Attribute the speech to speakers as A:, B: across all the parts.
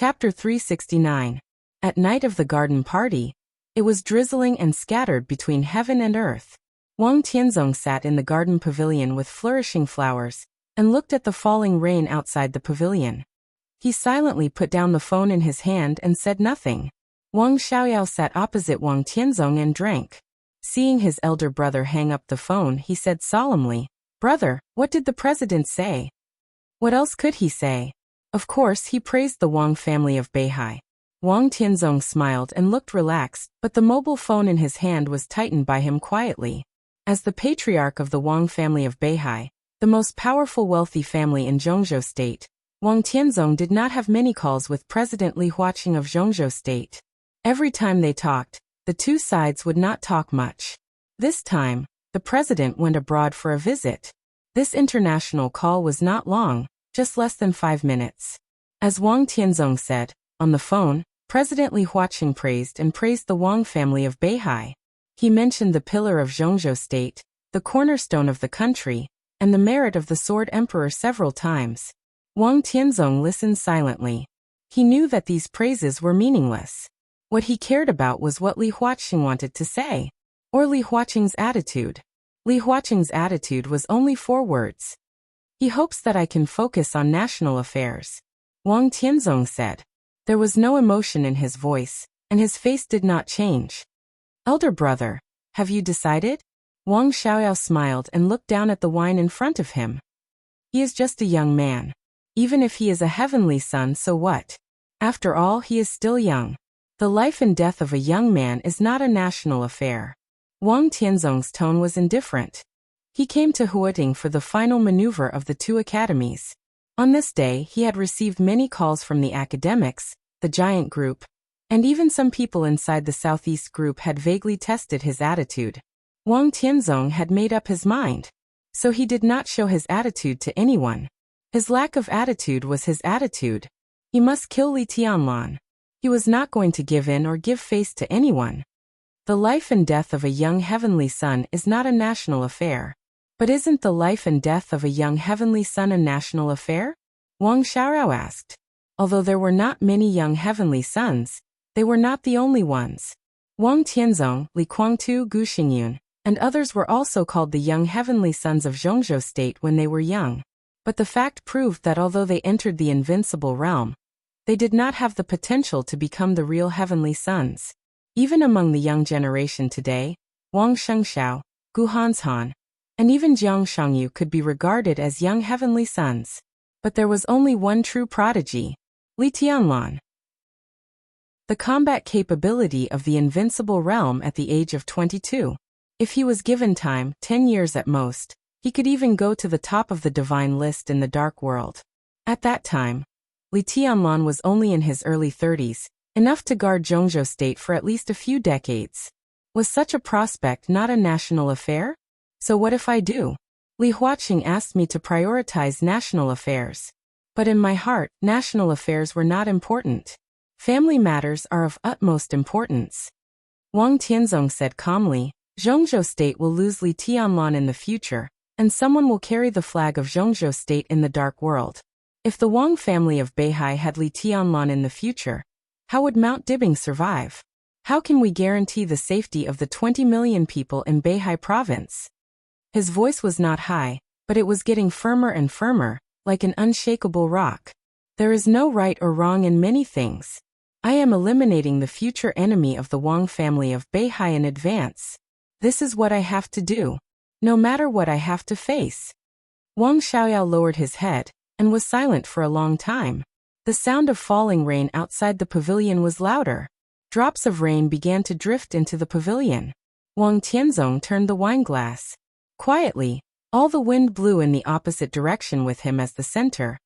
A: Chapter 369. At night of the garden party, it was drizzling and scattered between heaven and earth. Wang Tianzong sat in the garden pavilion with flourishing flowers, and looked at the falling rain outside the pavilion. He silently put down the phone in his hand and said nothing. Wang Xiaoyao sat opposite Wang Tianzong and drank. Seeing his elder brother hang up the phone, he said solemnly, "Brother, what did the president say?" What else could he say? Of course, he praised the Wang family of Beihai. Wang Tianzong smiled and looked relaxed, but the mobile phone in his hand was tightened by him quietly. As the patriarch of the Wang family of Beihai, the most powerful wealthy family in Zhongzhou State, Wang Tianzong did not have many calls with President Li Huaqing of Zhongzhou State. Every time they talked, the two sides would not talk much. This time, the president went abroad for a visit. This international call was not long, just less than 5 minutes. As Wang Tianzong said, on the phone, President Li Huaqing praised the Wang family of Beihai. He mentioned the pillar of Zhongzhou State, the cornerstone of the country, and the merit of the Sword Emperor several times. Wang Tianzong listened silently. He knew that these praises were meaningless. What he cared about was what Li Huaqing wanted to say, or Li Huaqing's attitude. Li Huaqing's attitude was only 4 words. He hopes that I can focus on national affairs. Wang Tianzong said. There was no emotion in his voice, and his face did not change. Elder brother, have you decided? Wang Xiaoyao smiled and looked down at the wine in front of him. He is just a young man. Even if he is a heavenly son, so what? After all, he is still young. The life and death of a young man is not a national affair. Wang Tianzong's tone was indifferent. He came to Huating for the final maneuver of the 2 academies. On this day, he had received many calls from the academics, the giant group, and even some people inside the Southeast group had vaguely tested his attitude. Wang Tianzong had made up his mind. So he did not show his attitude to anyone. His lack of attitude was his attitude. He must kill Li Tianlan. He was not going to give in or give face to anyone. The life and death of a young heavenly son is not a national affair. But isn't the life and death of a young heavenly son a national affair? Wang Xiaoyao asked. Although there were not many young heavenly sons, they were not the only ones. Wang Tianzong, Li Guangtu, Gu Xingyun, and others were also called the young heavenly sons of Zhongzhou State when they were young. But the fact proved that although they entered the invincible realm, they did not have the potential to become the real heavenly sons. Even among the young generation today, Wang Shengxiao, Gu Hanshan, and even Jiang Shangyu could be regarded as young heavenly sons. But there was only one true prodigy, Li Tianlan. The combat capability of the invincible realm at the age of 22. If he was given time, 10 years at most, he could even go to the top of the divine list in the dark world. At that time, Li Tianlan was only in his early 30s, enough to guard Zhongzhou State for at least a few decades. Was such a prospect not a national affair? So what if I do? Li Huaqing asked me to prioritize national affairs. But in my heart, national affairs were not important. Family matters are of utmost importance. Wang Tianzong said calmly, Zhongzhou State will lose Li Tianlan in the future, and someone will carry the flag of Zhongzhou State in the dark world. If the Wang family of Beihai had Li Tianlan in the future, how would Mount Dibing survive? How can we guarantee the safety of the 20 million people in Beihai province? His voice was not high, but it was getting firmer and firmer, like an unshakable rock. There is no right or wrong in many things. I am eliminating the future enemy of the Wang family of Beihai in advance. This is what I have to do, no matter what I have to face. Wang Xiaoyao lowered his head, and was silent for a long time. The sound of falling rain outside the pavilion was louder. Drops of rain began to drift into the pavilion. Wang Tianzong turned the wineglass. Quietly, all the wind blew in the opposite direction with him as the center,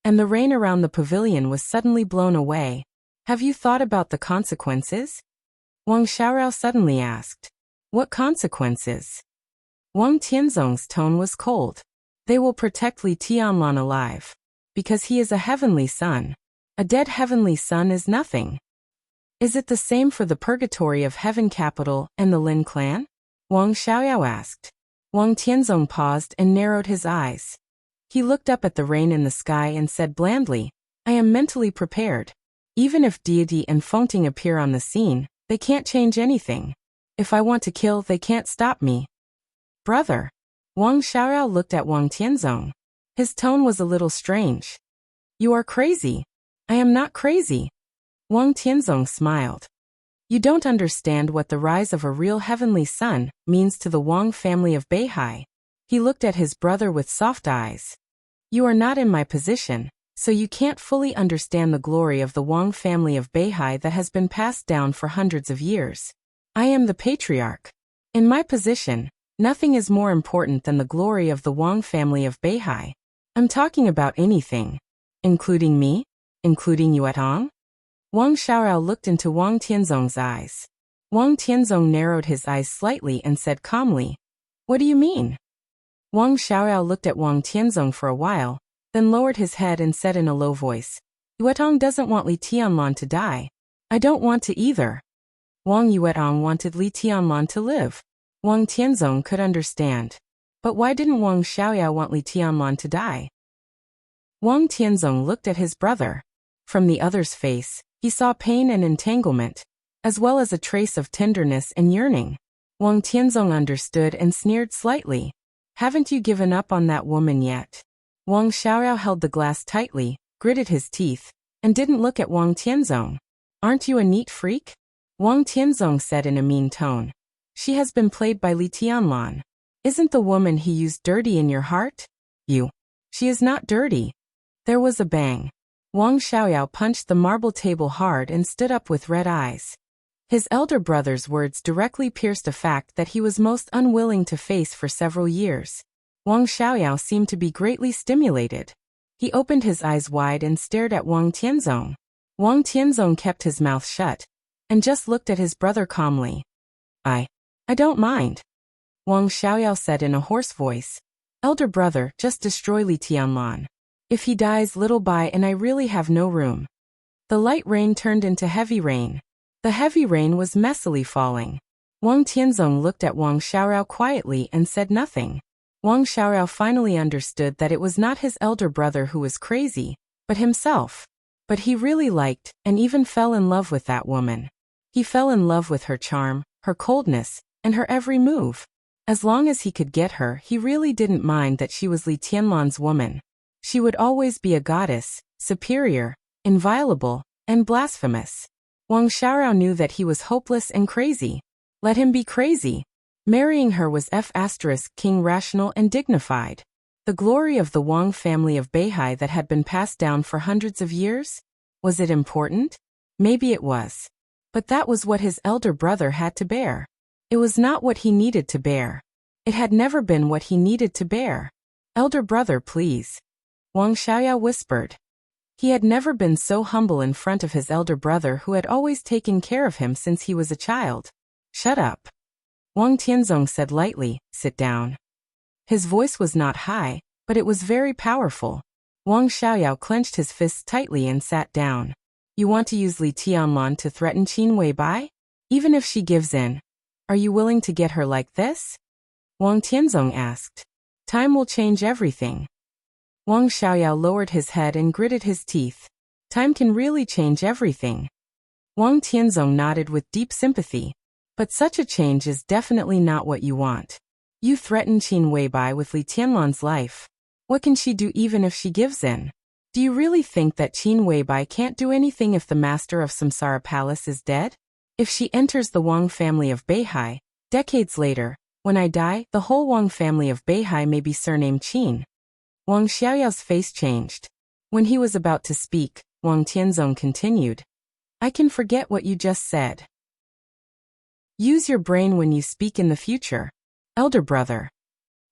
A: and the rain around the pavilion was suddenly blown away. Have you thought about the consequences? Wang Xiaoyao suddenly asked. What consequences? Wang Tianzong's tone was cold. They will protect Li Tianlan alive. Because he is a heavenly son. A dead heavenly son is nothing. Is it the same for the purgatory of Heaven Capital and the Lin clan? Wang Xiaoyao asked. Wang Tianzong paused and narrowed his eyes. He looked up at the rain in the sky and said blandly, I am mentally prepared. Even if deity and Fengting appear on the scene, they can't change anything. If I want to kill, they can't stop me. Brother. Wang Xiaoyao looked at Wang Tianzong. His tone was a little strange. You are crazy. I am not crazy. Wang Tianzong smiled. You don't understand what the rise of a real heavenly son means to the Wang family of Beihai. He looked at his brother with soft eyes. You are not in my position, so you can't fully understand the glory of the Wang family of Beihai that has been passed down for hundreds of years. I am the patriarch. In my position, nothing is more important than the glory of the Wang family of Beihai. I'm talking about anything. Including me? Including Yuetong? Wang Xiaoyao looked into Wang Tianzong's eyes. Wang Tianzong narrowed his eyes slightly and said calmly, What do you mean? Wang Xiaoyao looked at Wang Tianzong for a while, then lowered his head and said in a low voice, Yuetong doesn't want Li Tianlan to die. I don't want to either. Wang Yuetong wanted Li Tianlan to live. Wang Tianzong could understand. But why didn't Wang Xiaoyao want Li Tianlan to die? Wang Tianzong looked at his brother. From the other's face, he saw pain and entanglement, as well as a trace of tenderness and yearning. Wang Tianzong understood and sneered slightly. Haven't you given up on that woman yet? Wang Xiaoyao held the glass tightly, gritted his teeth, and didn't look at Wang Tianzong. Aren't you a neat freak? Wang Tianzong said in a mean tone. She has been played by Li Tianlan. Isn't the woman he used dirty in your heart? You. She is not dirty. There was a bang. Wang Xiaoyao punched the marble table hard and stood up with red eyes. His elder brother's words directly pierced a fact that he was most unwilling to face for several years. Wang Xiaoyao seemed to be greatly stimulated. He opened his eyes wide and stared at Wang Tianzong. Wang Tianzong kept his mouth shut and just looked at his brother calmly. I don't mind. Wang Xiaoyao said in a hoarse voice. Elder brother, just destroy Li Tianlan. If he dies, little by and I really have no room. The light rain turned into heavy rain. The heavy rain was messily falling. Wang Tianzong looked at Wang Xiaoyao quietly and said nothing. Wang Xiaoyao finally understood that it was not his elder brother who was crazy, but himself. But he really liked and even fell in love with that woman. He fell in love with her charm, her coldness, and her every move. As long as he could get her, he really didn't mind that she was Li Tianlan's woman. She would always be a goddess, superior, inviolable, and blasphemous. Wang Xiaoyao knew that he was hopeless and crazy. Let him be crazy. Marrying her was king rational and dignified. The glory of the Wang family of Beihai that had been passed down for hundreds of years? Was it important? Maybe it was. But that was what his elder brother had to bear. It was not what he needed to bear. It had never been what he needed to bear. Elder brother, please. Wang Xiaoyao whispered. He had never been so humble in front of his elder brother who had always taken care of him since he was a child. Shut up. Wang Tianzong said lightly, sit down. His voice was not high, but it was very powerful. Wang Xiaoyao clenched his fists tightly and sat down. You want to use Li Tianlan to threaten Qin Weibai? Even if she gives in, are you willing to get her like this? Wang Tianzong asked. Time will change everything. Wang Xiaoyao lowered his head and gritted his teeth. Time can really change everything. Wang Tianzong nodded with deep sympathy. But such a change is definitely not what you want. You threaten Qin Weibai with Li Tianlan's life. What can she do even if she gives in? Do you really think that Qin Weibai can't do anything if the master of Samsara Palace is dead? If she enters the Wang family of Beihai, decades later, when I die, the whole Wang family of Beihai may be surnamed Qin. Wang Xiaoyao's face changed. When he was about to speak, Wang Tianzong continued. I can forget what you just said. Use your brain when you speak in the future. Elder brother.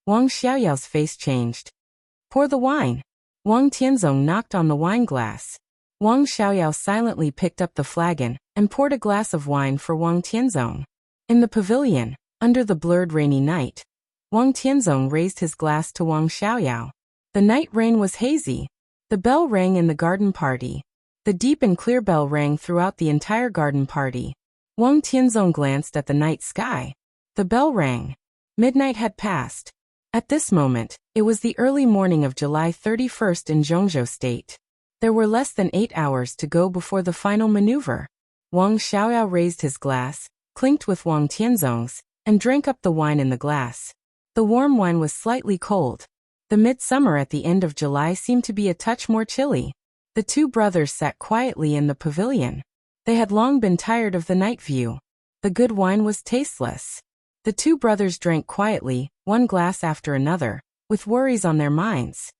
A: Wang Xiaoyao's face changed. Pour the wine. Wang Tianzong knocked on the wine glass. Wang Xiaoyao silently picked up the flagon and poured a glass of wine for Wang Tianzong. In the pavilion, under the blurred rainy night, Wang Tianzong raised his glass to Wang Xiaoyao. The night rain was hazy. The bell rang in the garden party. The deep and clear bell rang throughout the entire garden party. Wang Tianzong glanced at the night sky. The bell rang. Midnight had passed. At this moment, it was the early morning of July 31st in Zhongzhou State. There were less than 8 hours to go before the final maneuver. Wang Xiaoyao raised his glass, clinked with Wang Tianzong's, and drank up the wine in the glass. The warm wine was slightly cold. The midsummer at the end of July seemed to be a touch more chilly. The two brothers sat quietly in the pavilion. They had long been tired of the night view. The good wine was tasteless. The two brothers drank quietly, one glass after another, with worries on their minds.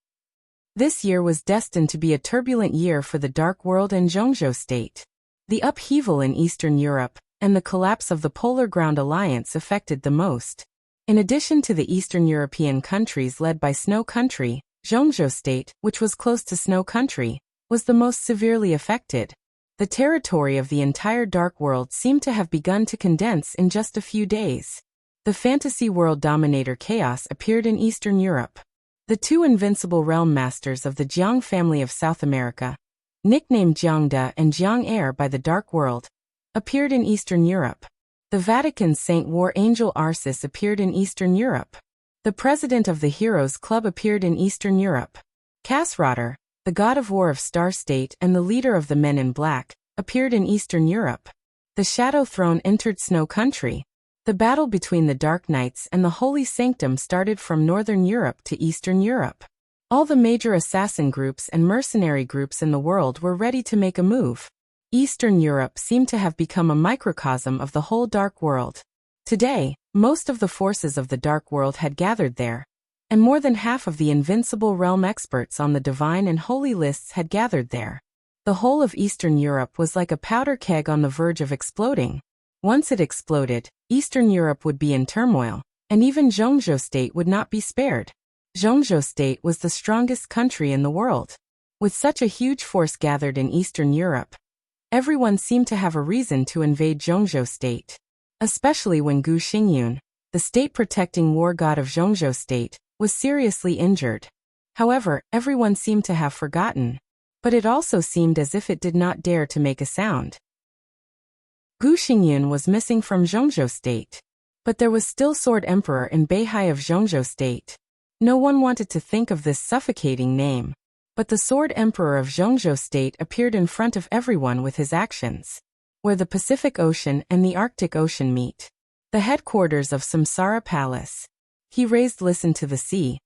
A: This year was destined to be a turbulent year for the Dark World and Zhongzhou State. The upheaval in Eastern Europe and the collapse of the Polar Ground Alliance affected the most. In addition to the Eastern European countries led by Snow Country, Zhongzhou State, which was close to Snow Country, was the most severely affected. The territory of the entire Dark World seemed to have begun to condense in just a few days. The fantasy world dominator Chaos appeared in Eastern Europe. The two invincible realm masters of the Jiang family of South America, nicknamed Jiangda and Jiang Heir by the Dark World, appeared in Eastern Europe. The Vatican's Saint War Angel Arceus appeared in Eastern Europe. The president of the Heroes Club appeared in Eastern Europe. Kasrotter, the god of war of Star State and the leader of the Men in Black, appeared in Eastern Europe. The Shadow Throne entered Snow Country. The battle between the Dark Knights and the Holy Sanctum started from Northern Europe to Eastern Europe. All the major assassin groups and mercenary groups in the world were ready to make a move. Eastern Europe seemed to have become a microcosm of the whole Dark World. Today, most of the forces of the Dark World had gathered there, and more than half of the invincible realm experts on the divine and holy lists had gathered there. The whole of Eastern Europe was like a powder keg on the verge of exploding. Once it exploded, Eastern Europe would be in turmoil, and even Zhongzhou State would not be spared. Zhongzhou State was the strongest country in the world. With such a huge force gathered in Eastern Europe, everyone seemed to have a reason to invade Zhongzhou State. Especially when Gu Xingyun, the state-protecting war god of Zhongzhou State, was seriously injured. However, everyone seemed to have forgotten. But it also seemed as if it did not dare to make a sound. Gu Xingyun was missing from Zhongzhou State. But there was still Sword Emperor in Beihai of Zhongzhou State. No one wanted to think of this suffocating name. But the Sword Emperor of Zhongzhou State appeared in front of everyone with his actions. Where the Pacific Ocean and the Arctic Ocean meet. The headquarters of Samsara Palace. He raised Listen to the Sea.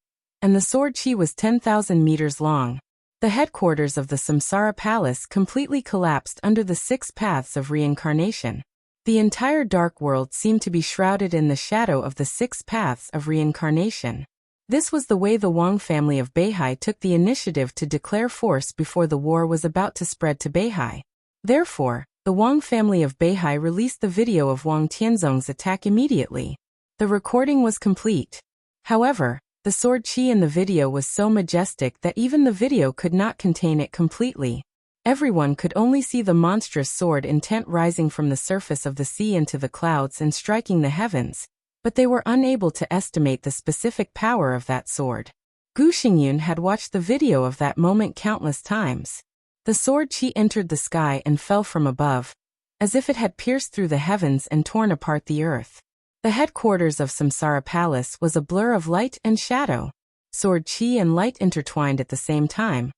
A: And the sword chi was 10,000 meters long. The headquarters of the Samsara Palace completely collapsed under the 6 paths of reincarnation. The entire Dark World seemed to be shrouded in the shadow of the 6 paths of reincarnation. This was the way the Wang family of Beihai took the initiative to declare force before the war was about to spread to Beihai. Therefore, the Wang family of Beihai released the video of Wang Tianzong's attack immediately. The recording was complete. However, the sword chi in the video was so majestic that even the video could not contain it completely. Everyone could only see the monstrous sword intent rising from the surface of the sea into the clouds and striking the heavens. But they were unable to estimate the specific power of that sword. Gu Xingyun had watched the video of that moment countless times. The sword chi entered the sky and fell from above, as if it had pierced through the heavens and torn apart the earth. The headquarters of Samsara Palace was a blur of light and shadow. Sword chi and light intertwined at the same time,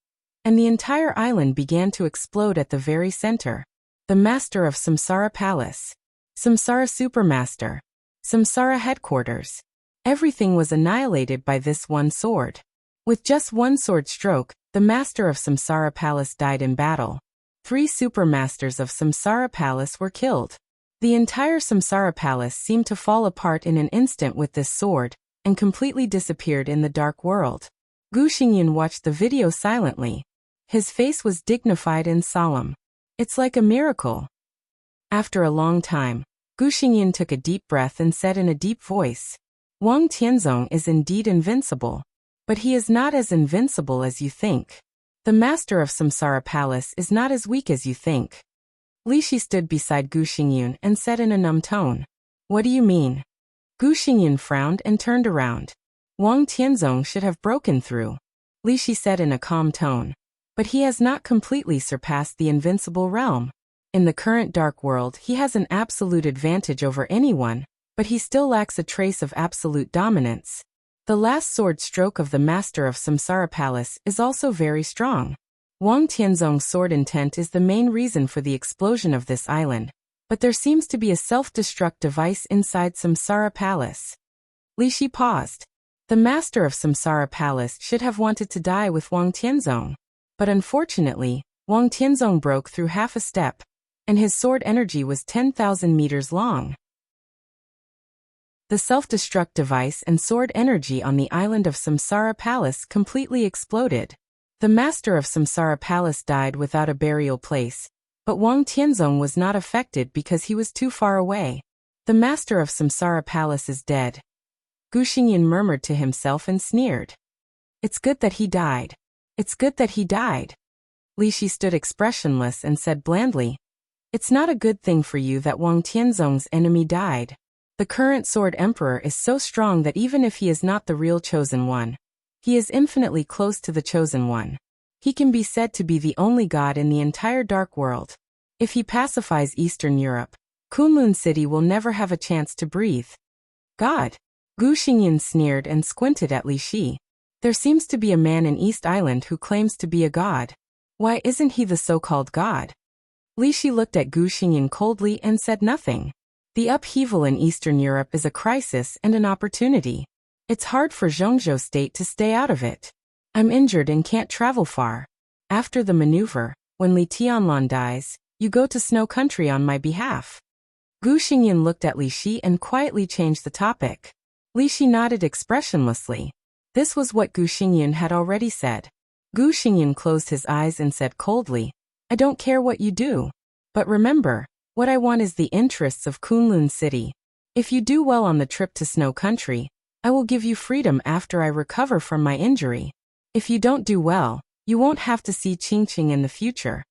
A: and the entire island began to explode at the very center. The master of Samsara Palace. Samsara Supermaster. Samsara headquarters. Everything was annihilated by this one sword. With just one sword stroke, the master of Samsara Palace died in battle. 3 supermasters of Samsara Palace were killed. The entire Samsara Palace seemed to fall apart in an instant with this sword, and completely disappeared in the Dark World. Gu Xingyun watched the video silently. His face was dignified and solemn. It's like a miracle. After a long time, Gu Xingyun took a deep breath and said in a deep voice, Wang Tianzong is indeed invincible. But he is not as invincible as you think. The master of Samsara Palace is not as weak as you think. Li Shi stood beside Gu Xingyun and said in a numb tone, What do you mean? Gu Xingyun frowned and turned around. Wang Tianzong should have broken through. Li Shi said in a calm tone. But he has not completely surpassed the invincible realm. In the current Dark World he has an absolute advantage over anyone, but he still lacks a trace of absolute dominance. The last sword stroke of the master of Samsara Palace is also very strong. Wang Tianzong's sword intent is the main reason for the explosion of this island, but there seems to be a self-destruct device inside Samsara Palace. Li Shi paused. The master of Samsara Palace should have wanted to die with Wang Tianzong, but unfortunately, Wang Tianzong broke through half a step, and his sword energy was 10,000 meters long. The self-destruct device and sword energy on the island of Samsara Palace completely exploded. The master of Samsara Palace died without a burial place, but Wang Tianzong was not affected because he was too far away. The master of Samsara Palace is dead. Gu Xingyan murmured to himself and sneered. It's good that he died. It's good that he died. Li Shi stood expressionless and said blandly, It's not a good thing for you that Wang Tianzong's enemy died. The current Sword Emperor is so strong that even if he is not the real Chosen One, he is infinitely close to the Chosen One. He can be said to be the only god in the entire Dark World. If he pacifies Eastern Europe, Kunlun City will never have a chance to breathe. God? Gu Xingyan sneered and squinted at Li Shi. There seems to be a man in East Island who claims to be a god. Why isn't he the so-called god? Li Shi looked at Gu Xingyan coldly and said nothing. The upheaval in Eastern Europe is a crisis and an opportunity. It's hard for Zhongzhou State to stay out of it. I'm injured and can't travel far. After the maneuver, when Li Tianlan dies, you go to Snow Country on my behalf. Gu Xingyan looked at Li Shi and quietly changed the topic. Li Shi nodded expressionlessly. This was what Gu Xingyan had already said. Gu Xingyan closed his eyes and said coldly, I don't care what you do. But remember, what I want is the interests of Kunlun City. If you do well on the trip to Snow Country, I will give you freedom after I recover from my injury. If you don't do well, you won't have to see Qingqing in the future.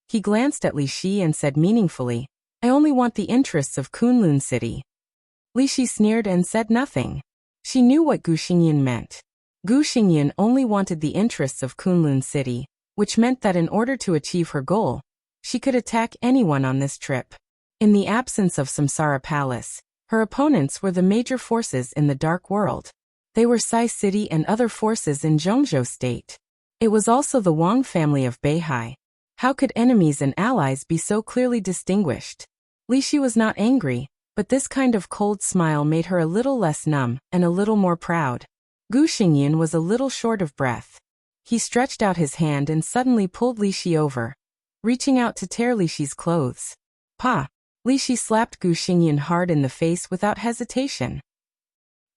A: He glanced at Li Shi and said meaningfully, I only want the interests of Kunlun City. Li Shi sneered and said nothing. She knew what Gu Xingyan meant. Gu Xingyan only wanted the interests of Kunlun City, which meant that in order to achieve her goal, she could attack anyone on this trip. In the absence of Samsara Palace, her opponents were the major forces in the Dark World. They were Sai City and other forces in Zhongzhou State. It was also the Wang family of Beihai. How could enemies and allies be so clearly distinguished? Li Shi was not angry, but this kind of cold smile made her a little less numb and a little more proud. Gu Xingyan was a little short of breath. He stretched out his hand and suddenly pulled Li Shi over, reaching out to tear Li Shi's clothes. Pa! Li Shi slapped Gu Xingyan hard in the face without hesitation.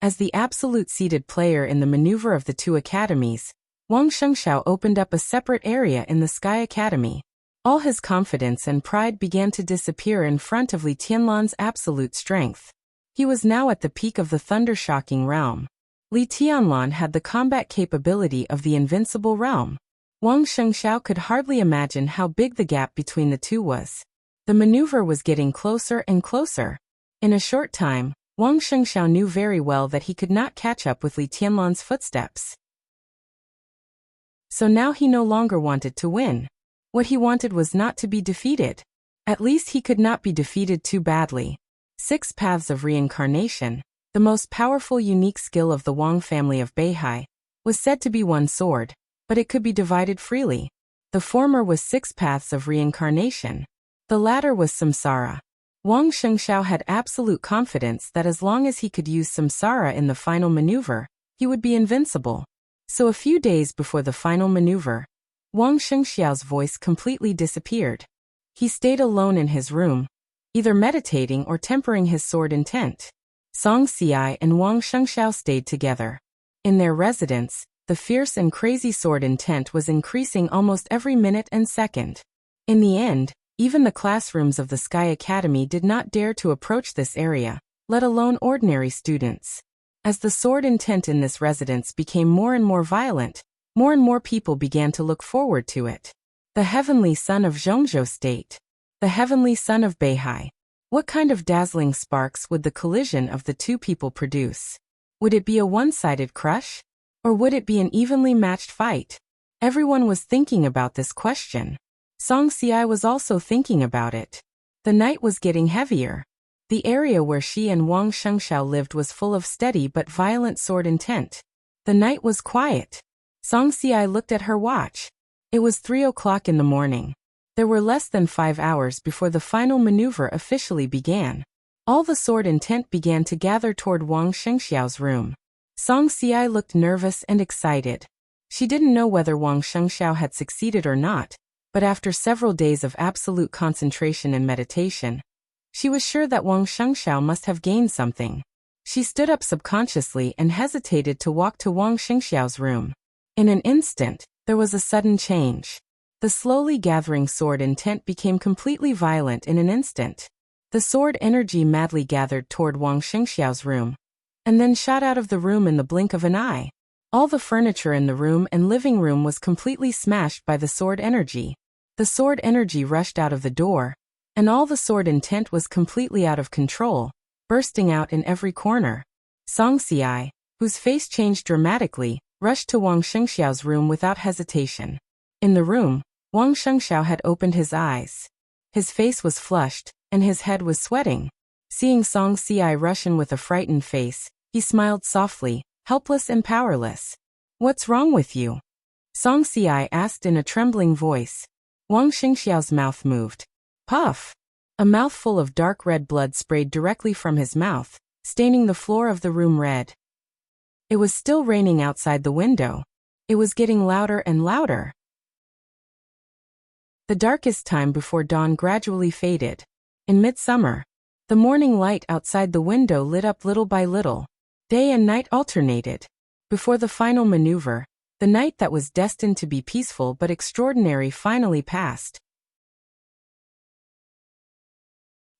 A: As the absolute seeded player in the maneuver of the two academies, Wang Shengxiao opened up a separate area in the Sky Academy. All his confidence and pride began to disappear in front of Li Tianlan's absolute strength. He was now at the peak of the thunder-shocking realm. Li Tianlan had the combat capability of the invincible realm. Wang Shengxiao could hardly imagine how big the gap between the two was. The maneuver was getting closer and closer. In a short time, Wang Shengxiao knew very well that he could not catch up with Li Tianlan's footsteps. So now he no longer wanted to win. What he wanted was not to be defeated. At least he could not be defeated too badly. 6 paths of reincarnation, the most powerful unique skill of the Wang family of Beihai, was said to be one sword, but it could be divided freely. The former was 6 paths of reincarnation. The latter was samsara. Wang Shengxiao had absolute confidence that as long as he could use samsara in the final maneuver, he would be invincible. So a few days before the final maneuver, Wang Shengxiao's voice completely disappeared. He stayed alone in his room, either meditating or tempering his sword intent. Song Xiai and Wang Shengxiao stayed together. In their residence, the fierce and crazy sword intent was increasing almost every minute and second. In the end, even the classrooms of the Sky Academy did not dare to approach this area, let alone ordinary students. As the sword intent in this residence became more and more violent, more and more people began to look forward to it. The heavenly son of Zhongzhou State. The heavenly son of Beihai. What kind of dazzling sparks would the collision of the two people produce? Would it be a one-sided crush? Or would it be an evenly matched fight? Everyone was thinking about this question. Song Xiai was also thinking about it. The night was getting heavier. The area where she and Wang Shengxiao lived was full of steady but violent sword intent. The night was quiet. Song Xiai looked at her watch. It was 3 o'clock in the morning. There were less than 5 hours before the final maneuver officially began. All the sword intent began to gather toward Wang Shengxiao's room. Song Xiai looked nervous and excited. She didn't know whether Wang Shengxiao had succeeded or not, but after several days of absolute concentration and meditation, she was sure that Wang Shengxiao must have gained something. She stood up subconsciously and hesitated to walk to Wang Shengxiao's room. In an instant, there was a sudden change. The slowly gathering sword intent became completely violent in an instant. The sword energy madly gathered toward Wang Shengxiao's room, and then shot out of the room in the blink of an eye. All the furniture in the room and living room was completely smashed by the sword energy. The sword energy rushed out of the door, and all the sword intent was completely out of control, bursting out in every corner. Song Xiai, whose face changed dramatically, rushed to Wang Shengxiao's room without hesitation. In the room, Wang Shengxiao had opened his eyes. His face was flushed, and his head was sweating. Seeing Song Xiai rush in with a frightened face, he smiled softly, helpless and powerless. "What's wrong with you?" Song Xiai asked in a trembling voice. Wang Shengxiao's mouth moved. Puff! A mouthful of dark red blood sprayed directly from his mouth, staining the floor of the room red. It was still raining outside the window. It was getting louder and louder. The darkest time before dawn gradually faded. In midsummer, the morning light outside the window lit up little by little. Day and night alternated. Before the final maneuver, the night that was destined to be peaceful but extraordinary finally passed.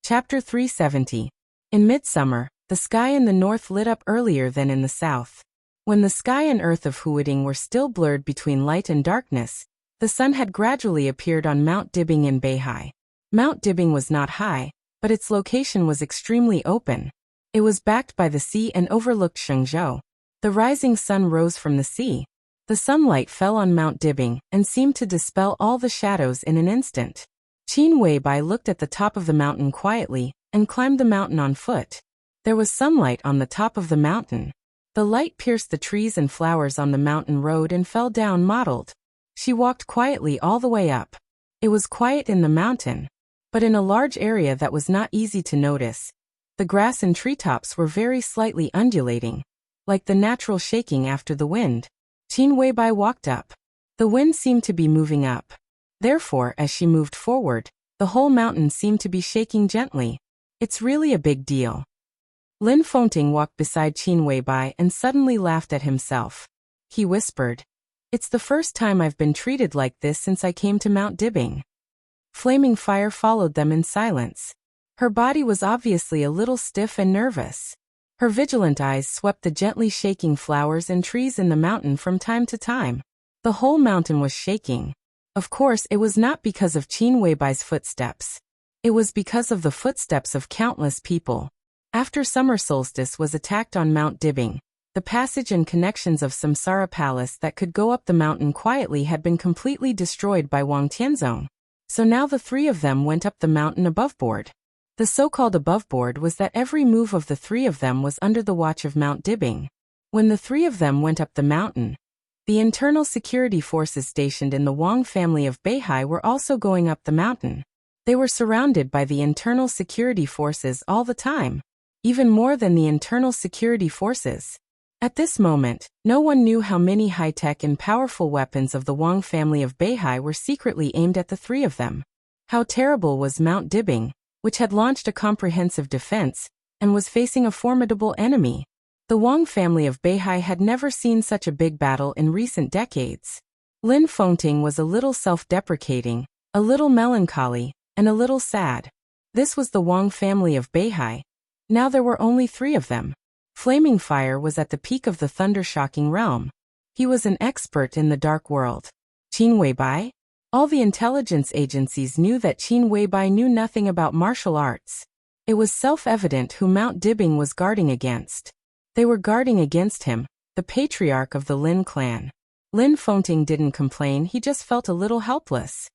A: Chapter 370. In midsummer, the sky in the north lit up earlier than in the south. When the sky and earth of Huading were still blurred between light and darkness, the sun had gradually appeared on Mount Dibing in Beihai. Mount Dibing was not high, but its location was extremely open. It was backed by the sea and overlooked Shenzhou. The rising sun rose from the sea. The sunlight fell on Mount Dibing and seemed to dispel all the shadows in an instant. Qin Weibai looked at the top of the mountain quietly and climbed the mountain on foot. There was sunlight on the top of the mountain. The light pierced the trees and flowers on the mountain road and fell down mottled. She walked quietly all the way up. It was quiet in the mountain, but in a large area that was not easy to notice. The grass and treetops were very slightly undulating, like the natural shaking after the wind. Qin Weibai walked up. The wind seemed to be moving up. Therefore, as she moved forward, the whole mountain seemed to be shaking gently. It's really a big deal. Lin Fengting walked beside Qin Weibai and suddenly laughed at himself. He whispered, "It's the first time I've been treated like this since I came to Mount Dibing." Flaming Fire followed them in silence. Her body was obviously a little stiff and nervous. Her vigilant eyes swept the gently shaking flowers and trees in the mountain from time to time. The whole mountain was shaking. Of course, it was not because of Qin Weibai's footsteps. It was because of the footsteps of countless people. After summer solstice was attacked on Mount Dibing, the passage and connections of Samsara Palace that could go up the mountain quietly had been completely destroyed by Wang Tianzong. So now the three of them went up the mountain aboveboard. The so-called aboveboard was that every move of the three of them was under the watch of Mount Dibing. When the three of them went up the mountain, the internal security forces stationed in the Wang family of Beihai were also going up the mountain. They were surrounded by the internal security forces all the time, even more than the internal security forces. At this moment, no one knew how many high-tech and powerful weapons of the Wang family of Beihai were secretly aimed at the three of them. How terrible was Mount Dibing, which had launched a comprehensive defense and was facing a formidable enemy. The Wang family of Beihai had never seen such a big battle in recent decades. Lin Fengting was a little self-deprecating, a little melancholy, and a little sad. This was the Wang family of Beihai. Now there were only three of them. Flaming Fire was at the peak of the thunder-shocking realm. He was an expert in the dark world. Qin Weibai? All the intelligence agencies knew that Qin Weibai knew nothing about martial arts. It was self-evident who Mount Dibing was guarding against. They were guarding against him, the patriarch of the Lin clan. Lin Fengting didn't complain, he just felt a little helpless.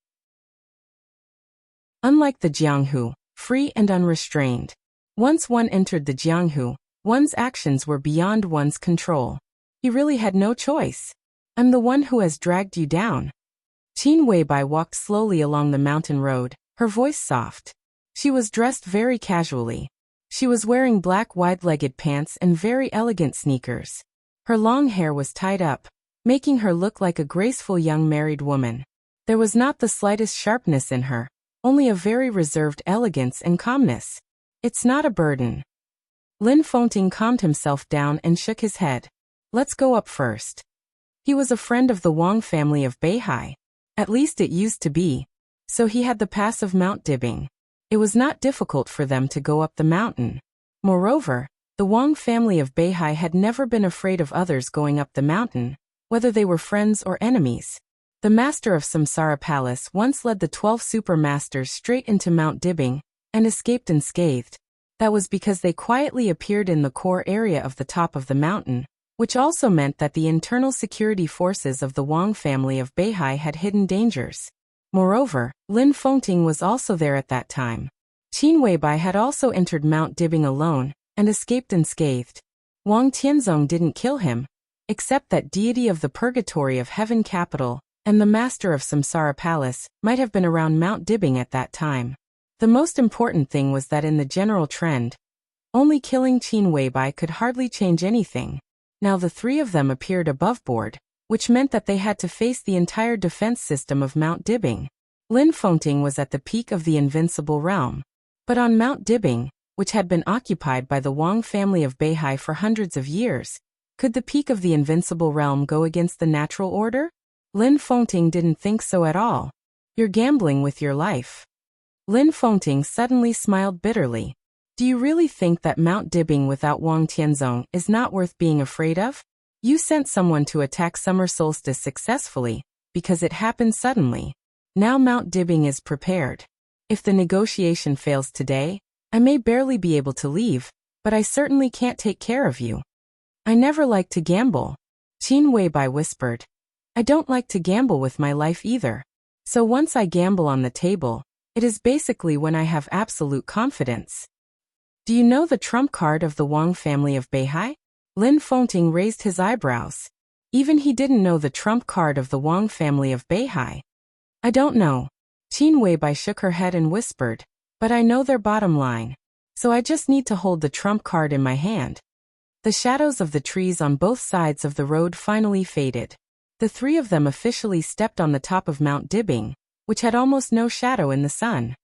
A: Unlike the Jianghu, free and unrestrained. Once one entered the Jianghu, one's actions were beyond one's control. He really had no choice. "I'm the one who has dragged you down." Qin Weibai walked slowly along the mountain road, her voice soft. She was dressed very casually. She was wearing black wide-legged pants and very elegant sneakers. Her long hair was tied up, making her look like a graceful young married woman. There was not the slightest sharpness in her, only a very reserved elegance and calmness. It's not a burden. Lin Fengting calmed himself down and shook his head. Let's go up first. He was a friend of the Wang family of Beihai. At least it used to be. So he had the pass of Mount Dibing. It was not difficult for them to go up the mountain. Moreover, the Wang family of Beihai had never been afraid of others going up the mountain, whether they were friends or enemies. The master of Samsara Palace once led the 12 super masters straight into Mount Dibing, and escaped unscathed. That was because they quietly appeared in the core area of the top of the mountain, which also meant that the internal security forces of the Wang family of Beihai had hidden dangers. Moreover, Lin Fengting was also there at that time. Qin Weibai had also entered Mount Dibing alone, and escaped unscathed. Wang Tianzong didn't kill him, except that deity of the purgatory of heaven capital, and the master of Samsara Palace, might have been around Mount Dibing at that time. The most important thing was that in the general trend, only killing Qin Weibai could hardly change anything. Now the three of them appeared above board, which meant that they had to face the entire defense system of Mount Dibing. Lin Fengting was at the peak of the invincible realm. But on Mount Dibing, which had been occupied by the Wang family of Beihai for hundreds of years, could the peak of the invincible realm go against the natural order? Lin Fengting didn't think so at all. You're gambling with your life. Lin Fengting suddenly smiled bitterly. Do you really think that Mount Dibing without Wang Tianzong is not worth being afraid of? You sent someone to attack summer solstice successfully, because it happened suddenly. Now Mount Dibing is prepared. If the negotiation fails today, I may barely be able to leave, but I certainly can't take care of you. I never like to gamble. Qin Weibai whispered. I don't like to gamble with my life either. So once I gamble on the table, it is basically when I have absolute confidence. Do you know the trump card of the Wang family of Beihai? Lin Fengting raised his eyebrows. Even he didn't know the trump card of the Wang family of Beihai. I don't know. Qin Weibai shook her head and whispered, but I know their bottom line. So I just need to hold the trump card in my hand. The shadows of the trees on both sides of the road finally faded. The three of them officially stepped on the top of Mount Dibing, which had almost no shadow in the sun.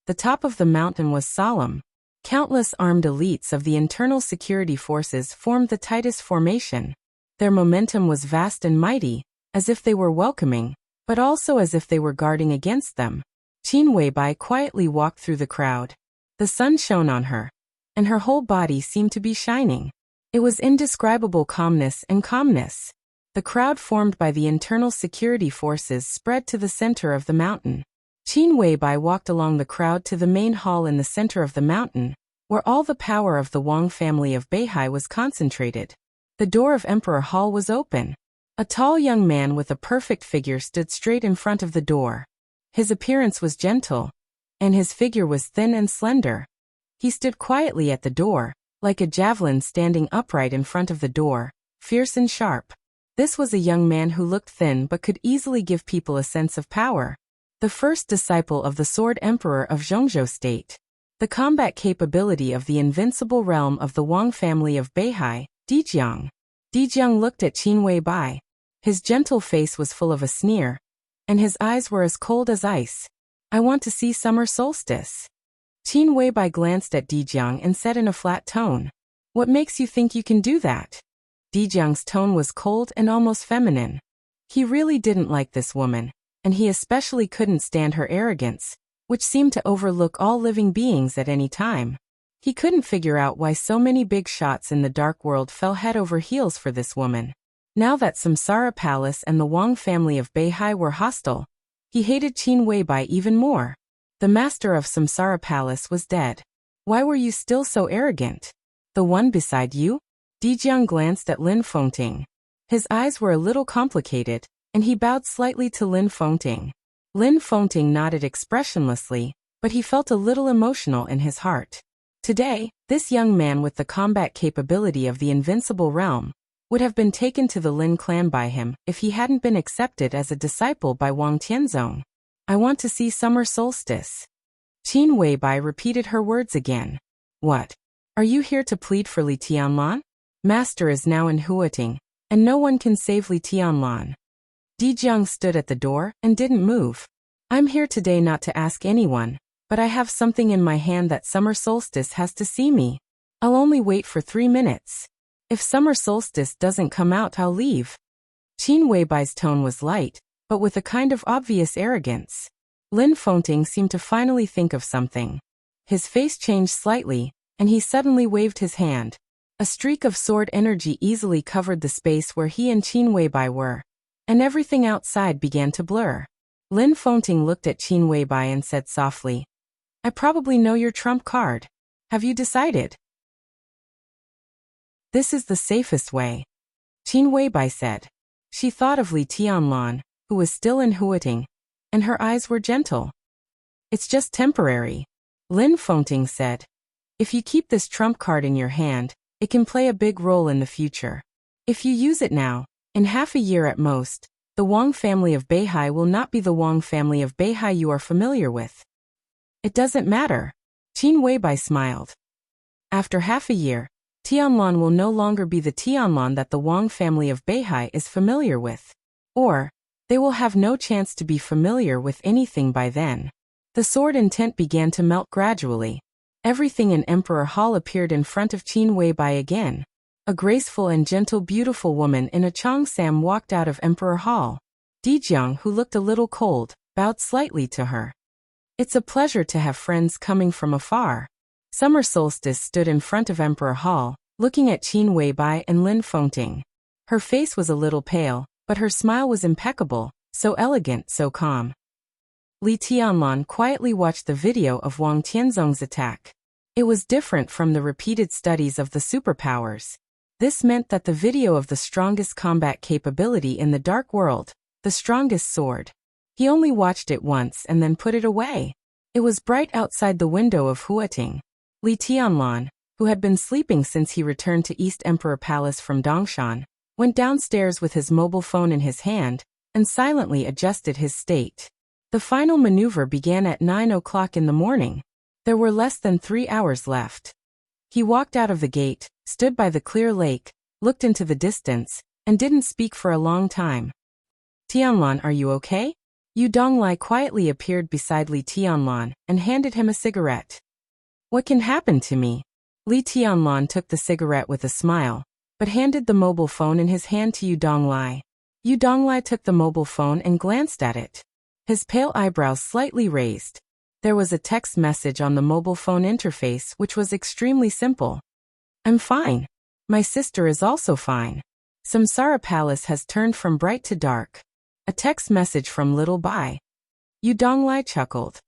A: The top of the mountain was solemn. Countless armed elites of the internal security forces formed the tightest formation. Their momentum was vast and mighty, as if they were welcoming, but also as if they were guarding against them. Qin Weibai quietly walked through the crowd. The sun shone on her, and her whole body seemed to be shining. It was indescribable calmness and calmness. The crowd formed by the internal security forces spread to the center of the mountain. Qin Weibai walked along the crowd to the main hall in the center of the mountain, where all the power of the Wang family of Beihai was concentrated. The door of Emperor Hall was open. A tall young man with a perfect figure stood straight in front of the door. His appearance was gentle, and his figure was thin and slender. He stood quietly at the door, like a javelin standing upright in front of the door, fierce and sharp. This was a young man who looked thin but could easily give people a sense of power. The first disciple of the Sword Emperor of Zhongzhou State. The combat capability of the invincible realm of the Wang family of Beihai, Dijiang. Dijiang looked at Qin Weibai. His gentle face was full of a sneer, and his eyes were as cold as ice. I want to see summer solstice. Qin Weibai glanced at Dijiang and said in a flat tone, What makes you think you can do that? Dijiang's tone was cold and almost feminine. He really didn't like this woman, and he especially couldn't stand her arrogance, which seemed to overlook all living beings at any time. He couldn't figure out why so many big shots in the dark world fell head over heels for this woman. Now that Samsara Palace and the Wang family of Beihai were hostile, he hated Qin Weibai even more. The master of Samsara Palace was dead. Why were you still so arrogant? The one beside you? Dijiang glanced at Lin Fengting. His eyes were a little complicated, and he bowed slightly to Lin Fengting. Lin Fengting nodded expressionlessly, but he felt a little emotional in his heart. Today, this young man with the combat capability of the invincible realm, would have been taken to the Lin clan by him if he hadn't been accepted as a disciple by Wang Tianzong. I want to see summer solstice. Qin Weibai repeated her words again. What? Are you here to plead for Li Tianlan? Master is now in Huating, and no one can save Li Tianlan. Di Jiang stood at the door and didn't move. I'm here today not to ask anyone, but I have something in my hand that summer solstice has to see me. I'll only wait for 3 minutes. If summer solstice doesn't come out, I'll leave. Qin Weibai's tone was light, but with a kind of obvious arrogance. Lin Fengting seemed to finally think of something. His face changed slightly, and he suddenly waved his hand. A streak of sword energy easily covered the space where he and Qin Weibai were, and everything outside began to blur. Lin Fengting looked at Qin Weibai and said softly, I probably know your trump card. Have you decided? This is the safest way. Qin Weibai said. She thought of Li Tianlan, who was still in Huating, and her eyes were gentle. It's just temporary. Lin Fengting said. If you keep this trump card in your hand, it can play a big role in the future. If you use it now, in half a year at most, the Wang family of Beihai will not be the Wang family of Beihai you are familiar with. It doesn't matter. Qin Weibai smiled. After half a year, Tianlan will no longer be the Tianlan that the Wang family of Beihai is familiar with. Or, they will have no chance to be familiar with anything by then. The sword intent began to melt gradually. Everything in Emperor Hall appeared in front of Qin Weibai again. A graceful and gentle beautiful woman in a cheongsam walked out of Emperor Hall. Di Jiang, who looked a little cold, bowed slightly to her. It's a pleasure to have friends coming from afar. Summer Solstice stood in front of Emperor Hall, looking at Qin Weibai and Lin Fengting. Her face was a little pale, but her smile was impeccable, so elegant, so calm. Li Tianlan quietly watched the video of Wang Tianzong's attack. It was different from the repeated studies of the superpowers. This meant that the video of the strongest combat capability in the dark world, the strongest sword. He only watched it once and then put it away. It was bright outside the window of Huating. Li Tianlan, who had been sleeping since he returned to East Emperor Palace from Dongshan, went downstairs with his mobile phone in his hand and silently adjusted his state. The final maneuver began at 9 o'clock in the morning. There were less than 3 hours left. He walked out of the gate, stood by the clear lake, looked into the distance, and didn't speak for a long time. Tianlan, are you okay? Yu Donglai quietly appeared beside Li Tianlan and handed him a cigarette. What can happen to me? Li Tianlan took the cigarette with a smile, but handed the mobile phone in his hand to Yu Donglai. Yu Donglai took the mobile phone and glanced at it. His pale eyebrows slightly raised. There was a text message on the mobile phone interface which was extremely simple. I'm fine. My sister is also fine. Samsara Palace has turned from bright to dark. A text message from Little Bai. Yu Donglai chuckled.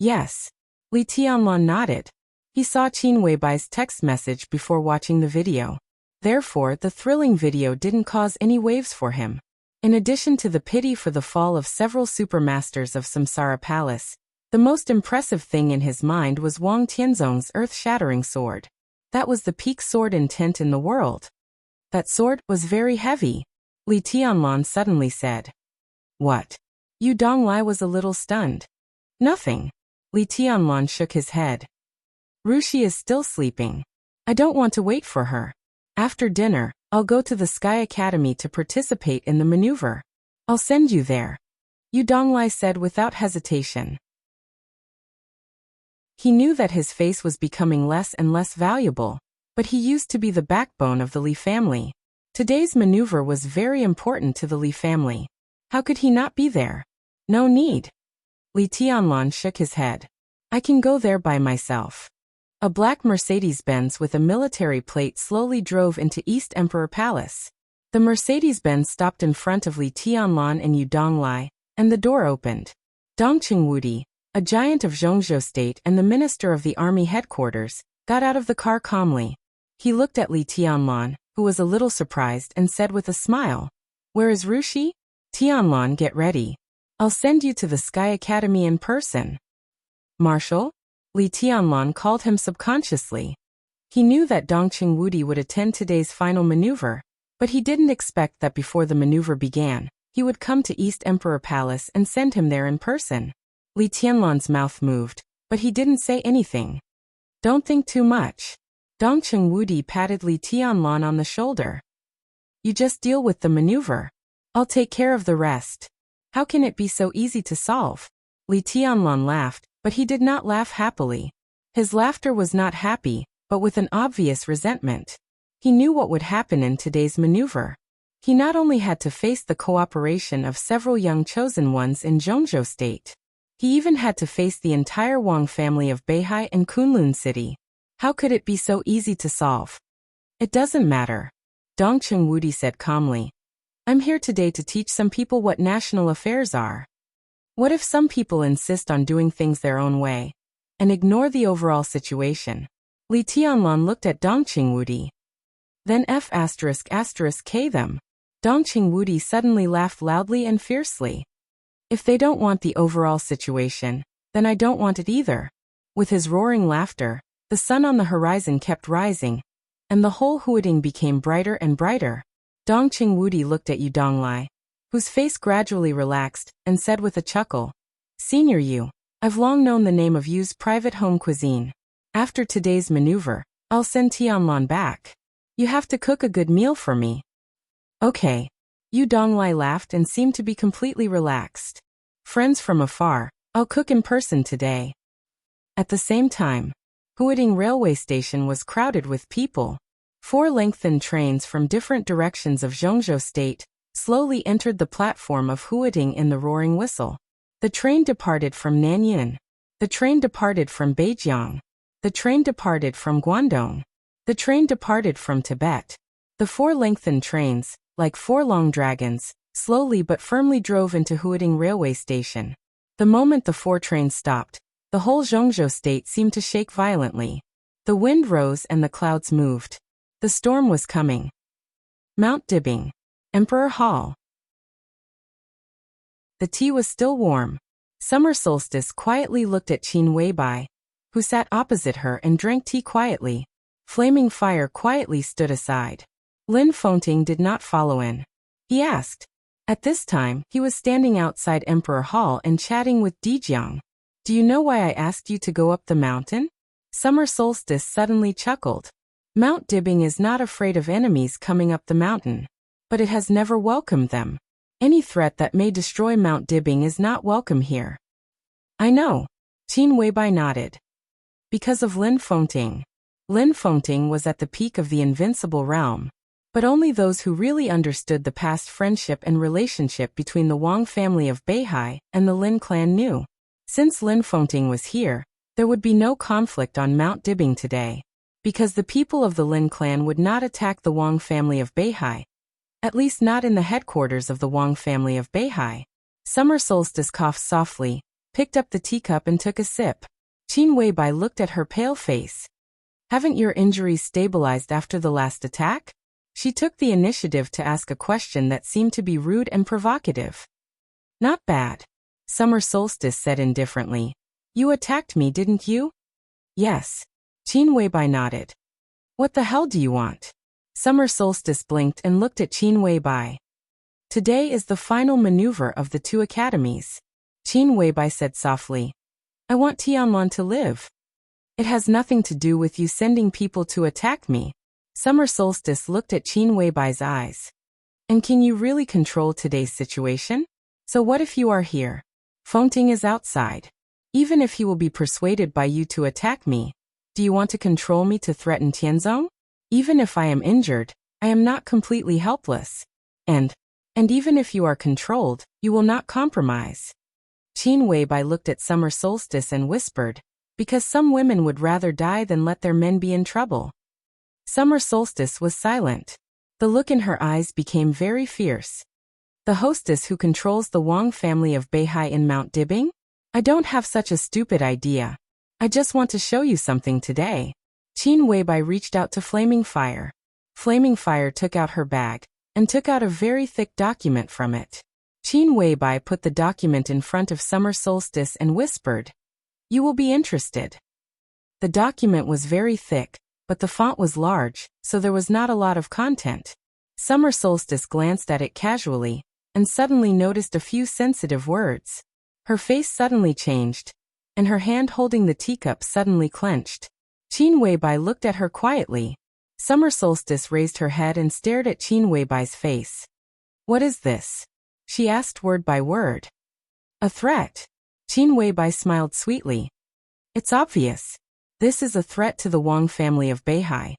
A: Yes. Li Tianlan nodded. He saw Qin Weibai's text message before watching the video. Therefore, the thrilling video didn't cause any waves for him. In addition to the pity for the fall of several supermasters of Samsara Palace, the most impressive thing in his mind was Wang Tianzong's earth-shattering sword. That was the peak sword intent in the world. That sword was very heavy. Li Tianlan suddenly said. What? Yu Donglai was a little stunned. Nothing. Li Tianlan shook his head. Rushi is still sleeping. I don't want to wait for her. After dinner, I'll go to the Sky Academy to participate in the maneuver. I'll send you there. Yu Donglai said without hesitation. He knew that his face was becoming less and less valuable, but he used to be the backbone of the Li family. Today's maneuver was very important to the Li family. How could he not be there? No need. Li Tianlan shook his head. I can go there by myself. A black Mercedes-Benz with a military plate slowly drove into East Emperor Palace. The Mercedes-Benz stopped in front of Li Tianlan and Yu Donglai, and the door opened. Dongqing Wudi, a giant of Zhongzhou State and the minister of the army headquarters, got out of the car calmly. He looked at Li Tianlan, who was a little surprised, and said with a smile, Where is Rushi? Tianlan, get ready. I'll send you to the Sky Academy in person. Marshal? Li Tianlan called him subconsciously. He knew that Dongqing Wudi would attend today's final maneuver, But he didn't expect that before the maneuver began, he would come to East Emperor Palace and send him there in person. Li Tianlan's mouth moved, but he didn't say anything. Don't think too much. Dongcheng Wudi patted Li Tianlan on the shoulder. You just deal with the maneuver. I'll take care of the rest. How can it be so easy to solve? Li Tianlan laughed, but he did not laugh happily. His laughter was not happy, but with an obvious resentment. He knew what would happen in today's maneuver. He not only had to face the cooperation of several young chosen ones in Zhongzhou State. He even had to face the entire Wang family of Beihai and Kunlun City. How could it be so easy to solve? It doesn't matter. Dongcheng Wudi said calmly. I'm here today to teach some people what national affairs are. What if some people insist on doing things their own way and ignore the overall situation? Li Tianlan looked at Dongcheng Wudi. Then F***K them. Dongcheng Wudi suddenly laughed loudly and fiercely. If they don't want the overall situation, then I don't want it either. With his roaring laughter, the sun on the horizon kept rising, and the whole Huading became brighter and brighter. Dongcheng Wudi looked at Yu Donglai, whose face gradually relaxed, and said with a chuckle, Senior Yu, I've long known the name of Yu's private home cuisine. After today's maneuver, I'll send Tianlan back. You have to cook a good meal for me. Okay. Yu Donglai laughed and seemed to be completely relaxed. Friends from afar, I'll cook in person today. At the same time, Huading railway station was crowded with people. 4 lengthened trains from different directions of Zhongzhou State slowly entered the platform of Huading in the roaring whistle. The train departed from Nanyin. The train departed from Beijiang. The train departed from Guangdong. The train departed from Tibet. The 4 lengthened trains, like 4 long dragons, slowly but firmly drove into Huading railway station. The moment the 4 trains stopped, the whole Zhongzhou State seemed to shake violently. The wind rose and the clouds moved. The storm was coming. Mount Dibing. Emperor Hall. The tea was still warm. Summer Solstice quietly looked at Qin Weibai, who sat opposite her and drank tea quietly. Flaming Fire quietly stood aside. Lin Fengting did not follow in. He asked. At this time, he was standing outside Emperor Hall and chatting with Dijiang. Do you know why I asked you to go up the mountain? Summer Solstice suddenly chuckled. Mount Dibing is not afraid of enemies coming up the mountain, but it has never welcomed them. Any threat that may destroy Mount Dibing is not welcome here. I know. Qin Weibai nodded. Because of Lin Fengting. Lin Fengting was at the peak of the invincible realm. But only those who really understood the past friendship and relationship between the Wang family of Beihai and the Lin clan knew. Since Lin Fengting was here, there would be no conflict on Mount Dibing today, because the people of the Lin clan would not attack the Wang family of Beihai, at least not in the headquarters of the Wang family of Beihai. Summer Solstice coughed softly, picked up the teacup and took a sip. Qin Weibai looked at her pale face. Haven't your injuries stabilized after the last attack? She took the initiative to ask a question that seemed to be rude and provocative. Not bad. Summer Solstice said indifferently. You attacked me, didn't you? Yes. Qin Weibai nodded. What the hell do you want? Summer Solstice blinked and looked at Qin Weibai. Today is the final maneuver of the 2 academies. Qin Weibai said softly. I want Tianlan to live. It has nothing to do with you sending people to attack me. Summer Solstice looked at Qin Weibai's eyes. And can you really control today's situation? So what if you are here? Fengting is outside. Even if he will be persuaded by you to attack me, do you want to control me to threaten Tianzong? Even if I am injured, I am not completely helpless. And even if you are controlled, you will not compromise. Qin Weibai looked at Summer Solstice and whispered, because some women would rather die than let their men be in trouble. Summer Solstice was silent. The look in her eyes became very fierce. The hostess who controls the Wang family of Beihai in Mount Dibing? I don't have such a stupid idea. I just want to show you something today. Qin Weibai reached out to Flaming Fire. Flaming Fire took out her bag and took out a very thick document from it. Qin Weibai put the document in front of Summer Solstice and whispered, You will be interested. The document was very thick, but the font was large, so there was not a lot of content. Summer Solstice glanced at it casually, and suddenly noticed a few sensitive words. Her face suddenly changed, and her hand holding the teacup suddenly clenched. Qin Weibai looked at her quietly. Summer Solstice raised her head and stared at Qin Weibai's face. "What is this?" she asked word by word. "A threat." Qin Weibai smiled sweetly. "It's obvious. This is a threat to the Wang family of Beihai."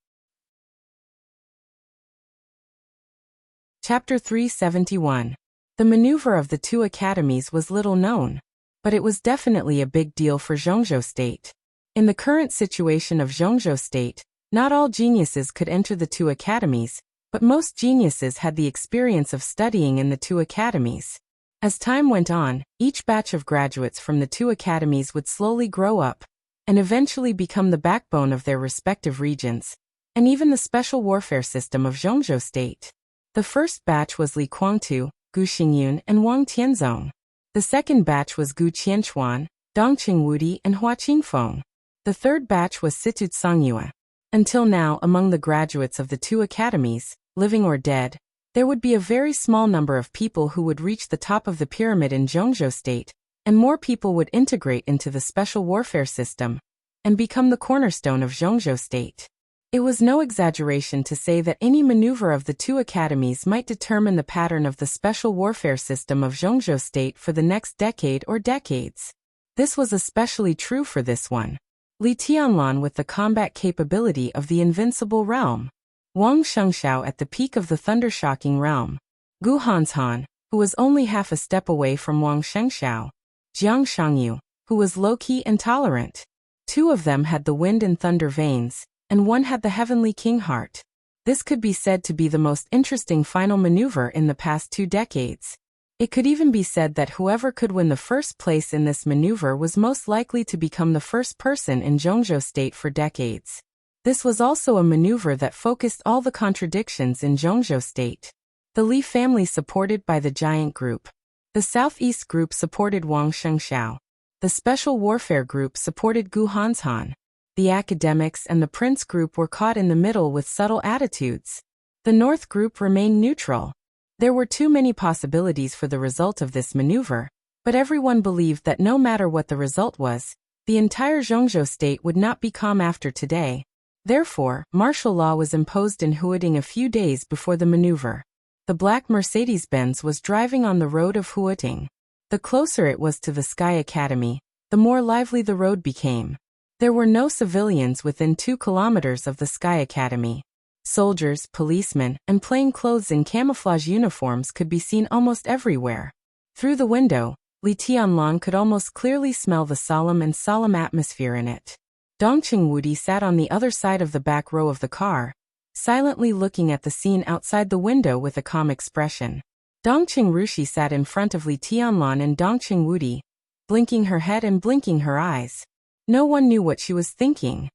A: Chapter 371. The maneuver of the two academies was little known, but it was definitely a big deal for Zhongzhou State. In the current situation of Zhongzhou State, not all geniuses could enter the two academies, but most geniuses had the experience of studying in the two academies. As time went on, each batch of graduates from the two academies would slowly grow up, and eventually become the backbone of their respective regions, and even the special warfare system of Zhongzhou State. The first batch was Li Kuangtu, Gu Xingyun, and Wang Tianzong. The second batch was Gu Qianchuan, Dong Qingwudi, and Hua Qingfeng. The third batch was Situ Tsangyue. Until now, among the graduates of the two academies, living or dead, there would be a very small number of people who would reach the top of the pyramid in Zhongzhou State, and more people would integrate into the special warfare system and become the cornerstone of Zhongzhou State. It was no exaggeration to say that any maneuver of the two academies might determine the pattern of the special warfare system of Zhongzhou State for the next decade or decades. This was especially true for this one. Li Tianlan with the combat capability of the invincible realm. Wang Shengxiao at the peak of the thundershocking realm. Gu Hanshan, who was only half a step away from Wang Shengxiao. Jiang Shangyu, who was low-key and tolerant. Two of them had the wind and thunder veins, and one had the heavenly king heart. This could be said to be the most interesting final maneuver in the past 2 decades. It could even be said that whoever could win the first place in this maneuver was most likely to become the first person in Zhongzhou State for decades. This was also a maneuver that focused all the contradictions in Zhongzhou State. The Li family supported by the Giant Group. The Southeast Group supported Wang Shengxiao. The Special Warfare Group supported Gu Hanshan. The Academics and the Prince Group were caught in the middle with subtle attitudes. The North Group remained neutral. There were too many possibilities for the result of this maneuver, but everyone believed that no matter what the result was, the entire Zhongzhou State would not be calm after today. Therefore, martial law was imposed in Huating a few days before the maneuver. The black Mercedes-Benz was driving on the road of Huating. The closer it was to the Sky Academy, the more lively the road became. There were no civilians within 2 kilometers of the Sky Academy. Soldiers, policemen, and plainclothes in camouflage uniforms could be seen almost everywhere. Through the window, Li Tianlan could almost clearly smell the solemn atmosphere in it. Dong Qingwudi sat on the other side of the back row of the car, silently looking at the scene outside the window with a calm expression. Dong Qingrushi sat in front of Li Tianlan and Dong Qingwudi, blinking her head and blinking her eyes. No one knew what she was thinking.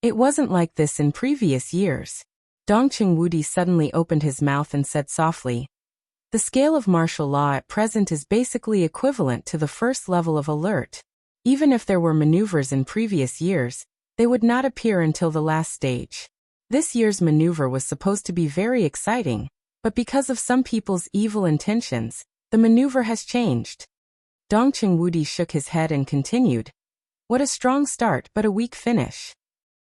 A: It wasn't like this in previous years. Dong Qingwudi suddenly opened his mouth and said softly, "The scale of martial law at present is basically equivalent to the first level of alert. Even if there were maneuvers in previous years, they would not appear until the last stage. This year's maneuver was supposed to be very exciting, but because of some people's evil intentions, the maneuver has changed." Dong Qingwudi shook his head and continued, "What a strong start but a weak finish."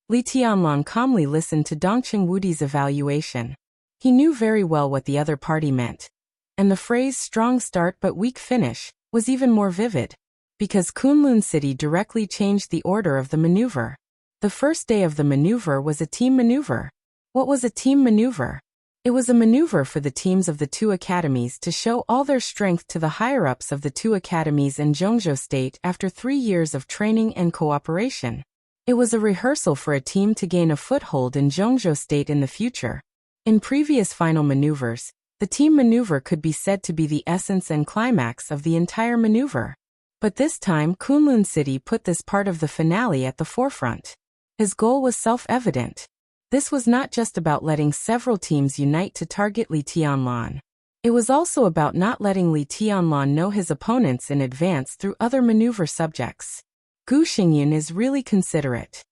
A: Li Tianlan calmly listened to Dong Qingwudi's evaluation. He knew very well what the other party meant, and the phrase strong start but weak finish was even more vivid, because Kunlun City directly changed the order of the maneuver. The first day of the maneuver was a team maneuver. What was a team maneuver? It was a maneuver for the teams of the 2 academies to show all their strength to the higher-ups of the 2 academies in Zhongzhou State after 3 years of training and cooperation. It was a rehearsal for a team to gain a foothold in Zhongzhou State in the future. In previous final maneuvers, the team maneuver could be said to be the essence and climax of the entire maneuver. But this time Kunlun City put this part of the finale at the forefront. His goal was self-evident. This was not just about letting several teams unite to target Li Tianlan. It was also about not letting Li Tianlan know his opponents in advance through other maneuver subjects. Gu Xingyun is really considerate.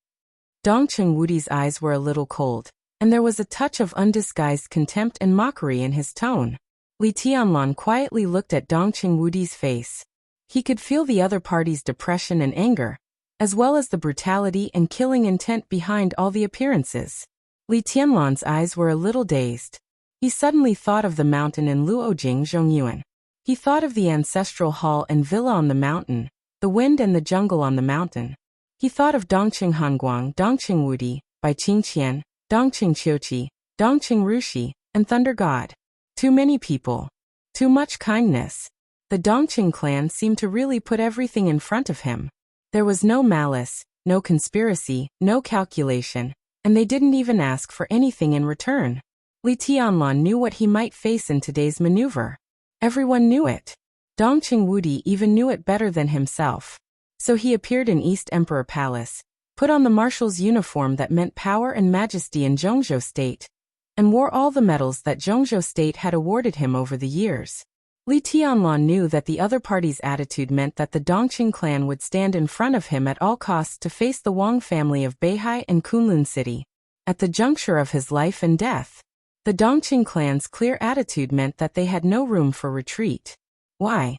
A: Dong Qingwudi's eyes were a little cold, and there was a touch of undisguised contempt and mockery in his tone. Li Tianlan quietly looked at Dongqing Wudi's face. He could feel the other party's depression and anger, as well as the brutality and killing intent behind all the appearances. Li Tianlan's eyes were a little dazed. He suddenly thought of the mountain in Luojing Zhongyuan. He thought of the ancestral hall and villa on the mountain, the wind and the jungle on the mountain. He thought of Dongqing Hanguang, Dongqing Wudi, Bai Qingqian, Dongqing Qiuqi, Dongqing Rushi, and Thunder God. Too many people. Too much kindness. The Dongqing clan seemed to really put everything in front of him. There was no malice, no conspiracy, no calculation, and they didn't even ask for anything in return. Li Tianlan knew what he might face in today's maneuver. Everyone knew it. Dongqing Wudi even knew it better than himself. So he appeared in East Emperor Palace, put on the marshal's uniform that meant power and majesty in Zhongzhou State, and wore all the medals that Zhongzhou State had awarded him over the years. Li Tianlan knew that the other party's attitude meant that the Dongqing clan would stand in front of him at all costs to face the Wang family of Beihai and Kunlun City. At the juncture of his life and death, the Dongqing clan's clear attitude meant that they had no room for retreat. Why?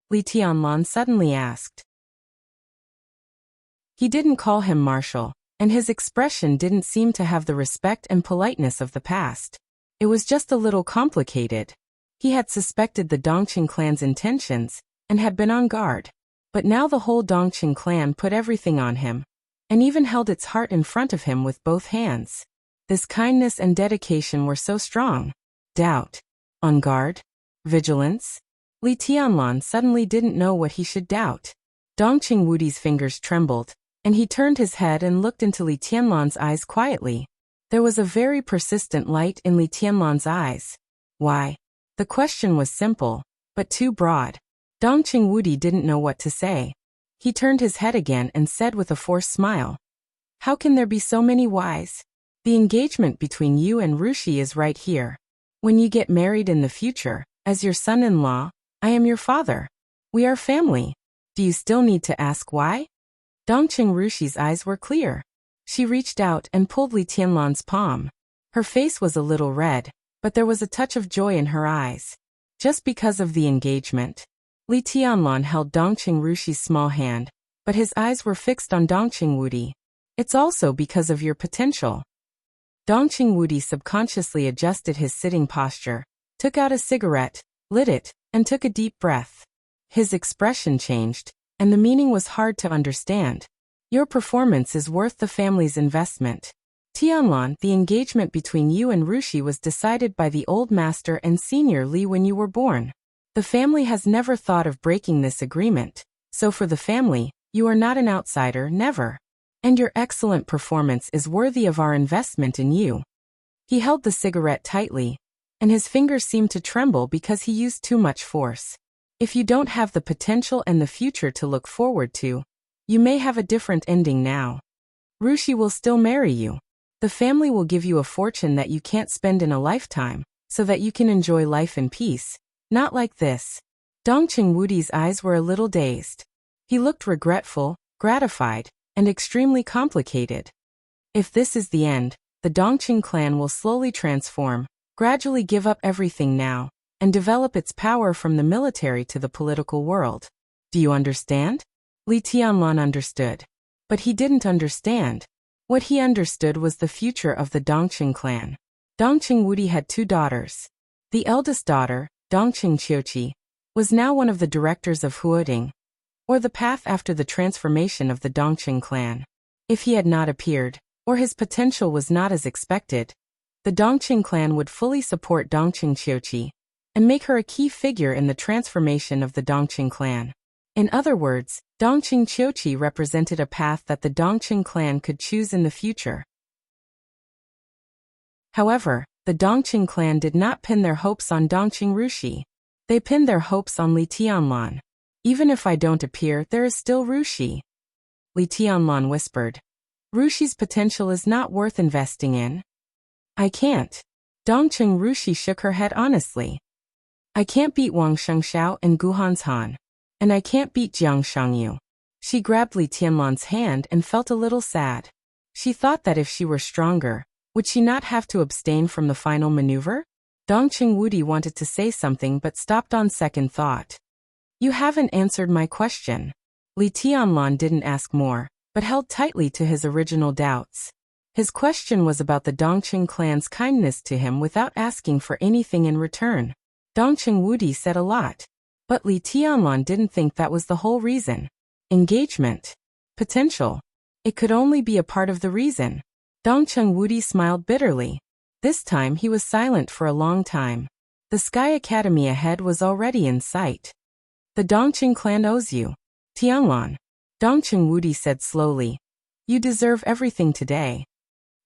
A: Li Tianlan suddenly asked. He didn't call him marshal, and his expression didn't seem to have the respect and politeness of the past. It was just a little complicated. He had suspected the Dongqing clan's intentions, and had been on guard. But now the whole Dongqing clan put everything on him, and even held its heart in front of him with both hands. This kindness and dedication were so strong. Doubt. On guard? Vigilance? Li Tianlan suddenly didn't know what he should doubt. Dongqing Wudi's fingers trembled, and he turned his head and looked into Li Tianlan's eyes quietly. There was a very persistent light in Li Tianlan's eyes. Why? The question was simple, but too broad. Dongqing Wudi didn't know what to say. He turned his head again and said with a forced smile, "How can there be so many whys? The engagement between you and Rushi is right here. When you get married in the future, as your son-in-law, I am your father. We are family. Do you still need to ask why?" Dongqing Rushi's eyes were clear. She reached out and pulled Li Tianlan's palm. Her face was a little red, but there was a touch of joy in her eyes. Just because of the engagement. Li Tianlan held Dongqing Rushi's small hand, but his eyes were fixed on Dongqing Wudi. "It's also because of your potential." Dongqing Wudi subconsciously adjusted his sitting posture, took out a cigarette, lit it, and took a deep breath. His expression changed, and the meaning was hard to understand. "Your performance is worth the family's investment. Tianlan, the engagement between you and Rushi was decided by the old master and senior Li when you were born. The family has never thought of breaking this agreement, so for the family, you are not an outsider, never. And your excellent performance is worthy of our investment in you." He held the cigarette tightly, and his fingers seemed to tremble because he used too much force. If you don't have the potential and the future to look forward to, you may have a different ending now. Rushi will still marry you. The family will give you a fortune that you can't spend in a lifetime, so that you can enjoy life in peace. Not like this. Dongqing Wudi's eyes were a little dazed. He looked regretful, gratified, and extremely complicated. If this is the end, the Dongqing clan will slowly transform, gradually give up everything now, and develop its power from the military to the political world. Do you understand? Li Tianlan understood. But he didn't understand. What he understood was the future of the Dongqing clan. Dongqing Wudi had two daughters. The eldest daughter, Dongqing Qiuqi, was now one of the directors of Huoding, or the path after the transformation of the Dongqing clan. If he had not appeared, or his potential was not as expected, the Dongqing clan would fully support Dongqing Qiuqi and make her a key figure in the transformation of the Dongqing clan. In other words, Dongqing Qiuqi represented a path that the Dongqing clan could choose in the future. However, the Dongqing clan did not pin their hopes on Dongqing Rushi. They pinned their hopes on Li Tianlan. "Even if I don't appear, there is still Rushi." Li Tianlan whispered. "Rushi's potential is not worth investing in." "I can't." Dongqing Rushi shook her head honestly. "I can't beat Wang Shengxiao and Guhan's Han. And I can't beat Jiang Shangyu." She grabbed Li Tianlan's hand and felt a little sad. She thought that if she were stronger, Would she not have to abstain from the final maneuver? Dongqing Wudi wanted to say something but stopped on second thought. You haven't answered my question. Li Tianlan didn't ask more, but held tightly to his original doubts. His question was about the Dongqing clan's kindness to him without asking for anything in return. Dongqing Wudi said a lot, but Li Tianlan didn't think that was the whole reason. Engagement. Potential. It could only be a part of the reason. Dongqing Wudi smiled bitterly. This time he was silent for a long time. The Sky Academy ahead was already in sight. The Dongqing clan owes you. Tianlan. Dongqing Wudi said slowly. You deserve everything today.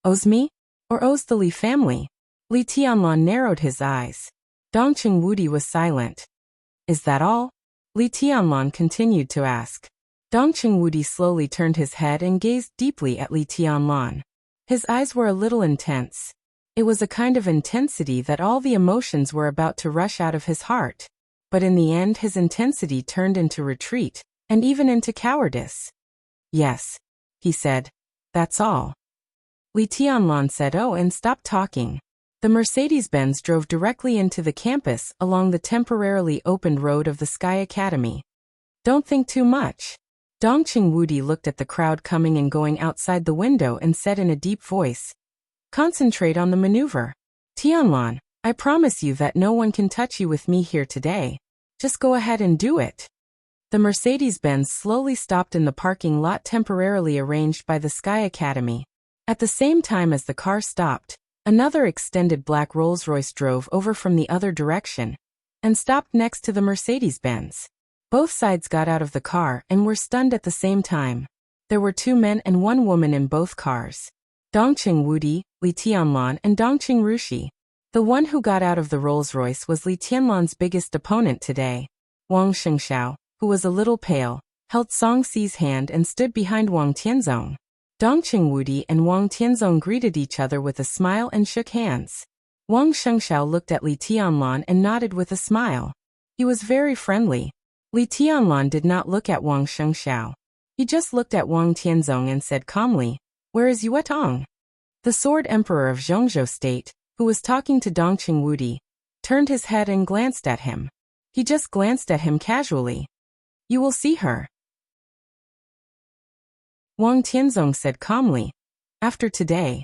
A: Owes me? Or owes the Li family? Li Tianlan narrowed his eyes. Dongqing Wudi was silent. Is that all? Li Tianlan continued to ask. Dongqing Wudi slowly turned his head and gazed deeply at Li Tianlan. His eyes were a little intense. It was a kind of intensity that all the emotions were about to rush out of his heart. But in the end his intensity turned into retreat, and even into cowardice. Yes, he said. That's all. Li Tianlan said oh and stopped talking. The Mercedes-Benz drove directly into the campus along the temporarily opened road of the Sky Academy. Don't think too much. Dongqing Wudi looked at the crowd coming and going outside the window and said in a deep voice, concentrate on the maneuver. Tianlan, I promise you that no one can touch you with me here today. Just go ahead and do it. The Mercedes-Benz slowly stopped in the parking lot temporarily arranged by the Sky Academy. At the same time as the car stopped, another extended black Rolls-Royce drove over from the other direction and stopped next to the Mercedes-Benz. Both sides got out of the car and were stunned at the same time. There were 2 men and 1 woman in both cars. Dongqing Wudi, Li Tianlan and Dongqing Rushi. The one who got out of the Rolls-Royce was Li Tianlan's biggest opponent today. Wang Shengxiao, who was a little pale, held Song Si's hand and stood behind Wang Tianzong. Dongqing Wudi and Wang Tianzong greeted each other with a smile and shook hands. Wang Shengxiao looked at Li Tianlan and nodded with a smile. He was very friendly. Li Tianlan did not look at Wang Shengxiao. He just looked at Wang Tianzong and said calmly, where is Yue Tong? The Sword Emperor of Zhongzhou State, who was talking to Dongqing Wudi, turned his head and glanced at him. He just glanced at him casually. You will see her. Wang Tianzong said calmly. After today.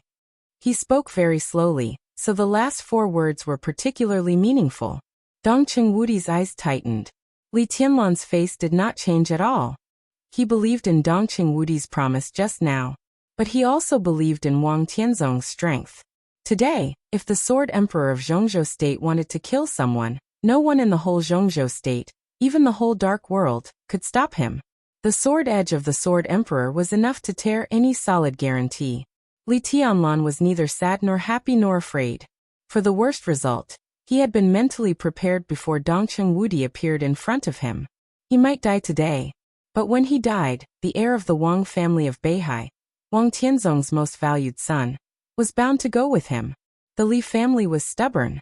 A: He spoke very slowly, so the last 4 words were particularly meaningful. Dongqing Wudi's eyes tightened. Li Tianlan's face did not change at all. He believed in Dongqing Wudi's promise just now, but he also believed in Wang Tianzong's strength. Today, if the Sword Emperor of Zhongzhou State wanted to kill someone, no one in the whole Zhongzhou State, even the whole dark world, could stop him. The sword edge of the Sword Emperor was enough to tear any solid guarantee. Li Tianlan was neither sad nor happy nor afraid. For the worst result, he had been mentally prepared before Dongqing Wudi appeared in front of him. He might die today, but when he died, the heir of the Wang family of Beihai, Wang Tianzong's most valued son, was bound to go with him. The Li family was stubborn.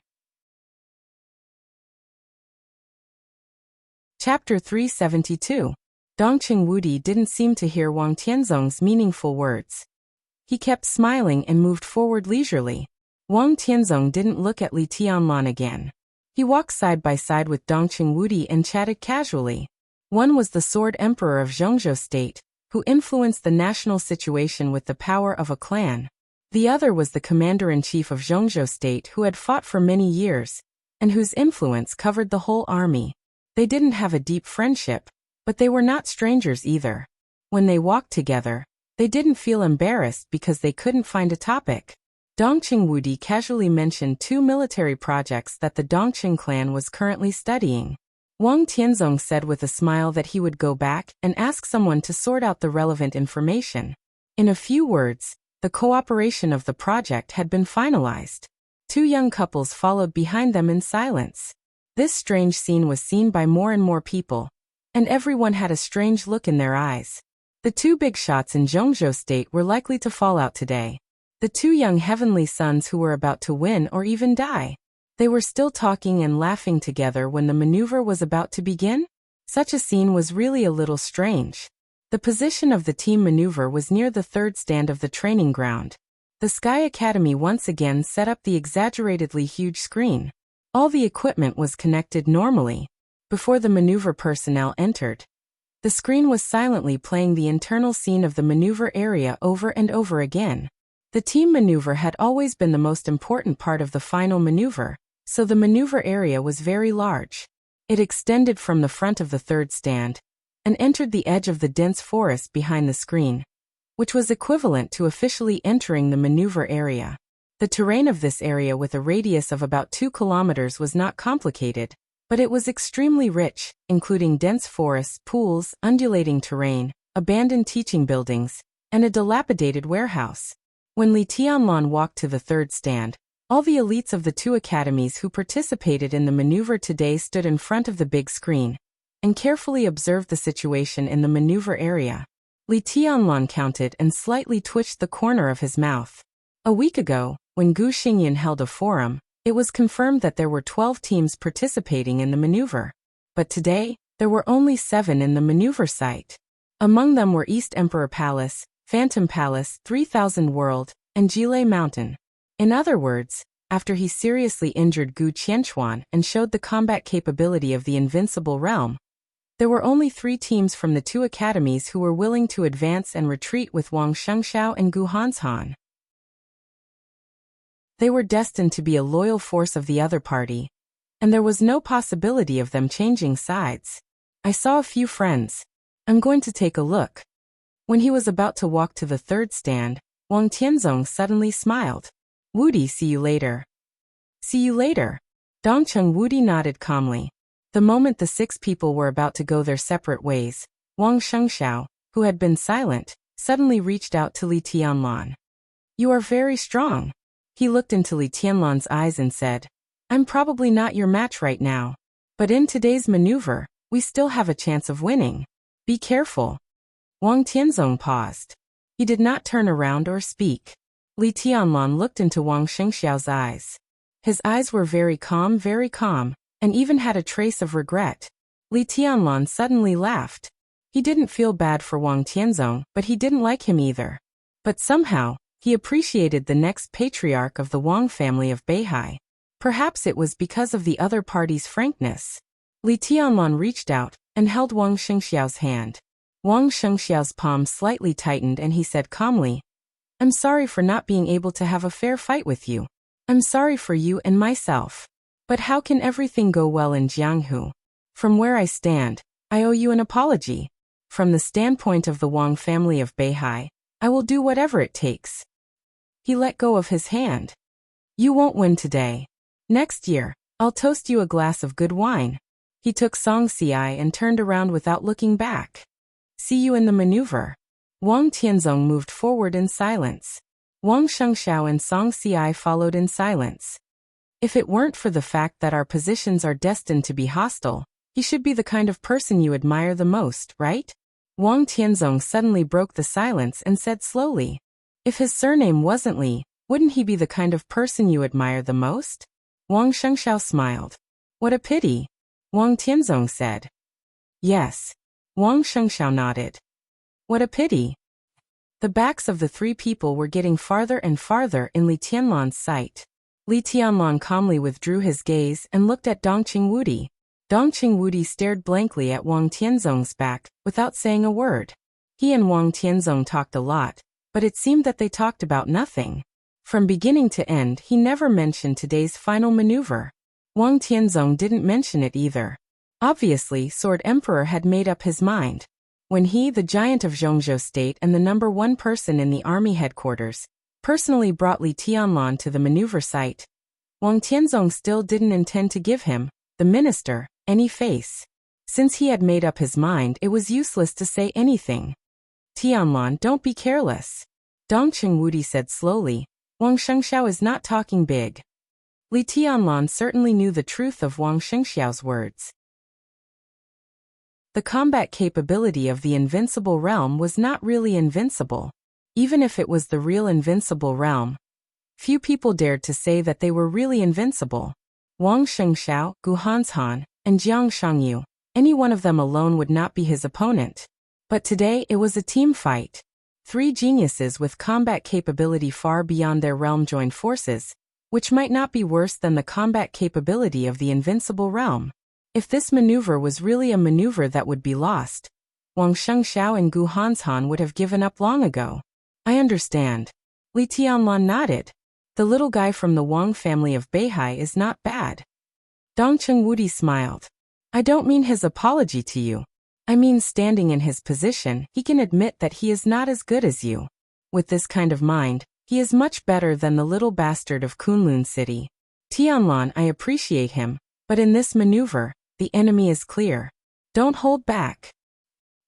A: Chapter 372. Dongqing Wudi didn't seem to hear Wang Tianzong's meaningful words. He kept smiling and moved forward leisurely. Wang Tianzong didn't look at Li Tianlan again. He walked side by side with Dongqing Wudi and chatted casually. One was the Sword Emperor of Zhongzhou State, who influenced the national situation with the power of a clan. The other was the Commander-in-Chief of Zhongzhou State who had fought for many years, and whose influence covered the whole army. They didn't have a deep friendship, but they were not strangers either. When they walked together, they didn't feel embarrassed because they couldn't find a topic. Dongqing Wudi casually mentioned 2 military projects that the Dongqing clan was currently studying. Wang Tianzong said with a smile that he would go back and ask someone to sort out the relevant information. In a few words, the cooperation of the project had been finalized. 2 young couples followed behind them in silence. This strange scene was seen by more and more people, and everyone had a strange look in their eyes. The 2 big shots in Zhongzhou State were likely to fall out today. The 2 young heavenly sons who were about to win or even die. They were still talking and laughing together when the maneuver was about to begin. Such a scene was really a little strange. The position of the team maneuver was near the 3rd stand of the training ground. The Sky Academy once again set up the exaggeratedly huge screen. All the equipment was connected normally. Before the maneuver personnel entered, the screen was silently playing the internal scene of the maneuver area over and over again. The team maneuver had always been the most important part of the final maneuver, so the maneuver area was very large. It extended from the front of the third stand and entered the edge of the dense forest behind the screen, which was equivalent to officially entering the maneuver area. The terrain of this area with a radius of about 2 kilometers was not complicated, but it was extremely rich, including dense forests, pools, undulating terrain, abandoned teaching buildings, and a dilapidated warehouse. When Li Tianlan walked to the third stand, all the elites of the 2 academies who participated in the maneuver today stood in front of the big screen and carefully observed the situation in the maneuver area. Li Tianlan counted and slightly twitched the corner of his mouth. A week ago, when Gu Xingyan held a forum, it was confirmed that there were 12 teams participating in the maneuver. But today, there were only 7 in the maneuver site. Among them were East Emperor Palace, Phantom Palace, 3000 World, and Jilei Mountain. In other words, after he seriously injured Gu Qianchuan and showed the combat capability of the Invincible Realm, there were only 3 teams from the 2 academies who were willing to advance and retreat with Wang Shengxiao and Gu Hanshan. They were destined to be a loyal force of the other party, and there was no possibility of them changing sides. I saw a few friends. I'm going to take a look. When he was about to walk to the third stand, Wang Tianzong suddenly smiled. Wudi, see you later. See you later. Dongcheng Wudi nodded calmly. The moment the 6 people were about to go their separate ways, Wang Shengxiao, who had been silent, suddenly reached out to Li Tianlan. You are very strong. He looked into Li Tianlan's eyes and said, I'm probably not your match right now, but in today's maneuver, we still have a chance of winning. Be careful. Wang Tianzong paused. He did not turn around or speak. Li Tianlan looked into Wang Shengxiao's eyes. His eyes were very calm, and even had a trace of regret. Li Tianlan suddenly laughed. He didn't feel bad for Wang Tianzong, but he didn't like him either. But somehow, he appreciated the next patriarch of the Wang family of Beihai. Perhaps it was because of the other party's frankness. Li Tianlan reached out and held Wang Shengxiao's hand. Wang Shengxiao's palm slightly tightened and he said calmly, I'm sorry for not being able to have a fair fight with you. I'm sorry for you and myself. But how can everything go well in Jianghu? From where I stand, I owe you an apology. From the standpoint of the Wang family of Beihai, I will do whatever it takes. He let go of his hand. You won't win today. Next year, I'll toast you a glass of good wine. He took Song Xiai and turned around without looking back. See you in the maneuver. Wang Tianzong moved forward in silence. Wang Shengxiao and Song Xiai followed in silence. If it weren't for the fact that our positions are destined to be hostile, he should be the kind of person you admire the most, right? Wang Tianzong suddenly broke the silence and said slowly, if his surname wasn't Li, wouldn't he be the kind of person you admire the most? Wang Shengxiao smiled. What a pity. Wang Tianzong said. Yes. Wang Shengxiao nodded. What a pity. The backs of the 3 people were getting farther and farther in Li Tianlan's sight. Li Tianlan calmly withdrew his gaze and looked at Dongqing Wudi. Dongqing Wudi stared blankly at Wang Tianzong's back, without saying a word. He and Wang Tianzong talked a lot, but it seemed that they talked about nothing. From beginning to end, he never mentioned today's final maneuver. Wang Tianzong didn't mention it either. Obviously, Sword Emperor had made up his mind. When he, the giant of Zhongzhou State and the #1 person in the army headquarters, personally brought Li Tianlan to the maneuver site, Wang Tianzong still didn't intend to give him, the minister, any face. Since he had made up his mind, it was useless to say anything. Tianlan, don't be careless. Dongqing Wudi said slowly, Wang Shengxiao is not talking big. Li Tianlan certainly knew the truth of Wang Shengxiao's words. The combat capability of the Invincible Realm was not really invincible. Even if it was the real Invincible Realm, few people dared to say that they were really invincible. Wang Shengxiao, Gu Hanshan, and Jiang Shangyu, any one of them alone would not be his opponent. But today it was a team fight. 3 geniuses with combat capability far beyond their realm joined forces, which might not be worse than the combat capability of the invincible realm. If this maneuver was really a maneuver that would be lost, Wang Shengxiao and Gu Hanshan would have given up long ago. I understand. Li Tianlan nodded. The little guy from the Wang family of Beihai is not bad. Dongcheng Wudi smiled. I don't mean his apology to you. I mean standing in his position, he can admit that he is not as good as you. With this kind of mind, he is much better than the little bastard of Kunlun City. Tianlan, I appreciate him, but in this maneuver, the enemy is clear. Don't hold back.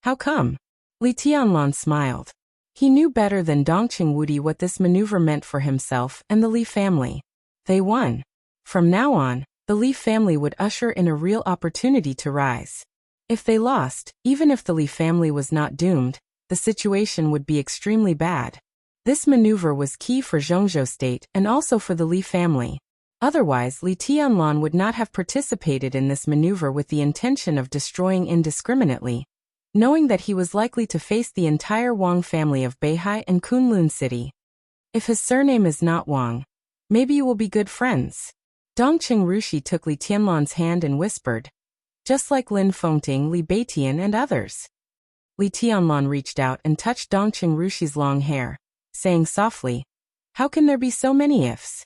A: How come? Li Tianlan smiled. He knew better than Dongcheng Wudi what this maneuver meant for himself and the Li family. They won. From now on, the Li family would usher in a real opportunity to rise. If they lost, even if the Li family was not doomed, the situation would be extremely bad. This maneuver was key for Zhongzhou State and also for the Li family. Otherwise, Li Tianlan would not have participated in this maneuver with the intention of destroying indiscriminately, knowing that he was likely to face the entire Wang family of Beihai and Kunlun City. If his surname is not Wang, maybe you will be good friends. Dongqing Rushi took Li Tianlan's hand and whispered, just like Lin Fengting, Li Beitian and others. Li Tianlan reached out and touched Dongqing Rushi's long hair, saying softly, how can there be so many ifs?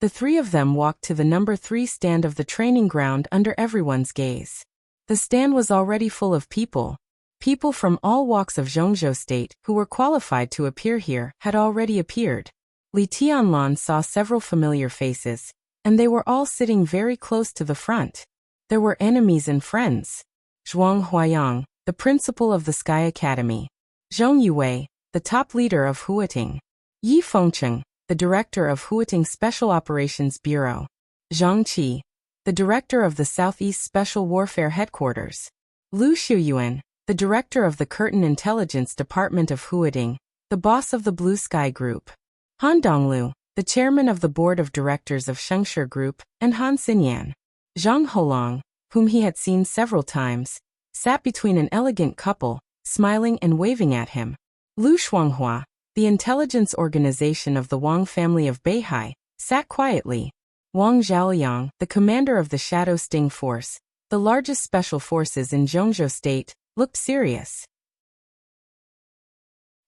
A: The 3 of them walked to the number 3 stand of the training ground under everyone's gaze. The stand was already full of people. People from all walks of Zhongzhou State who were qualified to appear here had already appeared. Li Tianlan saw several familiar faces, and they were all sitting very close to the front. There were enemies and friends. Zhuang Huayang, the principal of the Sky Academy. Zhong Yue, the top leader of Huating. Yi Fengcheng, the director of Huating Special Operations Bureau. Zhang Qi, the director of the Southeast Special Warfare Headquarters. Lu Shuyuan, the director of the Curtin Intelligence Department of Huating, the boss of the Blue Sky Group. Han Donglu, the chairman of the board of directors of Shengshi Group, and Han Xinyan. Zhang Holong, whom he had seen several times, sat between an elegant couple, smiling and waving at him. Lu Shuanghua, the intelligence organization of the Wang family of Beihai, sat quietly. Wang Zhaoyang, the commander of the Shadow Sting Force, the largest special forces in Zhongzhou State, looked serious.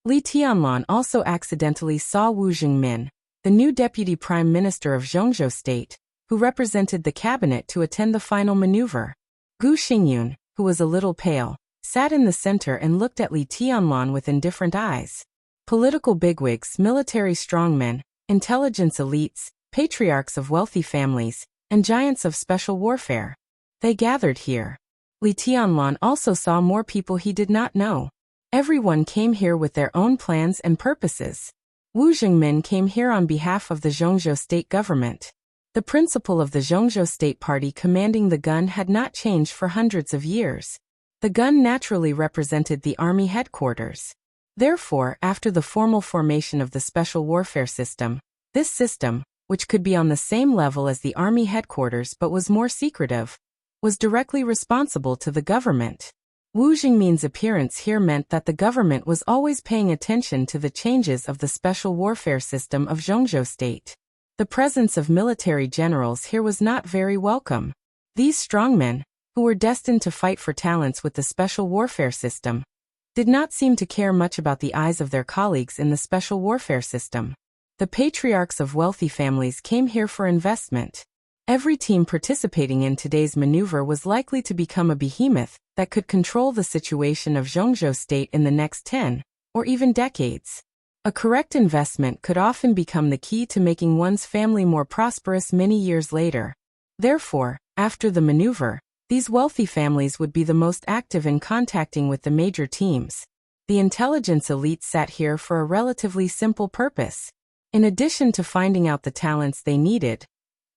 A: Li Tianlan also accidentally saw Wu Jingmin, the new deputy prime minister of Zhongzhou State, who represented the cabinet to attend the final maneuver. Gu Xingyun, who was a little pale, sat in the center and looked at Li Tianlan with indifferent eyes. Political bigwigs, military strongmen, intelligence elites, patriarchs of wealthy families, and giants of special warfare. They gathered here. Li Tianlan also saw more people he did not know. Everyone came here with their own plans and purposes. Wu Jingmin came here on behalf of the Zhongzhou State government. The principle of the Zhongzhou State Party commanding the gun had not changed for hundreds of years. The gun naturally represented the army headquarters. Therefore, after the formal formation of the special warfare system, this system, which could be on the same level as the army headquarters but was more secretive, was directly responsible to the government. Wu Jingmin's appearance here meant that the government was always paying attention to the changes of the special warfare system of Zhongzhou State. The presence of military generals here was not very welcome. These strongmen, who were destined to fight for talents with the special warfare system, did not seem to care much about the eyes of their colleagues in the special warfare system. The patriarchs of wealthy families came here for investment. Every team participating in today's maneuver was likely to become a behemoth that could control the situation of Zhongzhou State in the next 10, or even decades. A correct investment could often become the key to making one's family more prosperous many years later. Therefore, after the maneuver, these wealthy families would be the most active in contacting with the major teams. The intelligence elite sat here for a relatively simple purpose. In addition to finding out the talents they needed,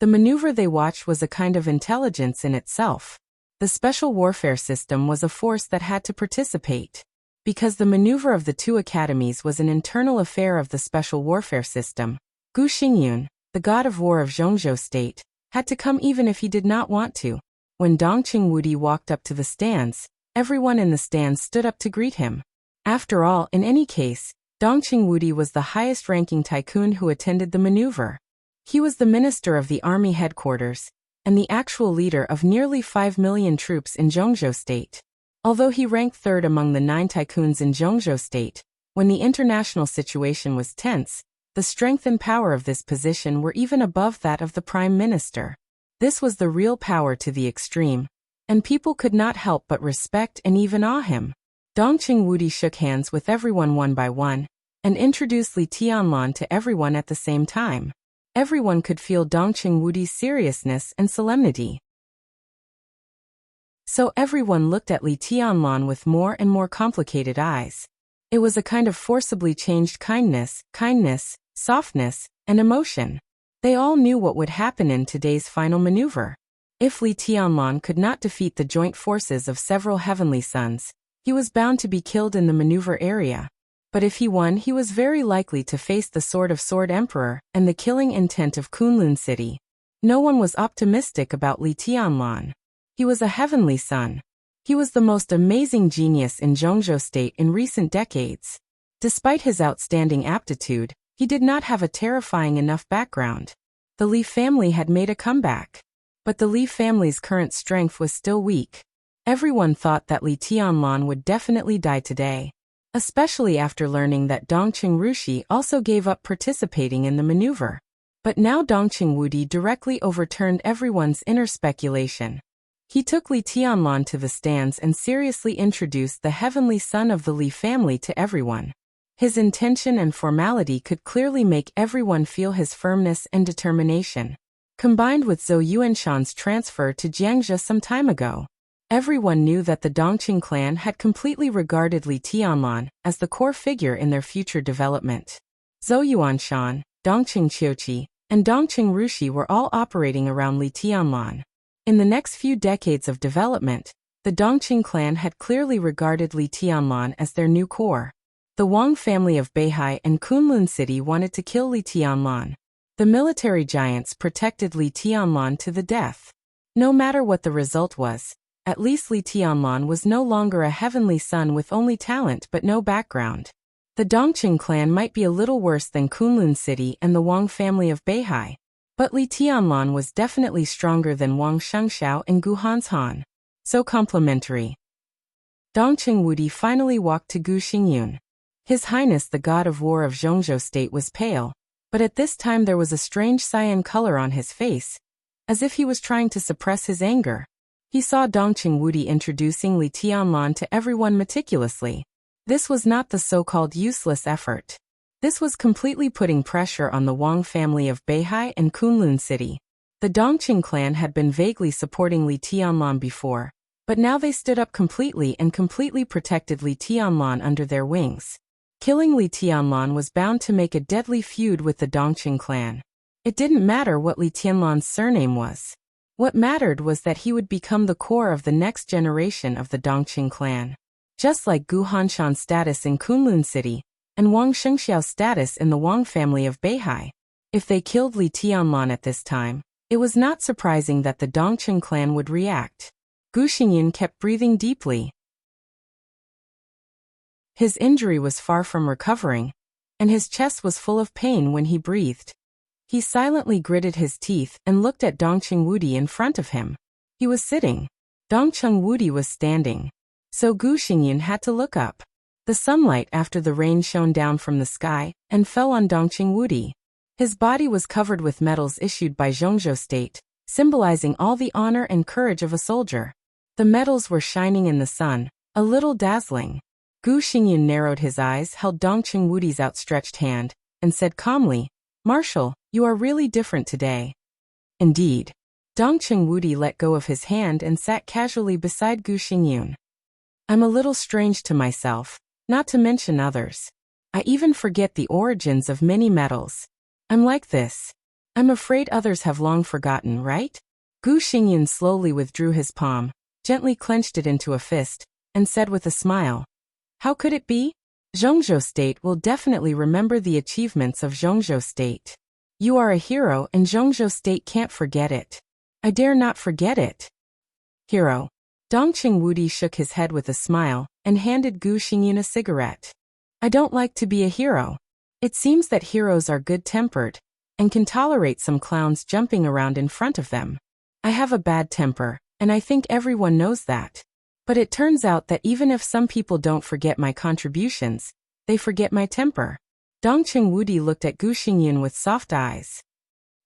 A: the maneuver they watched was a kind of intelligence in itself. The special warfare system was a force that had to participate. Because the maneuver of the 2 academies was an internal affair of the special warfare system, Gu Xingyun, the god of war of Zhongzhou State, had to come even if he did not want to. When Dongqing Wudi walked up to the stands, everyone in the stands stood up to greet him. After all, in any case, Dongqing Wudi was the highest-ranking tycoon who attended the maneuver. He was the minister of the army headquarters, and the actual leader of nearly 5 million troops in Zhongzhou State. Although he ranked third among the 9 tycoons in Zhongzhou State, when the international situation was tense, the strength and power of this position were even above that of the prime minister. This was the real power to the extreme, and people could not help but respect and even awe him. Dongqing Wudi shook hands with everyone one by one, and introduced Li Tianlan to everyone at the same time. Everyone could feel Dongqing Wudi's seriousness and solemnity. So everyone looked at Li Tianlan with more and more complicated eyes. It was a kind of forcibly changed kindness, softness, and emotion. They all knew what would happen in today's final maneuver. If Li Tianlan could not defeat the joint forces of several heavenly sons, he was bound to be killed in the maneuver area. But if he won, he was very likely to face the Sword of Sword Emperor and the killing intent of Kunlun City. No one was optimistic about Li Tianlan. He was a heavenly son. He was the most amazing genius in Zhongzhou State in recent decades. Despite his outstanding aptitude, he did not have a terrifying enough background. The Li family had made a comeback. But the Li family's current strength was still weak. Everyone thought that Li Tianlan would definitely die today, especially after learning that Dongqing Rushi also gave up participating in the maneuver. But now Dongqing Wudi directly overturned everyone's inner speculation. He took Li Tianlan to the stands and seriously introduced the heavenly son of the Li family to everyone. His intention and formality could clearly make everyone feel his firmness and determination. Combined with Zhou Yuanshan's transfer to Jiangzhou some time ago, everyone knew that the Dongqing clan had completely regarded Li Tianlan as the core figure in their future development. Zhou Yuanshan, Dongqing Qiuqi, and Dongqing Rushi were all operating around Li Tianlan. In the next few decades of development, the Dongqing clan had clearly regarded Li Tianlan as their new core. The Wang family of Beihai and Kunlun City wanted to kill Li Tianlan. The military giants protected Li Tianlan to the death. No matter what the result was, at least Li Tianlan was no longer a heavenly son with only talent but no background. The Dongqing clan might be a little worse than Kunlun City and the Wang family of Beihai, but Li Tianlan was definitely stronger than Wang Shengxiao and Gu Hanshan. So complementary. Dongqing Wudi finally walked to Gu Xingyun. His Highness the God of War of Zhongzhou State was pale, but at this time there was a strange cyan color on his face, as if he was trying to suppress his anger. He saw Dongqing Wudi introducing Li Tianlan to everyone meticulously. This was not the so-called useless effort. This was completely putting pressure on the Wang family of Beihai and Kunlun City. The Dongqing clan had been vaguely supporting Li Tianlan before, but now they stood up completely and completely protected Li Tianlan under their wings. Killing Li Tianlan was bound to make a deadly feud with the Dongqing clan. It didn't matter what Li Tianlan's surname was. What mattered was that he would become the core of the next generation of the Dongqing clan. Just like Gu Hanshan's status in Kunlun City, and Wang Shengxiao's status in the Wang family of Beihai. If they killed Li Tianlan at this time, it was not surprising that the Dongqing clan would react. Gu Xingyun kept breathing deeply. His injury was far from recovering, and his chest was full of pain when he breathed. He silently gritted his teeth and looked at Dongqing Wudi in front of him. He was sitting. Dongqing Wudi was standing. So Gu Xingyun had to look up. The sunlight after the rain shone down from the sky and fell on Dongqing Wudi. His body was covered with medals issued by Zhongzhou State, symbolizing all the honor and courage of a soldier. The medals were shining in the sun, a little dazzling. Gu Xingyun narrowed his eyes, held Dongqing Wudi's outstretched hand, and said calmly, "Marshal, you are really different today." Indeed. Dongqing Wudi let go of his hand and sat casually beside Gu Xingyun. "I'm a little strange to myself. Not to mention others. I even forget the origins of many medals. I'm like this. I'm afraid others have long forgotten, right?" Gu Xingyun slowly withdrew his palm, gently clenched it into a fist, and said with a smile, "How could it be? Zhongzhou State will definitely remember the achievements of Zhongzhou State. You are a hero and Zhongzhou State can't forget it. I dare not forget it." Hero. Dongqing Wudi shook his head with a smile and handed Gu Xingyun a cigarette. I don't like to be a hero. It seems that heroes are good-tempered and can tolerate some clowns jumping around in front of them. I have a bad temper, and I think everyone knows that. But it turns out that even if some people don't forget my contributions, they forget my temper. Dongqing Wudi looked at Gu Xingyun with soft eyes.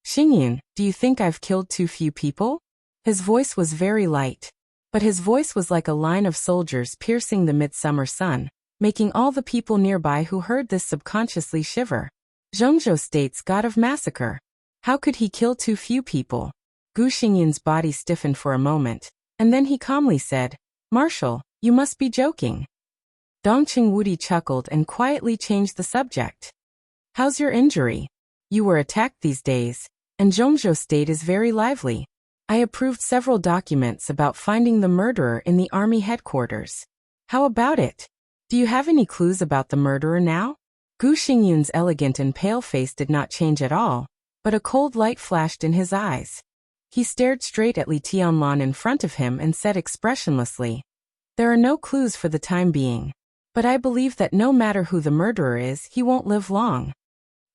A: Xingyun, do you think I've killed too few people? His voice was very light. But his voice was like a line of soldiers piercing the midsummer sun, making all the people nearby who heard this subconsciously shiver. Zhongzhou State's god of massacre. How could he kill too few people? Gu Xingyun's body stiffened for a moment, and then he calmly said, Marshal, you must be joking. Dongqing Wudi chuckled and quietly changed the subject. How's your injury? You were attacked these days, and Zhongzhou State is very lively. I approved several documents about finding the murderer in the army headquarters. How about it? Do you have any clues about the murderer now? Gu Xingyun's elegant and pale face did not change at all, but a cold light flashed in his eyes. He stared straight at Li Tianlan in front of him and said expressionlessly, There are no clues for the time being. But I believe that no matter who the murderer is, he won't live long.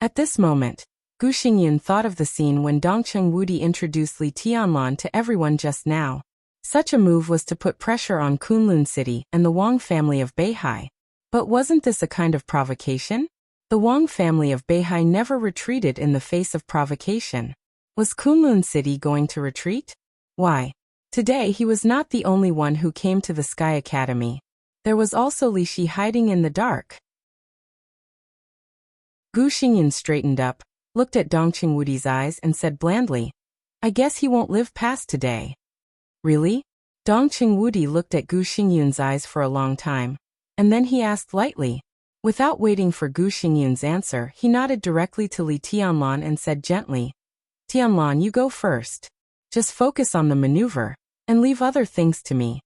A: At this moment, Gu Xingyun thought of the scene when Dongqing Wudi introduced Li Tianlan to everyone just now. Such a move was to put pressure on Kunlun City and the Wang family of Beihai. But wasn't this a kind of provocation? The Wang family of Beihai never retreated in the face of provocation. Was Kunlun City going to retreat? Why? Today he was not the only one who came to the Sky Academy. There was also Li Shi hiding in the dark. Gu Xingyun straightened up, looked at Dongqing Wudi's eyes and said blandly, I guess he won't live past today. Really? Dongqing Wudi looked at Gu Xingyun's eyes for a long time, and then he asked lightly. Without waiting for Gu Xingyun's answer, he nodded directly to Li Tianlan and said gently, Tianlan, you go first. Just focus on the maneuver, and leave other things to me.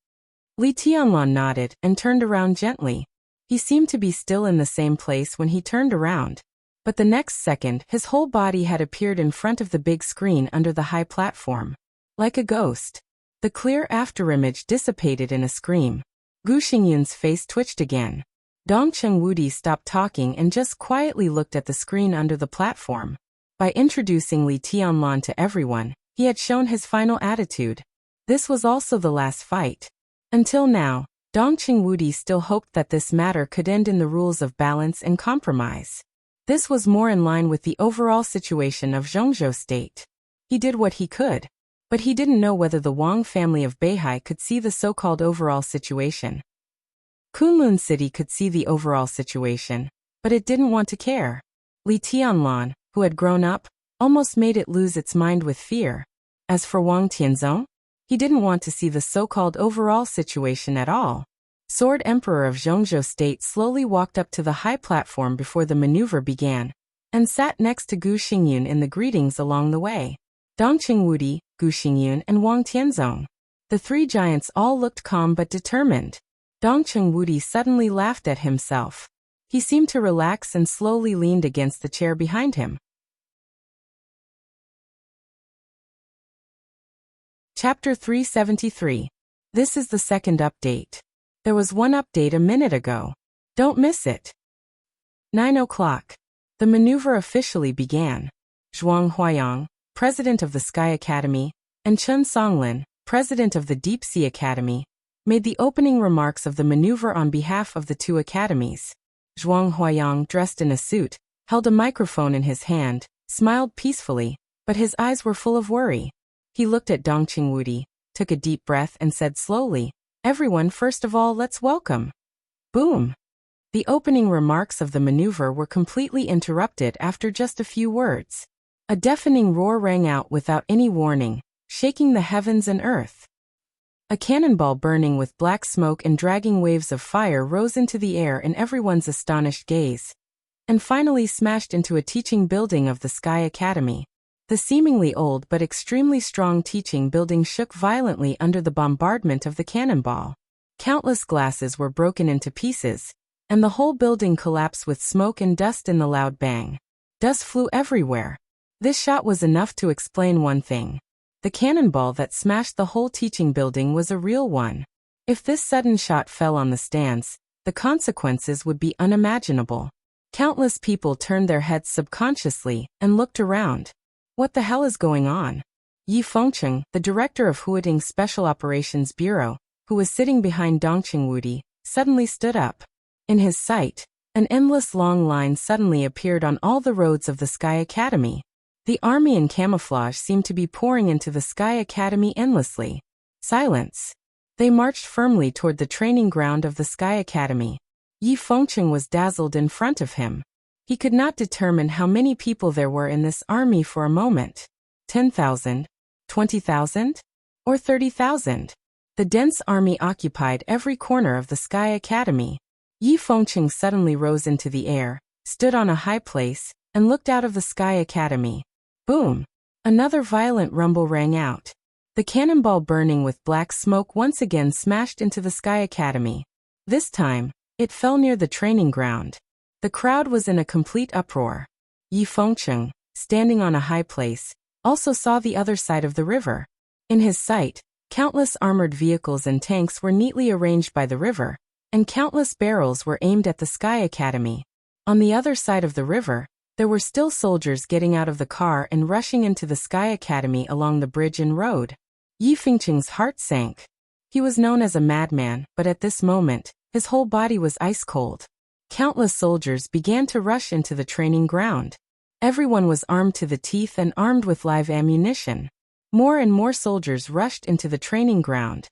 A: Li Tianlan nodded and turned around gently. He seemed to be still in the same place when he turned around. But the next second, his whole body had appeared in front of the big screen under the high platform. Like a ghost. The clear afterimage dissipated in a scream. Gu Xingyun's face twitched again. Dongqing Wudi stopped talking and just quietly looked at the screen under the platform. By introducing Li Tianlan to everyone, he had shown his final attitude. This was also the last fight. Until now, Dongqing Wudi still hoped that this matter could end in the rules of balance and compromise. This was more in line with the overall situation of Zhongzhou State. He did what he could, but he didn't know whether the Wang family of Beihai could see the so-called overall situation. Kunlun City could see the overall situation, but it didn't want to care. Li Tianlan, who had grown up, almost made it lose its mind with fear. As for Wang Tianzong, he didn't want to see the so-called overall situation at all. Sword Emperor of Zhongzhou State slowly walked up to the high platform before the maneuver began, and sat next to Gu Xingyun in the greetings along the way. Dongqing Wudi, Gu Xingyun and Wang Tianzong. The three giants all looked calm but determined. Dongqing Wudi suddenly laughed at himself. He seemed to relax and slowly leaned against the chair behind him. Chapter 373. This is the second update. There was one update a minute ago. Don't miss it. 9 o'clock. The maneuver officially began. Zhuang Huayang, president of the Sky Academy, and Chen Songlin, president of the Deep Sea Academy, made the opening remarks of the maneuver on behalf of the two academies. Zhuang Huayang, dressed in a suit, held a microphone in his hand, smiled peacefully, but his eyes were full of worry. He looked at Dongqing Wudi, took a deep breath and said slowly, Everyone, first of all, let's welcome. Boom! The opening remarks of the maneuver were completely interrupted after just a few words. A deafening roar rang out without any warning, shaking the heavens and earth. A cannonball burning with black smoke and dragging waves of fire rose into the air in everyone's astonished gaze, and finally smashed into a teaching building of the Sky Academy. The seemingly old but extremely strong teaching building shook violently under the bombardment of the cannonball. Countless glasses were broken into pieces, and the whole building collapsed with smoke and dust in the loud bang. Dust flew everywhere. This shot was enough to explain one thing. The cannonball that smashed the whole teaching building was a real one. If this sudden shot fell on the stance, the consequences would be unimaginable. Countless people turned their heads subconsciously and looked around. What the hell is going on? Yi Fengcheng, the director of Huating's Special Operations Bureau, who was sitting behind Dongqing Wudi, suddenly stood up. In his sight, an endless long line suddenly appeared on all the roads of the Sky Academy. The army in camouflage seemed to be pouring into the Sky Academy endlessly. Silence. They marched firmly toward the training ground of the Sky Academy. Yi Fengcheng was dazzled in front of him. He could not determine how many people there were in this army for a moment. 10,000? 20,000? Or 30,000? The dense army occupied every corner of the Sky Academy. Yi Fengcheng suddenly rose into the air, stood on a high place, and looked out of the Sky Academy. Boom! Another violent rumble rang out. The cannonball burning with black smoke once again smashed into the Sky Academy. This time, it fell near the training ground. The crowd was in a complete uproar. Yi Fengcheng, standing on a high place, also saw the other side of the river. In his sight, countless armored vehicles and tanks were neatly arranged by the river, and countless barrels were aimed at the Sky Academy. On the other side of the river, there were still soldiers getting out of the car and rushing into the Sky Academy along the bridge and road. Yi Fengcheng's heart sank. He was known as a madman, but at this moment, his whole body was ice cold. Countless soldiers began to rush into the training ground. Everyone was armed to the teeth and armed with live ammunition. More and more soldiers rushed into the training ground.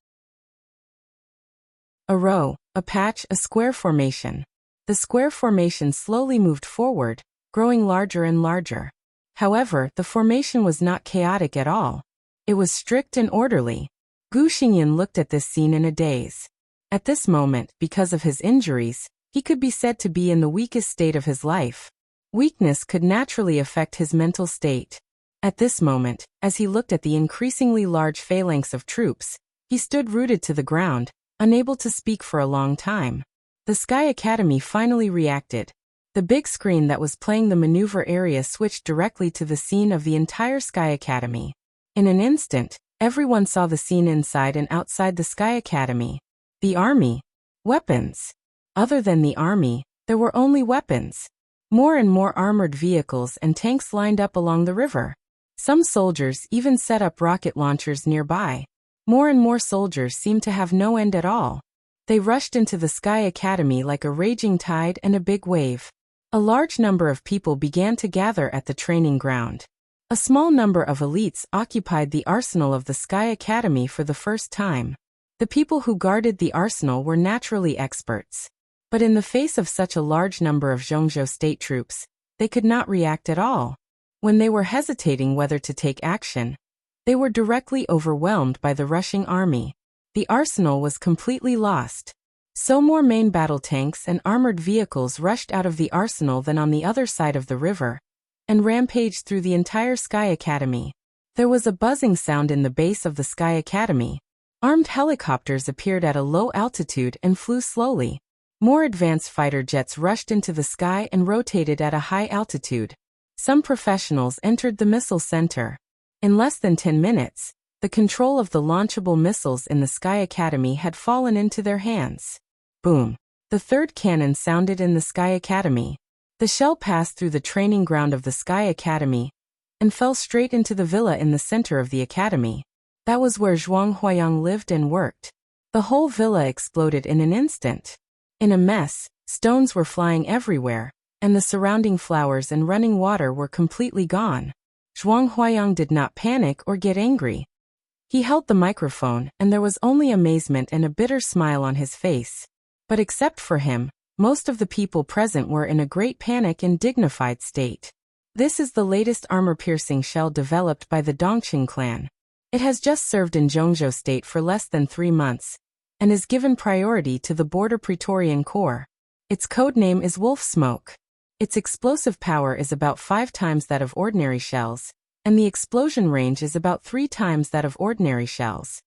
A: A row, a patch, a square formation. The square formation slowly moved forward, growing larger and larger. However, the formation was not chaotic at all. It was strict and orderly. Gu Xingyan looked at this scene in a daze. At this moment, because of his injuries, he could be said to be in the weakest state of his life. Weakness could naturally affect his mental state. At this moment, as he looked at the increasingly large phalanx of troops, he stood rooted to the ground, unable to speak for a long time. The Sky Academy finally reacted. The big screen that was playing the maneuver area switched directly to the scene of the entire Sky Academy. In an instant, everyone saw the scene inside and outside the Sky Academy. The army. Weapons. Other than the army, there were only weapons. More and more armored vehicles and tanks lined up along the river. Some soldiers even set up rocket launchers nearby. More and more soldiers seemed to have no end at all. They rushed into the Sky Academy like a raging tide and a big wave. A large number of people began to gather at the training ground. A small number of elites occupied the arsenal of the Sky Academy for the first time. The people who guarded the arsenal were naturally experts. But in the face of such a large number of Zhongzhou state troops, they could not react at all. When they were hesitating whether to take action, they were directly overwhelmed by the rushing army. The arsenal was completely lost. So more main battle tanks and armored vehicles rushed out of the arsenal than on the other side of the river, and rampaged through the entire Sky Academy. There was a buzzing sound in the base of the Sky Academy. Armed helicopters appeared at a low altitude and flew slowly. More advanced fighter jets rushed into the sky and rotated at a high altitude. Some professionals entered the missile center. In less than 10 minutes, the control of the launchable missiles in the Sky Academy had fallen into their hands. Boom! The third cannon sounded in the Sky Academy. The shell passed through the training ground of the Sky Academy and fell straight into the villa in the center of the academy. That was where Zhuang Huayang lived and worked. The whole villa exploded in an instant. In a mess, stones were flying everywhere, and the surrounding flowers and running water were completely gone. Zhuang Huayang did not panic or get angry. He held the microphone, and there was only amazement and a bitter smile on his face. But except for him, most of the people present were in a great panic and dignified state. This is the latest armor-piercing shell developed by the Dongqing clan. It has just served in Zhongzhou State for less than 3 months, and is given priority to the Border Praetorian Corps. Its code name is Wolf Smoke. Its explosive power is about 5 times that of ordinary shells, and the explosion range is about 3 times that of ordinary shells.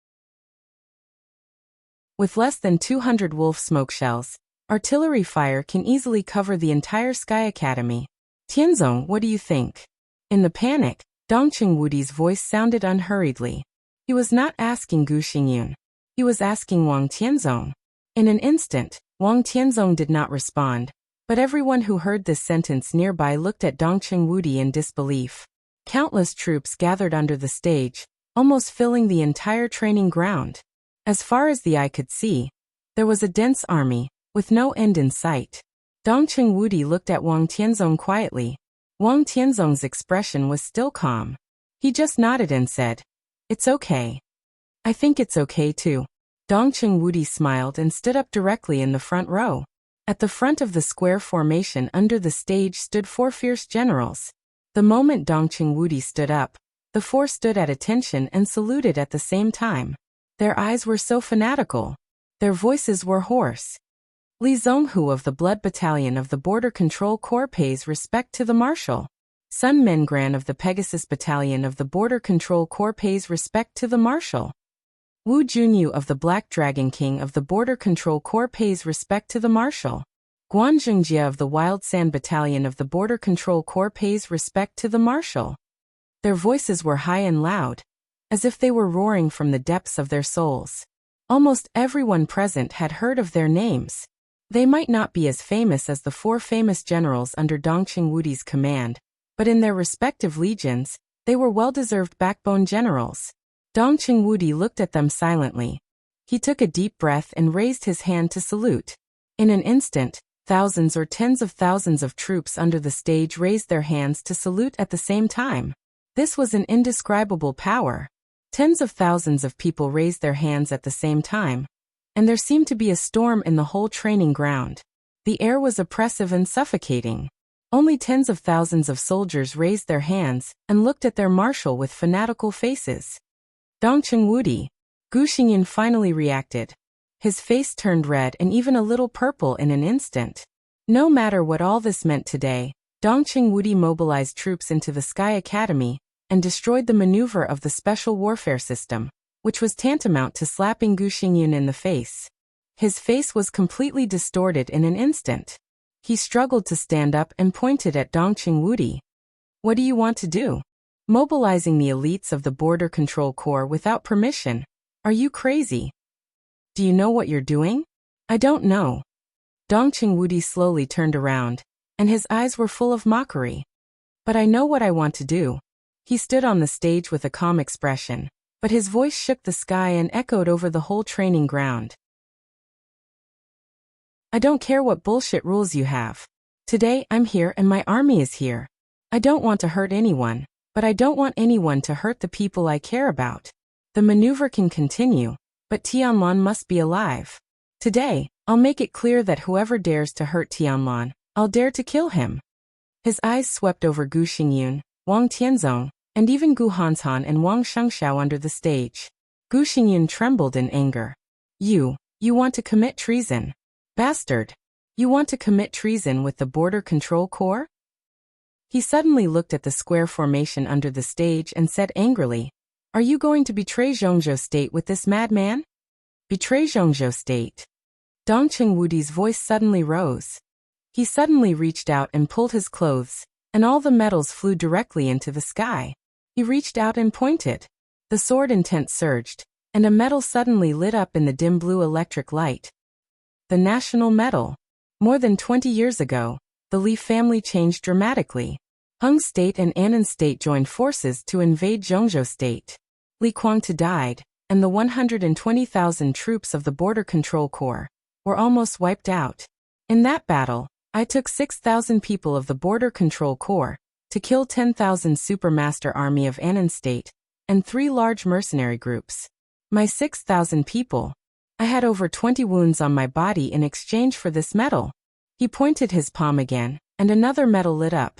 A: With less than 200 Wolf Smoke shells, artillery fire can easily cover the entire Sky Academy. Tianzong, what do you think? In the panic, Dongqing Wudi's voice sounded unhurriedly. He was not asking Gu Xingyun. He He was asking Wang Tianzong. In an instant, Wang Tianzong did not respond, but everyone who heard this sentence nearby looked at Dongqing Wudi in disbelief. Countless troops gathered under the stage, almost filling the entire training ground. As far as the eye could see, there was a dense army, with no end in sight. Dongqing Wudi looked at Wang Tianzong quietly. Wang Tianzong's expression was still calm. He just nodded and said, "It's okay." "I think it's okay too." Dongqing Wudi smiled and stood up directly in the front row. At the front of the square formation under the stage stood 4 fierce generals. The moment Dongqing Wudi stood up, the 4 stood at attention and saluted at the same time. Their eyes were so fanatical. Their voices were hoarse. Li Zhonghu of the Blood Battalion of the Border Control Corps pays respect to the Marshal. Sun Mengran of the Pegasus Battalion of the Border Control Corps pays respect to the Marshal. Wu Junyu of the Black Dragon King of the Border Control Corps pays respect to the Marshal. Guan Zhengjia of the Wild Sand Battalion of the Border Control Corps pays respect to the Marshal. Their voices were high and loud, as if they were roaring from the depths of their souls. Almost everyone present had heard of their names. They might not be as famous as the 4 famous generals under Dongqing Wudi's command, but in their respective legions, they were well-deserved backbone generals. Dongqing Wudi looked at them silently. He took a deep breath and raised his hand to salute. In an instant, thousands or tens of thousands of troops under the stage raised their hands to salute at the same time. This was an indescribable power. Tens of thousands of people raised their hands at the same time, and there seemed to be a storm in the whole training ground. The air was oppressive and suffocating. Only tens of thousands of soldiers raised their hands and looked at their marshal with fanatical faces. Dongqing Wudi. Gu Xingyan finally reacted. His face turned red and even a little purple in an instant. No matter what all this meant today, Dongqing Wudi mobilized troops into the Sky Academy and destroyed the maneuver of the special warfare system, which was tantamount to slapping Gu Xingyan in the face. His face was completely distorted in an instant. He struggled to stand up and pointed at Dongqing Wudi. "What do you want to do? Mobilizing the elites of the Border Control Corps without permission? Are you crazy? Do you know what you're doing?" "I don't know." Dongqing Wudi slowly turned around, and his eyes were full of mockery. "But I know what I want to do." He stood on the stage with a calm expression, but his voice shook the sky and echoed over the whole training ground. "I don't care what bullshit rules you have. Today I'm here and my army is here. I don't want to hurt anyone, but I don't want anyone to hurt the people I care about. The maneuver can continue, but Tianlan must be alive. Today, I'll make it clear that whoever dares to hurt Tianlan, I'll dare to kill him." His eyes swept over Gu Xingyan, Wang Tianzong, and even Gu Hanshan and Wang Shengxiao under the stage. Gu Xingyan trembled in anger. You want to commit treason. Bastard! You want to commit treason with the Border Control Corps? He suddenly looked at the square formation under the stage and said angrily, "Are you going to betray Zhongzhou State with this madman?" "Betray Zhongzhou State?" Dongqing Wudi's voice suddenly rose. He suddenly reached out and pulled his clothes, and all the metals flew directly into the sky. He reached out and pointed. The sword intent surged, and a metal suddenly lit up in the dim blue electric light. The national medal. More than 20 years ago, the Li family changed dramatically. Hung State and Annan State joined forces to invade Zhongzhou State. Li Kuangta died, and the 120,000 troops of the Border Control Corps were almost wiped out. In that battle, I took 6,000 people of the Border Control Corps to kill 10,000 Supermaster Army of Annan State and 3 large mercenary groups. My 6,000 people. I had over 20 wounds on my body in exchange for this medal. He pointed his palm again, and another medal lit up.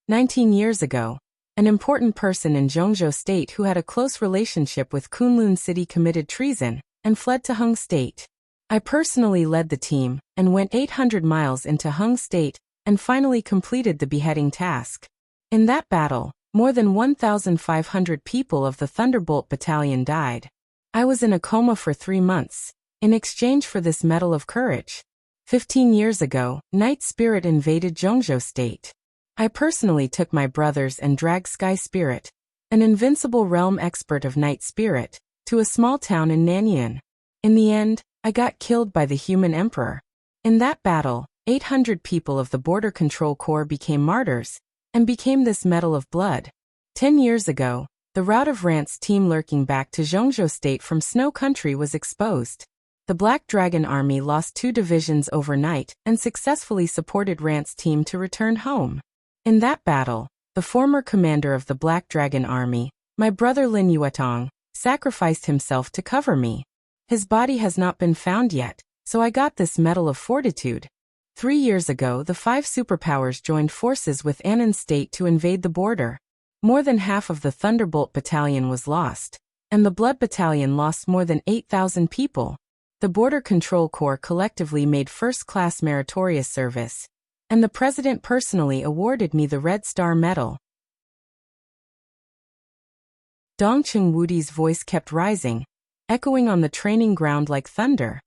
A: 19 years ago, an important person in Zhongzhou State who had a close relationship with Kunlun City committed treason and fled to Hung State. I personally led the team and went 800 miles into Hung State and finally completed the beheading task. In that battle, more than 1,500 people of the Thunderbolt Battalion died. I was in a coma for 3 months, in exchange for this medal of courage. 15 years ago, Night Spirit invaded Zhongzhou State. I personally took my brothers and dragged Sky Spirit, an invincible realm expert of Night Spirit, to a small town in Nanyuan. In the end, I got killed by the human emperor. In that battle, 800 people of the Border Control Corps became martyrs, and became this medal of blood. 10 years ago, the rout of Rant's team lurking back to Zhongzhou State from Snow Country was exposed. The Black Dragon Army lost 2 divisions overnight and successfully supported Rant's team to return home. In that battle, the former commander of the Black Dragon Army, my brother Lin Yuetong, sacrificed himself to cover me. His body has not been found yet, so I got this Medal of Fortitude. 3 years ago, the 5 superpowers joined forces with Annan State to invade the border. More than half of the Thunderbolt Battalion was lost, and the Blood Battalion lost more than 8,000 people. The Border Control Corps collectively made first-class meritorious service, and the President personally awarded me the Red Star Medal. Dongqing Wudi's voice kept rising, echoing on the training ground like thunder.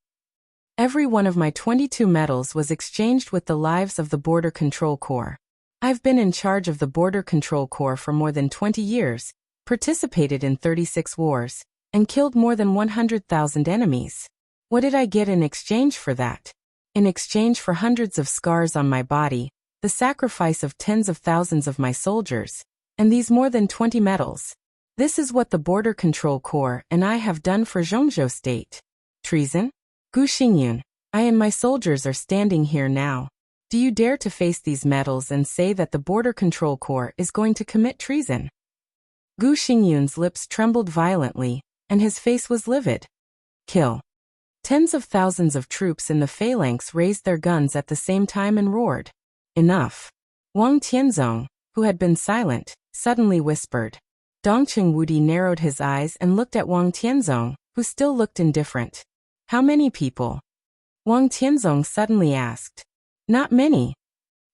A: Every one of my 22 medals was exchanged with the lives of the Border Control Corps. I've been in charge of the Border Control Corps for more than 20 years, participated in 36 wars, and killed more than 100,000 enemies. What did I get in exchange for that? In exchange for hundreds of scars on my body, the sacrifice of tens of thousands of my soldiers, and these more than 20 medals. This is what the Border Control Corps and I have done for Zhongzhou State. Treason? Gu Xingyun, I and my soldiers are standing here now. Do you dare to face these medals and say that the Border Control Corps is going to commit treason? Gu Xingyun's lips trembled violently, and his face was livid. Kill. Tens of thousands of troops in the phalanx raised their guns at the same time and roared. Enough. Wang Tianzong, who had been silent, suddenly whispered. Dongqing Wudi narrowed his eyes and looked at Wang Tianzong, who still looked indifferent. How many people? Wang Tianzong suddenly asked. Not many.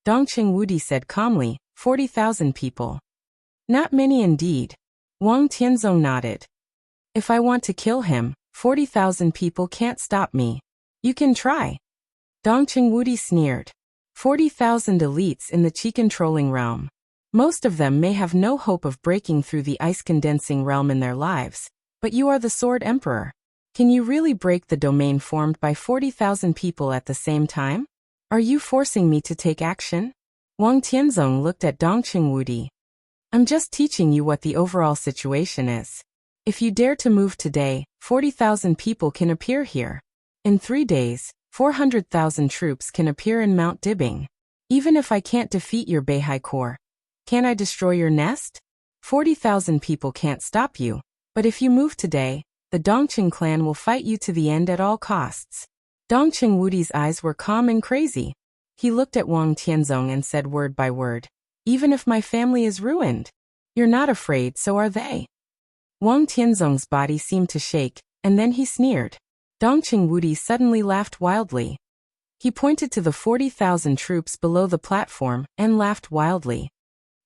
A: Dongqing Wudi said calmly, 40,000 people. Not many indeed. Wang Tianzong nodded. If I want to kill him, 40,000 people can't stop me. You can try. Dongqing Wudi sneered. 40,000 elites in the Qi-controlling realm. Most of them may have no hope of breaking through the ice-condensing realm in their lives, but you are the Sword Emperor. Can you really break the domain formed by 40,000 people at the same time? Are you forcing me to take action? Wang Tianzong looked at Dongqing Wudi. I'm just teaching you what the overall situation is. If you dare to move today, 40,000 people can appear here. In 3 days, 400,000 troops can appear in Mount Dibing. Even if I can't defeat your Beihai Corps, can I destroy your nest? 40,000 people can't stop you, but if you move today, the Dongqing clan will fight you to the end at all costs. Dongqing Wudi's eyes were calm and crazy. He looked at Wang Tianzong and said word by word, even if my family is ruined. You're not afraid, so are they. Wang Tianzong's body seemed to shake, and then he sneered. Dongqing Wudi suddenly laughed wildly. He pointed to the 40,000 troops below the platform and laughed wildly.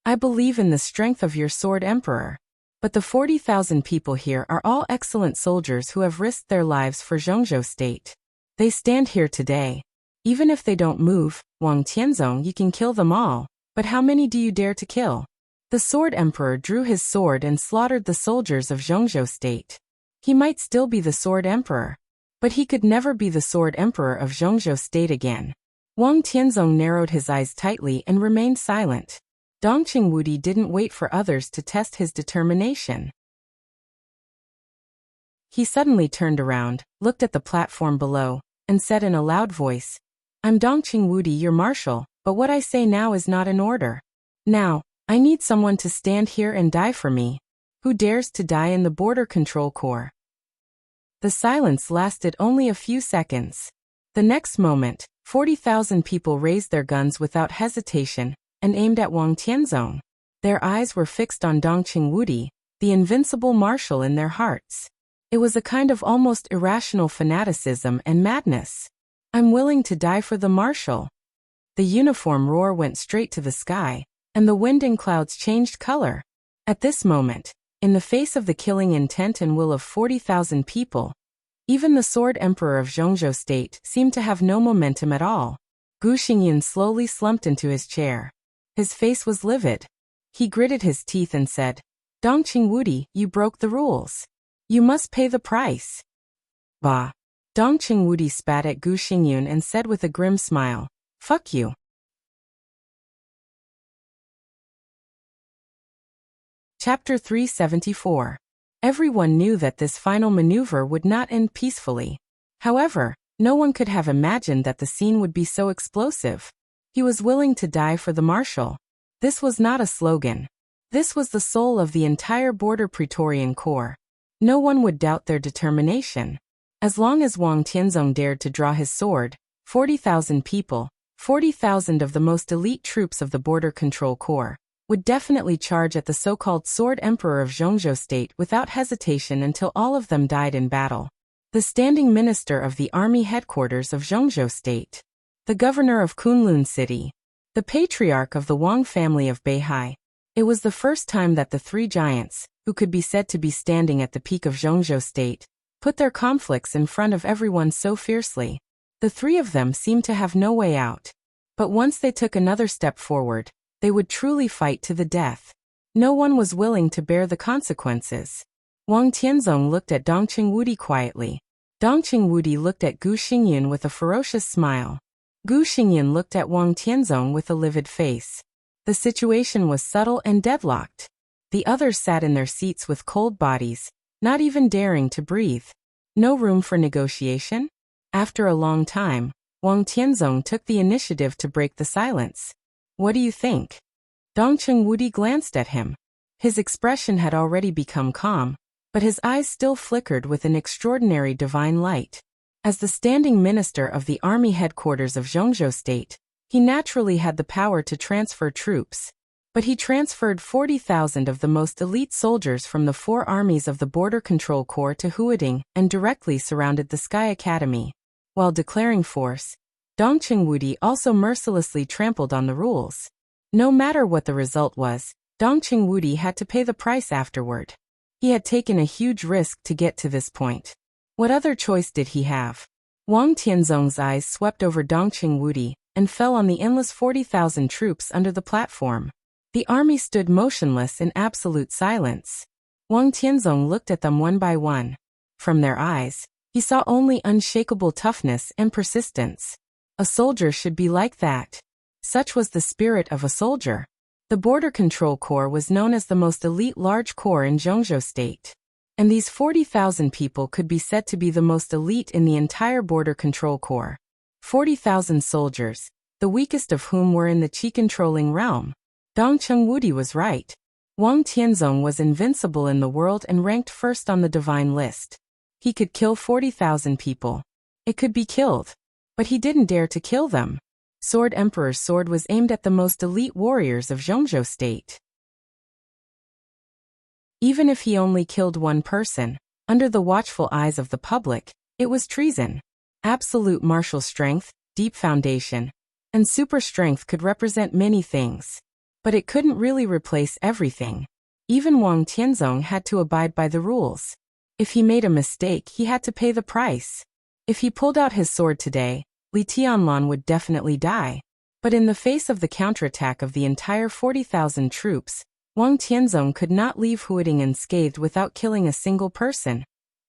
A: I believe in the strength of your Sword Emperor. But the 40,000 people here are all excellent soldiers who have risked their lives for Zhongzhou State. They stand here today. Even if they don't move, Wang Tianzong, you can kill them all. But how many do you dare to kill? The Sword Emperor drew his sword and slaughtered the soldiers of Zhongzhou State. He might still be the Sword Emperor, but he could never be the Sword Emperor of Zhongzhou State again. Wang Tianzong narrowed his eyes tightly and remained silent. Dongqing Wudi didn't wait for others to test his determination. He suddenly turned around, looked at the platform below, and said in a loud voice, I'm Dongqing Wudi, your marshal, but what I say now is not in order. Now, I need someone to stand here and die for me. Who dares to die in the Border Control Corps? The silence lasted only a few seconds. The next moment, 40,000 people raised their guns without hesitation and aimed at Wang Tianzong. Their eyes were fixed on Dongqing Wudi, the invincible marshal in their hearts. It was a kind of almost irrational fanaticism and madness. I'm willing to die for the marshal. The uniform roar went straight to the sky, and the wind and clouds changed color. At this moment, in the face of the killing intent and will of 40,000 people, even the Sword Emperor of Zhongzhou State seemed to have no momentum at all. Gu Xingyun slowly slumped into his chair. His face was livid. He gritted his teeth and said, Dongqing Wudi, you broke the rules. You must pay the price. Bah. Dong Qingwudi spat at Gu Xingyun and said with a grim smile, "Fuck you." Chapter 374. Everyone knew that this final maneuver would not end peacefully. However, no one could have imagined that the scene would be so explosive. He was willing to die for the marshal. This was not a slogan. This was the soul of the entire Border Praetorian Corps. No one would doubt their determination. As long as Wang Tianzong dared to draw his sword, 40,000 people, 40,000 of the most elite troops of the Border Control Corps, would definitely charge at the so-called Sword Emperor of Zhongzhou State without hesitation until all of them died in battle. The standing minister of the army headquarters of Zhongzhou State, the governor of Kunlun City, the patriarch of the Wang family of Beihai. It was the first time that the three giants, who could be said to be standing at the peak of Zhongzhou State, put their conflicts in front of everyone so fiercely. The three of them seemed to have no way out. But once they took another step forward, they would truly fight to the death. No one was willing to bear the consequences. Wang Tianzong looked at Dong Qingwudi quietly. Dong Qingwudi looked at Gu Xingyun with a ferocious smile. Gu Xingyun looked at Wang Tianzong with a livid face. The situation was subtle and deadlocked. The others sat in their seats with cold bodies, not even daring to breathe. No room for negotiation? After a long time, Wang Tianzong took the initiative to break the silence. "What do you think?" Dong Qingwudi glanced at him. His expression had already become calm, but his eyes still flickered with an extraordinary divine light. As the standing minister of the army headquarters of Zhongzhou State, he naturally had the power to transfer troops. But he transferred 40,000 of the most elite soldiers from the four armies of the Border Control Corps to Huading and directly surrounded the Sky Academy. While declaring force, Dong Qingwudi also mercilessly trampled on the rules. No matter what the result was, Dong Qingwudi had to pay the price afterward. He had taken a huge risk to get to this point. What other choice did he have? Wang Tianzong's eyes swept over Dong Qingwudi and fell on the endless 40,000 troops under the platform. The army stood motionless in absolute silence. Wang Tianzong looked at them one by one. From their eyes, he saw only unshakable toughness and persistence. A soldier should be like that. Such was the spirit of a soldier. The Border Control Corps was known as the most elite large corps in Zhongzhou State. And these 40,000 people could be said to be the most elite in the entire Border Control Corps. 40,000 soldiers, the weakest of whom were in the Qi-controlling realm. Dong Qingwudi was right. Wang Tianzong was invincible in the world and ranked first on the divine list. He could kill 40,000 people. It could be killed. But he didn't dare to kill them. Sword Emperor's sword was aimed at the most elite warriors of Zhongzhou State. Even if he only killed one person, under the watchful eyes of the public, it was treason. Absolute martial strength, deep foundation, and super strength could represent many things. But it couldn't really replace everything. Even Wang Tianzong had to abide by the rules. If he made a mistake, he had to pay the price. If he pulled out his sword today, Li Tianlan would definitely die. But in the face of the counterattack of the entire 40,000 troops, Wang Tianzong could not leave Huading unscathed without killing a single person.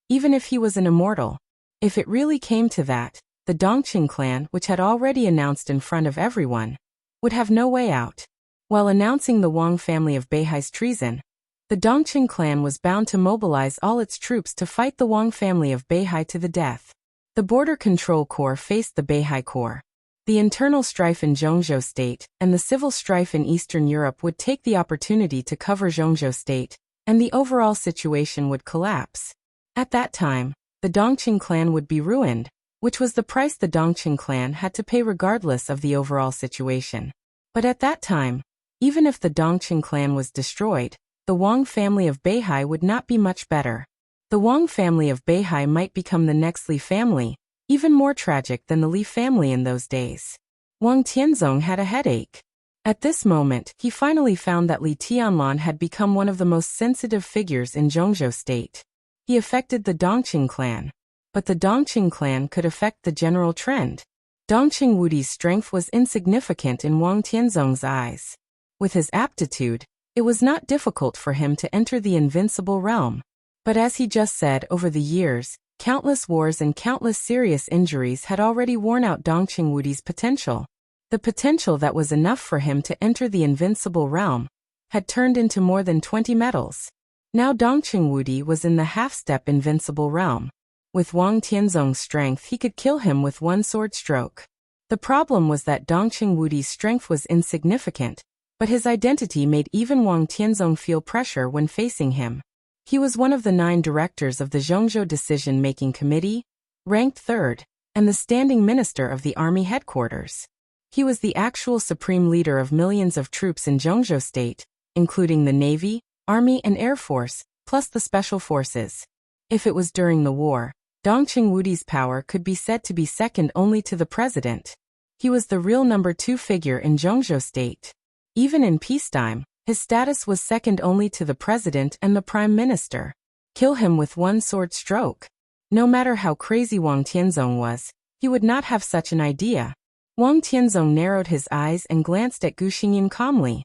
A: Even if he was an immortal. If it really came to that, the Dongqing clan, which had already announced in front of everyone, would have no way out. While announcing the Wang family of Beihai's treason, the Dongqing clan was bound to mobilize all its troops to fight the Wang family of Beihai to the death. The Border Control Corps faced the Beihai Corps. The internal strife in Zhongzhou State and the civil strife in Eastern Europe would take the opportunity to cover Zhongzhou State, and the overall situation would collapse. At that time, the Dongqing clan would be ruined, which was the price the Dongqing clan had to pay regardless of the overall situation. But at that time, even if the Dongqing clan was destroyed, the Wang family of Beihai would not be much better. The Wang family of Beihai might become the next Li family, even more tragic than the Li family in those days. Wang Tianzong had a headache. At this moment, he finally found that Li Tianlan had become one of the most sensitive figures in Zhongzhou State. He affected the Dongqing clan. But the Dongqing clan could affect the general trend. Dong Qingwudi's strength was insignificant in Wang Tianzong's eyes. With his aptitude, it was not difficult for him to enter the invincible realm. But as he just said, over the years, Countless wars and countless serious injuries had already worn out Dong Qingwudi's potential. The potential that was enough for him to enter the invincible realm had turned into more than 20 medals. Now Dong Qingwudi was in the half-step invincible realm. With Wang Tianzong's strength, he could kill him with one sword stroke. The problem was that Dong Qingwudi's strength was insignificant, but his identity made even Wang Tianzong feel pressure when facing him. He was one of the 9 directors of the Zhongzhou Decision-Making Committee, ranked 3rd, and the standing minister of the army headquarters. He was the actual supreme leader of millions of troops in Zhongzhou state, including the Navy, Army and Air Force, plus the Special Forces. If it was during the war, Dong Qingwudi's power could be said to be second only to the president. He was the real number 2 figure in Zhongzhou state. Even in peacetime, his status was second only to the president and the prime minister. Kill him with one sword stroke. No matter how crazy Wang Tianzong was, he would not have such an idea. Wang Tianzong narrowed his eyes and glanced at Gu Xingyan calmly.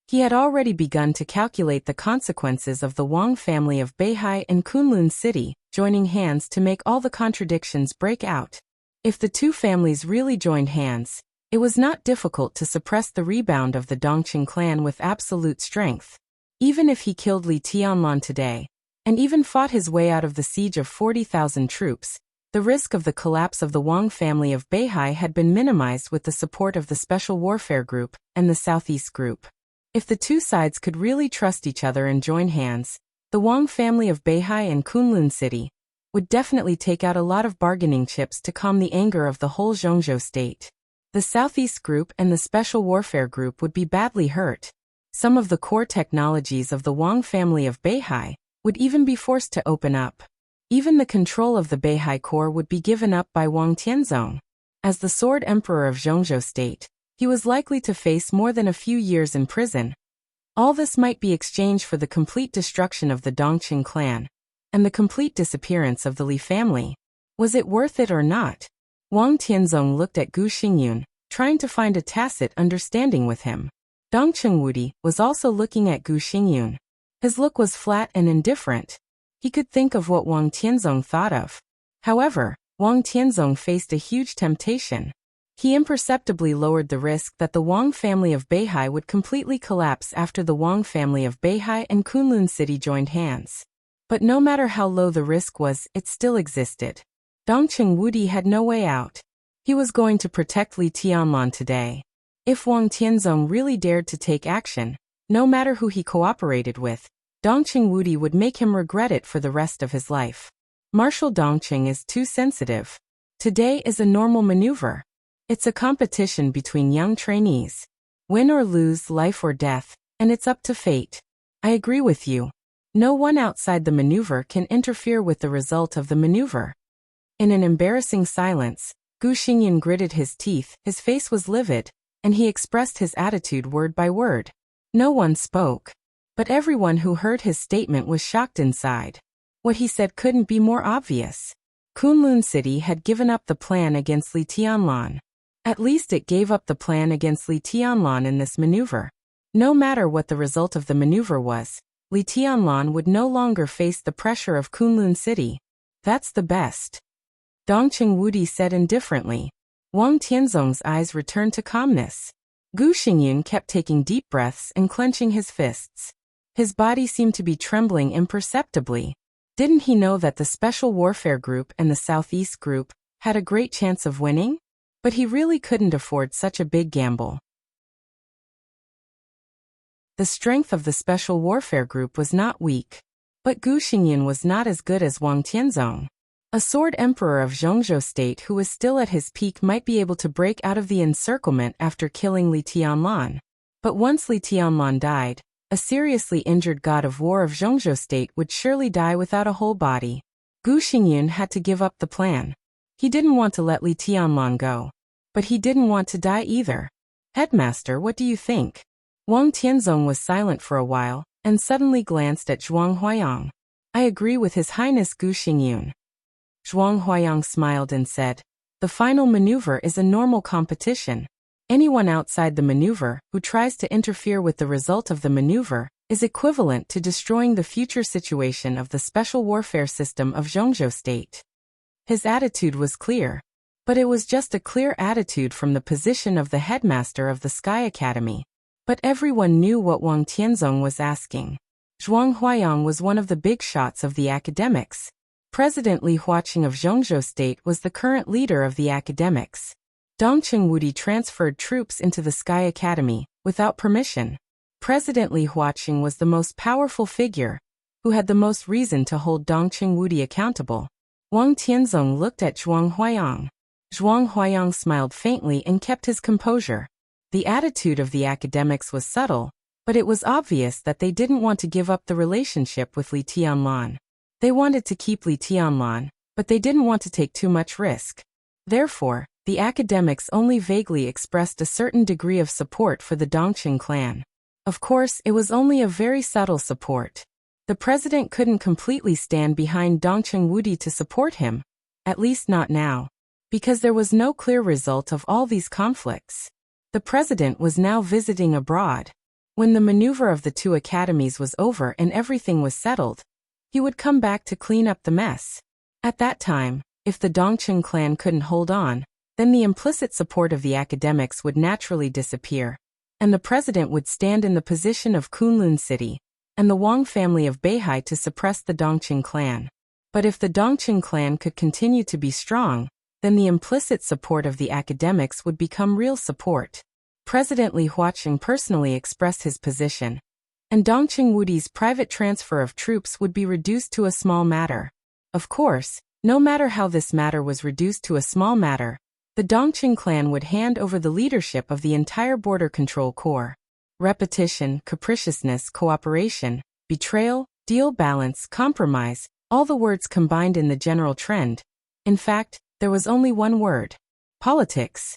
A: He had already begun to calculate the consequences of the Wang family of Beihai and Kunlun City joining hands to make all the contradictions break out. If the two families really joined hands, it was not difficult to suppress the rebound of the Dongqing clan with absolute strength. Even if he killed Li Tianlan today, and even fought his way out of the siege of 40,000 troops, the risk of the collapse of the Wang family of Beihai had been minimized with the support of the Special Warfare Group and the Southeast Group. If the two sides could really trust each other and join hands, the Wang family of Beihai and Kunlun City would definitely take out a lot of bargaining chips to calm the anger of the whole Zhongzhou state. The Southeast Group and the Special Warfare Group would be badly hurt. Some of the core technologies of the Wang family of Beihai would even be forced to open up. Even the control of the Beihai core would be given up by Wang Tianzong. As the Sword Emperor of Zhongzhou state, he was likely to face more than a few years in prison. All this might be exchanged for the complete destruction of the Dongqing clan and the complete disappearance of the Li family. Was it worth it or not? Wang Tianzong looked at Gu Xingyun, trying to find a tacit understanding with him. Dong Qingwudi was also looking at Gu Xingyun. His look was flat and indifferent. He could think of what Wang Tianzong thought of. However, Wang Tianzong faced a huge temptation. He imperceptibly lowered the risk that the Wang family of Beihai would completely collapse after the Wang family of Beihai and Kunlun City joined hands. But no matter how low the risk was, it still existed. Dong Qingwudi had no way out. He was going to protect Li Tianlan today. If Wang Tianzong really dared to take action, no matter who he cooperated with, Dong Qingwudi would make him regret it for the rest of his life. Marshal Dongqing is too sensitive. Today is a normal maneuver. It's a competition between young trainees. Win or lose, life or death, and it's up to fate. I agree with you. No one outside the maneuver can interfere with the result of the maneuver. In an embarrassing silence, Gu Xingyan gritted his teeth, his face was livid, and he expressed his attitude word by word. No one spoke. But everyone who heard his statement was shocked inside. What he said couldn't be more obvious. Kunlun City had given up the plan against Li Tianlan. At least it gave up the plan against Li Tianlan in this maneuver. No matter what the result of the maneuver was, Li Tianlan would no longer face the pressure of Kunlun City. That's the best. Dong Qingwudi said indifferently. Wang Tianzong's eyes returned to calmness. Gu Xingyun kept taking deep breaths and clenching his fists. His body seemed to be trembling imperceptibly. Didn't he know that the Special Warfare Group and the Southeast Group had a great chance of winning? But he really couldn't afford such a big gamble. The strength of the Special Warfare Group was not weak. But Gu Xingyun was not as good as Wang Tianzong. A Sword Emperor of Zhongzhou state who was still at his peak might be able to break out of the encirclement after killing Li Tianlan. But once Li Tianlan died, a seriously injured god of war of Zhongzhou state would surely die without a whole body. Gu Xingyun had to give up the plan. He didn't want to let Li Tianlan go. But he didn't want to die either. Headmaster, what do you think? Wang Tianzong was silent for a while, and suddenly glanced at Zhuang Huayang. I agree with His Highness Gu Xingyun. Zhuang Huayang smiled and said, the final maneuver is a normal competition. Anyone outside the maneuver who tries to interfere with the result of the maneuver is equivalent to destroying the future situation of the special warfare system of Zhongzhou State. His attitude was clear, but it was just a clear attitude from the position of the headmaster of the Sky Academy. But everyone knew what Wang Tianzong was asking. Zhuang Huayang was one of the big shots of the academics. President Li Huaqing of Zhongzhou State was the current leader of the academics. Dongqing Wudi transferred troops into the Sky Academy without permission. President Li Huaqing was the most powerful figure, who had the most reason to hold Dongqing Wudi accountable. Wang Tianzong looked at Zhuang Huayang. Zhuang Huayang smiled faintly and kept his composure. The attitude of the academics was subtle, but it was obvious that they didn't want to give up the relationship with Li Tianlan. They wanted to keep Li Tianlan, but they didn't want to take too much risk. Therefore, the academics only vaguely expressed a certain degree of support for the Dongqing clan. Of course, it was only a very subtle support. The president couldn't completely stand behind Dongqing Wudi to support him, at least not now, because there was no clear result of all these conflicts. The president was now visiting abroad. When the maneuver of the two academies was over and everything was settled, he would come back to clean up the mess. At that time, if the Dongqing clan couldn't hold on, then the implicit support of the academics would naturally disappear, and the president would stand in the position of Kunlun City and the Wang family of Beihai to suppress the Dongqing clan. But if the Dongqing clan could continue to be strong, then the implicit support of the academics would become real support. President Li Huaqing personally expressed his position, and Dongqing Wudi's private transfer of troops would be reduced to a small matter. Of course, no matter how this matter was reduced to a small matter, the Dongqing clan would hand over the leadership of the entire border control corps. Repetition, capriciousness, cooperation, betrayal, deal balance, compromise, all the words combined in the general trend. In fact, there was only one word: politics.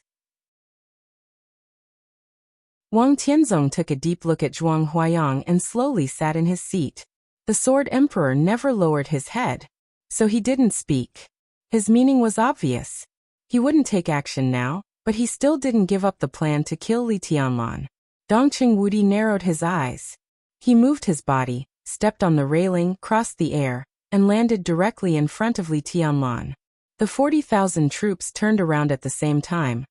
A: Wang Tianzong took a deep look at Zhuang Huayang and slowly sat in his seat. The Sword Emperor never lowered his head, so he didn't speak. His meaning was obvious. He wouldn't take action now, but he still didn't give up the plan to kill Li Tianlan. Dongqing Wudi narrowed his eyes. He moved his body, stepped on the railing, crossed the air, and landed directly in front of Li Tianlan. The 40,000 troops turned around at the same time,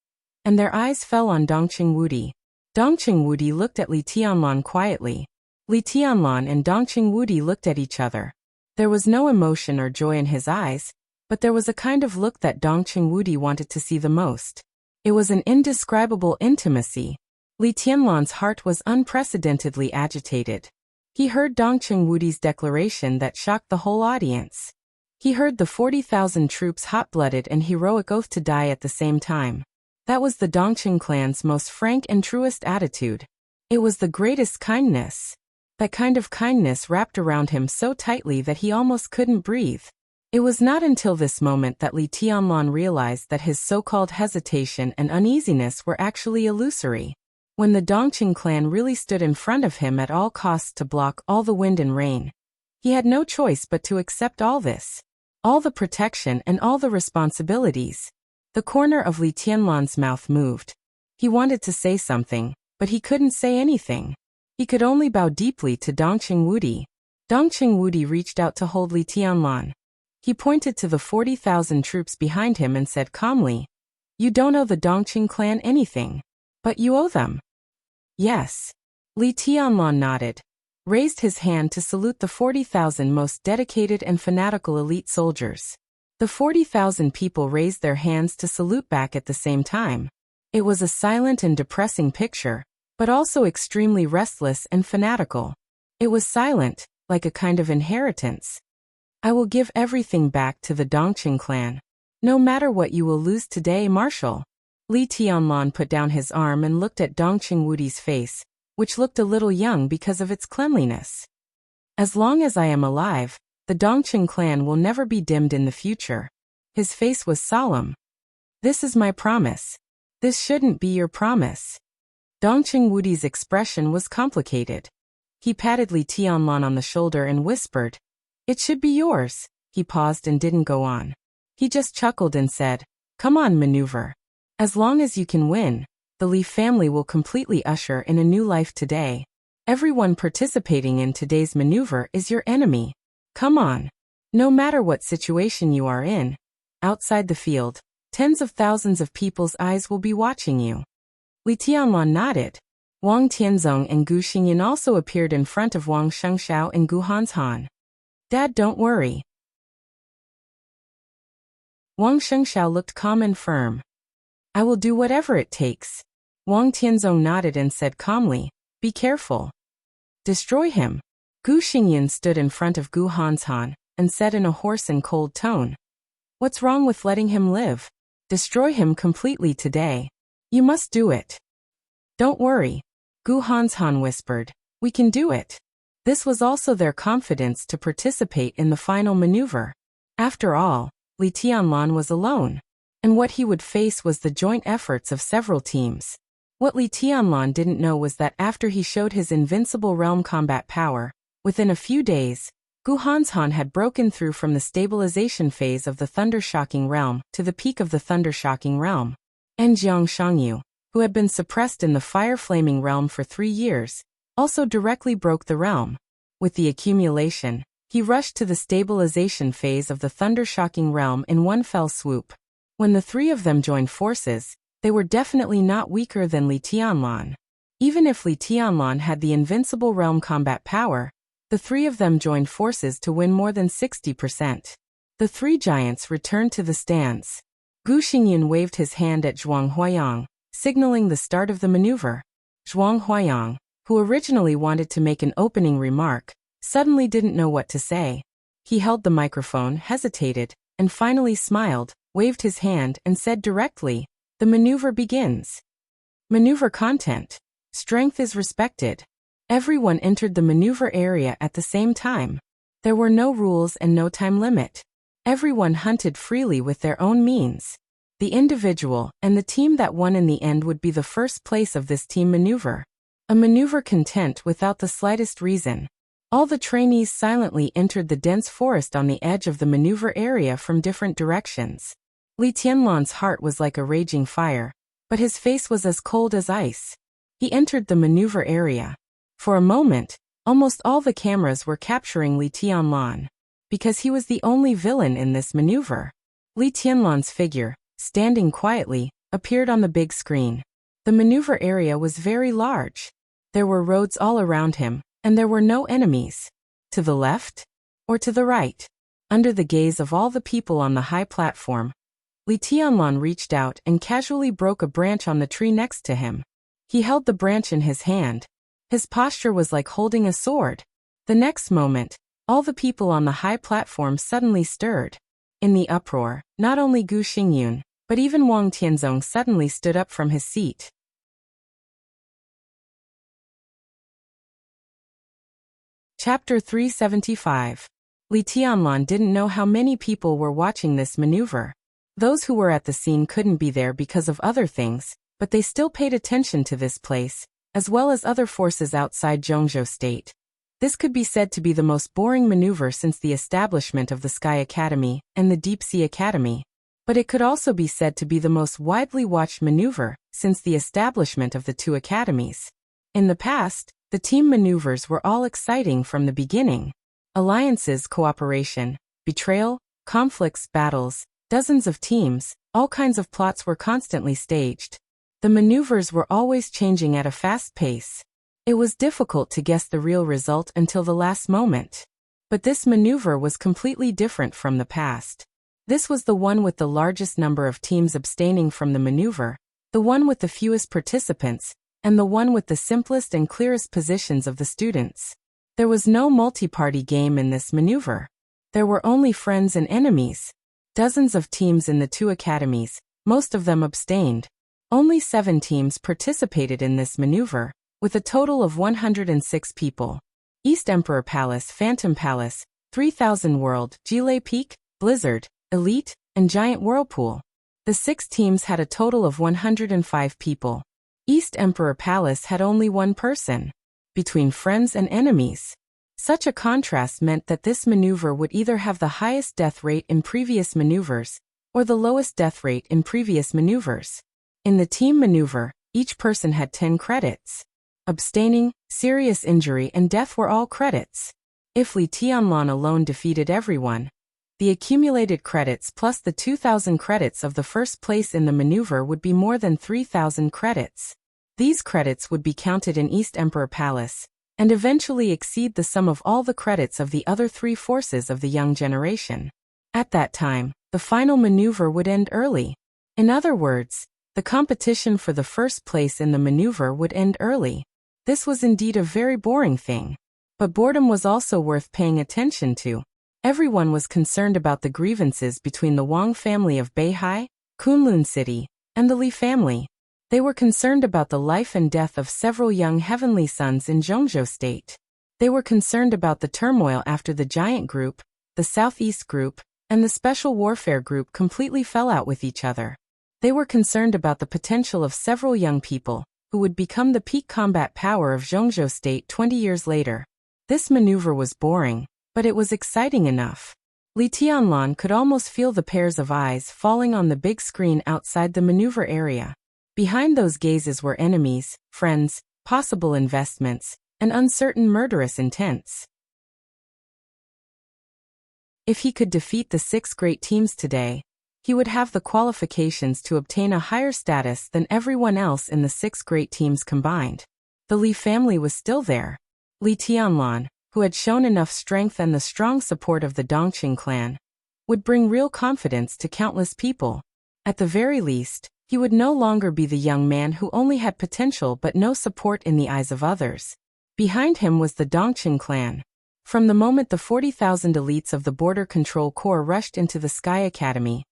A: and their eyes fell on Dongqing Wudi. Dongqing Wudi looked at Li Tianlan quietly. Li Tianlan and Dongqing Wudi looked at each other. There was no emotion or joy in his eyes, but there was a kind of look that Dongqing Wudi wanted to see the most. It was an indescribable intimacy. Li Tianlan's heart was unprecedentedly agitated. He heard Dongqing Wudi's declaration that shocked the whole audience. He heard the 40,000 troops hot-blooded and heroic oath to die at the same time. That was the Dongqing clan's most frank and truest attitude. It was the greatest kindness. That kind of kindness wrapped around him so tightly that he almost couldn't breathe. It was not until this moment that Li Tianlan realized that his so-called hesitation and uneasiness were actually illusory. When the Dongqing clan really stood in front of him at all costs to block all the wind and rain, he had no choice but to accept all this. All the protection and all the responsibilities. The corner of Li Tianlan's mouth moved. He wanted to say something, but he couldn't say anything. He could only bow deeply to Dongqing Wudi. Dongqing Wudi reached out to hold Li Tianlan. He pointed to the 40,000 troops behind him and said calmly, "You don't owe the Dongqing clan anything, but you owe them." "Yes." Li Tianlan nodded, raised his hand to salute the 40,000 most dedicated and fanatical elite soldiers. The 40,000 people raised their hands to salute back at the same time. It was a silent and depressing picture, but also extremely restless and fanatical. It was silent, like a kind of inheritance. "I will give everything back to the Dongqing clan. No matter what you will lose today, Marshal." Li Tianlan put down his arm and looked at Dongqing Wudi's face, which looked a little young because of its cleanliness. "As long as I am alive, the Dongqing clan will never be dimmed in the future." His face was solemn. "This is my promise. This shouldn't be your promise." Dongqing Wudi's expression was complicated. He patted Li Tianlan on the shoulder and whispered, "It should be yours." He paused and didn't go on. He just chuckled and said, "Come on, maneuver. As long as you can win, The Li family will completely usher in a new life today. Everyone participating in today's maneuver is your enemy. Come on. No matter what situation you are in, outside the field, tens of thousands of people's eyes will be watching you. Li Tianlan nodded. Wang Tianzong and Gu Xingyan also appeared in front of Wang Shengxiao and Gu Hanshan. Dad, don't worry. Wang Shengxiao looked calm and firm. I will do whatever it takes. Wang Tianzong nodded and said calmly, be careful. Destroy him. Gu Xingyan stood in front of Gu Hanshan and said in a hoarse and cold tone, what's wrong with letting him live? Destroy him completely today. You must do it. Don't worry. Gu Hanshan whispered, we can do it. This was also their confidence to participate in the final maneuver. After all, Li Tianlan was alone, and what he would face was the joint efforts of several teams. What Li Tianlan didn't know was that after he showed his invincible realm combat power, within a few days, Gu Hanshan had broken through from the stabilization phase of the Thunder-Shocking Realm to the peak of the Thunder-Shocking Realm. And Jiang Shangyu, who had been suppressed in the Fire-Flaming Realm for 3 years, also directly broke the realm. With the accumulation, he rushed to the stabilization phase of the Thunder-Shocking Realm in one fell swoop. When the three of them joined forces, they were definitely not weaker than Li Tianlan. Even if Li Tianlan had the invincible realm combat power, the three of them joined forces to win more than 60%. The three giants returned to the stands. Gu Xingyan waved his hand at Zhuang Huayang, signaling the start of the maneuver. Zhuang Huayang, who originally wanted to make an opening remark, suddenly didn't know what to say. He held the microphone, hesitated, and finally smiled, waved his hand, and said directly, the maneuver begins. Maneuver content. Strength is respected. Everyone entered the maneuver area at the same time. There were no rules and no time limit. Everyone hunted freely with their own means. The individual and the team that won in the end would be the first place of this team maneuver. A maneuver content without the slightest reason. All the trainees silently entered the dense forest on the edge of the maneuver area from different directions. Li Tianlan's heart was like a raging fire, but his face was as cold as ice. He entered the maneuver area. For a moment, almost all the cameras were capturing Li Tianlan, because he was the only villain in this maneuver. Li Tianlan's figure, standing quietly, appeared on the big screen. The maneuver area was very large. There were roads all around him, and there were no enemies. To the left, or to the right. Under the gaze of all the people on the high platform, Li Tianlan reached out and casually broke a branch on the tree next to him. He held the branch in his hand. His posture was like holding a sword. The next moment, all the people on the high platform suddenly stirred. In the uproar, not only Gu Xingyan, but even Wang Tianzong suddenly stood up from his seat. Chapter 375. Li Tianlan didn't know how many people were watching this maneuver. Those who were at the scene couldn't be there because of other things, but they still paid attention to this place, as well as other forces outside Zhongzhou State. This could be said to be the most boring maneuver since the establishment of the Sky Academy and the Deep Sea Academy. But it could also be said to be the most widely watched maneuver since the establishment of the two academies. In the past, the team maneuvers were all exciting from the beginning. Alliances, cooperation, betrayal, conflicts, battles, dozens of teams, all kinds of plots were constantly staged. The maneuvers were always changing at a fast pace. It was difficult to guess the real result until the last moment. But this maneuver was completely different from the past. This was the one with the largest number of teams abstaining from the maneuver, the one with the fewest participants, and the one with the simplest and clearest positions of the students. There was no multi-party game in this maneuver. There were only friends and enemies. Dozens of teams in the two academies, most of them abstained. Only 7 teams participated in this maneuver, with a total of 106 people. East Emperor Palace, Phantom Palace, 3000 World, Gile Peak, Blizzard, Elite, and Giant Whirlpool. The 6 teams had a total of 105 people. East Emperor Palace had only 1 person. Between friends and enemies. Such a contrast meant that this maneuver would either have the highest death rate in previous maneuvers, or the lowest death rate in previous maneuvers. In the team maneuver, each person had 10 credits. Abstaining, serious injury and death were all credits. If Li Tianlan alone defeated everyone, the accumulated credits plus the 2,000 credits of the first place in the maneuver would be more than 3,000 credits. These credits would be counted in East Emperor Palace, and eventually exceed the sum of all the credits of the other 3 forces of the young generation. At that time, the final maneuver would end early. In other words, the competition for the first place in the maneuver would end early. This was indeed a very boring thing. But boredom was also worth paying attention to. Everyone was concerned about the grievances between the Wang family of Beihai, Kunlun City, and the Li family. They were concerned about the life and death of several young heavenly sons in Zhongzhou State. They were concerned about the turmoil after the Giant Group, the Southeast Group, and the Special Warfare Group completely fell out with each other. They were concerned about the potential of several young people, who would become the peak combat power of Zhongzhou State 20 years later. This maneuver was boring, but it was exciting enough. Li Tianlan could almost feel the pairs of eyes falling on the big screen outside the maneuver area. Behind those gazes were enemies, friends, possible investments, and uncertain murderous intents. If he could defeat the 6 great teams today, he would have the qualifications to obtain a higher status than everyone else in the 6 great teams combined. The Li family was still there. Li Tianlan, who had shown enough strength and the strong support of the Dongqing clan, would bring real confidence to countless people. At the very least, he would no longer be the young man who only had potential but no support in the eyes of others. Behind him was the Dongqing clan. From the moment the 40,000 elites of the Border Control Corps rushed into the Sky Academy,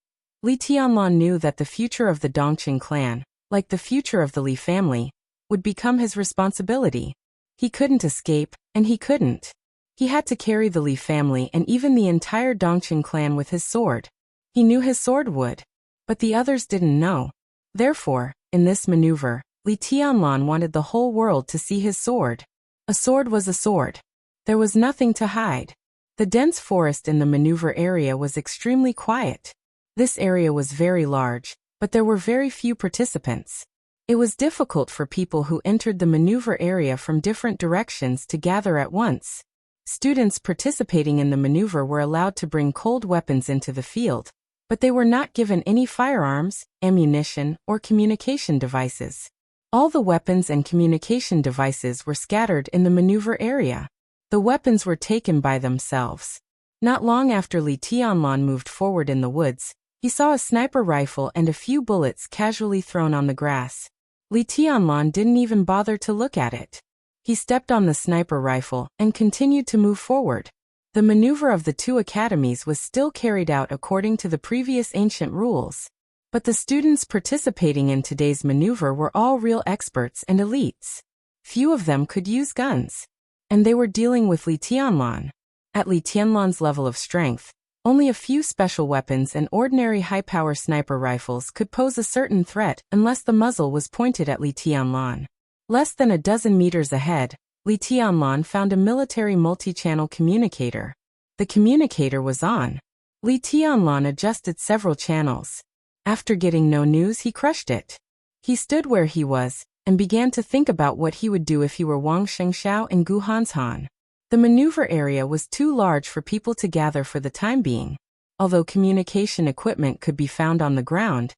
A: Li Tianlan knew that the future of the Dongqing clan, like the future of the Li family, would become his responsibility. He couldn't escape, and he couldn't. He had to carry the Li family and even the entire Dongqing clan with his sword. He knew his sword would. But the others didn't know. Therefore, in this maneuver, Li Tianlan wanted the whole world to see his sword. A sword was a sword. There was nothing to hide. The dense forest in the maneuver area was extremely quiet. This area was very large, but there were very few participants. It was difficult for people who entered the maneuver area from different directions to gather at once. Students participating in the maneuver were allowed to bring cold weapons into the field, but they were not given any firearms, ammunition, or communication devices. All the weapons and communication devices were scattered in the maneuver area. The weapons were taken by themselves. Not long after Li Tianlan moved forward in the woods, he saw a sniper rifle and a few bullets casually thrown on the grass. Li Tianlan didn't even bother to look at it. He stepped on the sniper rifle and continued to move forward. The maneuver of the 2 academies was still carried out according to the previous ancient rules. But the students participating in today's maneuver were all real experts and elites. Few of them could use guns. And they were dealing with Li Tianlan. At Li Tianlan's level of strength, only a few special weapons and ordinary high-power sniper rifles could pose a certain threat unless the muzzle was pointed at Li Tianlan. Less than a dozen meters ahead, Li Tianlan found a military multi-channel communicator. The communicator was on. Li Tianlan adjusted several channels. After getting no news, he crushed it. He stood where he was and began to think about what he would do if he were Wang Shengxiao and Gu Hanshan. The maneuver area was too large for people to gather for the time being. Although communication equipment could be found on the ground,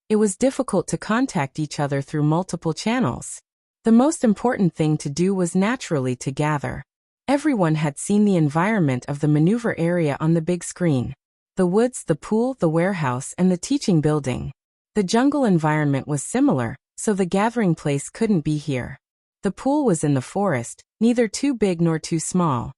A: it was difficult to contact each other through multiple channels. The most important thing to do was naturally to gather. Everyone had seen the environment of the maneuver area on the big screen. The woods, the pool, the warehouse, and the teaching building. The jungle environment was similar, so the gathering place couldn't be here. The pool was in the forest, neither too big nor too small.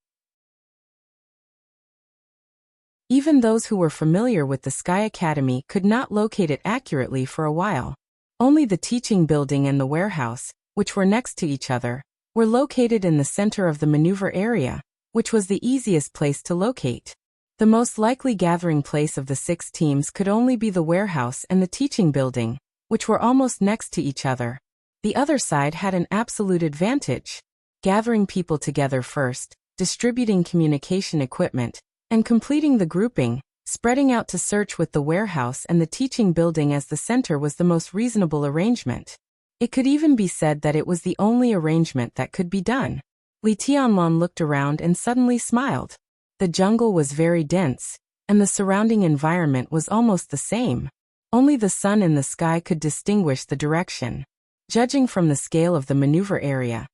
A: Even those who were familiar with the Sky Academy could not locate it accurately for a while. Only the teaching building and the warehouse, which were next to each other, were located in the center of the maneuver area, which was the easiest place to locate. The most likely gathering place of the 6 teams could only be the warehouse and the teaching building, which were almost next to each other. The other side had an absolute advantage. Gathering people together first, distributing communication equipment, and completing the grouping, spreading out to search with the warehouse and the teaching building as the center was the most reasonable arrangement. It could even be said that it was the only arrangement that could be done. Li Tianlan looked around and suddenly smiled. The jungle was very dense, and the surrounding environment was almost the same. Only the sun in the sky could distinguish the direction. Judging from the scale of the maneuver area,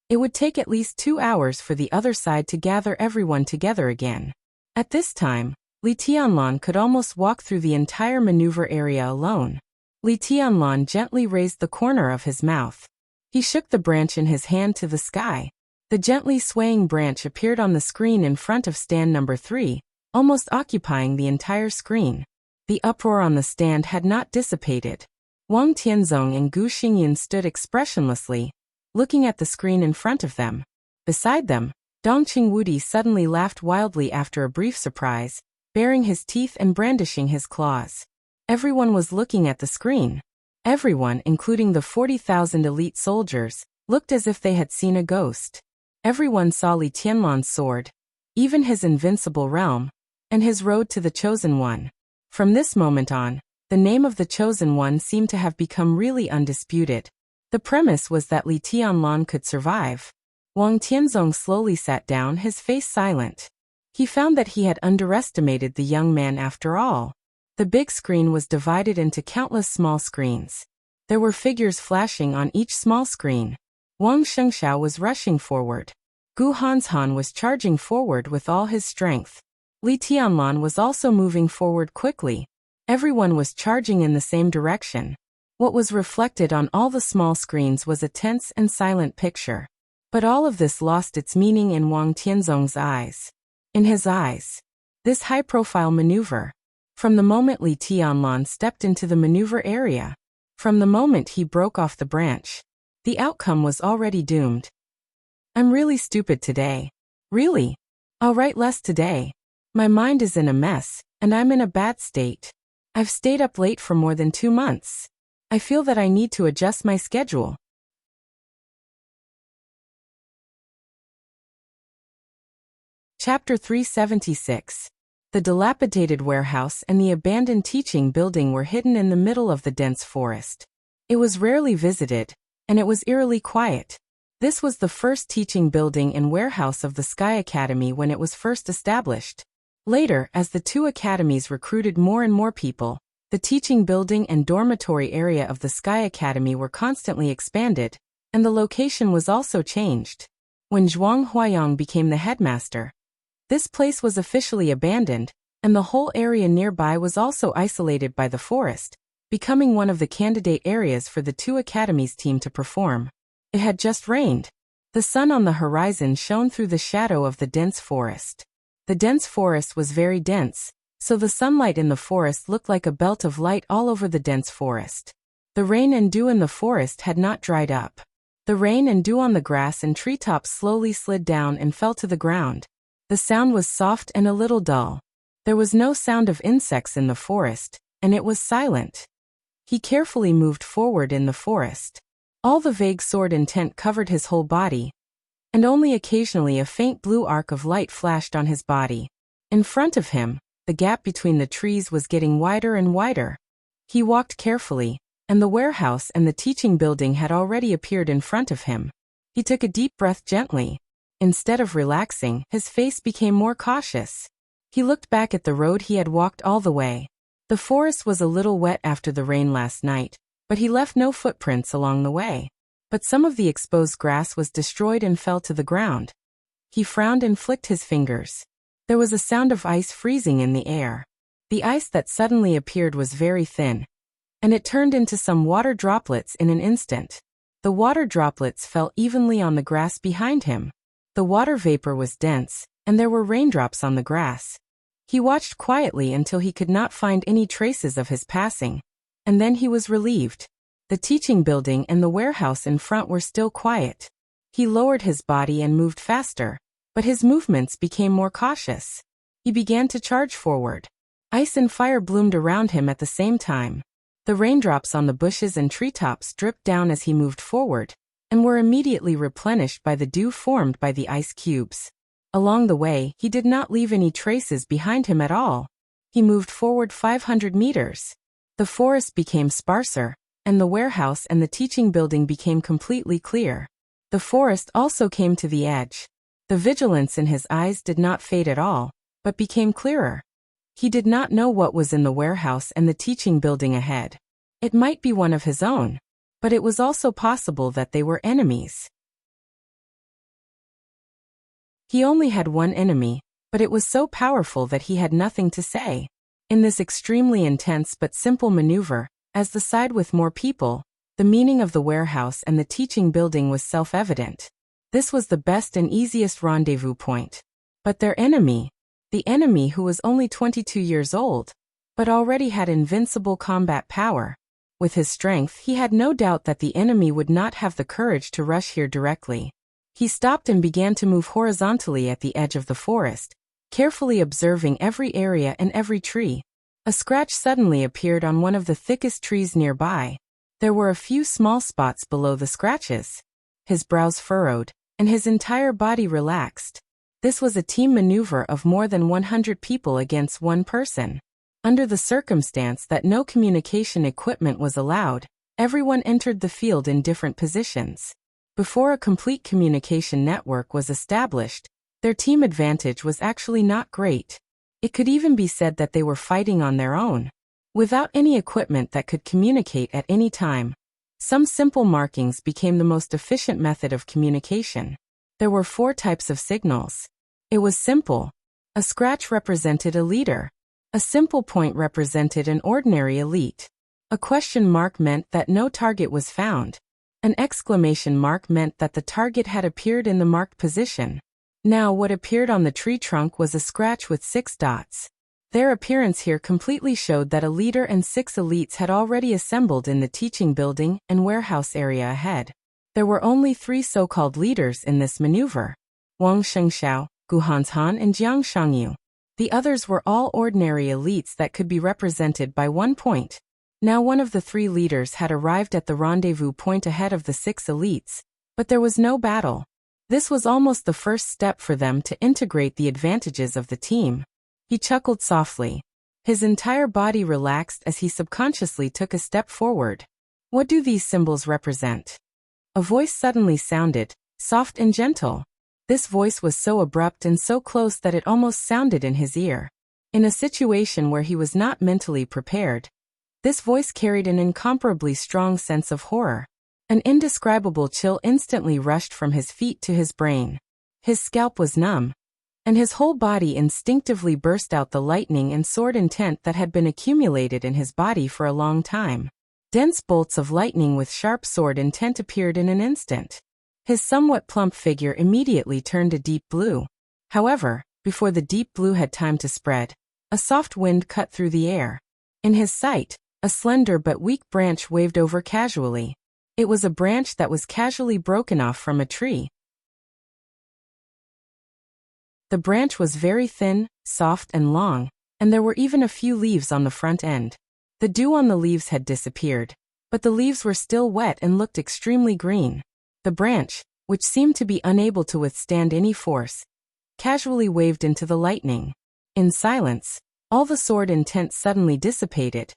A: it would take at least 2 hours for the other side to gather everyone together again. At this time, Li Tianlan could almost walk through the entire maneuver area alone. Li Tianlan gently raised the corner of his mouth. He shook the branch in his hand to the sky. The gently swaying branch appeared on the screen in front of stand number 3, almost occupying the entire screen. The uproar on the stand had not dissipated. Wang Tianzong and Gu Xingyan stood expressionlessly, looking at the screen in front of them. Beside them, Dongqing Wudi suddenly laughed wildly after a brief surprise, baring his teeth and brandishing his claws. Everyone was looking at the screen. Everyone, including the 40,000 elite soldiers, looked as if they had seen a ghost. Everyone saw Li Tianlan's sword, even his invincible realm, and his road to the Chosen One. From this moment on, the name of the Chosen One seemed to have become really undisputed. The premise was that Li Tianlan could survive. Wang Tianzong slowly sat down, his face silent. He found that he had underestimated the young man after all. The big screen was divided into countless small screens. There were figures flashing on each small screen. Wang Shengxiao was rushing forward. Gu Hanshan was charging forward with all his strength. Li Tianlan was also moving forward quickly. Everyone was charging in the same direction. What was reflected on all the small screens was a tense and silent picture. But all of this lost its meaning in Wang Tianzong's eyes. In his eyes, this high-profile maneuver. From the moment Li Tianlan stepped into the maneuver area, from the moment he broke off the branch, the outcome was already doomed. I'm really stupid today. Really? I'll write less today. My mind is in a mess, and I'm in a bad state. I've stayed up late for more than 2 months. I feel that I need to adjust my schedule. Chapter 376. The dilapidated warehouse and the abandoned teaching building were hidden in the middle of the dense forest. It was rarely visited, and it was eerily quiet. This was the first teaching building and warehouse of the Sky Academy when it was first established. Later, as the two academies recruited more and more people, the teaching building and dormitory area of the Sky Academy were constantly expanded, and the location was also changed. When Zhuang Huayang became the headmaster, this place was officially abandoned, and the whole area nearby was also isolated by the forest, becoming one of the candidate areas for the two academies team to perform. It had just rained. The sun on the horizon shone through the shadow of the dense forest. The dense forest was very dense, so the sunlight in the forest looked like a belt of light all over the dense forest. The rain and dew in the forest had not dried up. The rain and dew on the grass and treetops slowly slid down and fell to the ground. The sound was soft and a little dull. There was no sound of insects in the forest, and it was silent. He carefully moved forward in the forest. All the vague sword intent covered his whole body, and only occasionally a faint blue arc of light flashed on his body. In front of him, the gap between the trees was getting wider and wider. He walked carefully, and the warehouse and the teaching building had already appeared in front of him. He took a deep breath gently. Instead of relaxing, his face became more cautious. He looked back at the road he had walked all the way. The forest was a little wet after the rain last night, but he left no footprints along the way. But some of the exposed grass was destroyed and fell to the ground. He frowned and flicked his fingers. There was a sound of ice freezing in the air. The ice that suddenly appeared was very thin, and it turned into some water droplets in an instant. The water droplets fell evenly on the grass behind him. The water vapor was dense, and there were raindrops on the grass. He watched quietly until he could not find any traces of his passing, and then he was relieved. The teaching building and the warehouse in front were still quiet. He lowered his body and moved faster, but his movements became more cautious. He began to charge forward. Ice and fire bloomed around him at the same time. The raindrops on the bushes and treetops dripped down as he moved forward, and were immediately replenished by the dew formed by the ice cubes. Along the way, he did not leave any traces behind him at all. He moved forward 500 meters. The forest became sparser, and the warehouse and the teaching building became completely clear. The forest also came to the edge. The vigilance in his eyes did not fade at all, but became clearer. He did not know what was in the warehouse and the teaching building ahead. It might be one of his own, but it was also possible that they were enemies. He only had one enemy, but it was so powerful that he had nothing to say. In this extremely intense but simple maneuver, as the side with more people, the meaning of the warehouse and the teaching building was self-evident. This was the best and easiest rendezvous point. But their enemy, the enemy who was only 22 years old, but already had invincible combat power. With his strength, he had no doubt that the enemy would not have the courage to rush here directly. He stopped and began to move horizontally at the edge of the forest, carefully observing every area and every tree. A scratch suddenly appeared on one of the thickest trees nearby. There were a few small spots below the scratches. His brows furrowed, and his entire body relaxed. This was a team maneuver of more than 100 people against one person. Under the circumstance that no communication equipment was allowed, everyone entered the field in different positions. Before a complete communication network was established, their team advantage was actually not great. It could even be said that they were fighting on their own, without any equipment that could communicate at any time. Some simple markings became the most efficient method of communication. There were 4 types of signals. It was simple. A scratch represented a leader. A simple point represented an ordinary elite. A question mark meant that no target was found. An exclamation mark meant that the target had appeared in the marked position. Now what appeared on the tree trunk was a scratch with 6 dots. Their appearance here completely showed that a leader and 6 elites had already assembled in the teaching building and warehouse area ahead. There were only 3 so-called leaders in this maneuver: Wang Shengxiao, Gu Hanshan, and Jiang Shangyu. The others were all ordinary elites that could be represented by 1 point. Now one of the 3 leaders had arrived at the rendezvous point ahead of the 6 elites, but there was no battle. This was almost the first step for them to integrate the advantages of the team. He chuckled softly. His entire body relaxed as he subconsciously took a step forward. What do these symbols represent? A voice suddenly sounded, soft and gentle. This voice was so abrupt and so close that it almost sounded in his ear. In a situation where he was not mentally prepared, this voice carried an incomparably strong sense of horror. An indescribable chill instantly rushed from his feet to his brain. His scalp was numb, and his whole body instinctively burst out the lightning and sword intent that had been accumulated in his body for a long time. Dense bolts of lightning with sharp sword intent appeared in an instant. His somewhat plump figure immediately turned a deep blue. However, before the deep blue had time to spread, a soft wind cut through the air. In his sight, a slender but weak branch waved over casually. It was a branch that was casually broken off from a tree. The branch was very thin, soft and long, and there were even a few leaves on the front end. The dew on the leaves had disappeared, but the leaves were still wet and looked extremely green. The branch, which seemed to be unable to withstand any force, casually waved into the lightning. In silence, all the sword intent suddenly dissipated,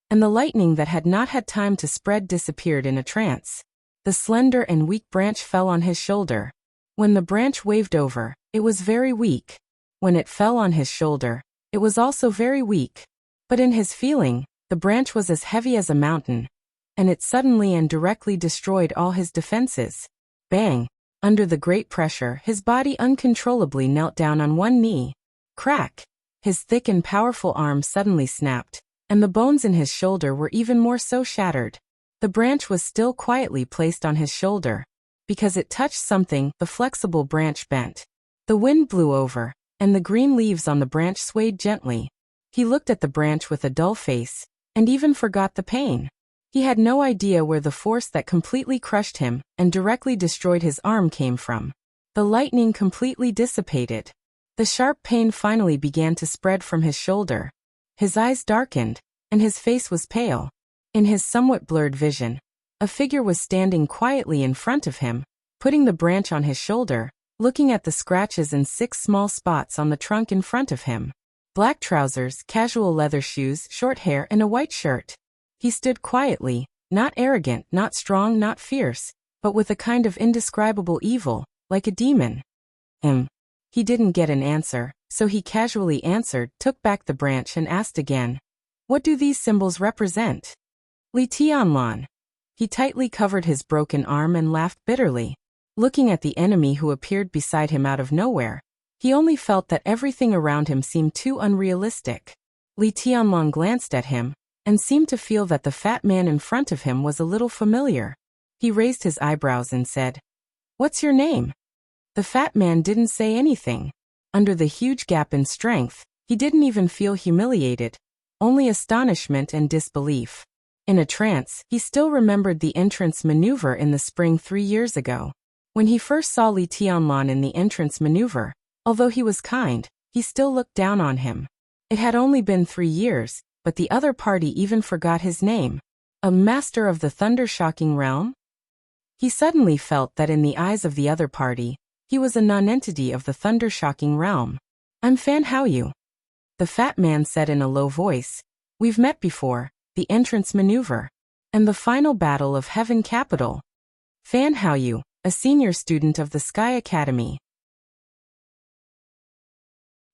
A: and the lightning that had not had time to spread disappeared in a trance. The slender and weak branch fell on his shoulder. When the branch waved over, it was very weak. When it fell on his shoulder, it was also very weak. But in his feeling, the branch was as heavy as a mountain, and it suddenly and directly destroyed all his defenses. Bang! Under the great pressure, his body uncontrollably knelt down on one knee. Crack! His thick and powerful arm suddenly snapped, and the bones in his shoulder were even more so shattered. The branch was still quietly placed on his shoulder. Because it touched something, the flexible branch bent. The wind blew over, and the green leaves on the branch swayed gently. He looked at the branch with a dull face, and even forgot the pain. He had no idea where the force that completely crushed him and directly destroyed his arm came from. The lightning completely dissipated. The sharp pain finally began to spread from his shoulder. His eyes darkened, and his face was pale. In his somewhat blurred vision, a figure was standing quietly in front of him, putting the branch on his shoulder, looking at the scratches and 6 small spots on the trunk in front of him. Black trousers, casual leather shoes, short hair, and a white shirt. He stood quietly, Not arrogant, not strong, not fierce, but with a kind of indescribable evil, like a demon. He didn't get an answer, so he casually answered, took back the branch and asked again. What do these symbols represent? Li Tianlan. He tightly covered his broken arm and laughed bitterly. Looking at the enemy who appeared beside him out of nowhere, he only felt that everything around him seemed too unrealistic. Li Tianlan glanced at him, and seemed to feel that the fat man in front of him was a little familiar. He raised his eyebrows and said, What's your name? The fat man didn't say anything. Under the huge gap in strength, he didn't even feel humiliated, only astonishment and disbelief. In a trance, he still remembered the entrance maneuver in the spring 3 years ago. When he first saw Li Tianlan in the entrance maneuver, although he was kind, he still looked down on him. It had only been 3 years, but the other party even forgot his name. A master of the thunder-shocking realm? He suddenly felt that in the eyes of the other party, he was a non-entity of the thunder-shocking realm. I'm Fan Haoyu. The fat man said in a low voice. We've met before, the entrance maneuver, and the final battle of Heaven Capital. Fan Haoyu, a senior student of the Sky Academy.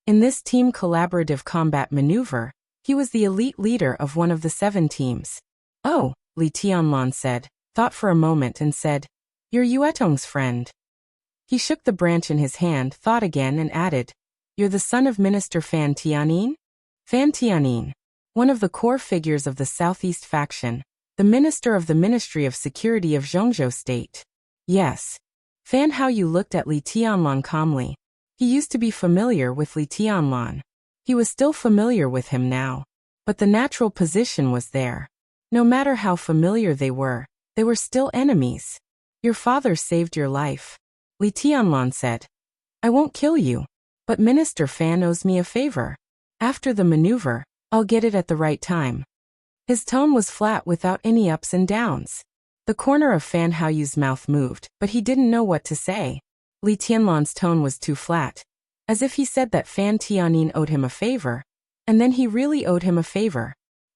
A: In this team collaborative combat maneuver, he was the elite leader of one of the 7 teams. Oh, Li Tianlan said, thought for a moment and said, You're Yuetong's friend. He shook the branch in his hand, thought again and added, You're the son of Minister Fan Tianyin? Fan Tianyin, one of the core figures of the Southeast faction, the minister of the Ministry of Security of Zhongzhou State. Yes. Fan Haoyu looked at Li Tianlan calmly. He used to be familiar with Li Tianlan. He was still familiar with him now. But the natural position was there. No matter how familiar they were still enemies. Your father saved your life. Li Tianlan said. I won't kill you. But Minister Fan owes me a favor. After the maneuver, I'll get it at the right time. His tone was flat without any ups and downs. The corner of Fan Haoyu's mouth moved, but he didn't know what to say. Li Tianlan's tone was too flat. As if he said that Fan Tianyin owed him a favor, and then he really owed him a favor.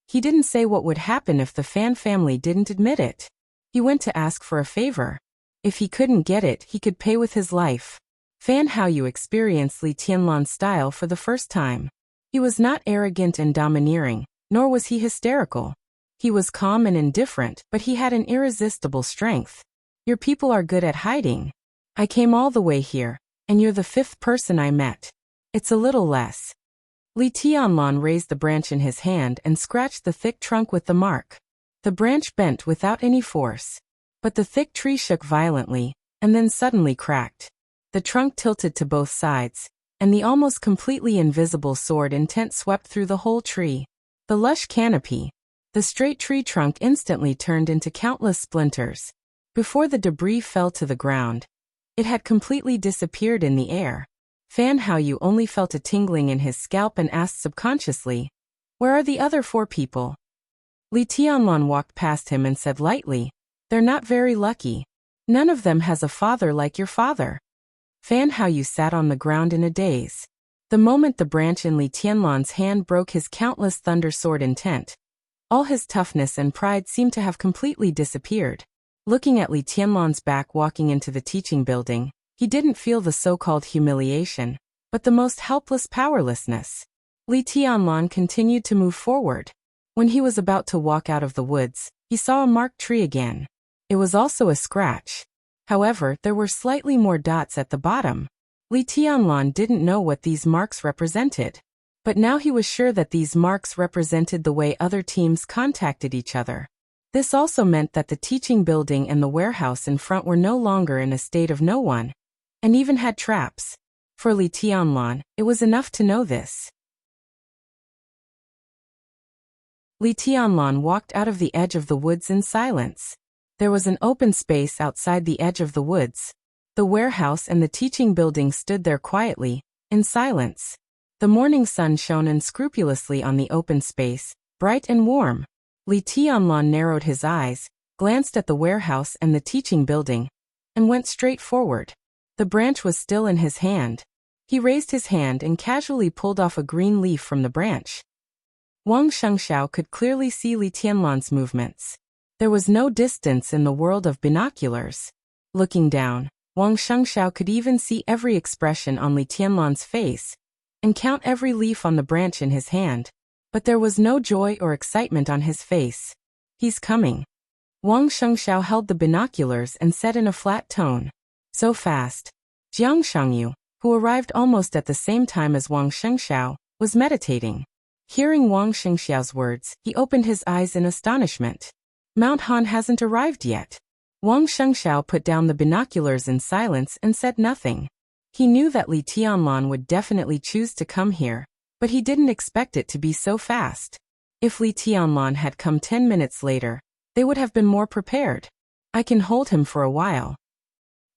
A: He didn't say what would happen if the Fan family didn't admit it. He went to ask for a favor. If he couldn't get it, he could pay with his life. Fan Haoyu experienced Li Tianlan's style for the first time. He was not arrogant and domineering, nor was he hysterical. He was calm and indifferent, but he had an irresistible strength. Your people are good at hiding. I came all the way here, and you're the 5th person I met. It's a little less. Li Tianlan raised the branch in his hand and scratched the thick trunk with the mark. The branch bent without any force. But the thick tree shook violently, and then suddenly cracked. The trunk tilted to both sides, and the almost completely invisible sword intent swept through the whole tree. The lush canopy. The straight tree trunk instantly turned into countless splinters. Before the debris fell to the ground, it had completely disappeared in the air. Fan Haoyu only felt a tingling in his scalp and asked subconsciously, Where are the other 4 people? Li Tianlan walked past him and said lightly, They're not very lucky. None of them has a father like your father. Fan Haoyu sat on the ground in a daze. The moment the branch in Li Tianlan's hand broke his countless thunder sword intent, all his toughness and pride seemed to have completely disappeared. Looking at Li Tianlan's back walking into the teaching building, he didn't feel the so-called humiliation, but the most helpless powerlessness. Li Tianlan continued to move forward. When he was about to walk out of the woods, he saw a marked tree again. It was also a scratch. However, there were slightly more dots at the bottom. Li Tianlan didn't know what these marks represented. But now he was sure that these marks represented the way other teams contacted each other. This also meant that the teaching building and the warehouse in front were no longer in a state of no one, and even had traps. For Li Tianlan, it was enough to know this. Li Tianlan walked out of the edge of the woods in silence. There was an open space outside the edge of the woods. The warehouse and the teaching building stood there quietly, in silence. The morning sun shone unscrupulously on the open space, bright and warm. Li Tianlan narrowed his eyes, glanced at the warehouse and the teaching building, and went straight forward. The branch was still in his hand. He raised his hand and casually pulled off a green leaf from the branch. Wang Shengxiao could clearly see Li Tianlan's movements. There was no distance in the world of binoculars. Looking down, Wang Shengxiao could even see every expression on Li Tianlan's face and count every leaf on the branch in his hand. But there was no joy or excitement on his face. He's coming. Wang Shengxiao held the binoculars and said in a flat tone. So fast. Jiang Shangyu, who arrived almost at the same time as Wang Shengxiao, was meditating. Hearing Wang Shengxiao's words, he opened his eyes in astonishment. Mount Han hasn't arrived yet. Wang Shengxiao put down the binoculars in silence and said nothing. He knew that Li Tianlan would definitely choose to come here, but he didn't expect it to be so fast. If Li Tianlan had come 10 minutes later, they would have been more prepared. I can hold him for a while.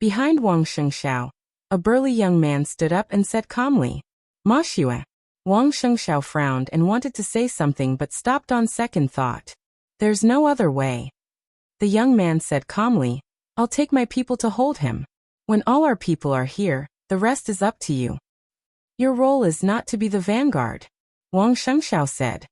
A: Behind Wang Shengxiao, a burly young man stood up and said calmly, Ma Xue. Wang Shengxiao frowned and wanted to say something but stopped on second thought. There's no other way. The young man said calmly, I'll take my people to hold him. When all our people are here, the rest is up to you. Your role is not to be the vanguard, Wang Shengxiao said.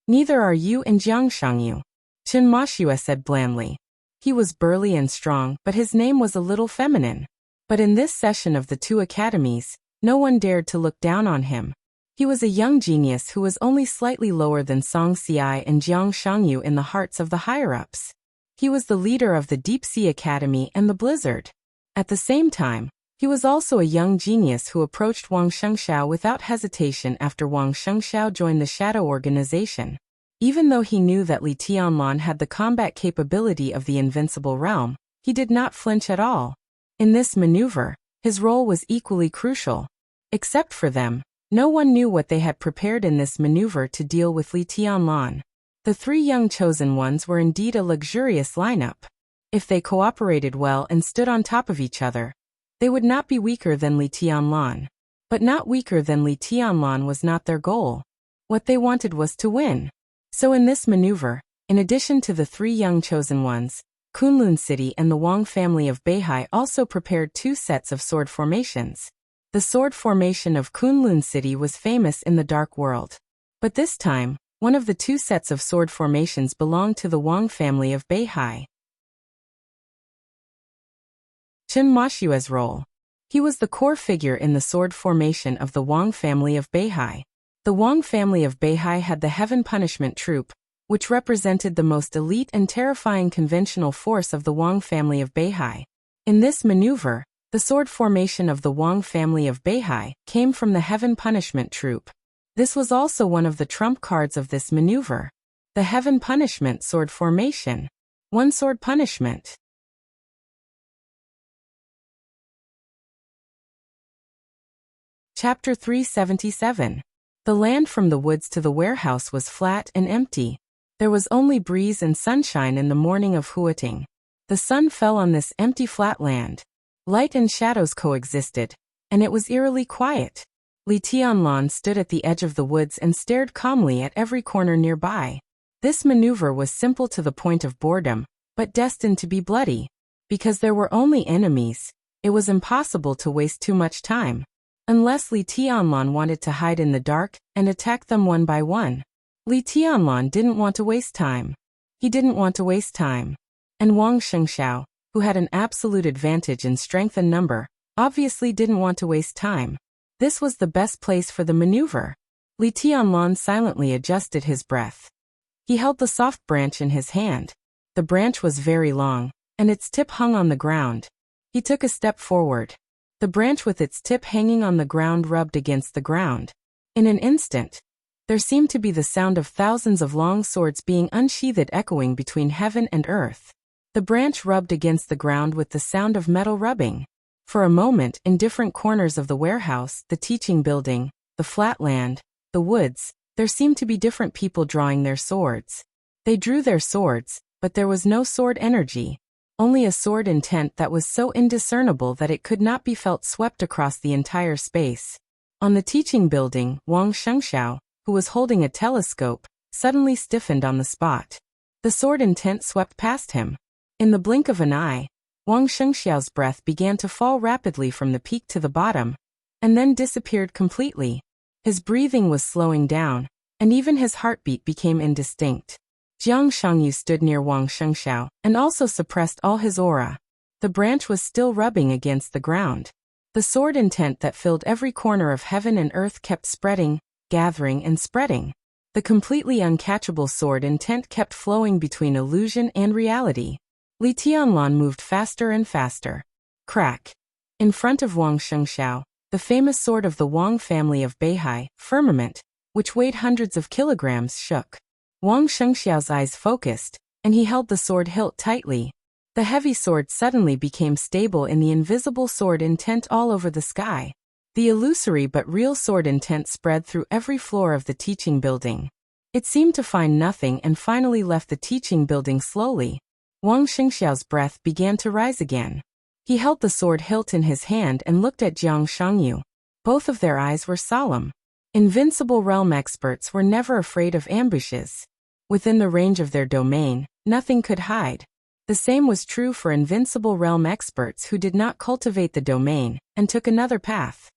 A: Neither are you and Jiang Shangyu, Chen Mashue said blandly. He was burly and strong, but his name was a little feminine. But in this session of the two academies, no one dared to look down on him. He was a young genius who was only slightly lower than Song Xiai and Jiang Shangyu in the hearts of the higher-ups. He was the leader of the Deep Sea Academy and the Blizzard. At the same time, he was also a young genius who approached Wang Shengxiao without hesitation after Wang Shengxiao joined the Shadow Organization. Even though he knew that Li Tianlan had the combat capability of the Invincible Realm, he did not flinch at all. In this maneuver, his role was equally crucial. Except for them, no one knew what they had prepared in this maneuver to deal with Li Tianlan. The three young chosen ones were indeed a luxurious lineup. If they cooperated well and stood on top of each other, they would not be weaker than Li Tianlan. But not weaker than Li Tianlan was not their goal. What they wanted was to win. So in this maneuver, in addition to the three young chosen ones, Kunlun City and the Wang family of Beihai also prepared two sets of sword formations. The sword formation of Kunlun City was famous in the Dark World. But this time, one of the two sets of sword formations belonged to the Wang family of Beihai. Chen Mashue's role. He was the core figure in the sword formation of the Wang family of Beihai. The Wang family of Beihai had the Heaven Punishment Troop, which represented the most elite and terrifying conventional force of the Wang family of Beihai. In this maneuver, the sword formation of the Wang family of Beihai came from the Heaven Punishment Troop. This was also one of the trump cards of this maneuver. The Heaven Punishment Sword Formation. One sword punishment. Chapter 377. The land from the woods to the warehouse was flat and empty. There was only breeze and sunshine in the morning of Huating. The sun fell on this empty flat land. Light and shadows coexisted, and it was eerily quiet. Li Tianlan stood at the edge of the woods and stared calmly at every corner nearby. This maneuver was simple to the point of boredom, but destined to be bloody. Because there were only enemies, it was impossible to waste too much time. Unless Li Tianlan wanted to hide in the dark and attack them one by one. Li Tianlan didn't want to waste time. He didn't want to waste time. And Wang Shengxiao, who had an absolute advantage in strength and number, obviously didn't want to waste time. This was the best place for the maneuver. Li Tianlan silently adjusted his breath. He held the soft branch in his hand. The branch was very long, and its tip hung on the ground. He took a step forward. The branch with its tip hanging on the ground rubbed against the ground. In an instant, there seemed to be the sound of thousands of long swords being unsheathed echoing between heaven and earth. The branch rubbed against the ground with the sound of metal rubbing. For a moment, in different corners of the warehouse, the teaching building, the flat land, the woods, there seemed to be different people drawing their swords. They drew their swords, but there was no sword energy. Only a sword intent that was so indiscernible that it could not be felt swept across the entire space. On the teaching building, Wang Shengxiao, who was holding a telescope, suddenly stiffened on the spot. The sword intent swept past him. In the blink of an eye, Wang Shengxiao's breath began to fall rapidly from the peak to the bottom, and then disappeared completely. His breathing was slowing down, and even his heartbeat became indistinct. Jiang Shangyu stood near Wang Shengxiao and also suppressed all his aura. The branch was still rubbing against the ground. The sword intent that filled every corner of heaven and earth kept spreading, gathering and spreading. The completely uncatchable sword intent kept flowing between illusion and reality. Li Tianlan moved faster and faster. Crack. In front of Wang Shengxiao, the famous sword of the Wang family of Beihai, Firmament, which weighed hundreds of kilograms, shook. Wang Shengxiao's eyes focused, and he held the sword hilt tightly. The heavy sword suddenly became stable in the invisible sword intent all over the sky. The illusory but real sword intent spread through every floor of the teaching building. It seemed to find nothing and finally left the teaching building slowly. Wang Shengxiao's breath began to rise again. He held the sword hilt in his hand and looked at Jiang Shangyu. Both of their eyes were solemn. Invincible realm experts were never afraid of ambushes. Within the range of their domain, nothing could hide. The same was true for invincible realm experts who did not cultivate the domain and took another path.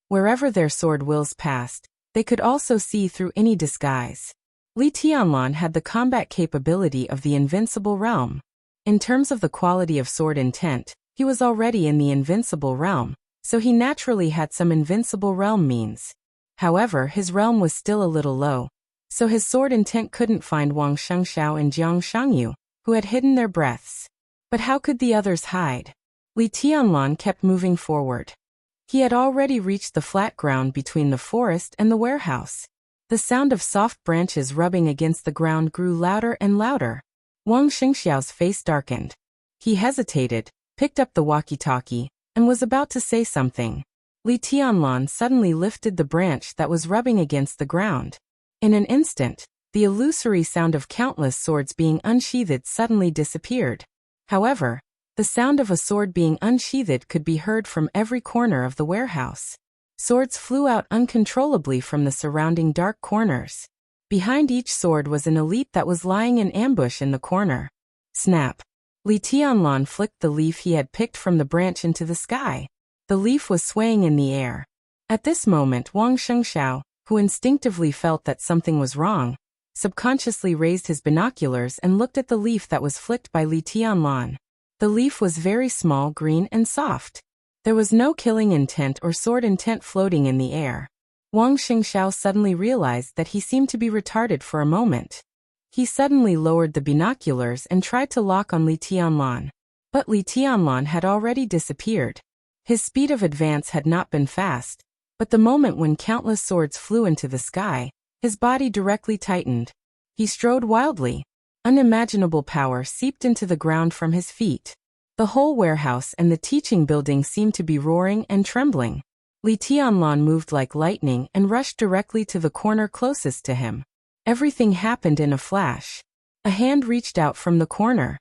A: Wherever their sword wills passed, they could also see through any disguise. Li Tianlan had the combat capability of the invincible realm. In terms of the quality of sword intent, he was already in the invincible realm, so he naturally had some invincible realm means. However, his realm was still a little low, so his sword intent couldn't find Wang Shengxiao and Jiang Shangyu, who had hidden their breaths. But how could the others hide? Li Tianlan kept moving forward. He had already reached the flat ground between the forest and the warehouse. The sound of soft branches rubbing against the ground grew louder and louder. Wang Shengxiao's face darkened. He hesitated, picked up the walkie-talkie, and was about to say something. Li Tianlan suddenly lifted the branch that was rubbing against the ground. In an instant, the illusory sound of countless swords being unsheathed suddenly disappeared. However, the sound of a sword being unsheathed could be heard from every corner of the warehouse. Swords flew out uncontrollably from the surrounding dark corners. Behind each sword was an elite that was lying in ambush in the corner. Snap! Li Tianlan flicked the leaf he had picked from the branch into the sky. The leaf was swaying in the air. At this moment, Wang Shengxiao, who instinctively felt that something was wrong, subconsciously raised his binoculars and looked at the leaf that was flicked by Li Tianlan. The leaf was very small, green, and soft. There was no killing intent or sword intent floating in the air. Wang Shengxiao suddenly realized that he seemed to be retarded for a moment. He suddenly lowered the binoculars and tried to lock on Li Tianlan. But Li Tianlan had already disappeared. His speed of advance had not been fast, but the moment when countless swords flew into the sky, his body directly tightened. He strode wildly. Unimaginable power seeped into the ground from his feet. The whole warehouse and the teaching building seemed to be roaring and trembling. Li Tianlan moved like lightning and rushed directly to the corner closest to him. Everything happened in a flash. A hand reached out from the corner.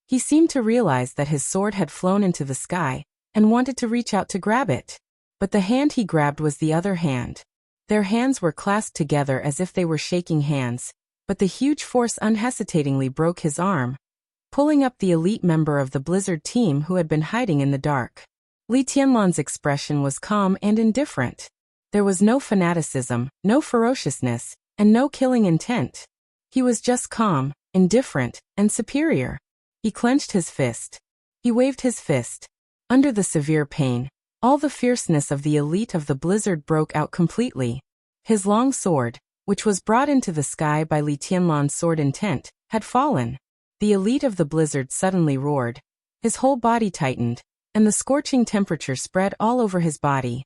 A: He seemed to realize that his sword had flown into the sky and wanted to reach out to grab it. But the hand he grabbed was the other hand. Their hands were clasped together as if they were shaking hands, but the huge force unhesitatingly broke his arm, pulling up the elite member of the Blizzard team who had been hiding in the dark. Li Tianlan's expression was calm and indifferent. There was no fanaticism, no ferociousness, and no killing intent. He was just calm, indifferent, and superior. He clenched his fist. He waved his fist. Under the severe pain, all the fierceness of the elite of the Blizzard broke out completely. His long sword, which was brought into the sky by Li Tianlan's sword intent, had fallen. The elite of the Blizzard suddenly roared. His whole body tightened, and the scorching temperature spread all over his body.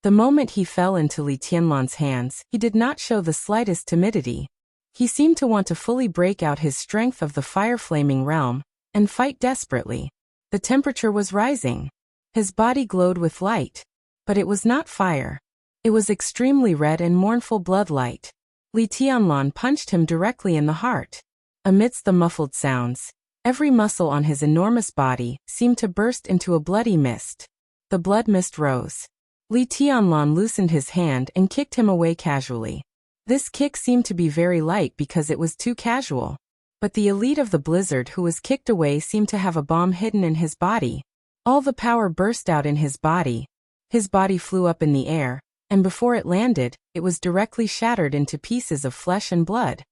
A: The moment he fell into Li Tianlan's hands, he did not show the slightest timidity. He seemed to want to fully break out his strength of the fire-flaming realm and fight desperately. The temperature was rising. His body glowed with light. But it was not fire. It was extremely red and mournful blood light. Li Tianlan punched him directly in the heart. Amidst the muffled sounds, every muscle on his enormous body seemed to burst into a bloody mist. The blood mist rose. Li Tianlan loosened his hand and kicked him away casually. This kick seemed to be very light because it was too casual. But the elite of the Blizzard who was kicked away seemed to have a bomb hidden in his body. All the power burst out in his body. His body flew up in the air, and before it landed, it was directly shattered into pieces of flesh and blood.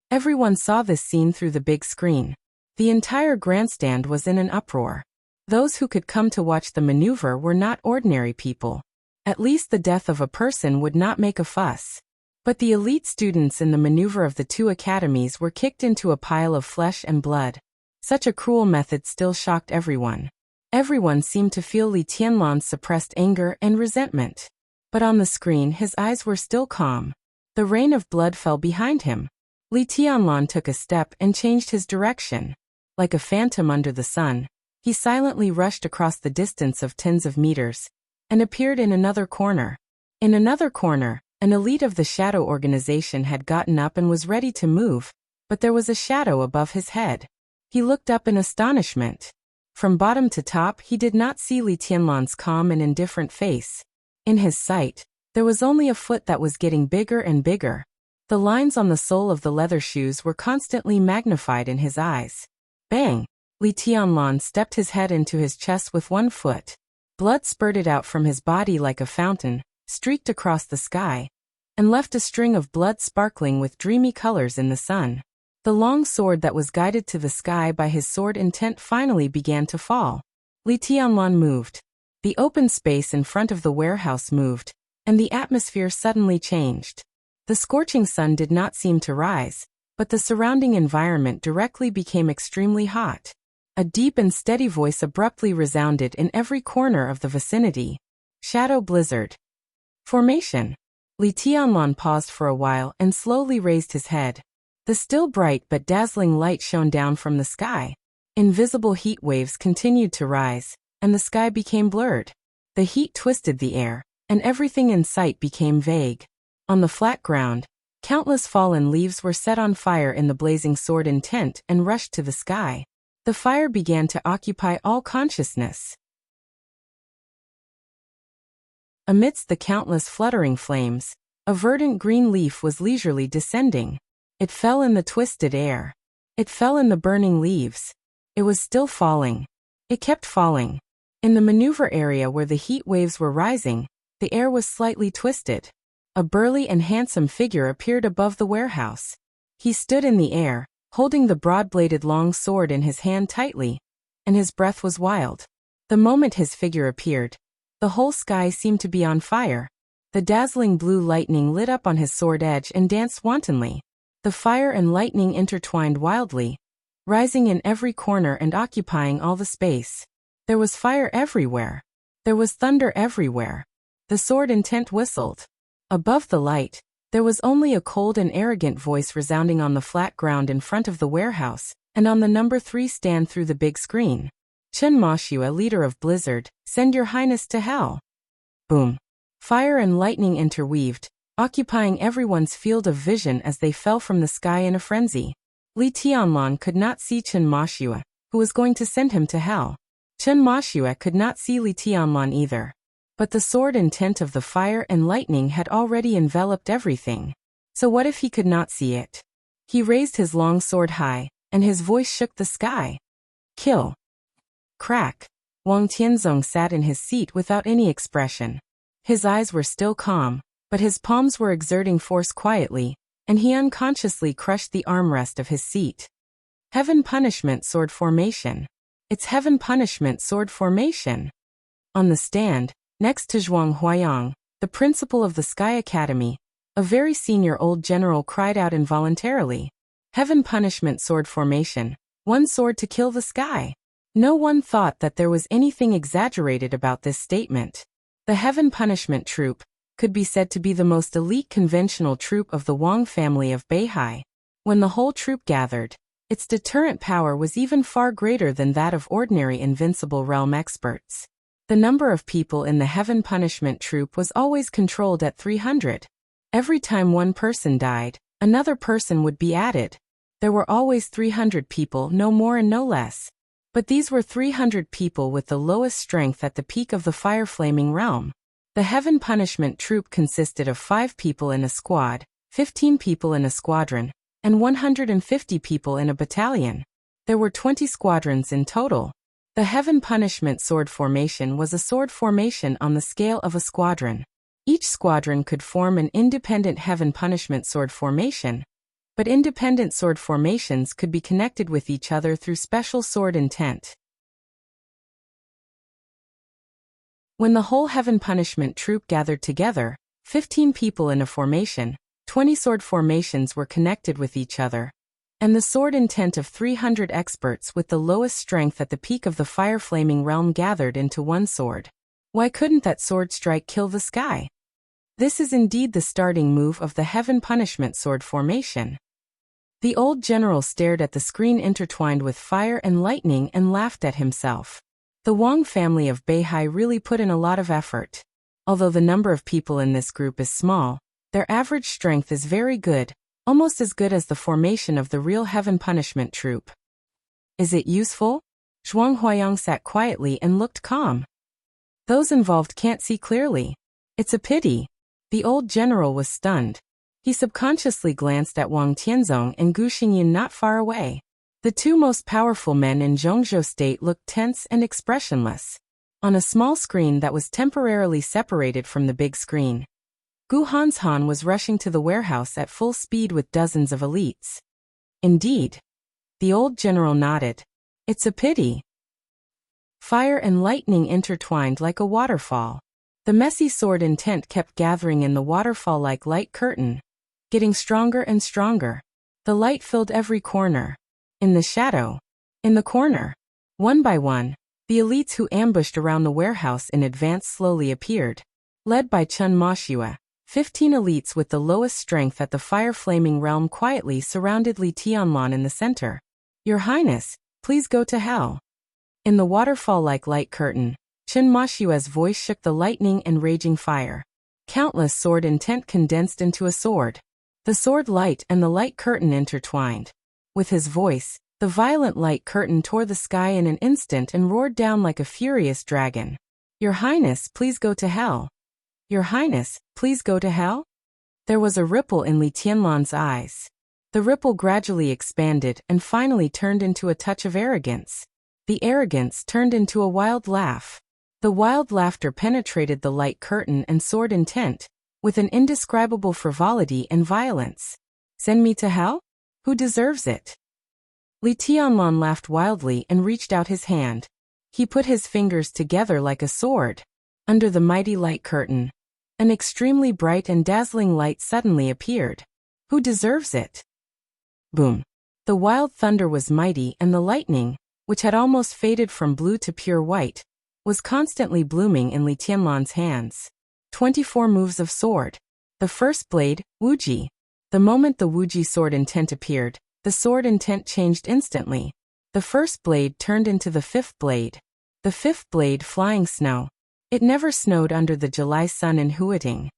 A: Everyone saw this scene through the big screen. The entire grandstand was in an uproar. Those who could come to watch the maneuver were not ordinary people. At least the death of a person would not make a fuss. But the elite students in the maneuver of the two academies were kicked into a pile of flesh and blood. Such a cruel method still shocked everyone. Everyone seemed to feel Li Tianlan's suppressed anger and resentment. But on the screen his eyes were still calm. The rain of blood fell behind him. Li Tianlan took a step and changed his direction. Like a phantom under the sun, he silently rushed across the distance of tens of meters, and appeared in another corner. In another corner, an elite of the shadow organization had gotten up and was ready to move, but there was a shadow above his head. He looked up in astonishment. From bottom to top he did not see Li Tianlan's calm and indifferent face. In his sight, there was only a foot that was getting bigger and bigger. The lines on the sole of the leather shoes were constantly magnified in his eyes. Bang! Li Tianlan stepped his head into his chest with one foot. Blood spurted out from his body like a fountain, streaked across the sky, and left a string of blood sparkling with dreamy colors in the sun. The long sword that was guided to the sky by his sword intent finally began to fall. Li Tianlan moved. The open space in front of the warehouse moved, and the atmosphere suddenly changed. The scorching sun did not seem to rise, but the surrounding environment directly became extremely hot. A deep and steady voice abruptly resounded in every corner of the vicinity. Shadow blizzard. Formation. Li Tianlan paused for a while and slowly raised his head. The still bright but dazzling light shone down from the sky. Invisible heat waves continued to rise, and the sky became blurred. The heat twisted the air, and everything in sight became vague. On the flat ground, countless fallen leaves were set on fire in the blazing sword intent and rushed to the sky. The fire began to occupy all consciousness. Amidst the countless fluttering flames, a verdant green leaf was leisurely descending. It fell in the twisted air. It fell in the burning leaves. It was still falling. It kept falling. In the maneuver area where the heat waves were rising, the air was slightly twisted. A burly and handsome figure appeared above the warehouse. He stood in the air, holding the broad-bladed long sword in his hand tightly, and his breath was wild. The moment his figure appeared, the whole sky seemed to be on fire. The dazzling blue lightning lit up on his sword edge and danced wantonly. The fire and lightning intertwined wildly, rising in every corner and occupying all the space. There was fire everywhere. There was thunder everywhere. The sword intent whistled. Above the light, there was only a cold and arrogant voice resounding on the flat ground in front of the warehouse, and on the number 3 stand through the big screen. Chen Moshua, leader of Blizzard, send your highness to hell. Boom. Fire and lightning interweaved, occupying everyone's field of vision as they fell from the sky in a frenzy. Li Tianlan could not see Chen Moshua, who was going to send him to hell. Chen Moshua could not see Li Tianlan either. But the sword intent of the fire and lightning had already enveloped everything. So what if he could not see it? He raised his long sword high, and his voice shook the sky. Kill. Crack. Wang Tianzong sat in his seat without any expression. His eyes were still calm, but his palms were exerting force quietly, and he unconsciously crushed the armrest of his seat. Heaven Punishment Sword Formation. It's Heaven Punishment Sword Formation. On the stand, next to Zhuang Huayang, the principal of the Sky Academy, a very senior old general cried out involuntarily. Heaven Punishment Sword Formation. One sword to kill the sky. No one thought that there was anything exaggerated about this statement. The Heaven Punishment Troop could be said to be the most elite conventional troop of the Wang family of Beihai. When the whole troop gathered, its deterrent power was even far greater than that of ordinary invincible realm experts. The number of people in the Heaven Punishment Troop was always controlled at 300. Every time one person died, another person would be added. There were always 300 people, no more and no less. But these were 300 people with the lowest strength at the peak of the fire-flaming realm. The Heaven Punishment Troop consisted of 5 people in a squad, 15 people in a squadron, and 150 people in a battalion. There were 20 squadrons in total. The Heaven Punishment Sword Formation was a sword formation on the scale of a squadron. Each squadron could form an independent heaven punishment sword formation, but independent sword formations could be connected with each other through special sword intent. When the whole heaven punishment troop gathered together, 15 people in a formation, 20 sword formations were connected with each other, and the sword intent of 300 experts with the lowest strength at the peak of the fire-flaming realm gathered into one sword. Why couldn't that sword strike kill the sky? This is indeed the starting move of the heaven punishment sword formation. The old general stared at the screen intertwined with fire and lightning and laughed at himself. The Wang family of Beihai really put in a lot of effort. Although the number of people in this group is small, their average strength is very good, almost as good as the formation of the real heaven punishment troop. Is it useful? Zhuang Huayang sat quietly and looked calm. Those involved can't see clearly. It's a pity. The old general was stunned. He subconsciously glanced at Wang Tianzong and Gu Xingyin not far away. The two most powerful men in Zhongzhou state looked tense and expressionless. On a small screen that was temporarily separated from the big screen, Gu Hanshan was rushing to the warehouse at full speed with dozens of elites. Indeed. The old general nodded. It's a pity. Fire and lightning intertwined like a waterfall. The messy sword intent kept gathering in the waterfall-like light curtain, getting stronger and stronger. The light filled every corner. In the shadow. In the corner. One by one, the elites who ambushed around the warehouse in advance slowly appeared. Led by Chen Moshue, 15 elites with the lowest strength at the fire-flaming realm quietly surrounded Li Tianlan in the center. Your Highness, please go to hell. In the waterfall-like light curtain, Chen Moshue's voice shook the lightning and raging fire. Countless sword intent condensed into a sword. The sword light and the light curtain intertwined. With his voice, the violent light curtain tore the sky in an instant and roared down like a furious dragon. Your Highness, please go to hell. Your Highness, please go to hell? There was a ripple in Li Tianlan's eyes. The ripple gradually expanded and finally turned into a touch of arrogance. The arrogance turned into a wild laugh. The wild laughter penetrated the light curtain and sword intent, with an indescribable frivolity and violence. Send me to hell? Who deserves it? Li Tianlan laughed wildly and reached out his hand. He put his fingers together like a sword. Under the mighty light curtain, an extremely bright and dazzling light suddenly appeared. Who deserves it? Boom. The wild thunder was mighty and the lightning, which had almost faded from blue to pure white, was constantly blooming in Li Tianlan's hands. 24 moves of sword. The first blade, Wuji. The moment the Wuji sword intent appeared, the sword intent changed instantly. The first blade turned into the fifth blade. The fifth blade, flying snow. It never snowed under the July sun in Huiting.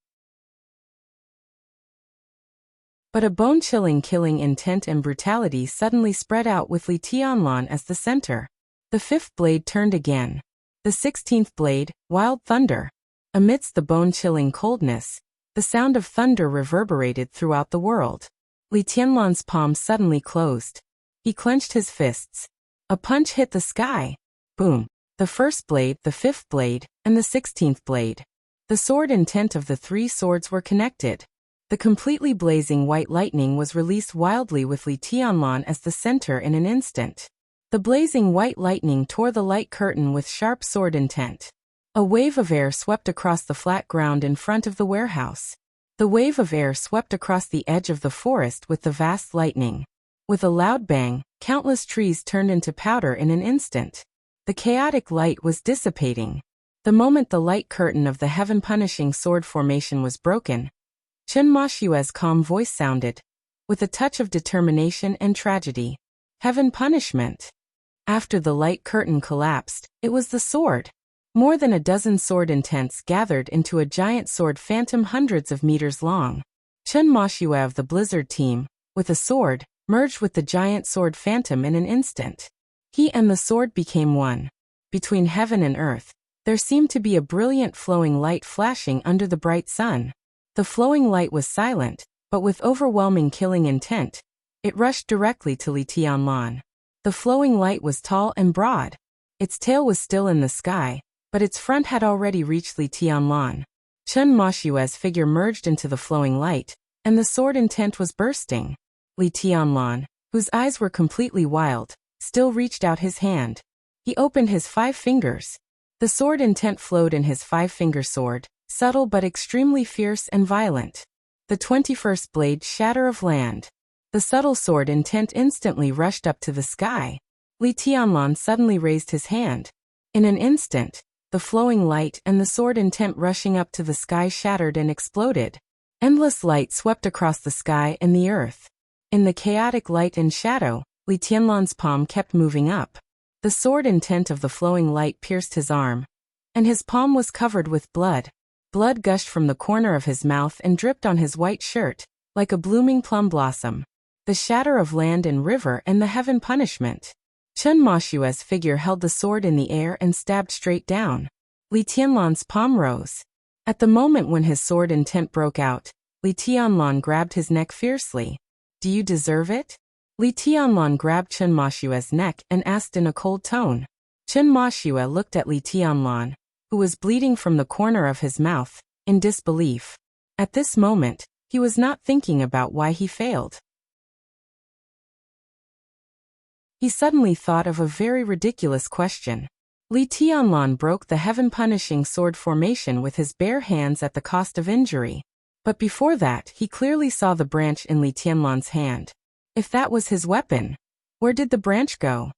A: But a bone-chilling killing intent and brutality suddenly spread out with Li Tianlan as the center. The fifth blade turned again. The 16th blade, wild thunder. Amidst the bone-chilling coldness, the sound of thunder reverberated throughout the world. Li Tianlan's palm suddenly closed. He clenched his fists. A punch hit the sky. Boom. The first blade, the fifth blade, and the 16th blade. The sword intent of the three swords were connected. The completely blazing white lightning was released wildly with Li Tianlan as the center in an instant. The blazing white lightning tore the light curtain with sharp sword intent. A wave of air swept across the flat ground in front of the warehouse. The wave of air swept across the edge of the forest with the vast lightning. With a loud bang, countless trees turned into powder in an instant. The chaotic light was dissipating. The moment the light curtain of the heaven-punishing sword formation was broken, Chen Moshue's calm voice sounded, with a touch of determination and tragedy. Heaven punishment. After the light curtain collapsed, it was the sword. More than a dozen sword intents gathered into a giant sword phantom hundreds of meters long. Chen Moshue of the Blizzard team, with a sword, merged with the giant sword phantom in an instant. He and the sword became one. Between heaven and earth, there seemed to be a brilliant flowing light flashing under the bright sun. The flowing light was silent, but with overwhelming killing intent. It rushed directly to Li Tianlan. The flowing light was tall and broad. Its tail was still in the sky, but its front had already reached Li Tianlan. Chen Moshue's figure merged into the flowing light, and the sword intent was bursting. Li Tianlan, whose eyes were completely wild, still reached out his hand. He opened his 5 fingers. The sword intent flowed in his 5-finger sword, subtle but extremely fierce and violent. The 21st blade shatter of land. The subtle sword intent instantly rushed up to the sky. Li Tianlan suddenly raised his hand. In an instant, the flowing light and the sword intent rushing up to the sky shattered and exploded. Endless light swept across the sky and the earth. In the chaotic light and shadow, Li Tianlan's palm kept moving up. The sword intent of the flowing light pierced his arm, and his palm was covered with blood. Blood gushed from the corner of his mouth and dripped on his white shirt, like a blooming plum blossom. The shatter of land and river and the heaven punishment. Chen Moshue's figure held the sword in the air and stabbed straight down. Li Tianlan's palm rose. At the moment when his sword intent broke out, Li Tianlan grabbed his neck fiercely. "Do you deserve it?" Li Tianlan grabbed Chen Moshue's neck and asked in a cold tone. Chen Moshue looked at Li Tianlan, who was bleeding from the corner of his mouth, in disbelief. At this moment, he was not thinking about why he failed. He suddenly thought of a very ridiculous question. Li Tianlan broke the heaven-punishing sword formation with his bare hands at the cost of injury. But before that, he clearly saw the branch in Li Tianlan's hand. If that was his weapon, where did the branch go?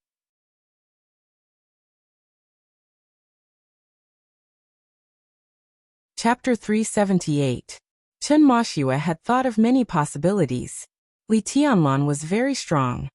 A: Chapter 378. Chen Moshue had thought of many possibilities. Li Tianlan was very strong.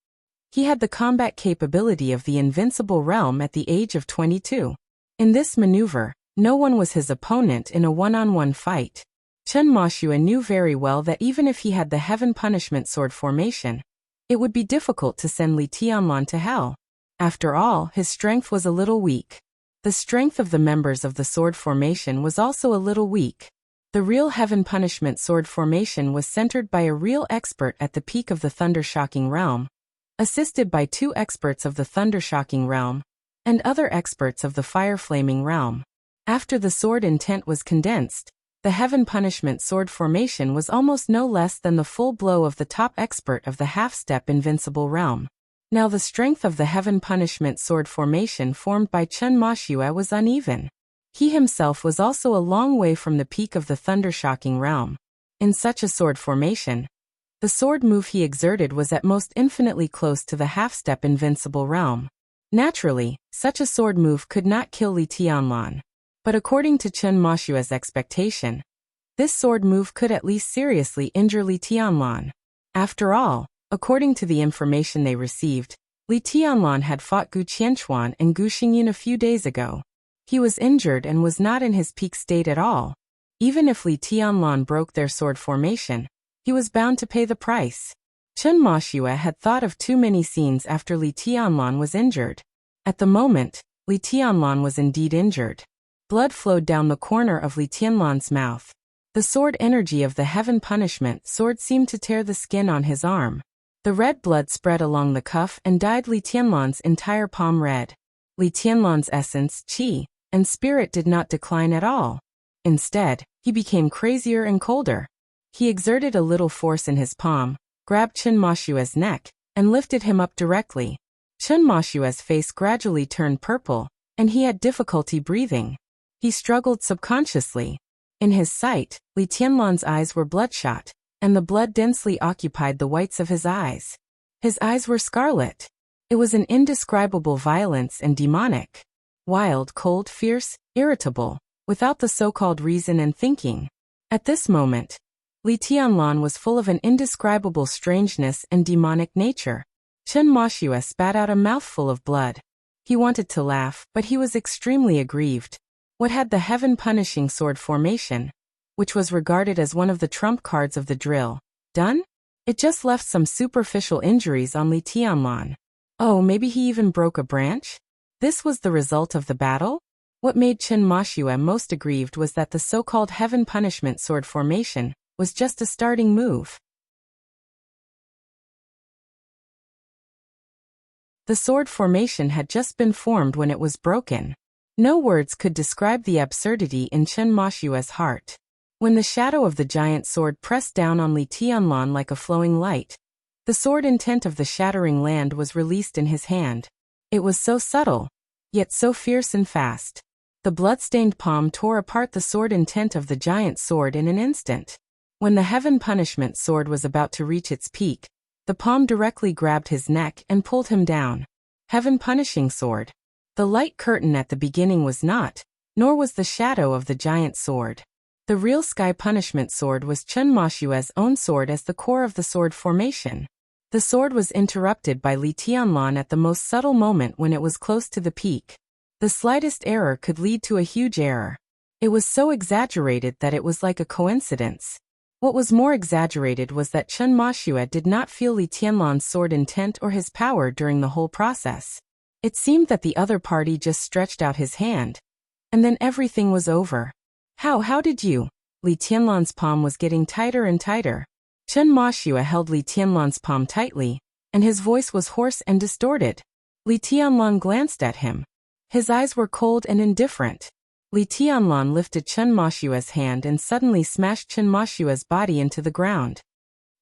A: He had the combat capability of the invincible realm at the age of 22. In this maneuver, no one was his opponent in a one-on-one fight. Chen Moshue knew very well that even if he had the heaven punishment sword formation, it would be difficult to send Li Tianlan to hell. After all, his strength was a little weak. The strength of the members of the sword formation was also a little weak. The real heaven punishment sword formation was centered by a real expert at the peak of the thunder-shocking realm, assisted by 2 experts of the thunder-shocking realm, and other experts of the fire-flaming realm. After the sword intent was condensed, the heaven punishment sword formation was almost no less than the full blow of the top expert of the half-step invincible realm. Now the strength of the heaven punishment sword formation formed by Chen Moshue was uneven. He himself was also a long way from the peak of the thunder-shocking realm. In such a sword formation, the sword move he exerted was at most infinitely close to the half-step invincible realm. Naturally, such a sword move could not kill Li Tianlan. But according to Chen Moshue's expectation, this sword move could at least seriously injure Li Tianlan. After all, according to the information they received, Li Tianlan had fought Gu Qianchuan and Gu Xingyin a few days ago. He was injured and was not in his peak state at all. Even if Li Tianlan broke their sword formation, he was bound to pay the price. Chen Moshue had thought of too many scenes after Li Tianlan was injured. At the moment, Li Tianlan was indeed injured. Blood flowed down the corner of Li Tianlan's mouth. The sword energy of the heaven punishment sword seemed to tear the skin on his arm. The red blood spread along the cuff and dyed Li Tianlan's entire palm red. Li Tianlan's essence, qi, and spirit did not decline at all. Instead, he became crazier and colder. He exerted a little force in his palm, grabbed Chen Moshue's neck, and lifted him up directly. Chen Moshue's face gradually turned purple, and he had difficulty breathing. He struggled subconsciously. In his sight, Li Tianlan's eyes were bloodshot, and the blood densely occupied the whites of his eyes. His eyes were scarlet. It was an indescribable violence and demonic. Wild, cold, fierce, irritable, without the so-called reason and thinking. At this moment, Li Tianlan was full of an indescribable strangeness and demonic nature. Chen Moshue spat out a mouthful of blood. He wanted to laugh, but he was extremely aggrieved. What had the heaven-punishing sword formation, which was regarded as one of the trump cards of the drill, done? It just left some superficial injuries on Li Tianlan. Oh, maybe he even broke a branch? This was the result of the battle? What made Chen Moshue most aggrieved was that the so-called heaven punishment sword formation was just a starting move. The sword formation had just been formed when it was broken. No words could describe the absurdity in Chen Moshue's heart. When the shadow of the giant sword pressed down on Li Tianlan like a flowing light, the sword intent of the shattering land was released in his hand. It was so subtle, yet so fierce and fast. The blood-stained palm tore apart the sword intent of the giant sword in an instant. When the heaven punishment sword was about to reach its peak, the palm directly grabbed his neck and pulled him down. Heaven punishing sword. The light curtain at the beginning was not, nor was the shadow of the giant sword. The real sky punishment sword was Chen Mashue's own sword as the core of the sword formation. The sword was interrupted by Li Tianlan at the most subtle moment when it was close to the peak. The slightest error could lead to a huge error. It was so exaggerated that it was like a coincidence. What was more exaggerated was that Chen Mashue did not feel Li Tianlan's sword intent or his power during the whole process. It seemed that the other party just stretched out his hand, and then everything was over. How did you? Li Tianlan's palm was getting tighter and tighter. Chen Mashue held Li Tianlan's palm tightly, and his voice was hoarse and distorted. Li Tianlan glanced at him. His eyes were cold and indifferent. Li Tianlan lifted Chen Mashue's hand and suddenly smashed Chen Mashue's body into the ground.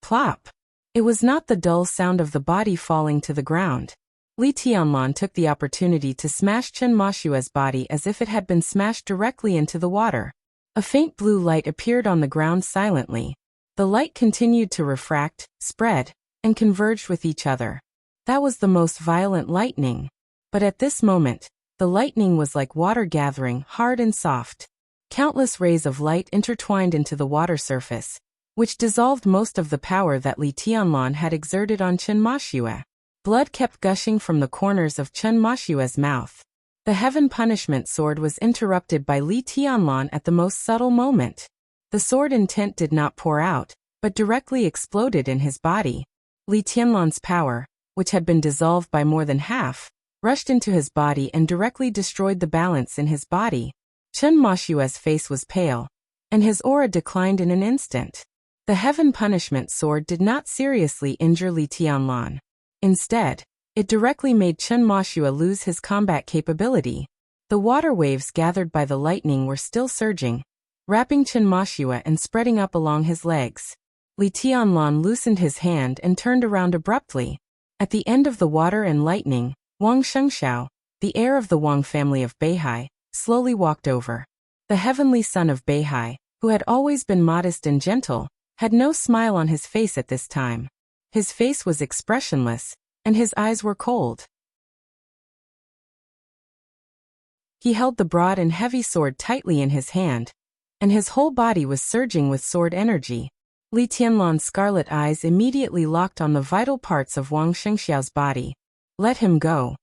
A: Plop! It was not the dull sound of the body falling to the ground. Li Tianlan took the opportunity to smash Chen Mashue's body as if it had been smashed directly into the water. A faint blue light appeared on the ground silently. The light continued to refract, spread, and converged with each other. That was the most violent lightning. But at this moment, the lightning was like water gathering, hard and soft. Countless rays of light intertwined into the water surface, which dissolved most of the power that Li Tianlan had exerted on Chen Mashue. Blood kept gushing from the corners of Chen Mashue's mouth. The heaven punishment sword was interrupted by Li Tianlan at the most subtle moment. The sword intent did not pour out, but directly exploded in his body. Li Tianlan's power, which had been dissolved by more than half, rushed into his body and directly destroyed the balance in his body. Chen Mashue's face was pale, and his aura declined in an instant. The heaven punishment sword did not seriously injure Li Tianlan. Instead, it directly made Chen Mashue lose his combat capability. The water waves gathered by the lightning were still surging, wrapping Chen Mashue and spreading up along his legs. Li Tianlan loosened his hand and turned around abruptly. At the end of the water and lightning, Wang Shengxiao, the heir of the Wang family of Beihai, slowly walked over. The heavenly son of Beihai, who had always been modest and gentle, had no smile on his face at this time. His face was expressionless, and his eyes were cold. He held the broad and heavy sword tightly in his hand, and his whole body was surging with sword energy. Li Tianlan's scarlet eyes immediately locked on the vital parts of Wang Shengxiao's body. Let him go.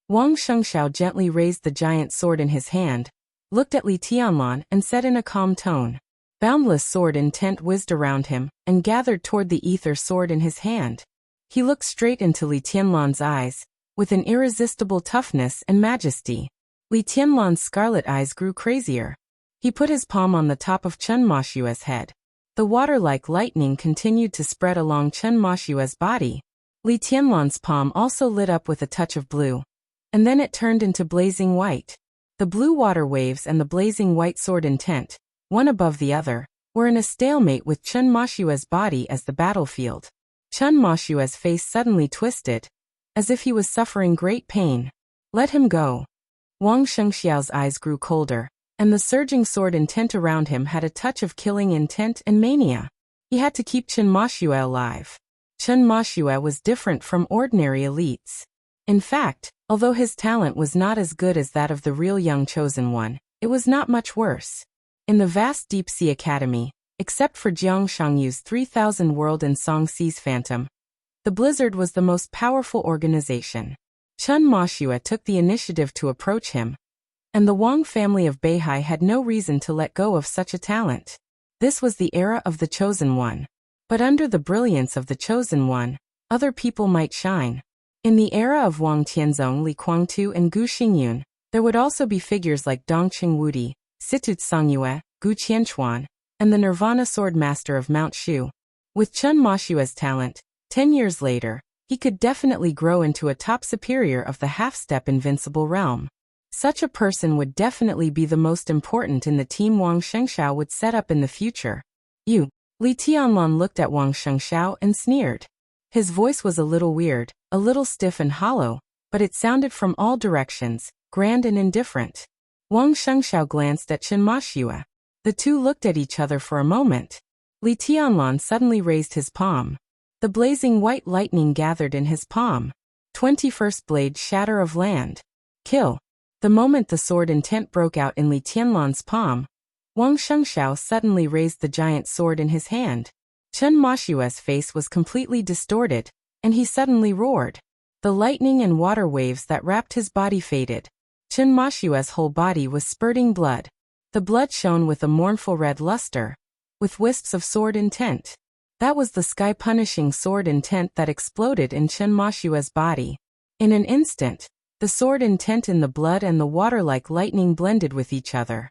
A: Wang Shengxiao gently raised the giant sword in his hand, looked at Li Tianlan and said in a calm tone. Boundless sword intent whizzed around him and gathered toward the ether sword in his hand. He looked straight into Li Tianlan's eyes, with an irresistible toughness and majesty. Li Tianlan's scarlet eyes grew crazier. He put his palm on the top of Chen Mashue's head. The water-like lightning continued to spread along Chen Mashue's body. Li Tianlan's palm also lit up with a touch of blue, and then it turned into blazing white. The blue water waves and the blazing white sword intent, one above the other, were in a stalemate with Chen Mashue's body as the battlefield. Chen Mashue's face suddenly twisted, as if he was suffering great pain. Let him go. Wang Shengxiao's eyes grew colder, and the surging sword intent around him had a touch of killing intent and mania. He had to keep Chen Mashue alive. Chen Mashue was different from ordinary elites. In fact, although his talent was not as good as that of the real young chosen one, it was not much worse. In the vast Deep Sea Academy, except for Jiang Shangyu's 3,000 World and Song Seas Phantom, the Blizzard was the most powerful organization. Chen Mashue took the initiative to approach him, and the Wang family of Beihai had no reason to let go of such a talent. This was the era of the Chosen One. But under the brilliance of the Chosen One, other people might shine. In the era of Wang Tianzong, Li Guangtu, and Gu Xingyun, there would also be figures like Dongqing Wudi, Situ Songyue, Gu Qianchuan, and the Nirvana Sword Master of Mount Shu. With Chen Mashue's talent, 10 years later, he could definitely grow into a top superior of the half-step invincible realm. Such a person would definitely be the most important in the team Wang Shengxiao would set up in the future. You. Li Tianlan looked at Wang Shengxiao and sneered. His voice was a little weird, a little stiff and hollow, but it sounded from all directions, grand and indifferent. Wang Shengxiao glanced at Chen Moshue. The two looked at each other for a moment. Li Tianlan suddenly raised his palm. The blazing white lightning gathered in his palm. 21st blade shatter of land. Kill. The moment the sword intent broke out in Li Tianlan's palm, Wang Shengxiao suddenly raised the giant sword in his hand. Chen Moshue's face was completely distorted, and he suddenly roared. The lightning and water waves that wrapped his body faded. Chen Moshue's whole body was spurting blood. The blood shone with a mournful red luster, with wisps of sword intent. That was the sky-punishing sword intent that exploded in Chen Moshue's body. In an instant, the sword intent in the blood and the water like lightning blended with each other.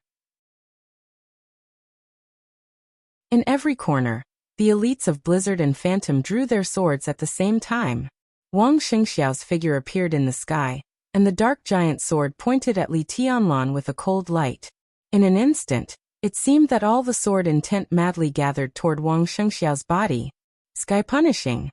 A: In every corner, the elites of Blizzard and Phantom drew their swords at the same time. Wang Shengxiao's figure appeared in the sky, and the dark giant sword pointed at Li Tianlan with a cold light. In an instant, it seemed that all the sword intent madly gathered toward Wang Shengxiao's body. Sky punishing.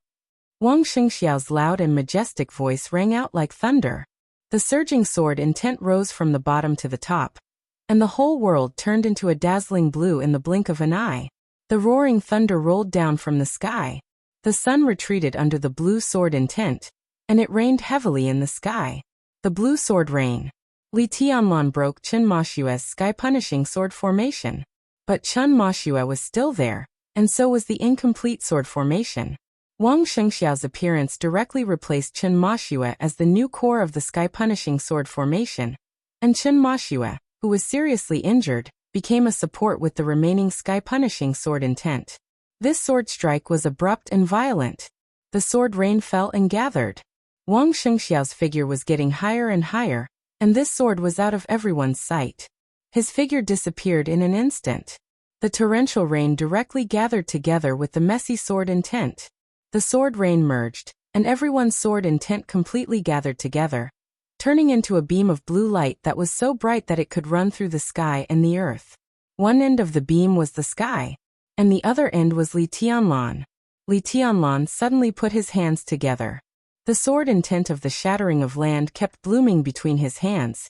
A: Wang Shengxiao's loud and majestic voice rang out like thunder. The surging sword intent rose from the bottom to the top, and the whole world turned into a dazzling blue in the blink of an eye. The roaring thunder rolled down from the sky. The sun retreated under the blue sword intent, and it rained heavily in the sky. The blue sword rain. Li Tianlan broke Chen Moshue's sky-punishing sword formation. But Chen Moshue was still there, and so was the incomplete sword formation. Wang Shengxiao's appearance directly replaced Chen Moshue as the new core of the sky-punishing sword formation, and Chen Moshue, who was seriously injured, became a support with the remaining sky-punishing sword intent. This sword strike was abrupt and violent. The sword rain fell and gathered. Wang Shengxiao's figure was getting higher and higher, and this sword was out of everyone's sight. His figure disappeared in an instant. The torrential rain directly gathered together with the messy sword intent. The sword rain merged, and everyone's sword intent completely gathered together, turning into a beam of blue light that was so bright that it could run through the sky and the earth. One end of the beam was the sky, and the other end was Li Tianlan. Li Tianlan suddenly put his hands together. The sword intent of the shattering of land kept blooming between his hands,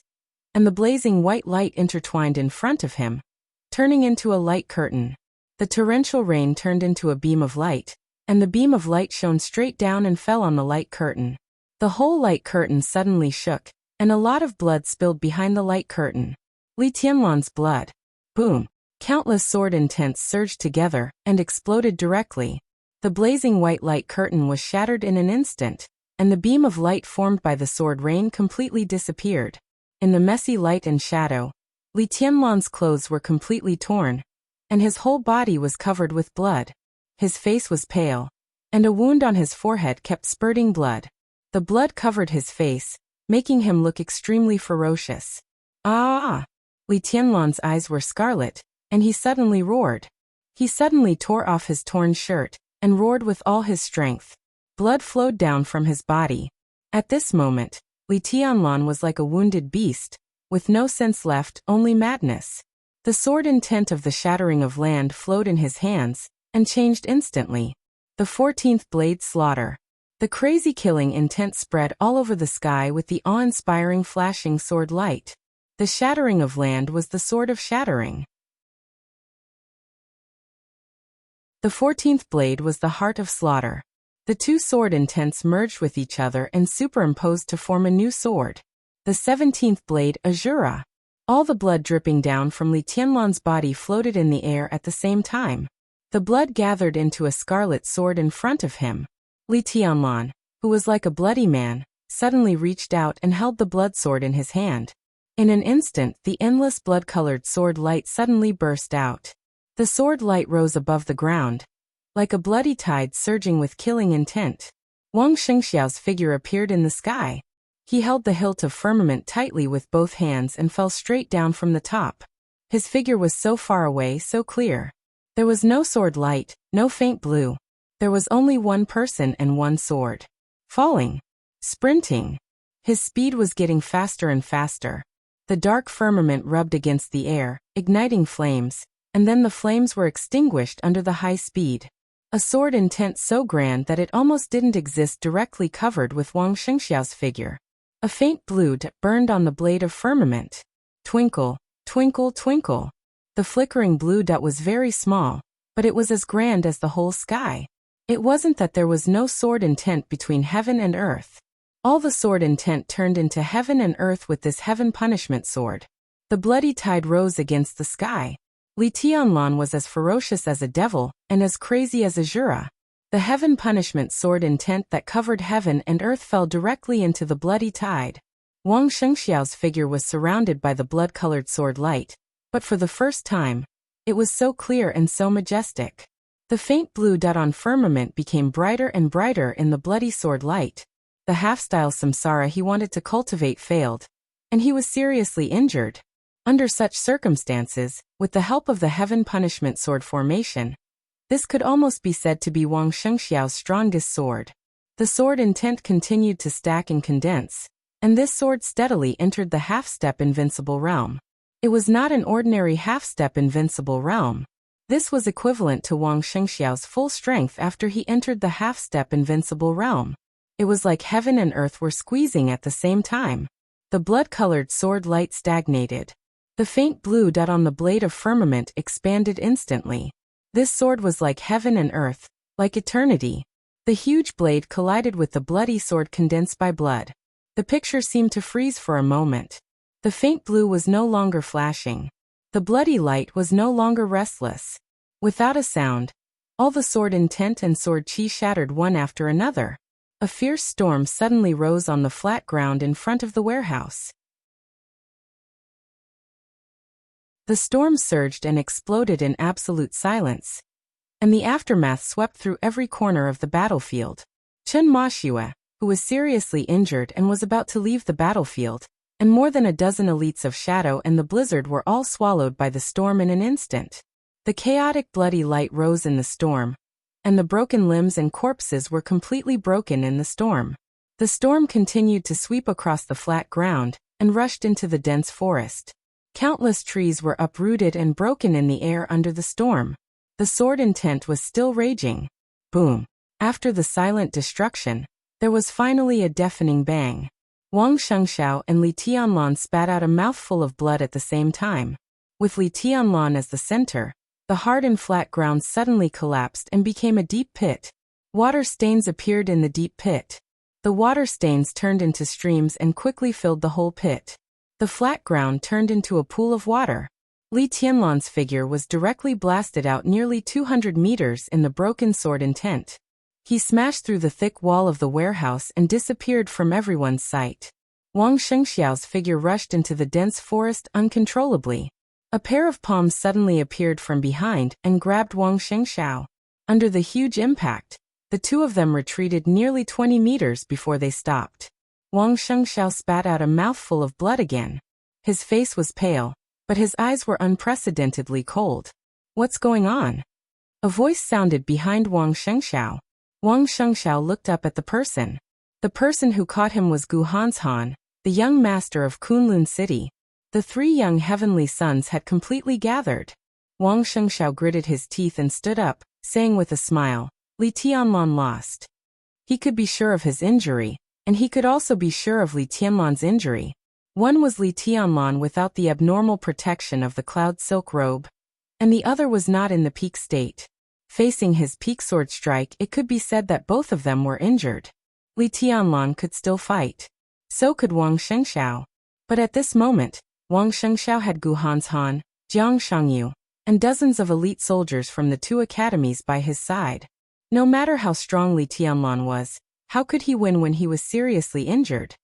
A: and the blazing white light intertwined in front of him, turning into a light curtain. The torrential rain turned into a beam of light, and the beam of light shone straight down and fell on the light curtain. The whole light curtain suddenly shook, and a lot of blood spilled behind the light curtain. Li Tianlan's blood. Boom! Countless sword intents surged together and exploded directly. The blazing white light curtain was shattered in an instant, and the beam of light formed by the sword rain completely disappeared. In the messy light and shadow, Li Tianlan's clothes were completely torn, and his whole body was covered with blood. His face was pale, and a wound on his forehead kept spurting blood. The blood covered his face, making him look extremely ferocious. Ah! Li Tianlan's eyes were scarlet, and he suddenly roared. He suddenly tore off his torn shirt, and roared with all his strength. Blood flowed down from his body. At this moment, Li Tianlan was like a wounded beast, with no sense left, only madness. The sword intent of the shattering of land flowed in his hands, and changed instantly. The 14th blade slaughter. The crazy killing intent spread all over the sky with the awe-inspiring flashing sword light. The shattering of land was the sword of shattering. The 14th blade was the heart of slaughter. The two sword intents merged with each other and superimposed to form a new sword. The 17th blade, Azura. All the blood dripping down from Li Tianlan's body floated in the air at the same time. The blood gathered into a scarlet sword in front of him. Li Tianlan, who was like a bloody man, suddenly reached out and held the blood sword in his hand. In an instant, the endless blood-colored sword light suddenly burst out. The sword light rose above the ground, like a bloody tide surging with killing intent. Wang Shengxiao's figure appeared in the sky. He held the hilt of firmament tightly with both hands and fell straight down from the top. His figure was so far away, so clear. There was no sword light, no faint blue. There was only one person and one sword. Falling. Sprinting. His speed was getting faster and faster. The dark firmament rubbed against the air, igniting flames, and then the flames were extinguished under the high speed. A sword intent so grand that it almost didn't exist directly covered with Wang Shengxiao's figure. A faint blue dot burned on the blade of firmament. Twinkle, twinkle, twinkle. The flickering blue dot was very small, but it was as grand as the whole sky. It wasn't that there was no sword intent between heaven and earth. All the sword intent turned into heaven and earth with this heaven punishment sword. The bloody tide rose against the sky. Li Tianlan was as ferocious as a devil and as crazy as a Jura. The heaven punishment sword intent that covered heaven and earth fell directly into the bloody tide. Wang Shengxiao's figure was surrounded by the blood-colored sword light, but for the first time, it was so clear and so majestic. The faint blue dot on firmament became brighter and brighter in the bloody sword light. The half-style samsara he wanted to cultivate failed, and he was seriously injured. Under such circumstances, with the help of the heaven punishment sword formation, this could almost be said to be Wang Shengxiao's strongest sword. The sword intent continued to stack and condense, and this sword steadily entered the half-step invincible realm. It was not an ordinary half-step invincible realm. This was equivalent to Wang Shengxiao's full strength after he entered the half-step invincible realm. It was like heaven and earth were squeezing at the same time. The blood-colored sword light stagnated. The faint blue dot on the blade of firmament expanded instantly. This sword was like heaven and earth, like eternity. The huge blade collided with the bloody sword condensed by blood. The picture seemed to freeze for a moment. The faint blue was no longer flashing. The bloody light was no longer restless. Without a sound, all the sword intent and sword chi shattered one after another. A fierce storm suddenly rose on the flat ground in front of the warehouse. The storm surged and exploded in absolute silence, and the aftermath swept through every corner of the battlefield. Chen Maxue, who was seriously injured and was about to leave the battlefield, and more than a dozen elites of Shadow and the Blizzard were all swallowed by the storm in an instant. The chaotic bloody light rose in the storm, and the broken limbs and corpses were completely broken in the storm. The storm continued to sweep across the flat ground and rushed into the dense forest. Countless trees were uprooted and broken in the air under the storm. The sword intent was still raging. Boom. After the silent destruction, there was finally a deafening bang. Wang Shengxiao and Li Tianlan spat out a mouthful of blood at the same time. With Li Tianlan as the center, the hard and flat ground suddenly collapsed and became a deep pit. Water stains appeared in the deep pit. The water stains turned into streams and quickly filled the whole pit. The flat ground turned into a pool of water. Li Tianlan's figure was directly blasted out nearly 200 meters in the broken sword intent. He smashed through the thick wall of the warehouse and disappeared from everyone's sight. Wang Shengxiao's figure rushed into the dense forest uncontrollably. A pair of palms suddenly appeared from behind and grabbed Wang Shengxiao. Under the huge impact, the two of them retreated nearly 20 meters before they stopped. Wang Shengxiao spat out a mouthful of blood again. His face was pale, but his eyes were unprecedentedly cold. What's going on? A voice sounded behind Wang Shengxiao. Wang Shengxiao looked up at the person. The person who caught him was Gu Hanshan, the young master of Kunlun City. The three young heavenly sons had completely gathered. Wang Shengxiao gritted his teeth and stood up, saying with a smile, Li Tianlan lost. He could be sure of his injury, and he could also be sure of Li Tianlan's injury. One was Li Tianlan without the abnormal protection of the cloud silk robe, and the other was not in the peak state. Facing his peak sword strike, it could be said that both of them were injured. Li Tianlan could still fight. So could Wang Shengxiao. But at this moment, Wang Shengxiao had Gu Hanshan, Jiang Shangyu, and dozens of elite soldiers from the two academies by his side. No matter how strong Li Tianlan was, how could he win when he was seriously injured?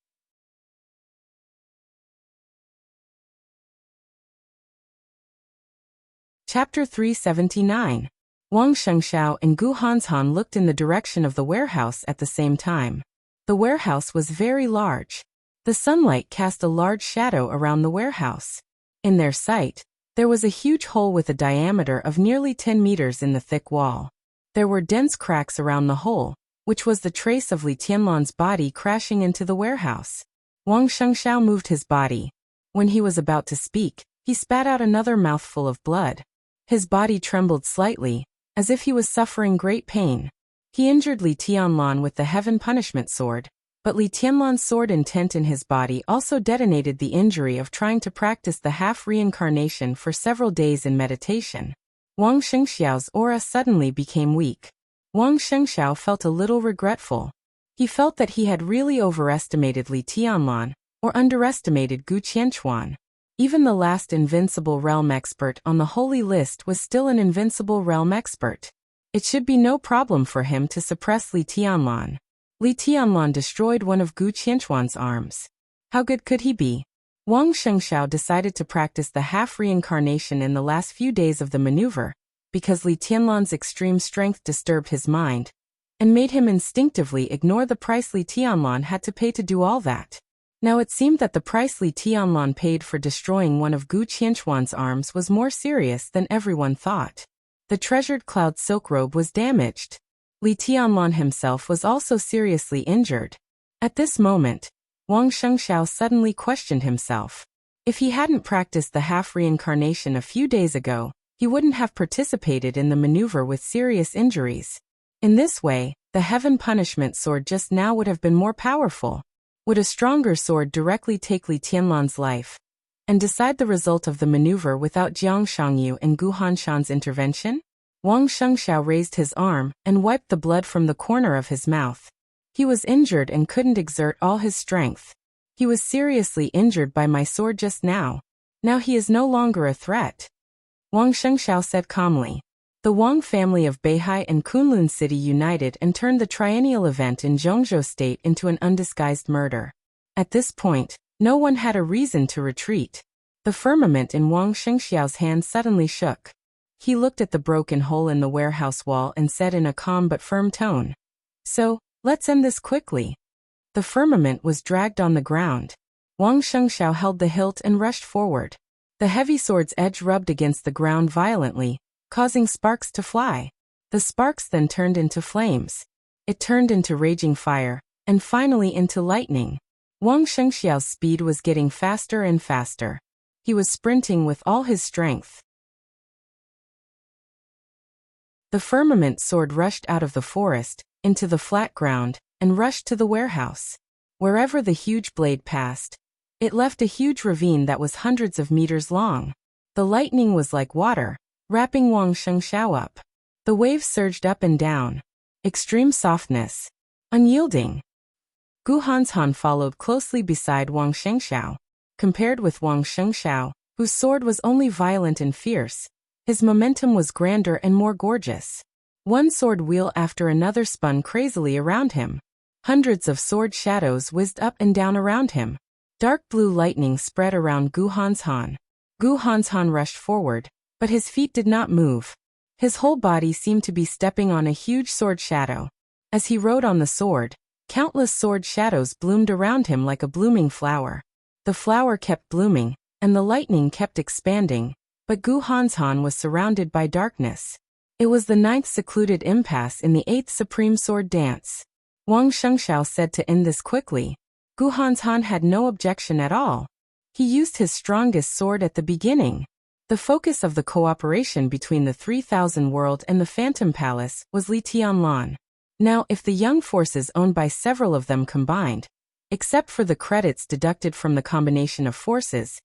A: Chapter 379. Wang Shengxiao and Gu Hanshan looked in the direction of the warehouse at the same time. The warehouse was very large. The sunlight cast a large shadow around the warehouse. In their sight, there was a huge hole with a diameter of nearly 10 meters in the thick wall. There were dense cracks around the hole, which was the trace of Li Tianlan's body crashing into the warehouse. Wang Shengxiao moved his body. When he was about to speak, he spat out another mouthful of blood. His body trembled slightly, as if he was suffering great pain. He injured Li Tianlan with the heaven punishment sword, but Li Tianlan's sword intent in his body also detonated the injury of trying to practice the half-reincarnation for several days in meditation. Wang Shengxiao's aura suddenly became weak. Wang Shengxiao felt a little regretful. He felt that he had really overestimated Li Tianlan, or underestimated Gu Qianchuan. Even the last invincible realm expert on the holy list was still an invincible realm expert. It should be no problem for him to suppress Li Tianlan. Li Tianlan destroyed one of Gu Qianchuan's arms. How good could he be? Wang Shengxiao decided to practice the half-reincarnation in the last few days of the maneuver, because Li Tianlan's extreme strength disturbed his mind, and made him instinctively ignore the price Li Tianlan had to pay to do all that. Now it seemed that the price Li Tianlan paid for destroying one of Gu Qianchuan's arms was more serious than everyone thought. The treasured cloud silk robe was damaged. Li Tianlan himself was also seriously injured. At this moment, Wang Shengxiao suddenly questioned himself. If he hadn't practiced the half-reincarnation a few days ago, he wouldn't have participated in the maneuver with serious injuries. In this way, the heaven punishment sword just now would have been more powerful. Would a stronger sword directly take Li Tianlan's life and decide the result of the maneuver without Jiang Shangyu and Gu Hanshan's intervention? Wang Shengxiao raised his arm and wiped the blood from the corner of his mouth. He was injured and couldn't exert all his strength. He was seriously injured by my sword just now. Now he is no longer a threat. Wang Shengxiao said calmly. The Wang family of Beihai and Kunlun City united and turned the triennial event in Zhongzhou State into an undisguised murder. At this point, no one had a reason to retreat. The firmament in Wang Shengxiao's hand suddenly shook. He looked at the broken hole in the warehouse wall and said in a calm but firm tone, "So, let's end this quickly." The firmament was dragged on the ground. Wang Shengxiao held the hilt and rushed forward. The heavy sword's edge rubbed against the ground violently, causing sparks to fly. The sparks then turned into flames. It turned into raging fire, and finally into lightning. Wang Shengxiao's speed was getting faster and faster. He was sprinting with all his strength. The firmament sword rushed out of the forest, into the flat ground, and rushed to the warehouse. Wherever the huge blade passed, it left a huge ravine that was hundreds of meters long. The lightning was like water, wrapping Wang Shengxiao up. The waves surged up and down. Extreme softness. Unyielding. Gu Hanshan followed closely beside Wang Shengxiao. Compared with Wang Shengxiao, whose sword was only violent and fierce, his momentum was grander and more gorgeous. One sword wheel after another spun crazily around him. Hundreds of sword shadows whizzed up and down around him. Dark blue lightning spread around Gu Hanshan. Gu Hanshan rushed forward, but his feet did not move. His whole body seemed to be stepping on a huge sword shadow. As he rode on the sword, countless sword shadows bloomed around him like a blooming flower. The flower kept blooming, and the lightning kept expanding, but Gu Hanshan was surrounded by darkness. It was the 9th secluded impasse in the 8th Supreme Sword Dance. Wang Shengxiao said to end this quickly. Gu Hanshan had no objection at all. He used his strongest sword at the beginning. The focus of the cooperation between the 3000 World and the Phantom Palace was Li Tianlan. Now, if the young forces owned by several of them combined, except for the credits deducted from the combination of forces,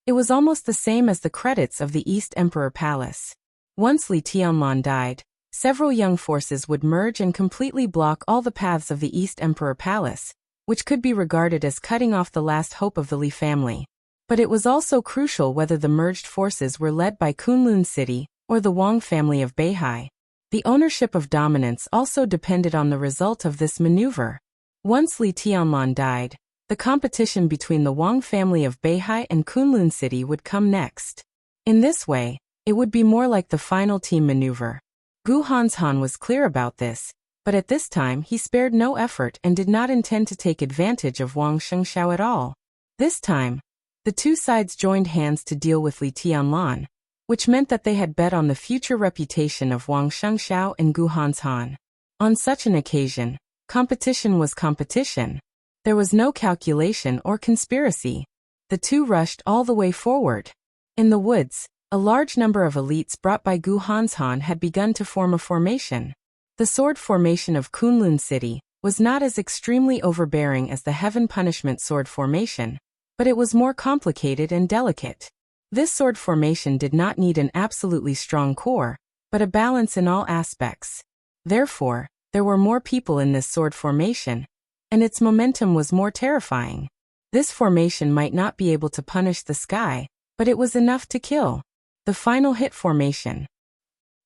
A: it was almost the same as the credits of the East Emperor Palace. Once Li Tianlan died, several young forces would merge and completely block all the paths of the East Emperor Palace, which could be regarded as cutting off the last hope of the Li family. But it was also crucial whether the merged forces were led by Kunlun City or the Wang family of Beihai. The ownership of dominance also depended on the result of this maneuver. Once Li Tianlan died, the competition between the Wang family of Beihai and Kunlun City would come next. In this way, it would be more like the final team maneuver. Gu Hanshan was clear about this, but at this time he spared no effort and did not intend to take advantage of Wang Shengxiao at all. This time, the two sides joined hands to deal with Li Tianlan, which meant that they had bet on the future reputation of Wang Shengxiao and Gu Hanshan. On such an occasion, competition was competition. There was no calculation or conspiracy. The two rushed all the way forward. In the woods, a large number of elites brought by Gu Hanshan had begun to form a formation. The sword formation of Kunlun City was not as extremely overbearing as the Heaven Punishment sword formation, but it was more complicated and delicate. This sword formation did not need an absolutely strong core, but a balance in all aspects. Therefore, there were more people in this sword formation, and its momentum was more terrifying. This formation might not be able to punish the sky, but it was enough to kill. The final hit formation.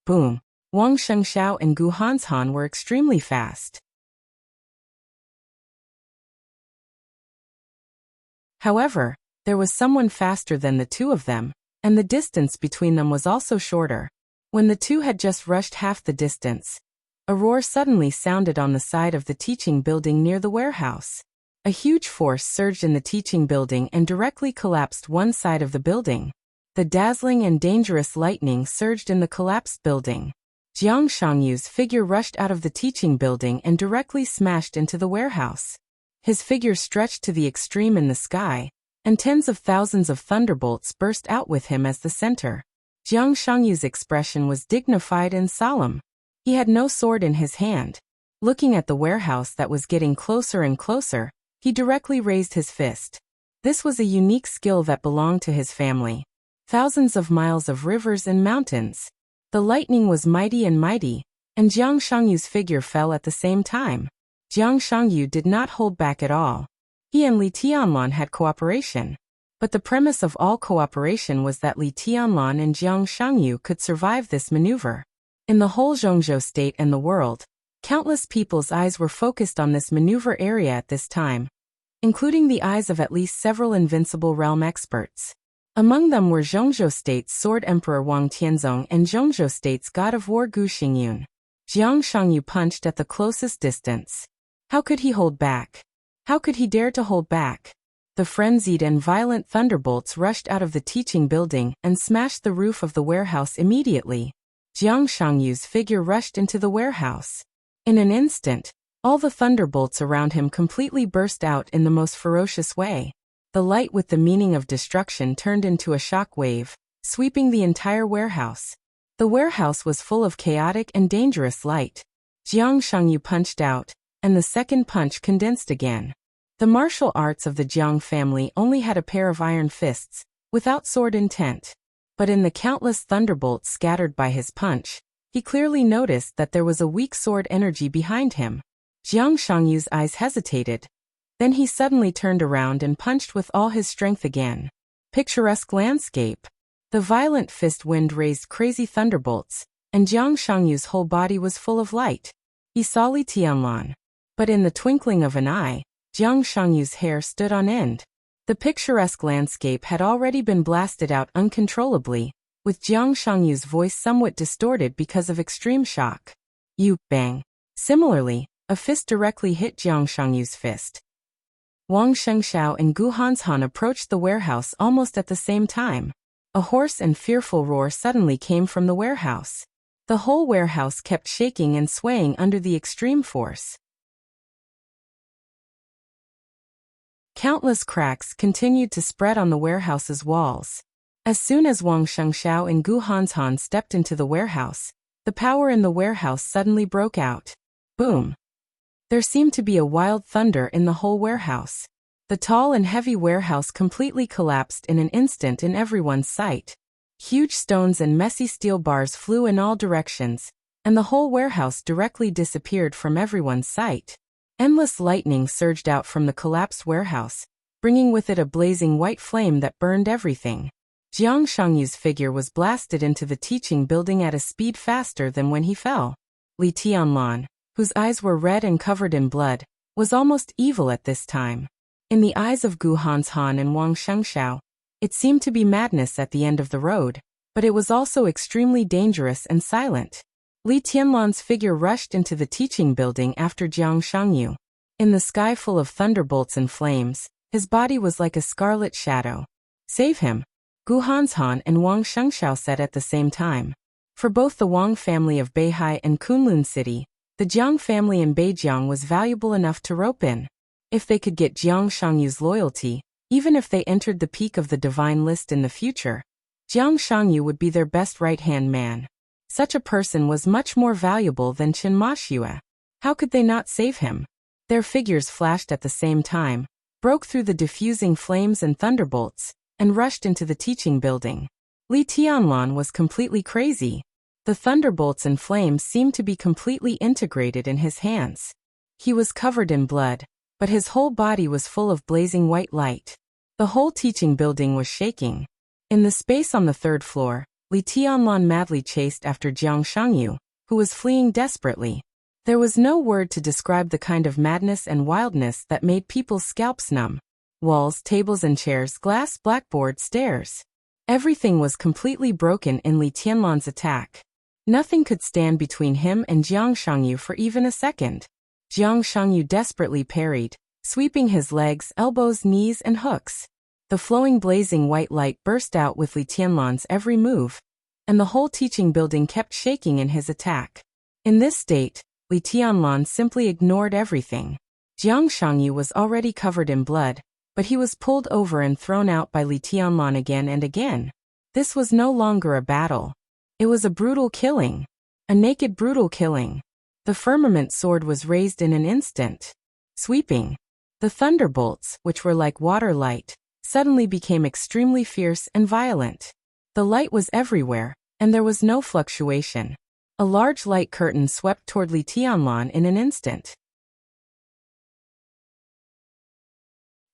A: Boom. Wang Shengxiao and Gu Hanshan were extremely fast. However, there was someone faster than the two of them, and the distance between them was also shorter. When the two had just rushed half the distance, a roar suddenly sounded on the side of the teaching building near the warehouse. A huge force surged in the teaching building and directly collapsed one side of the building. The dazzling and dangerous lightning surged in the collapsed building. Jiang Shangyu's figure rushed out of the teaching building and directly smashed into the warehouse. His figure stretched to the extreme in the sky, and tens of thousands of thunderbolts burst out with him as the center. Jiang Shangyu's expression was dignified and solemn. He had no sword in his hand. Looking at the warehouse that was getting closer and closer, he directly raised his fist. This was a unique skill that belonged to his family. Thousands of miles of rivers and mountains. The lightning was mighty, and Jiang Shangyu's figure fell at the same time. Jiang Shangyu did not hold back at all. He and Li Tianlan had cooperation. But the premise of all cooperation was that Li Tianlan and Jiang Shangyu could survive this maneuver. In the whole Zhongzhou state and the world, countless people's eyes were focused on this maneuver area at this time, including the eyes of at least several invincible realm experts. Among them were Zhongzhou State's Sword Emperor Wang Tianzong and Zhongzhou State's God of War Gu Xingyun. Jiang Shangyu punched at the closest distance. How could he hold back? How could he dare to hold back? The frenzied and violent thunderbolts rushed out of the teaching building and smashed the roof of the warehouse immediately. Jiang Shangyu's figure rushed into the warehouse. In an instant, all the thunderbolts around him completely burst out in the most ferocious way. The light with the meaning of destruction turned into a shock wave, sweeping the entire warehouse. The warehouse was full of chaotic and dangerous light. Jiang Shangyu punched out, and the second punch condensed again. The martial arts of the Jiang family only had a pair of iron fists, without sword intent. But in the countless thunderbolts scattered by his punch, he clearly noticed that there was a weak sword energy behind him. Jiang Shangyu's eyes hesitated. Then he suddenly turned around and punched with all his strength again. Picturesque landscape. The violent fist wind raised crazy thunderbolts, and Jiang Shangyu's whole body was full of light. He saw Li Tianlan. But in the twinkling of an eye, Jiang Shangyu's hair stood on end. The picturesque landscape had already been blasted out uncontrollably, with Jiang Shangyu's voice somewhat distorted because of extreme shock. You, bang. Similarly, a fist directly hit Jiang Shangyu's fist. Wang Shengxiao and Gu Hanshan approached the warehouse almost at the same time. A hoarse and fearful roar suddenly came from the warehouse. The whole warehouse kept shaking and swaying under the extreme force. Countless cracks continued to spread on the warehouse's walls. As soon as Wang Shengxiao and Gu Hanshan stepped into the warehouse, the power in the warehouse suddenly broke out. Boom! There seemed to be a wild thunder in the whole warehouse. The tall and heavy warehouse completely collapsed in an instant in everyone's sight. Huge stones and messy steel bars flew in all directions, and the whole warehouse directly disappeared from everyone's sight. Endless lightning surged out from the collapsed warehouse, bringing with it a blazing white flame that burned everything. Jiang Shangyu's figure was blasted into the teaching building at a speed faster than when he fell. Li Tianlan, whose eyes were red and covered in blood, was almost evil at this time. In the eyes of Gu Hanshan and Wang Shengxiao, it seemed to be madness at the end of the road, but it was also extremely dangerous and silent. Li Tianlan's figure rushed into the teaching building after Jiang Shangyu. In the sky full of thunderbolts and flames, his body was like a scarlet shadow. Save him! Gu Hanshan and Wang Shengxiao said at the same time. For both the Wang family of Beihai and Kunlun City, the Jiang family in Beijiang was valuable enough to rope in. If they could get Jiang Shangyu's loyalty, Even if they entered the peak of the divine list in the future, Jiang Shangyu would be their best right-hand man. Such a person was much more valuable than Qin Mashue. How could they not save him? Their figures flashed at the same time, broke through the diffusing flames and thunderbolts, and rushed into the teaching building. Li Tianlan was completely crazy. The thunderbolts and flames seemed to be completely integrated in his hands. He was covered in blood, but his whole body was full of blazing white light. The whole teaching building was shaking. In the space on the third floor, Li Tianlan madly chased after Jiang Shangyu, who was fleeing desperately. There was no word to describe the kind of madness and wildness that made people's scalps numb. Walls, tables and chairs, glass, blackboard, stairs. Everything was completely broken in Li Tianlan's attack. Nothing could stand between him and Jiang Shangyu for even a second. Jiang Shangyu desperately parried, sweeping his legs, elbows, knees, and hooks. The flowing blazing white light burst out with Li Tianlan's every move, and the whole teaching building kept shaking in his attack. In this state, Li Tianlan simply ignored everything. Jiang Shangyu was already covered in blood, but he was pulled over and thrown out by Li Tianlan again and again. This was no longer a battle. It was a brutal killing. A naked brutal killing. The firmament sword was raised in an instant. Sweeping. The thunderbolts, which were like water light, suddenly became extremely fierce and violent. The light was everywhere, and there was no fluctuation. A large light curtain swept toward Li Tianlan in an instant.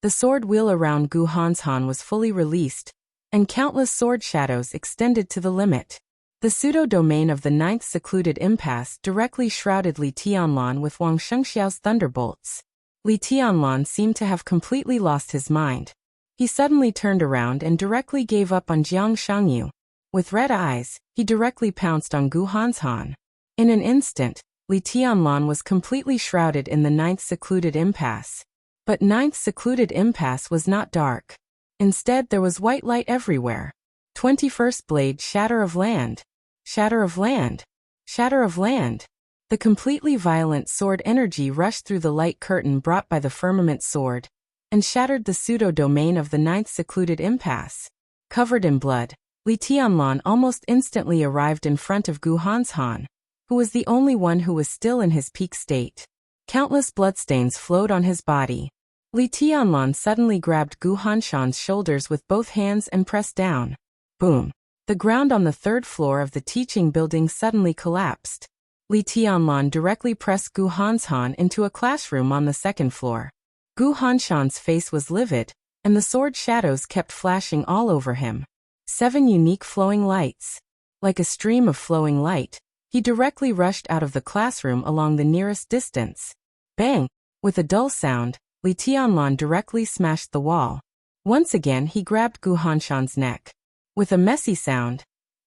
A: The sword wheel around Gu Hanshan was fully released, and countless sword shadows extended to the limit. The pseudo-domain of the ninth secluded impasse directly shrouded Li Tianlan with Wang Shengxiao's thunderbolts. Li Tianlan seemed to have completely lost his mind. He suddenly turned around and directly gave up on Jiang Shangyu. With red eyes, he directly pounced on Gu Hanshan. In an instant, Li Tianlan was completely shrouded in the ninth secluded impasse. But ninth secluded impasse was not dark. Instead there was white light everywhere. 21st blade shatter of land. Shatter of land. Shatter of land. The completely violent sword energy rushed through the light curtain brought by the firmament sword, and shattered the pseudo-domain of the ninth secluded impasse. Covered in blood, Li Tianlan almost instantly arrived in front of Gu Hanshan, who was the only one who was still in his peak state. Countless bloodstains flowed on his body. Li Tianlan suddenly grabbed Gu Hanshan's shoulders with both hands and pressed down. Boom. The ground on the third floor of the teaching building suddenly collapsed. Li Tianlan directly pressed Gu Hanshan into a classroom on the second floor. Gu Hanshan's face was livid, and the sword shadows kept flashing all over him. 7 unique flowing lights. Like a stream of flowing light, he directly rushed out of the classroom along the nearest distance. Bang! With a dull sound, Li Tianlan directly smashed the wall. Once again he grabbed Gu Hanshan's neck. With a messy sound,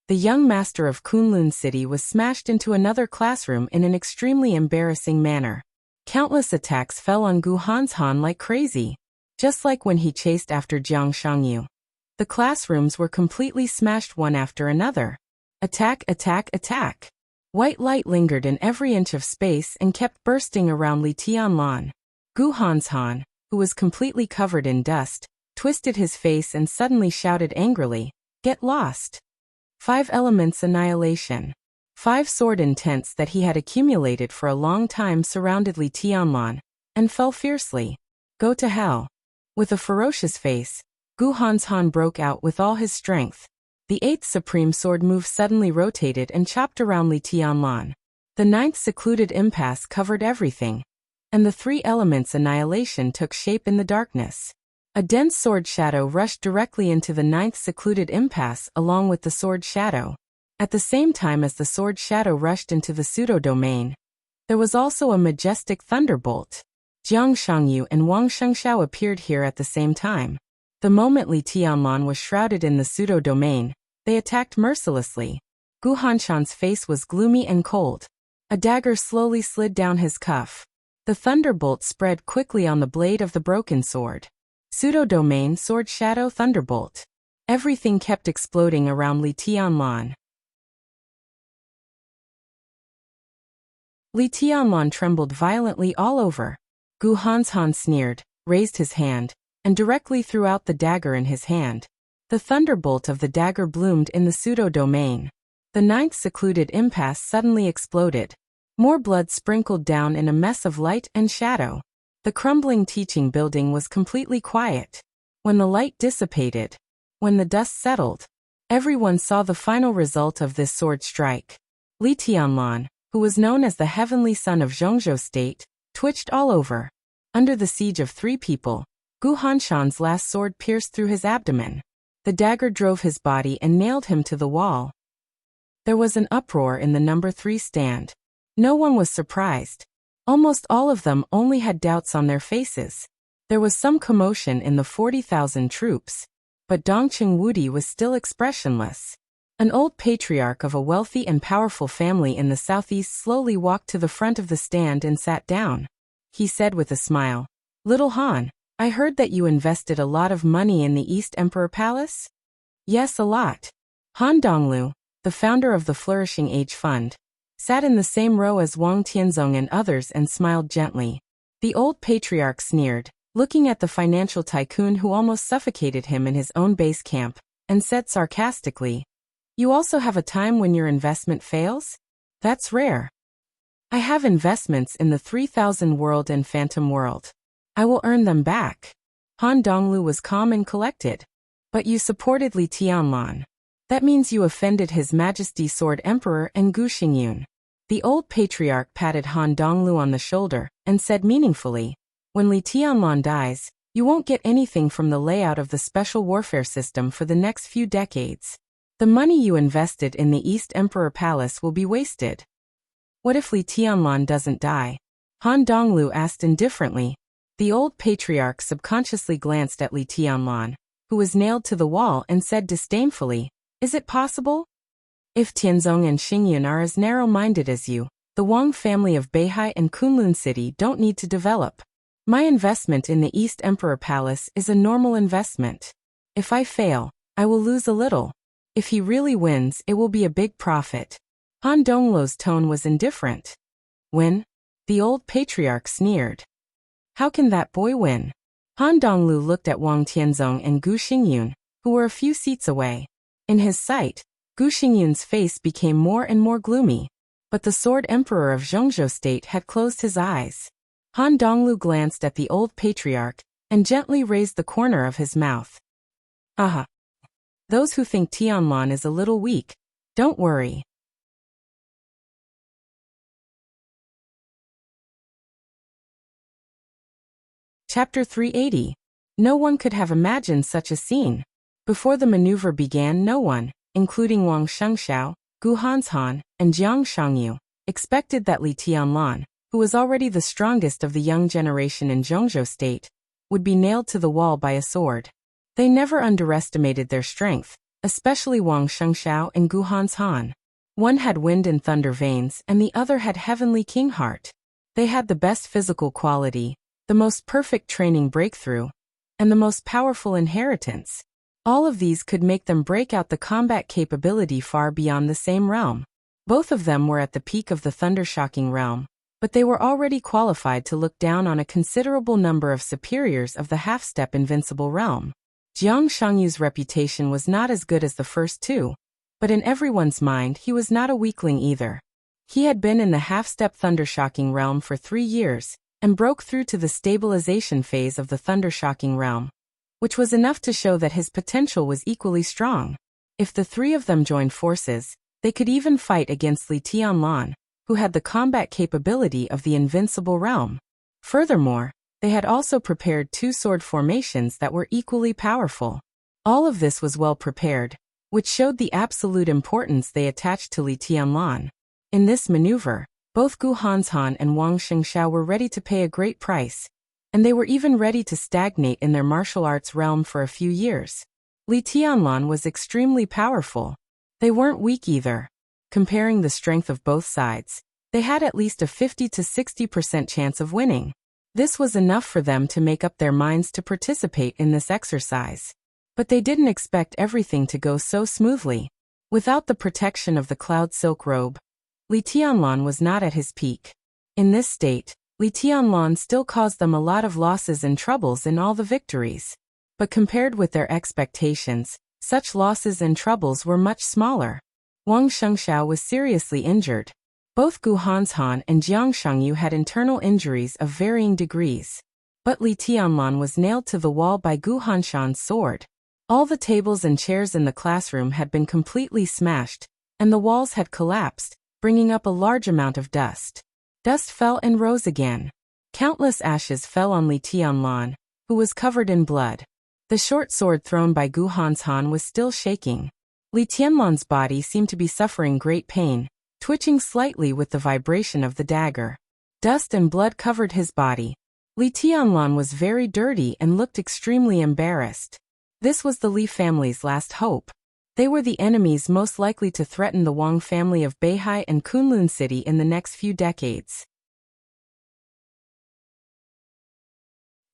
A: the young master of Kunlun City was smashed into another classroom in an extremely embarrassing manner. Countless attacks fell on Gu Hanshan like crazy. Just like when he chased after Jiang Shangyu. The classrooms were completely smashed one after another. Attack, attack, attack. White light lingered in every inch of space and kept bursting around Li Tianlan. Gu Hanshan, who was completely covered in dust, twisted his face and suddenly shouted angrily, "Get lost!" 5 elements annihilation. 5 sword intents that he had accumulated for a long time surrounded Li Tianlan, and fell fiercely. Go to hell. With a ferocious face, Gu Hanshan broke out with all his strength. The 8th supreme sword move suddenly rotated and chopped around Li Tianlan. The 9th secluded impasse covered everything, and the 3 elements annihilation took shape in the darkness. A dense sword shadow rushed directly into the 9th secluded impasse along with the sword shadow. At the same time as the sword shadow rushed into the pseudo-domain, there was also a majestic thunderbolt. Jiang Shangyu and Wang Shengxiao appeared here at the same time. The moment Li Tianlan was shrouded in the pseudo-domain, they attacked mercilessly. Gu Hanshan's face was gloomy and cold. A dagger slowly slid down his cuff. The thunderbolt spread quickly on the blade of the broken sword. Pseudo-domain sword shadow thunderbolt. Everything kept exploding around Li Tianlan. Li Tianlan trembled violently all over. Gu Hanshan sneered, raised his hand, and directly threw out the dagger in his hand. The thunderbolt of the dagger bloomed in the pseudo-domain. The ninth secluded impasse suddenly exploded. More blood sprinkled down in a mess of light and shadow. The crumbling teaching building was completely quiet. When the light dissipated, when the dust settled, everyone saw the final result of this sword strike. Li Tianlan, who was known as the heavenly son of Zhongzhou State, twitched all over. Under the siege of 3 people, Gu Hanshan's last sword pierced through his abdomen. The dagger drove his body and nailed him to the wall. There was an uproar in the number 3 stand. No one was surprised. Almost all of them only had doubts on their faces. There was some commotion in the 40,000 troops. But Dongqing Wudi was still expressionless. An old patriarch of a wealthy and powerful family in the southeast slowly walked to the front of the stand and sat down. He said with a smile, "Little Han, I heard that you invested a lot of money in the East Emperor Palace?" "Yes, a lot." Han Donglu, the founder of the Flourishing Age Fund, sat in the same row as Wang Tianzong and others and smiled gently. The old patriarch sneered, looking at the financial tycoon who almost suffocated him in his own base camp, and said sarcastically, "You also have a time when your investment fails? That's rare. I have investments in the 3000 world and phantom world. I will earn them back." Han Donglu was calm and collected. "But you supported Li Tianlan. That means you offended His Majesty Sword Emperor and Gu Xingyun." The old patriarch patted Han Donglu on the shoulder and said meaningfully, "When Li Tianlan dies, you won't get anything from the layout of the special warfare system for the next few decades. The money you invested in the East Emperor Palace will be wasted." "What if Li Tianlan doesn't die?" Han Donglu asked indifferently. The old patriarch subconsciously glanced at Li Tianlan, who was nailed to the wall, and said disdainfully, "Is it possible? If Tianzong and Xingyun are as narrow-minded as you, the Wang family of Beihai and Kunlun City don't need to develop. My investment in the East Emperor Palace is a normal investment. If I fail, I will lose a little. If he really wins, it will be a big profit." Han Donglu's tone was indifferent. "Win?" The old patriarch sneered. "How can that boy win?" Han Donglu looked at Wang Tianzong and Gu Xingyun, who were a few seats away. In his sight, Gu Xingyun's face became more and more gloomy. But the Sword Emperor of Zhongzhou State had closed his eyes. Han Donglu glanced at the old patriarch and gently raised the corner of his mouth. "Aha. Those who think Tianlan is a little weak, don't worry." Chapter 380. No one could have imagined such a scene. Before the maneuver began, no one, including Wang Shengxiao, Gu Hanshan, and Jiang Shangyu, expected that Li Tianlan, who was already the strongest of the young generation in Zhongzhou State, would be nailed to the wall by a sword. They never underestimated their strength, especially Wang Shengxiao and Gu Hanshan. One had wind and thunder veins and the other had heavenly king heart. They had the best physical quality, the most perfect training breakthrough, and the most powerful inheritance. All of these could make them break out the combat capability far beyond the same realm. Both of them were at the peak of the thunder-shocking realm, but they were already qualified to look down on a considerable number of superiors of the half-step invincible realm. Jiang Shangyu's reputation was not as good as the first two, but in everyone's mind he was not a weakling either. He had been in the half-step thunder-shocking realm for 3 years, and broke through to the stabilization phase of the thunder-shocking realm, which was enough to show that his potential was equally strong. If the 3 of them joined forces, they could even fight against Li Tianlan, who had the combat capability of the invincible realm. Furthermore, they had also prepared 2 sword formations that were equally powerful. All of this was well prepared, which showed the absolute importance they attached to Li Tianlan. In this maneuver, both Gu Hanshan and Wang Shengxiao were ready to pay a great price, and they were even ready to stagnate in their martial arts realm for a few years. Li Tianlan was extremely powerful. They weren't weak either. Comparing the strength of both sides, they had at least a 50 to 60% chance of winning. This was enough for them to make up their minds to participate in this exercise. But they didn't expect everything to go so smoothly. Without the protection of the cloud silk robe, Li Tianlan was not at his peak. In this state, Li Tianlan still caused them a lot of losses and troubles in all the victories. But compared with their expectations, such losses and troubles were much smaller. Wang Shengxiao was seriously injured. Both Gu Hanshan and Jiang Shangyu had internal injuries of varying degrees. But Li Tianlan was nailed to the wall by Gu Hanshan's sword. All the tables and chairs in the classroom had been completely smashed, and the walls had collapsed, bringing up a large amount of dust. Dust fell and rose again. Countless ashes fell on Li Tianlan, who was covered in blood. The short sword thrown by Gu Hanshan was still shaking. Li Tianlan's body seemed to be suffering great pain, twitching slightly with the vibration of the dagger. Dust and blood covered his body. Li Tianlan was very dirty and looked extremely embarrassed. This was the Li family's last hope. They were the enemies most likely to threaten the Wang family of Beihai and Kunlun City in the next few decades.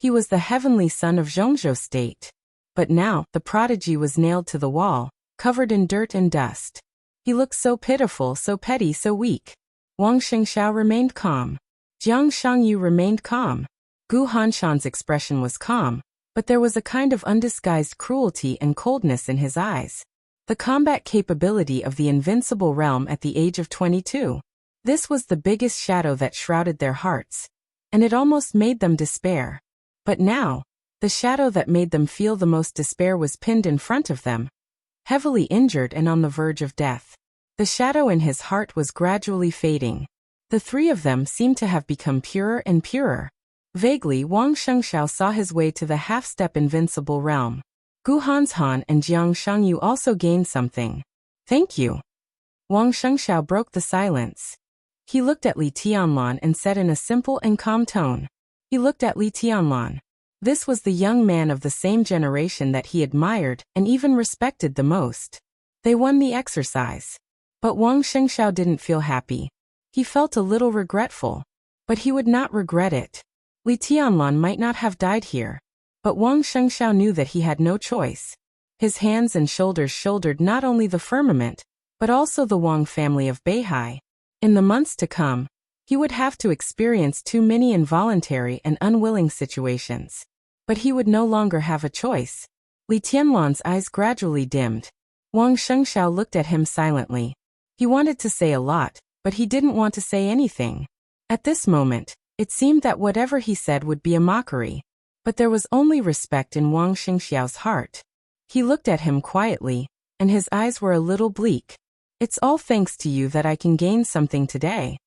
A: He was the heavenly son of Zhongzhou State. But now, the prodigy was nailed to the wall, covered in dirt and dust. He looked so pitiful, so petty, so weak. Wang Shengxiao remained calm. Jiang Shangyu remained calm. Gu Hanshan's expression was calm, but there was a kind of undisguised cruelty and coldness in his eyes. The combat capability of the invincible realm at the age of 22. This was the biggest shadow that shrouded their hearts, and it almost made them despair. But now, the shadow that made them feel the most despair was pinned in front of them, heavily injured and on the verge of death. The shadow in his heart was gradually fading. The three of them seemed to have become purer and purer. Vaguely, Wang Shengxiao saw his way to the half-step invincible realm. Gu Hanshan and Jiang Shangyu also gained something. Thank you. Wang Shengxiao broke the silence. He looked at Li Tianlan and said in a simple and calm tone. He looked at Li Tianlan. This was the young man of the same generation that he admired and even respected the most. They won the exercise. But Wang Shengxiao didn't feel happy. He felt a little regretful. But he would not regret it. Li Tianlan might not have died here. But Wang Shengxiao knew that he had no choice. His hands and shoulders shouldered not only the firmament, but also the Wang family of Beihai. In the months to come, he would have to experience too many involuntary and unwilling situations. But he would no longer have a choice. Li Tianlan's eyes gradually dimmed. Wang Shengxiao looked at him silently. He wanted to say a lot, but he didn't want to say anything. At this moment, it seemed that whatever he said would be a mockery. But there was only respect in Wang Shengxiao's heart. He looked at him quietly, and his eyes were a little bleak. It's all thanks to you that I can gain something today.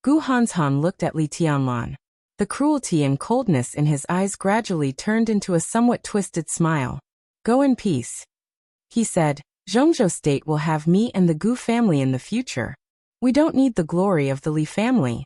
A: Gu Hanshan looked at Li Tianlan. The cruelty and coldness in his eyes gradually turned into a somewhat twisted smile. Go in peace. He said, Zhongzhou State will have me and the Gu family in the future. We don't need the glory of the Li family.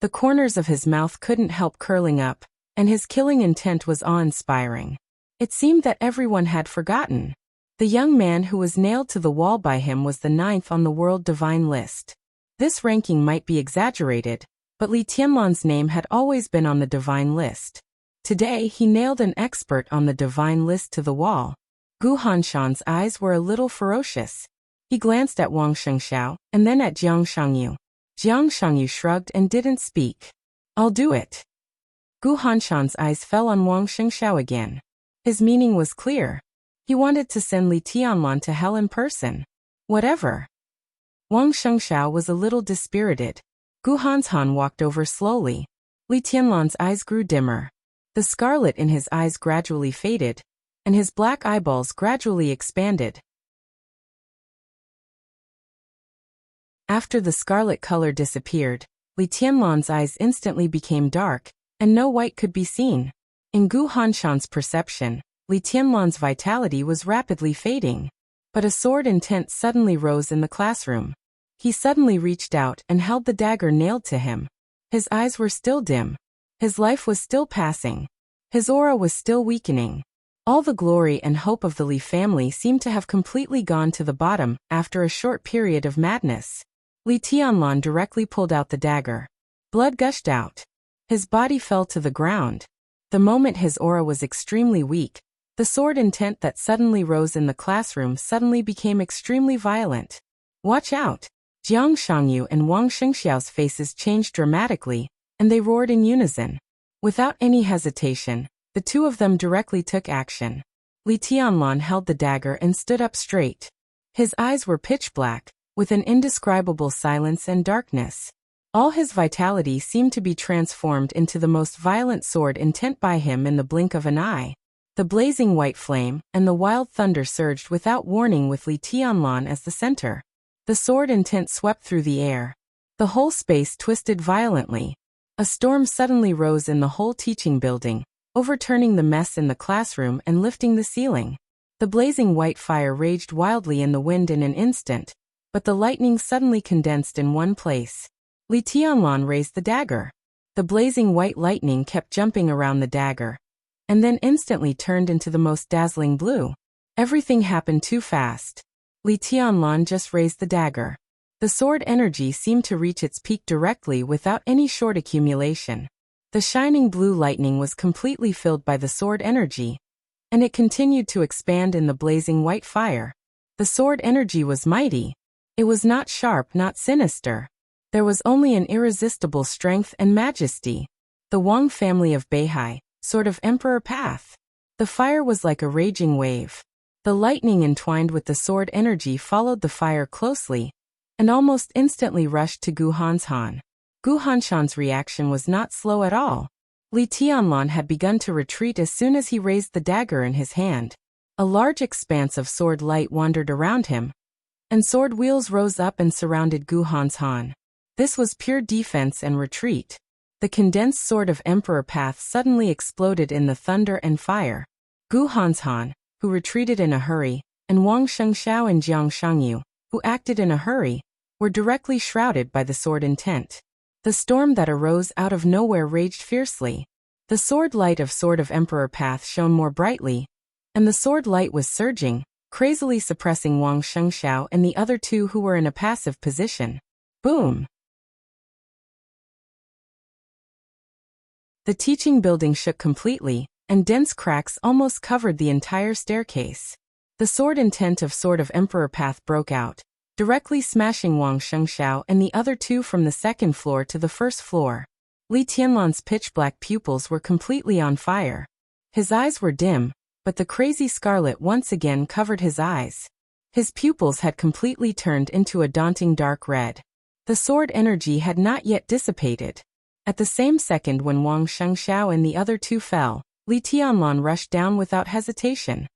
A: The corners of his mouth couldn't help curling up, and his killing intent was awe-inspiring. It seemed that everyone had forgotten. The young man who was nailed to the wall by him was the 9th on the world divine list. This ranking might be exaggerated, but Li Tianlan's name had always been on the divine list. Today he nailed an expert on the divine list to the wall. Gu Hanshan's eyes were a little ferocious. He glanced at Wang Shengxiao, and then at Jiang Shangyu. Jiang Shangyu shrugged and didn't speak. I'll do it. Gu Hanshan's eyes fell on Wang Shengxiao again. His meaning was clear. He wanted to send Li Tianlan to hell in person. Whatever. Wang Shengxiao was a little dispirited. Gu Hanshan walked over slowly. Li Tianlan's eyes grew dimmer. The scarlet in his eyes gradually faded, and his black eyeballs gradually expanded. After the scarlet color disappeared, Li Tianlan's eyes instantly became dark, and no white could be seen. In Gu Hanshan's perception, Li Tianlan's vitality was rapidly fading. But a sword intent suddenly rose in the classroom. He suddenly reached out and held the dagger nailed to him. His eyes were still dim. His life was still passing. His aura was still weakening. All the glory and hope of the Li family seemed to have completely gone to the bottom after a short period of madness. Li Tianlan directly pulled out the dagger. Blood gushed out. His body fell to the ground. The moment his aura was extremely weak, the sword intent that suddenly rose in the classroom suddenly became extremely violent. Watch out! Jiang Shangyu and Wang Shengxiao's faces changed dramatically, and they roared in unison. Without any hesitation, the two of them directly took action. Li Tianlan held the dagger and stood up straight. His eyes were pitch black, with an indescribable silence and darkness. All his vitality seemed to be transformed into the most violent sword intent by him in the blink of an eye. The blazing white flame and the wild thunder surged without warning with Li Tianlan as the center. The sword intent swept through the air. The whole space twisted violently. A storm suddenly rose in the whole teaching building, overturning the mess in the classroom and lifting the ceiling. The blazing white fire raged wildly in the wind in an instant, but the lightning suddenly condensed in one place. Li Tianlan raised the dagger. The blazing white lightning kept jumping around the dagger, and then instantly turned into the most dazzling blue. Everything happened too fast. Li Tianlan just raised the dagger. The sword energy seemed to reach its peak directly without any short accumulation. The shining blue lightning was completely filled by the sword energy, and it continued to expand in the blazing white fire. The sword energy was mighty. It was not sharp, not sinister. There was only an irresistible strength and majesty. The Wang family of Beihai, sword of Emperor path. The fire was like a raging wave. The lightning entwined with the sword energy followed the fire closely, and almost instantly rushed to Gu Hanshan. Gu Hanshan's reaction was not slow at all. Li Tianlan had begun to retreat as soon as he raised the dagger in his hand. A large expanse of sword light wandered around him, and sword wheels rose up and surrounded Gu Hanshan. This was pure defense and retreat. The condensed sword of Emperor Path suddenly exploded in the thunder and fire. Gu Hanshan, who retreated in a hurry, and Wang Shengxiao and Jiang Shangyu, who acted in a hurry, were directly shrouded by the sword intent. The storm that arose out of nowhere raged fiercely. The sword light of Sword of Emperor Path shone more brightly, and the sword light was surging, crazily suppressing Wang Shengxiao and the other two who were in a passive position. Boom! The teaching building shook completely, and dense cracks almost covered the entire staircase. The sword intent of Sword of Emperor Path broke out, directly smashing Wang Shengxiao and the other two from the second floor to the first floor. Li Tianlan's pitch-black pupils were completely on fire. His eyes were dim, but the crazy scarlet once again covered his eyes. His pupils had completely turned into a daunting dark red. The sword energy had not yet dissipated. At the same second when Wang Shengxiao and the other two fell, Li Tianlan rushed down without hesitation.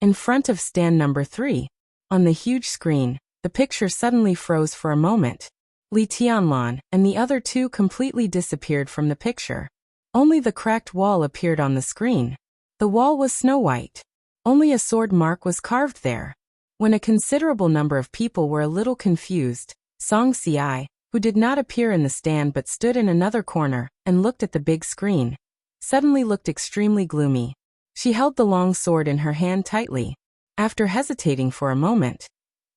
A: In front of stand number 3, on the huge screen, the picture suddenly froze for a moment. Li Tianlan and the other two completely disappeared from the picture. Only the cracked wall appeared on the screen. The wall was snow white. Only a sword mark was carved there. When a considerable number of people were a little confused, Song Ci, who did not appear in the stand but stood in another corner and looked at the big screen, suddenly looked extremely gloomy. She held the long sword in her hand tightly. After hesitating for a moment,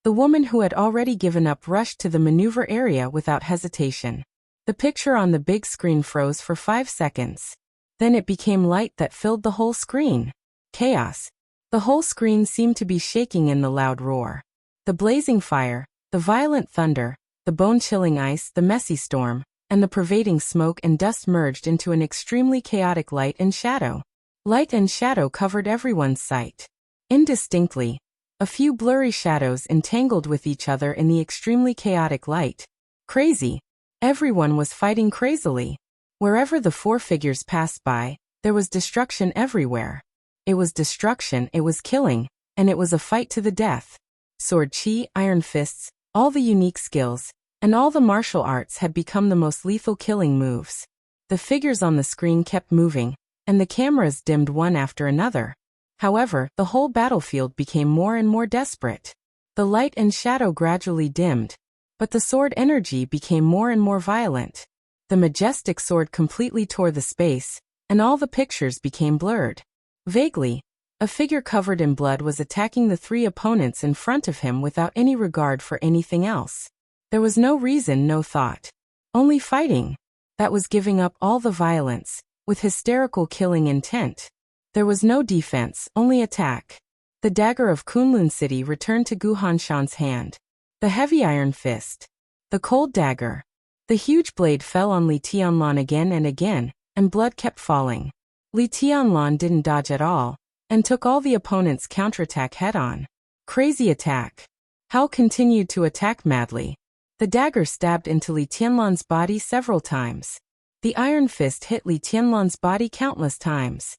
A: the woman who had already given up rushed to the maneuver area without hesitation. The picture on the big screen froze for 5 seconds. Then it became light that filled the whole screen. Chaos. The whole screen seemed to be shaking in the loud roar. The blazing fire, the violent thunder, the bone-chilling ice, the messy storm, and the pervading smoke and dust merged into an extremely chaotic light and shadow. Light and shadow covered everyone's sight. Indistinctly, a few blurry shadows entangled with each other in the extremely chaotic light. Crazy. Everyone was fighting crazily. Wherever the 4 figures passed by, there was destruction everywhere. It was destruction, it was killing, and it was a fight to the death. Sword chi, iron fists, all the unique skills, and all the martial arts had become the most lethal killing moves. The figures on the screen kept moving, and the cameras dimmed one after another. However, the whole battlefield became more and more desperate. The light and shadow gradually dimmed, but the sword energy became more and more violent. The majestic sword completely tore the space, and all the pictures became blurred. Vaguely, a figure covered in blood was attacking the 3 opponents in front of him without any regard for anything else. There was no reason, no thought. Only fighting. That was giving up all the violence, with hysterical killing intent. There was no defense, only attack. The dagger of Kunlun City returned to Gu Hanshan's hand. The heavy iron fist. The cold dagger. The huge blade fell on Li Tianlan again and again, and blood kept falling. Li Tianlan didn't dodge at all, and took all the opponent's counterattack head-on. Crazy attack. Hao continued to attack madly. The dagger stabbed into Li Tianlan's body several times. The iron fist hit Li Tianlan's body countless times.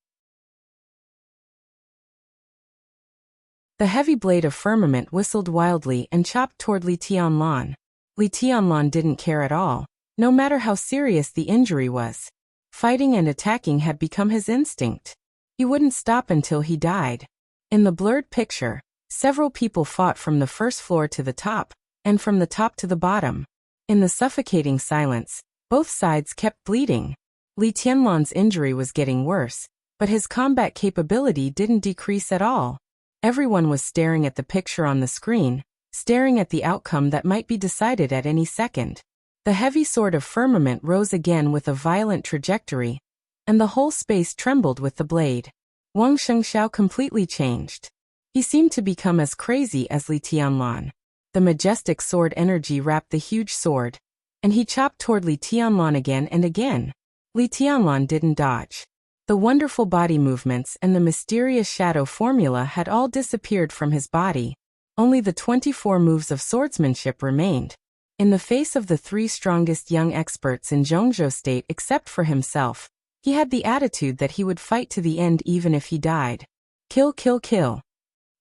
A: The heavy blade of firmament whistled wildly and chopped toward Li Tianlan. Li Tianlan didn't care at all, no matter how serious the injury was. Fighting and attacking had become his instinct. He wouldn't stop until he died. In the blurred picture, several people fought from the first floor to the top, and from the top to the bottom. In the suffocating silence, both sides kept bleeding. Li Tianlan's injury was getting worse, but his combat capability didn't decrease at all. Everyone was staring at the picture on the screen, staring at the outcome that might be decided at any second. The heavy sword of firmament rose again with a violent trajectory, and the whole space trembled with the blade. Wang Shengxiao completely changed. He seemed to become as crazy as Li Tianlan. The majestic sword energy wrapped the huge sword, and he chopped toward Li Tianlan again and again. Li Tianlan didn't dodge. The wonderful body movements and the mysterious shadow formula had all disappeared from his body. Only the 24 moves of swordsmanship remained. In the face of the 3 strongest young experts in Zhongzhou state except for himself, he had the attitude that he would fight to the end even if he died. Kill, kill, kill.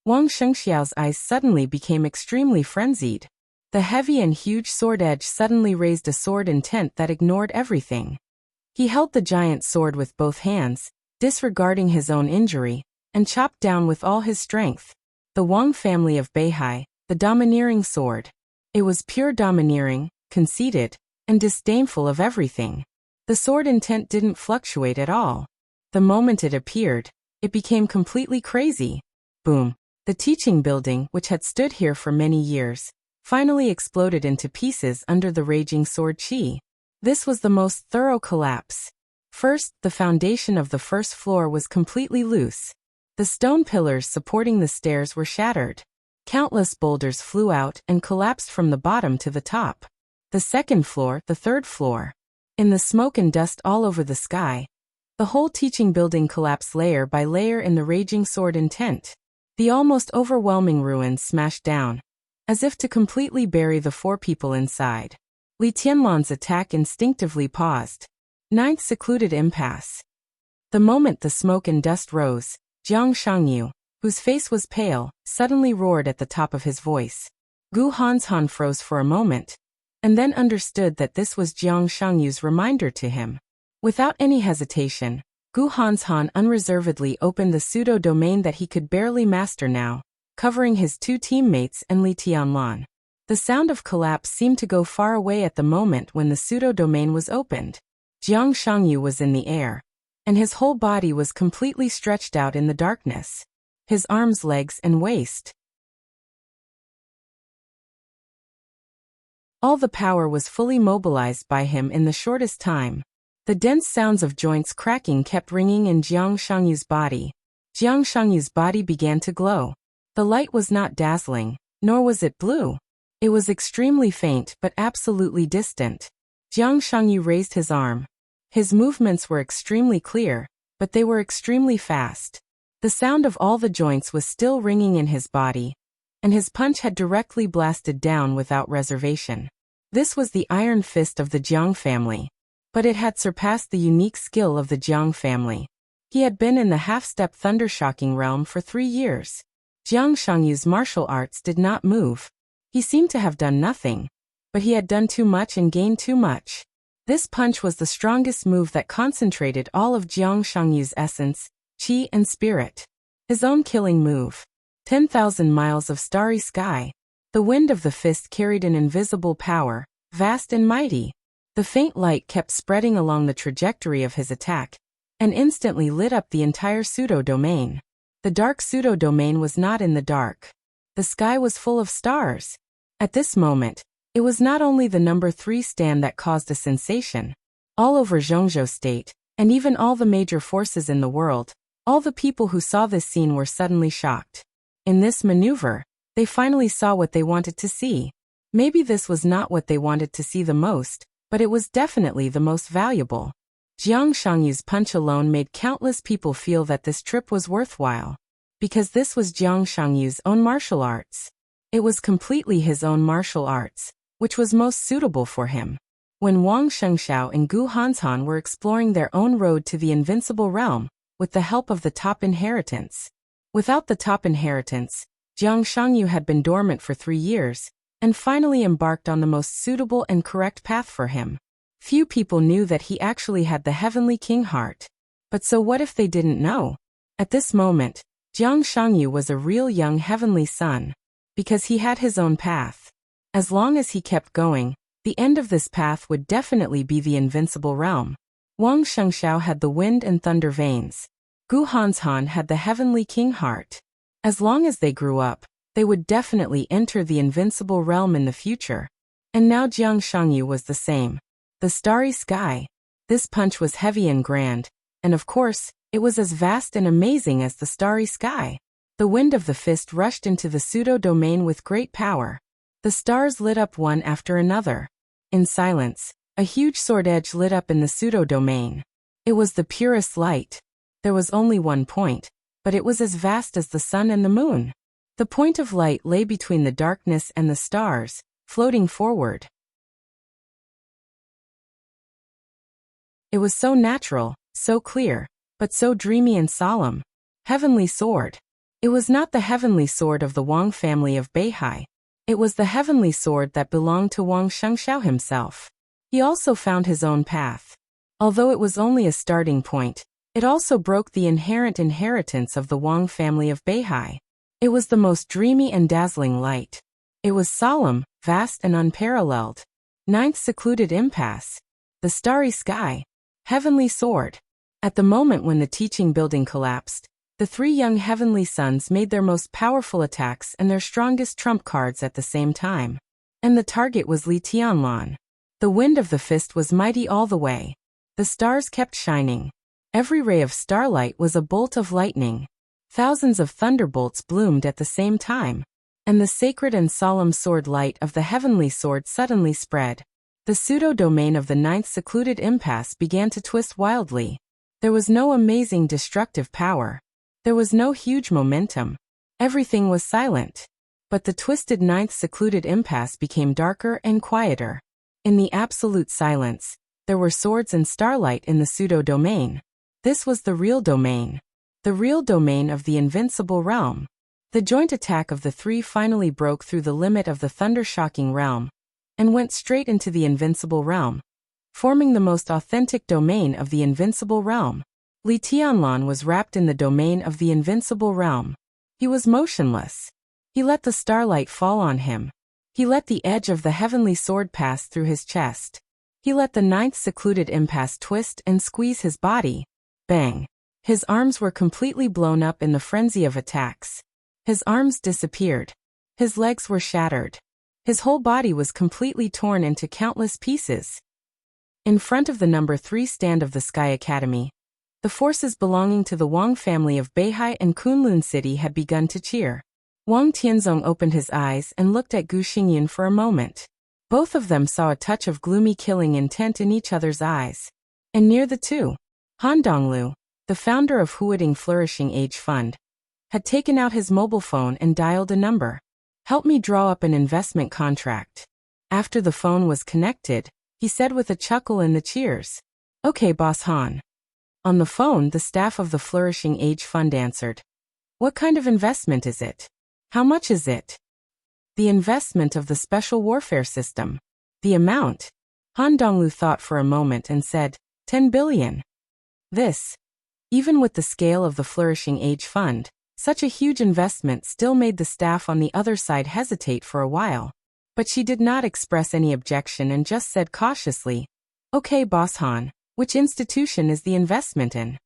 A: Wang Shengxiao's eyes suddenly became extremely frenzied. The heavy and huge sword edge suddenly raised a sword intent that ignored everything. He held the giant sword with both hands, disregarding his own injury, and chopped down with all his strength. The Wang family of Beihai, the domineering sword. It was pure domineering, conceited, and disdainful of everything. The sword intent didn't fluctuate at all. The moment it appeared, it became completely crazy. Boom. The teaching building, which had stood here for many years, finally exploded into pieces under the raging sword chi. This was the most thorough collapse. First, the foundation of the first floor was completely loose. The stone pillars supporting the stairs were shattered. Countless boulders flew out and collapsed from the bottom to the top. The second floor, the third floor. In the smoke and dust all over the sky, the whole teaching building collapsed layer by layer in the raging sword intent. The almost overwhelming ruins smashed down, as if to completely bury the 4 people inside. Li Tianlan's attack instinctively paused. 9th secluded impasse. The moment the smoke and dust rose, Jiang Shangyu, whose face was pale, suddenly roared at the top of his voice. Gu Hanshan froze for a moment, and then understood that this was Jiang Shangyu's reminder to him. Without any hesitation, Gu Hanshan unreservedly opened the pseudo-domain that he could barely master now, covering his 2 teammates and Li Tianlan. The sound of collapse seemed to go far away at the moment when the pseudo-domain was opened. Jiang Shangyu was in the air, and his whole body was completely stretched out in the darkness. His arms, legs, and waist. All the power was fully mobilized by him in the shortest time. The dense sounds of joints cracking kept ringing in Jiang Shangyu's body. Jiang Shangyu's body began to glow. The light was not dazzling, nor was it blue. It was extremely faint but absolutely distant. Jiang Shangyu raised his arm. His movements were extremely clear, but they were extremely fast. The sound of all the joints was still ringing in his body, and his punch had directly blasted down without reservation. This was the iron fist of the Jiang family, but it had surpassed the unique skill of the Jiang family. He had been in the half-step thundershocking realm for 3 years. Jiang Shangyu's martial arts did not move. He seemed to have done nothing, but he had done too much and gained too much. This punch was the strongest move that concentrated all of Jiang Shangyu's essence, chi, and spirit. His own killing move. 10,000 miles of starry sky. The wind of the fist carried an invisible power, vast and mighty. The faint light kept spreading along the trajectory of his attack, and instantly lit up the entire pseudo-domain. The dark pseudo-domain was not in the dark. The sky was full of stars. At this moment, it was not only the number 3 stand that caused a sensation. All over Zhongzhou state, and even all the major forces in the world, all the people who saw this scene were suddenly shocked. In this maneuver, they finally saw what they wanted to see. Maybe this was not what they wanted to see the most, but it was definitely the most valuable. Jiang Shangyu's punch alone made countless people feel that this trip was worthwhile. Because this was Jiang Shangyu's own martial arts. It was completely his own martial arts, which was most suitable for him. When Wang Shengxiao and Gu Hanzhan were exploring their own road to the invincible realm, with the help of the top inheritance. Without the top inheritance, Jiang Shangyu had been dormant for 3 years, and finally embarked on the most suitable and correct path for him. Few people knew that he actually had the Heavenly King heart. But so what if they didn't know? At this moment, Jiang Shangyu was a real young heavenly son. Because he had his own path. As long as he kept going, the end of this path would definitely be the invincible realm. Wang Shengxiao had the wind and thunder veins. Gu Hanzhan had the Heavenly King heart. As long as they grew up, they would definitely enter the invincible realm in the future. And now Jiang Shangyu was the same. The starry sky. This punch was heavy and grand, and of course, it was as vast and amazing as the starry sky. The wind of the fist rushed into the pseudo-domain with great power. The stars lit up one after another. In silence, a huge sword edge lit up in the pseudo-domain. It was the purest light. There was only one point, but it was as vast as the sun and the moon. The point of light lay between the darkness and the stars, floating forward. It was so natural, so clear, but so dreamy and solemn. Heavenly sword. It was not the heavenly sword of the Wang family of Beihai. It was the heavenly sword that belonged to Wang Shengxiao himself. He also found his own path. Although it was only a starting point, it also broke the inherent inheritance of the Wang family of Beihai. It was the most dreamy and dazzling light. It was solemn, vast and unparalleled. Ninth secluded impasse. The starry sky. Heavenly sword. At the moment when the teaching building collapsed, the 3 young heavenly sons made their most powerful attacks and their strongest trump cards at the same time. And the target was Li Tianlan. The wind of the fist was mighty all the way. The stars kept shining. Every ray of starlight was a bolt of lightning. Thousands of thunderbolts bloomed at the same time. And the sacred and solemn sword light of the heavenly sword suddenly spread. The pseudo-domain of the 9th secluded impasse began to twist wildly. There was no amazing destructive power. There was no huge momentum. Everything was silent. But the twisted 9th secluded impasse became darker and quieter. In the absolute silence, there were swords and starlight in the pseudo-domain. This was the real domain. The real domain of the invincible realm. The joint attack of the 3 finally broke through the limit of the thunder-shocking realm, and went straight into the invincible realm, forming the most authentic domain of the invincible realm. Li Tianlan was wrapped in the domain of the invincible realm. He was motionless. He let the starlight fall on him. He let the edge of the heavenly sword pass through his chest. He let the 9th secluded impasse twist and squeeze his body. Bang! His arms were completely blown up in the frenzy of attacks. His arms disappeared. His legs were shattered. His whole body was completely torn into countless pieces. In front of the number 3 stand of the Sky Academy, the forces belonging to the Wang family of Beihai and Kunlun City had begun to cheer. Wang Tianzong opened his eyes and looked at Gu Xingyun for a moment. Both of them saw a touch of gloomy killing intent in each other's eyes. And near the two, Han Donglu, the founder of Huading Flourishing Age Fund, had taken out his mobile phone and dialed a number. "Help me draw up an investment contract." After the phone was connected, he said with a chuckle in the cheers, "Okay, Boss Han." On the phone, the staff of the Flourishing Age Fund answered, "What kind of investment is it? How much is it?" "The investment of the Special Warfare System." "The amount?" Han Donglu thought for a moment and said, 10 billion. This. Even with the scale of the Flourishing Age Fund, such a huge investment still made the staff on the other side hesitate for a while. But she did not express any objection and just said cautiously, "Okay, Boss Han. Which institution is the investment in?"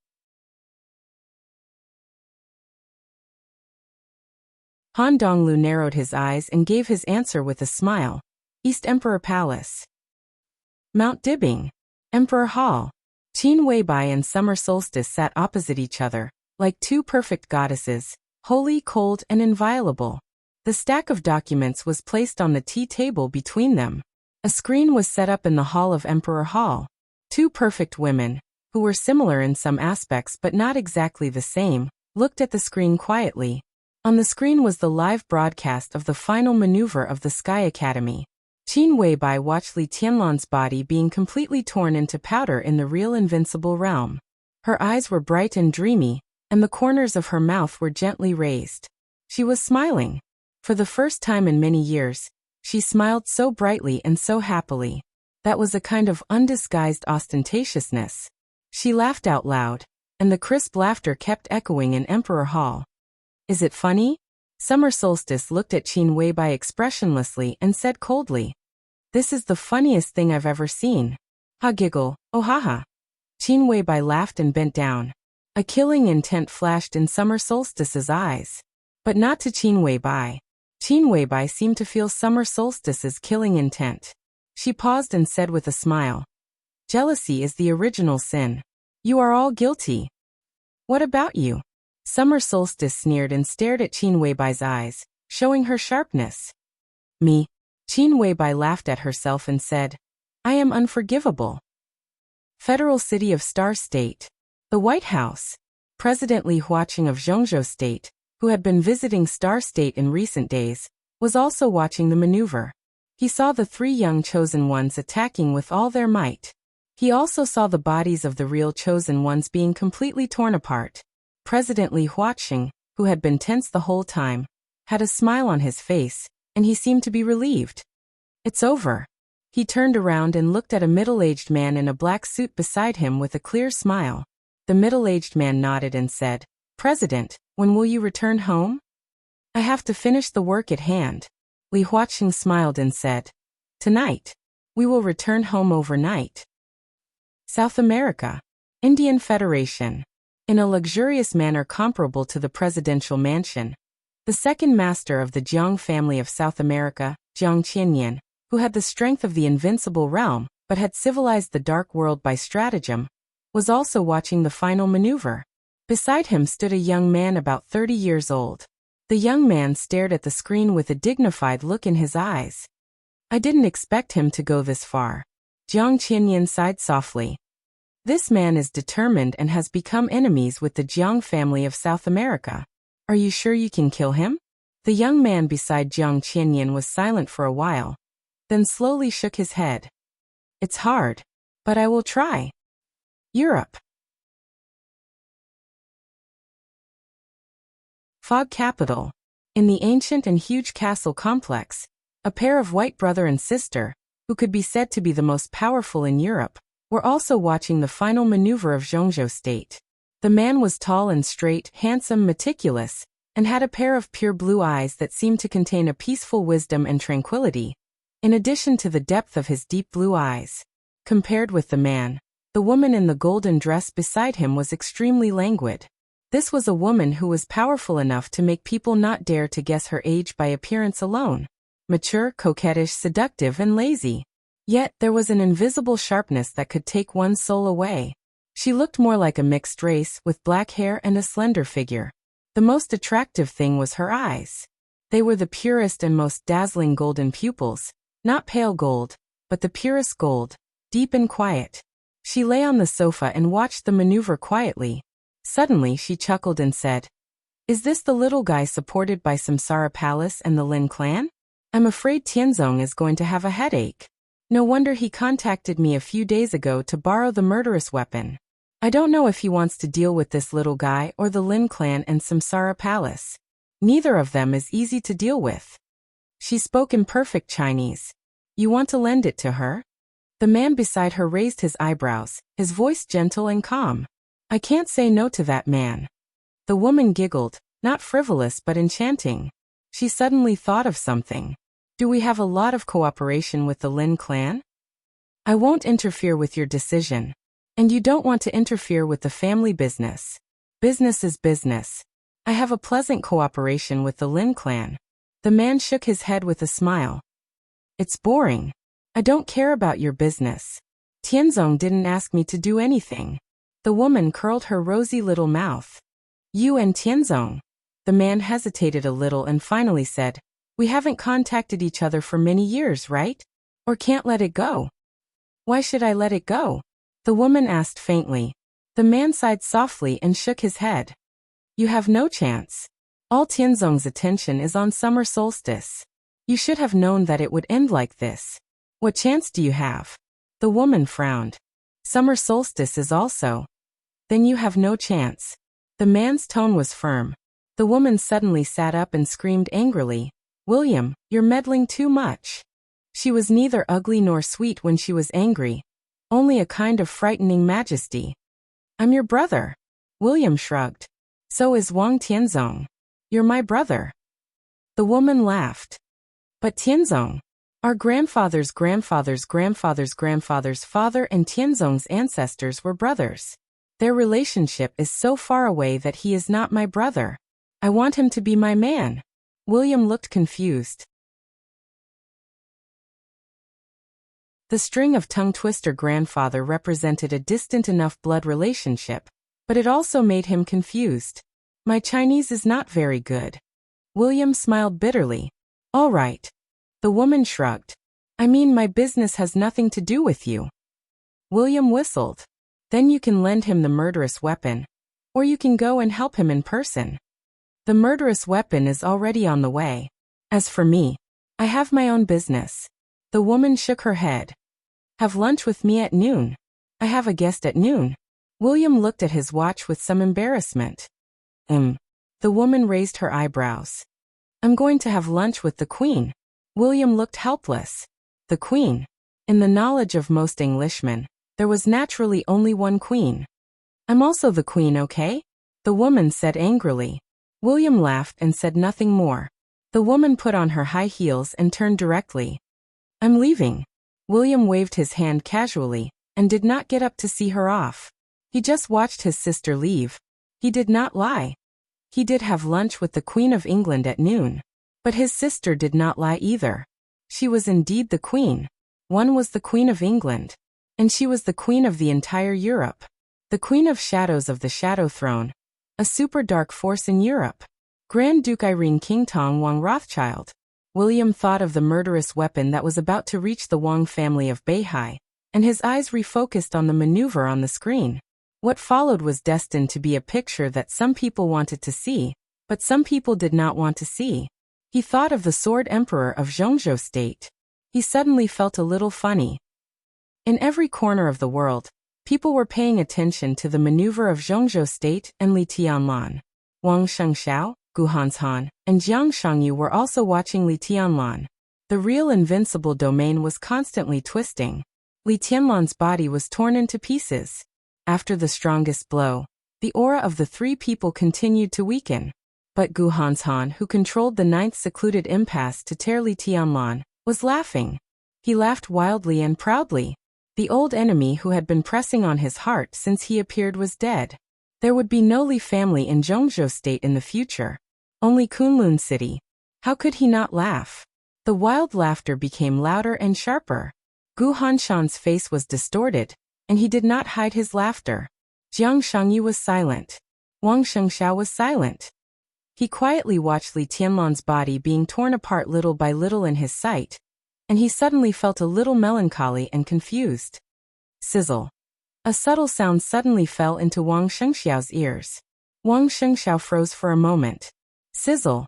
A: Han Donglu narrowed his eyes and gave his answer with a smile. "East Emperor Palace." Mount Dibbing. Emperor Hall. Qin Weibai and Summer Solstice sat opposite each other, like 2 perfect goddesses, holy, cold, and inviolable. The stack of documents was placed on the tea table between them. A screen was set up in the hall of Emperor Hall. Two perfect women, who were similar in some aspects but not exactly the same, looked at the screen quietly. On the screen was the live broadcast of the final maneuver of the Sky Academy. Qin Weibai watched Li Tianlan's body being completely torn into powder in the real invincible realm. Her eyes were bright and dreamy, and the corners of her mouth were gently raised. She was smiling. For the first time in many years, she smiled so brightly and so happily. That was a kind of undisguised ostentatiousness. She laughed out loud, and the crisp laughter kept echoing in Emperor Hall. Is it funny? Summer Solstice looked at Qin Weibai expressionlessly and said coldly, "This is the funniest thing I've ever seen." Ha giggle, oh haha. Qin Weibai laughed and bent down. A killing intent flashed in Summer Solstice's eyes. But not to Qin Weibai. Qin Weibai seemed to feel Summer Solstice's killing intent. She paused and said with a smile, "Jealousy is the original sin. You are all guilty." "What about you?" Summer Solstice sneered and stared at Qin Weibai's eyes, showing her sharpness. "Me?" Qin Weibai laughed at herself and said, "I am unforgivable." Federal City of Star State. The White House. President Li Huaqing of Zhongzhou State, who had been visiting Star State in recent days, was also watching the maneuver. He saw the three young chosen ones attacking with all their might. He also saw the bodies of the real chosen ones being completely torn apart. President Li Huaqing, who had been tense the whole time, had a smile on his face, and he seemed to be relieved. "It's over." He turned around and looked at a middle-aged man in a black suit beside him with a clear smile. The middle-aged man nodded and said, "President, when will you return home?" "I have to finish the work at hand." Li Huaqing smiled and said, "Tonight. We will return home overnight." South America. Indian Federation. In a luxurious manner comparable to the presidential mansion, the second master of the Jiang family of South America, Jiang Qianyan, who had the strength of the invincible realm but had civilized the dark world by stratagem, was also watching the final maneuver. Beside him stood a young man about 30 years old. The young man stared at the screen with a dignified look in his eyes. "I didn't expect him to go this far." Jiang Qianyan sighed softly. "This man is determined and has become enemies with the Jiang family of South America. Are you sure you can kill him?" The young man beside Jiang Qianyan was silent for a while, then slowly shook his head. "It's hard, but I will try." Europe. Fog capital. In the ancient and huge castle complex, a pair of white brother and sister, who could be said to be the most powerful in Europe, were also watching the final maneuver of Zhongzhou State. The man was tall and straight, handsome, meticulous, and had a pair of pure blue eyes that seemed to contain a peaceful wisdom and tranquility, in addition to the depth of his deep blue eyes. Compared with the man, the woman in the golden dress beside him was extremely languid. This was a woman who was powerful enough to make people not dare to guess her age by appearance alone. Mature, coquettish, seductive, and lazy. Yet there was an invisible sharpness that could take one's soul away. She looked more like a mixed race, with black hair and a slender figure. The most attractive thing was her eyes. They were the purest and most dazzling golden pupils, not pale gold, but the purest gold, deep and quiet. She lay on the sofa and watched the maneuver quietly. Suddenly she chuckled and said, "Is this the little guy supported by Samsara Palace and the Lin clan? I'm afraid Tianzong is going to have a headache. No wonder he contacted me a few days ago to borrow the murderous weapon. I don't know if he wants to deal with this little guy or the Lin clan and Samsara Palace. Neither of them is easy to deal with." She spoke in perfect Chinese. "You want to lend it to her?" The man beside her raised his eyebrows, his voice gentle and calm. "I can't say no to that man." The woman giggled, not frivolous but enchanting. She suddenly thought of something. "Do we have a lot of cooperation with the Lin clan?" "I won't interfere with your decision. And you don't want to interfere with the family business. Business is business. I have a pleasant cooperation with the Lin clan." The man shook his head with a smile. "It's boring. I don't care about your business. Tianzong didn't ask me to do anything." The woman curled her rosy little mouth. "You and Tianzong?" The man hesitated a little and finally said, "We haven't contacted each other for many years, right? Or can't let it go? Why should I let it go? The woman asked faintly. The man sighed softly and shook his head. You have no chance. All Tianzong's attention is on summer solstice. You should have known that it would end like this. What chance do you have? The woman frowned. Summer solstice is also. Then you have no chance. The man's tone was firm. The woman suddenly sat up and screamed angrily. William, you're meddling too much. She was neither ugly nor sweet when she was angry. Only a kind of frightening majesty. I'm your brother. William shrugged. So is Wang Tianzong. You're my brother. The woman laughed. But Tianzong. Our grandfather's grandfather's grandfather's grandfather's father and Tianzong's ancestors were brothers. Their relationship is so far away that he is not my brother. I want him to be my man. William looked confused. The string of tongue-twister grandfather represented a distant enough blood relationship, but it also made him confused. My Chinese is not very good. William smiled bitterly. All right. The woman shrugged. I mean, my business has nothing to do with you. William whistled. Then you can lend him the murderous weapon. Or you can go and help him in person. The murderous weapon is already on the way. As for me, I have my own business. The woman shook her head. Have lunch with me at noon. I have a guest at noon. William looked at his watch with some embarrassment. The woman raised her eyebrows. I'm going to have lunch with the Queen. William looked helpless. The Queen. In the knowledge of most Englishmen, there was naturally only one Queen. I'm also the Queen, okay? The woman said angrily. William laughed and said nothing more. The woman put on her high heels and turned directly. I'm leaving. William waved his hand casually, and did not get up to see her off. He just watched his sister leave. He did not lie. He did have lunch with the Queen of England at noon. But his sister did not lie either. She was indeed the Queen. One was the Queen of England. And she was the Queen of the entire Europe. The Queen of Shadows of the Shadow Throne. A super dark force in Europe. Grand Duke Irene King Tong Wang Rothschild. William thought of the murderous weapon that was about to reach the Wang family of Beihai, and his eyes refocused on the maneuver on the screen. What followed was destined to be a picture that some people wanted to see, but some people did not want to see. He thought of the Sword Emperor of Zhongzhou State. He suddenly felt a little funny. In every corner of the world, people were paying attention to the maneuver of Zhongzhou State and Li Tianlan. Wang Shengxiao, Gu Hanshan, and Jiang Shangyu were also watching Li Tianlan. The real invincible domain was constantly twisting. Li Tianlan's body was torn into pieces. After the strongest blow, the aura of the three people continued to weaken. But Gu Hanshan, who controlled the ninth secluded impasse to tear Li Tianlan, was laughing. He laughed wildly and proudly. The old enemy who had been pressing on his heart since he appeared was dead. There would be no Li family in Zhongzhou State in the future. Only Kunlun City. How could he not laugh? The wild laughter became louder and sharper. Gu Hanshan's face was distorted, and he did not hide his laughter. Jiang Shangyu was silent. Wang Shengxiao was silent. He quietly watched Li Tianlan's body being torn apart little by little in his sight, and he suddenly felt a little melancholy and confused. Sizzle. A subtle sound suddenly fell into Wang Shengxiao's ears. Wang Shengxiao froze for a moment. Sizzle.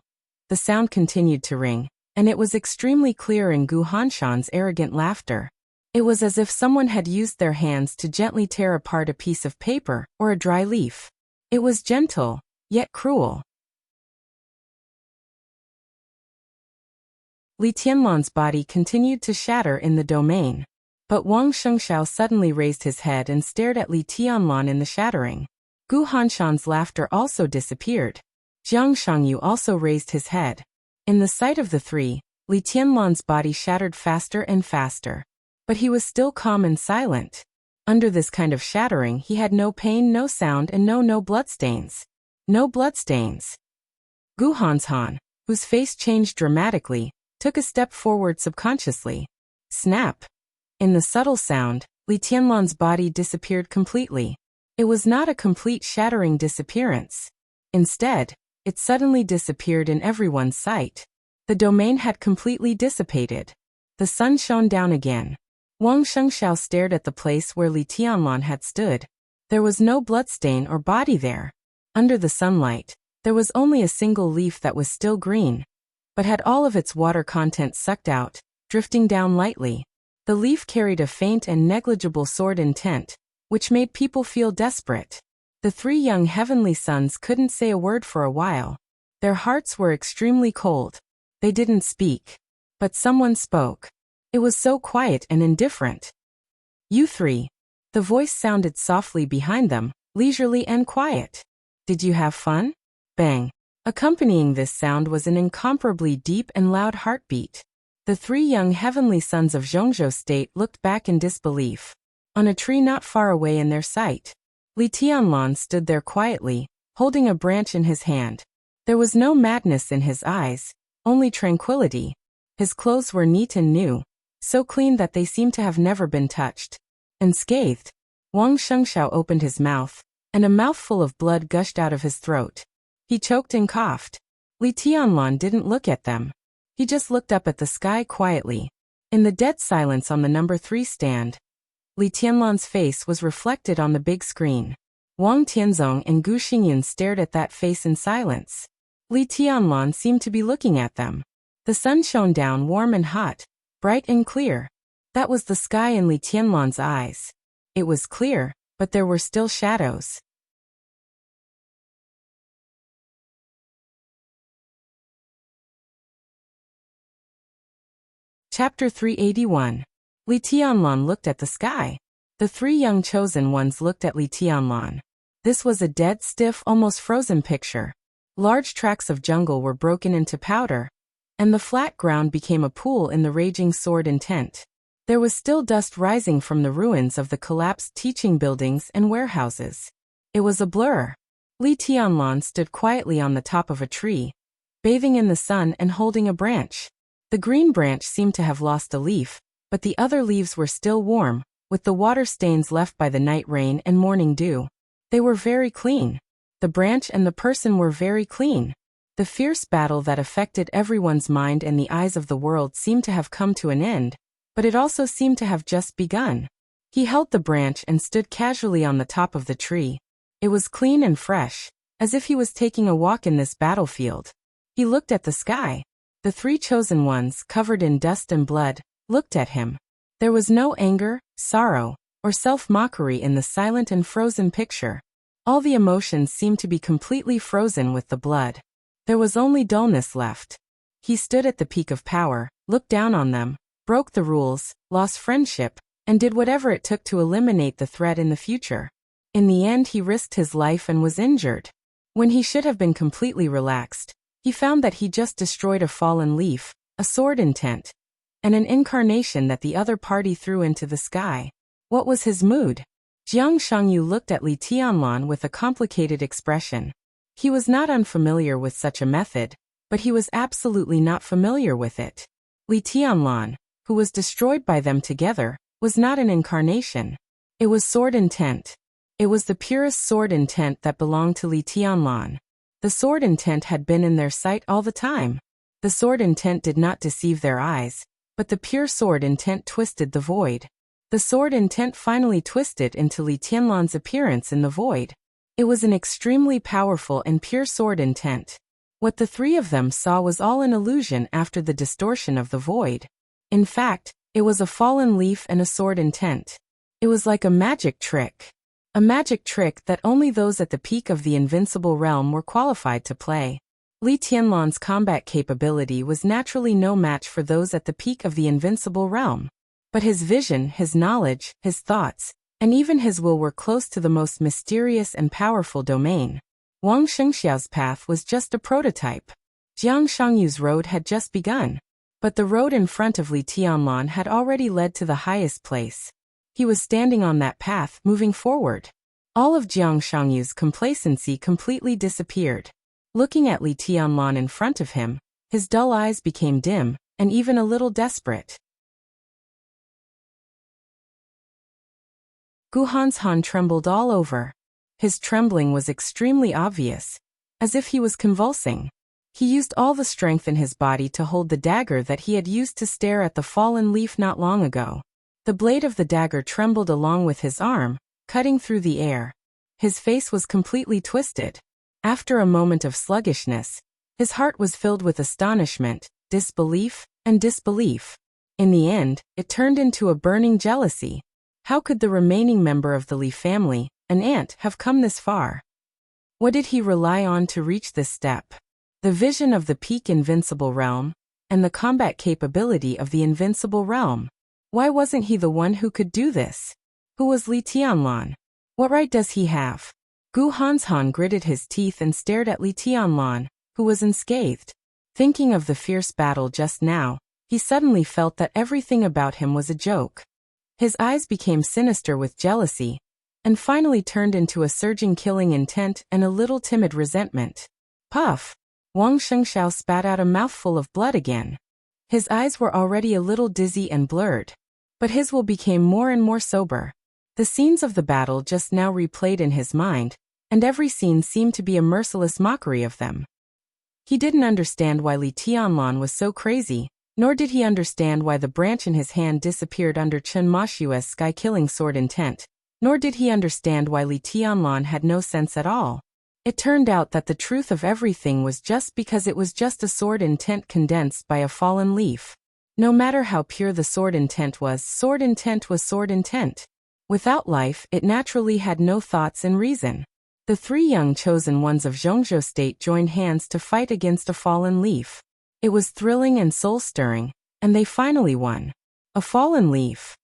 A: The sound continued to ring, and it was extremely clear in Gu Hanshan's arrogant laughter. It was as if someone had used their hands to gently tear apart a piece of paper or a dry leaf. It was gentle, yet cruel. Li Tianlan's body continued to shatter in the domain. But Wang Shengxiao suddenly raised his head and stared at Li Tianlan in the shattering. Gu Hanshan's laughter also disappeared. Jiang Shangyu also raised his head. In the sight of the three, Li Tianlan's body shattered faster and faster. But he was still calm and silent. Under this kind of shattering he had no pain, no sound, and no bloodstains. No bloodstains. Gu Hanshan, whose face changed dramatically, took a step forward subconsciously. Snap. In the subtle sound, Li Tianlan's body disappeared completely. It was not a complete shattering disappearance. Instead, it suddenly disappeared in everyone's sight. The domain had completely dissipated. The sun shone down again. Wang Shengxiao stared at the place where Li Tianlan had stood. There was no bloodstain or body there. Under the sunlight, there was only a single leaf that was still green, but had all of its water content sucked out, drifting down lightly. The leaf carried a faint and negligible sword intent, which made people feel desperate. The three young heavenly sons couldn't say a word for a while. Their hearts were extremely cold. They didn't speak. But someone spoke. It was so quiet and indifferent. "You three." The voice sounded softly behind them, leisurely and quiet. "Did you have fun?" Bang. Accompanying this sound was an incomparably deep and loud heartbeat. The three young heavenly sons of Zhongzhou State looked back in disbelief. On a tree not far away in their sight, Li Tianlan stood there quietly, holding a branch in his hand. There was no madness in his eyes, only tranquility. His clothes were neat and new, so clean that they seemed to have never been touched. Unscathed, Wang Shengxiao opened his mouth, and a mouthful of blood gushed out of his throat. He choked and coughed. Li Tianlan didn't look at them. He just looked up at the sky quietly. In the dead silence on the number 3 stand, Li Tianlan's face was reflected on the big screen. Wang Tianzong and Gu Xingyan stared at that face in silence. Li Tianlan seemed to be looking at them. The sun shone down warm and hot, bright and clear. That was the sky in Li Tianlan's eyes. It was clear, but there were still shadows. Chapter 381. Li Tianlan looked at the sky. The three young chosen ones looked at Li Tianlan. This was a dead, stiff, almost frozen picture. Large tracts of jungle were broken into powder, and the flat ground became a pool in the raging sword intent. There was still dust rising from the ruins of the collapsed teaching buildings and warehouses. It was a blur. Li Tianlan stood quietly on the top of a tree, bathing in the sun and holding a branch. The green branch seemed to have lost a leaf, but the other leaves were still warm, with the water stains left by the night rain and morning dew. They were very clean. The branch and the person were very clean. The fierce battle that affected everyone's mind and the eyes of the world seemed to have come to an end, but it also seemed to have just begun. He held the branch and stood casually on the top of the tree. It was clean and fresh, as if he was taking a walk in this battlefield. He looked at the sky. The three chosen ones, covered in dust and blood, looked at him. There was no anger, sorrow, or self-mockery in the silent and frozen picture. All the emotions seemed to be completely frozen with the blood. There was only dullness left. He stood at the peak of power, looked down on them, broke the rules, lost friendship, and did whatever it took to eliminate the threat in the future. In the end, he risked his life and was injured. When he should have been completely relaxed, he found that he just destroyed a fallen leaf, a sword intent, and an incarnation that the other party threw into the sky. What was his mood? Jiang Shangyu looked at Li Tianlan with a complicated expression. He was not unfamiliar with such a method, but he was absolutely not familiar with it. Li Tianlan, who was destroyed by them together, was not an incarnation. It was sword intent. It was the purest sword intent that belonged to Li Tianlan. The sword intent had been in their sight all the time. The sword intent did not deceive their eyes, but the pure sword intent twisted the void. The sword intent finally twisted into Li Tianlan's appearance in the void. It was an extremely powerful and pure sword intent. What the three of them saw was all an illusion after the distortion of the void. In fact, it was a fallen leaf and a sword intent. It was like a magic trick. A magic trick that only those at the peak of the invincible realm were qualified to play. Li Tianlan's combat capability was naturally no match for those at the peak of the invincible realm. But his vision, his knowledge, his thoughts, and even his will were close to the most mysterious and powerful domain. Wang Shengxiao's path was just a prototype. Jiang Shangyu's road had just begun. But the road in front of Li Tianlan had already led to the highest place. He was standing on that path, moving forward. All of Jiang Shangyu's complacency completely disappeared. Looking at Li Tianlan in front of him, his dull eyes became dim, and even a little desperate. Gu Hanshan trembled all over. His trembling was extremely obvious, as if he was convulsing. He used all the strength in his body to hold the dagger that he had used to stare at the fallen leaf not long ago. The blade of the dagger trembled along with his arm, cutting through the air. His face was completely twisted. After a moment of sluggishness, his heart was filled with astonishment, disbelief, and disbelief. In the end, it turned into a burning jealousy. How could the remaining member of the Li family, an ant, have come this far? What did he rely on to reach this step? The vision of the peak invincible realm, and the combat capability of the invincible realm. Why wasn't he the one who could do this? Who was Li Tianlan? What right does he have? Gu Hanshan gritted his teeth and stared at Li Tianlan, who was unscathed. Thinking of the fierce battle just now, he suddenly felt that everything about him was a joke. His eyes became sinister with jealousy, and finally turned into a surging killing intent and a little timid resentment. Puff! Wang Shengxiao spat out a mouthful of blood again. His eyes were already a little dizzy and blurred, but his will became more and more sober. The scenes of the battle just now replayed in his mind, and every scene seemed to be a merciless mockery of them. He didn't understand why Li Tianlan was so crazy, nor did he understand why the branch in his hand disappeared under Chen Mashue's sky-killing sword intent, nor did he understand why Li Tianlan had no sense at all. It turned out that the truth of everything was just because it was just a sword intent condensed by a fallen leaf. No matter how pure the sword intent was sword intent. Without life, it naturally had no thoughts and reason. The three young chosen ones of Zhongzhou state joined hands to fight against a fallen leaf. It was thrilling and soul-stirring, and they finally won. A fallen leaf.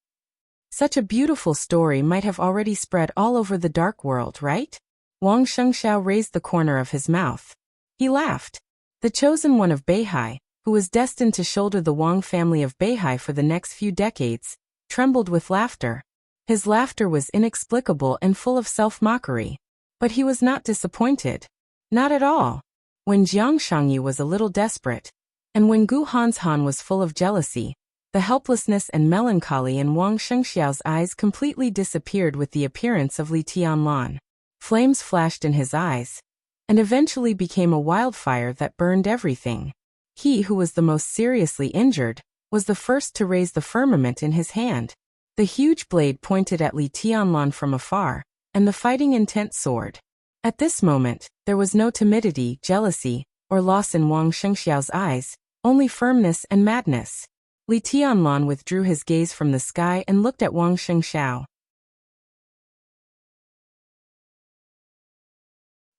A: Such a beautiful story might have already spread all over the dark world, right? Wang Shengxiao raised the corner of his mouth. He laughed. The chosen one of Beihai, who was destined to shoulder the Wang family of Beihai for the next few decades, trembled with laughter. His laughter was inexplicable and full of self-mockery. But he was not disappointed. Not at all. When Jiang Shangyu was a little desperate, and when Gu Hanshan was full of jealousy, the helplessness and melancholy in Wang Shengxiao's eyes completely disappeared with the appearance of Li Tianlan. Flames flashed in his eyes, and eventually became a wildfire that burned everything. He who was the most seriously injured was the first to raise the firmament in his hand. The huge blade pointed at Li Tianlan from afar, and the fighting intent soared. At this moment, there was no timidity, jealousy, or loss in Wang Shengxiao's eyes, only firmness and madness. Li Tianlan withdrew his gaze from the sky and looked at Wang Shengxiao.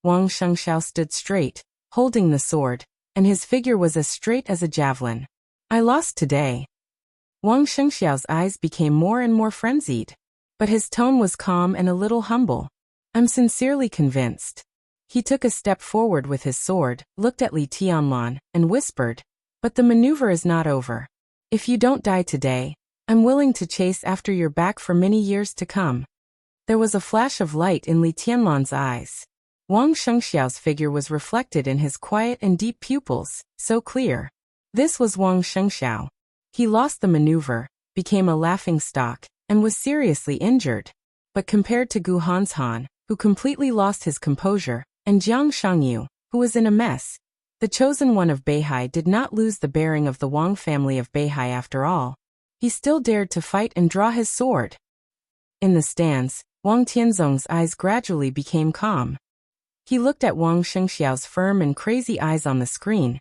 A: Wang Shengxiao stood straight, holding the sword, and his figure was as straight as a javelin. I lost today. Wang Shengxiao's eyes became more and more frenzied, but his tone was calm and a little humble. I'm sincerely convinced. He took a step forward with his sword, looked at Li Tianlan, and whispered, but the maneuver is not over. If you don't die today, I'm willing to chase after your back for many years to come. There was a flash of light in Li Tianlan's eyes. Wang Shengxiao's figure was reflected in his quiet and deep pupils, so clear. This was Wang Shengxiao. He lost the maneuver, became a laughingstock, and was seriously injured. But compared to Gu Hanshan, who completely lost his composure, and Jiang Shangyu, who was in a mess, the chosen one of Beihai did not lose the bearing of the Wang family of Beihai after all. He still dared to fight and draw his sword. In the stands, Wang Tianzong's eyes gradually became calm. He looked at Wang Shengxiao's firm and crazy eyes on the screen,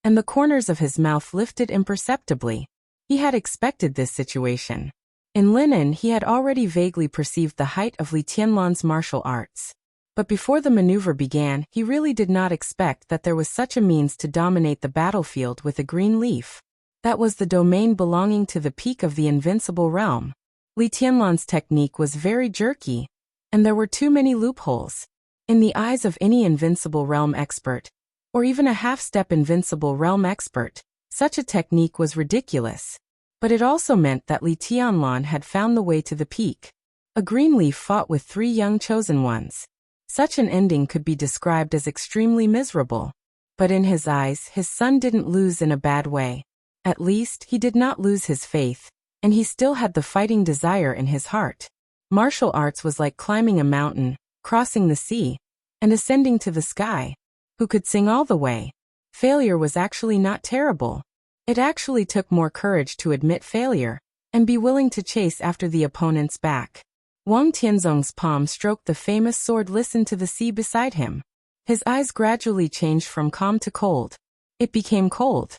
A: and the corners of his mouth lifted imperceptibly. He had expected this situation. In Linen, he had already vaguely perceived the height of Li Tianlan's martial arts. But before the maneuver began, he really did not expect that there was such a means to dominate the battlefield with a green leaf. That was the domain belonging to the peak of the invincible realm. Li Tianlan's technique was very jerky, and there were too many loopholes. In the eyes of any invincible realm expert, or even a half-step invincible realm expert, such a technique was ridiculous. But it also meant that Li Tianlan had found the way to the peak. A green leaf fought with three young chosen ones. Such an ending could be described as extremely miserable. But in his eyes, his son didn't lose in a bad way. At least, he did not lose his faith, and he still had the fighting desire in his heart. Martial arts was like climbing a mountain, crossing the sea, and ascending to the sky. Who could sing all the way? Failure was actually not terrible. It actually took more courage to admit failure and be willing to chase after the opponent's back. Wang Tianzong's palm stroked the famous sword. Listened to the sea beside him. His eyes gradually changed from calm to cold. It became cold.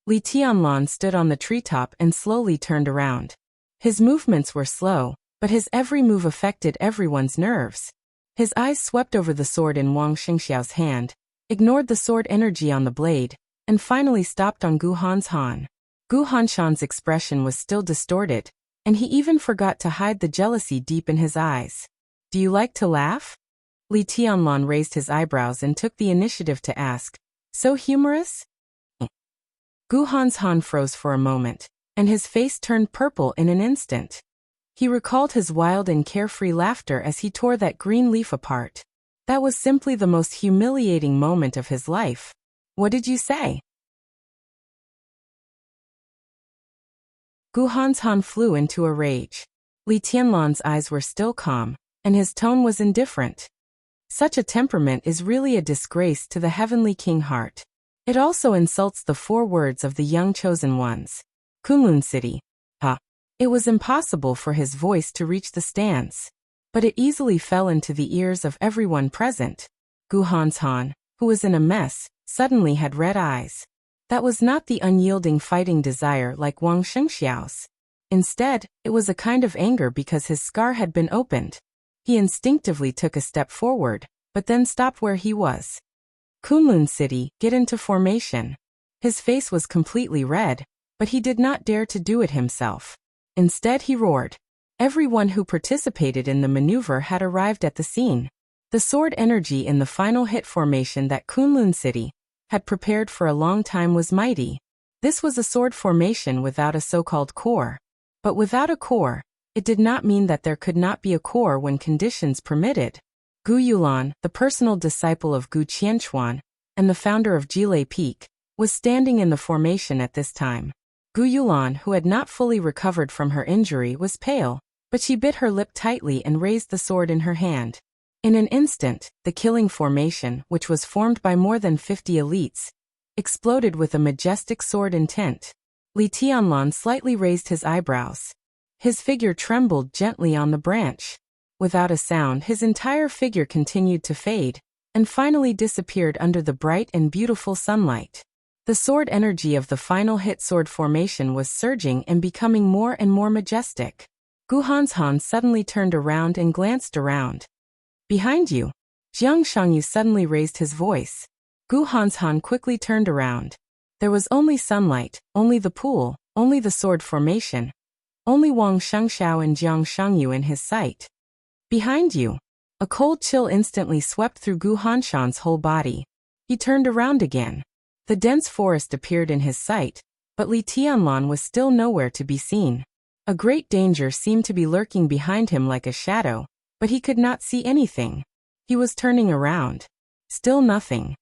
A: Li Tianlan stood on the treetop and slowly turned around. His movements were slow, but his every move affected everyone's nerves. His eyes swept over the sword in Wang Xingxiao's hand, ignored the sword energy on the blade, and finally stopped on Gu Hanshan. Gu Hanshan's expression was still distorted, and he even forgot to hide the jealousy deep in his eyes. Do you like to laugh? Li Tianlan raised his eyebrows and took the initiative to ask, so humorous? Gu Hanshan froze for a moment, and his face turned purple in an instant. He recalled his wild and carefree laughter as he tore that green leaf apart. That was simply the most humiliating moment of his life. What did you say? Gu Hanshan flew into a rage. Li Tianlan's eyes were still calm, and his tone was indifferent. Such a temperament is really a disgrace to the heavenly king heart. It also insults the 4 words of the young chosen ones. Kunlun City. It was impossible for his voice to reach the stands, but it easily fell into the ears of everyone present. Gu Hanshan, who was in a mess, suddenly had red eyes. That was not the unyielding fighting desire like Wang Xingxiao's. Instead, it was a kind of anger because his scar had been opened. He instinctively took a step forward, but then stopped where he was. Kunlun City, get into formation. His face was completely red, but he did not dare to do it himself. Instead he roared. Everyone who participated in the maneuver had arrived at the scene. The sword energy in the final hit formation that Kunlun City had prepared for a long time was mighty. This was a sword formation without a so-called core. But without a core, it did not mean that there could not be a core when conditions permitted. Gu Yulan, the personal disciple of Gu Qianchuan and the founder of Jilei Peak, was standing in the formation at this time. Gu Yulan, who had not fully recovered from her injury, was pale, but she bit her lip tightly and raised the sword in her hand. In an instant, the killing formation, which was formed by more than 50 elites, exploded with a majestic sword intent. Li Tianlan slightly raised his eyebrows. His figure trembled gently on the branch. Without a sound, his entire figure continued to fade, and finally disappeared under the bright and beautiful sunlight. The sword energy of the final hit sword formation was surging and becoming more and more majestic. Gu Hanshan suddenly turned around and glanced around. Behind you. Jiang Shangyu suddenly raised his voice. Gu Hanshan quickly turned around. There was only sunlight, only the pool, only the sword formation, only Wang Shengxiao and Jiang Shangyu in his sight. Behind you. A cold chill instantly swept through Gu Hanshan's whole body. He turned around again. The dense forest appeared in his sight, but Li Tianlan was still nowhere to be seen. A great danger seemed to be lurking behind him like a shadow, but he could not see anything. He was turning around. Still nothing.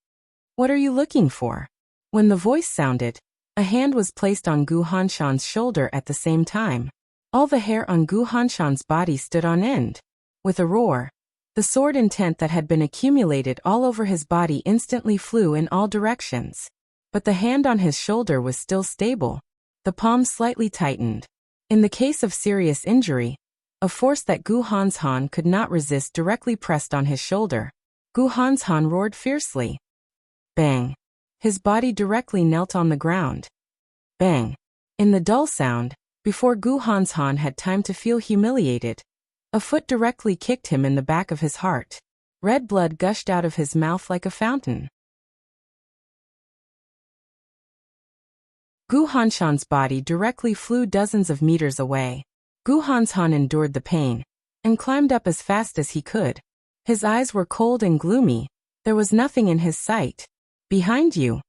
A: What are you looking for? When the voice sounded, a hand was placed on Gu Hanshan's shoulder at the same time. All the hair on Gu Hanshan's body stood on end. With a roar, the sword intent that had been accumulated all over his body instantly flew in all directions. But the hand on his shoulder was still stable. The palm slightly tightened. In the case of serious injury, a force that Gu Hanshan could not resist directly pressed on his shoulder. Gu Hanshan roared fiercely. Bang! His body directly knelt on the ground. Bang! In the dull sound, before Gu Hanshan had time to feel humiliated, a foot directly kicked him in the back of his heart. Red blood gushed out of his mouth like a fountain. Gu Hanshan's body directly flew dozens of meters away. Gu Hanshan endured the pain and climbed up as fast as he could. His eyes were cold and gloomy. There was nothing in his sight. Behind you.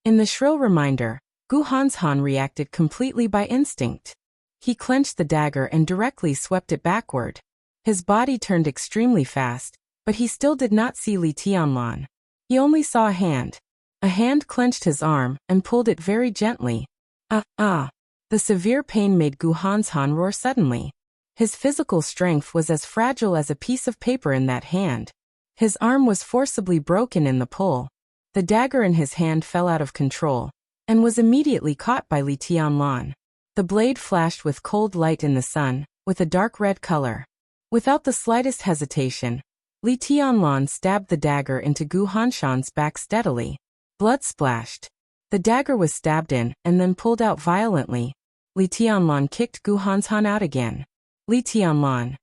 A: In the shrill reminder, Gu Hanshan reacted completely by instinct. He clenched the dagger and directly swept it backward. His body turned extremely fast, but he still did not see Li Tianlan. He only saw a hand. A hand clenched his arm and pulled it very gently. The severe pain made Gu Hanshan roar suddenly. His physical strength was as fragile as a piece of paper in that hand. His arm was forcibly broken in the pull. The dagger in his hand fell out of control and was immediately caught by Li Tianlan. The blade flashed with cold light in the sun, with a dark red color. Without the slightest hesitation, Li Tianlan stabbed the dagger into Gu Hanshan's back steadily. Blood splashed. The dagger was stabbed in and then pulled out violently. Li Tianlan kicked Gu Hanshan out again. Li Tianlan.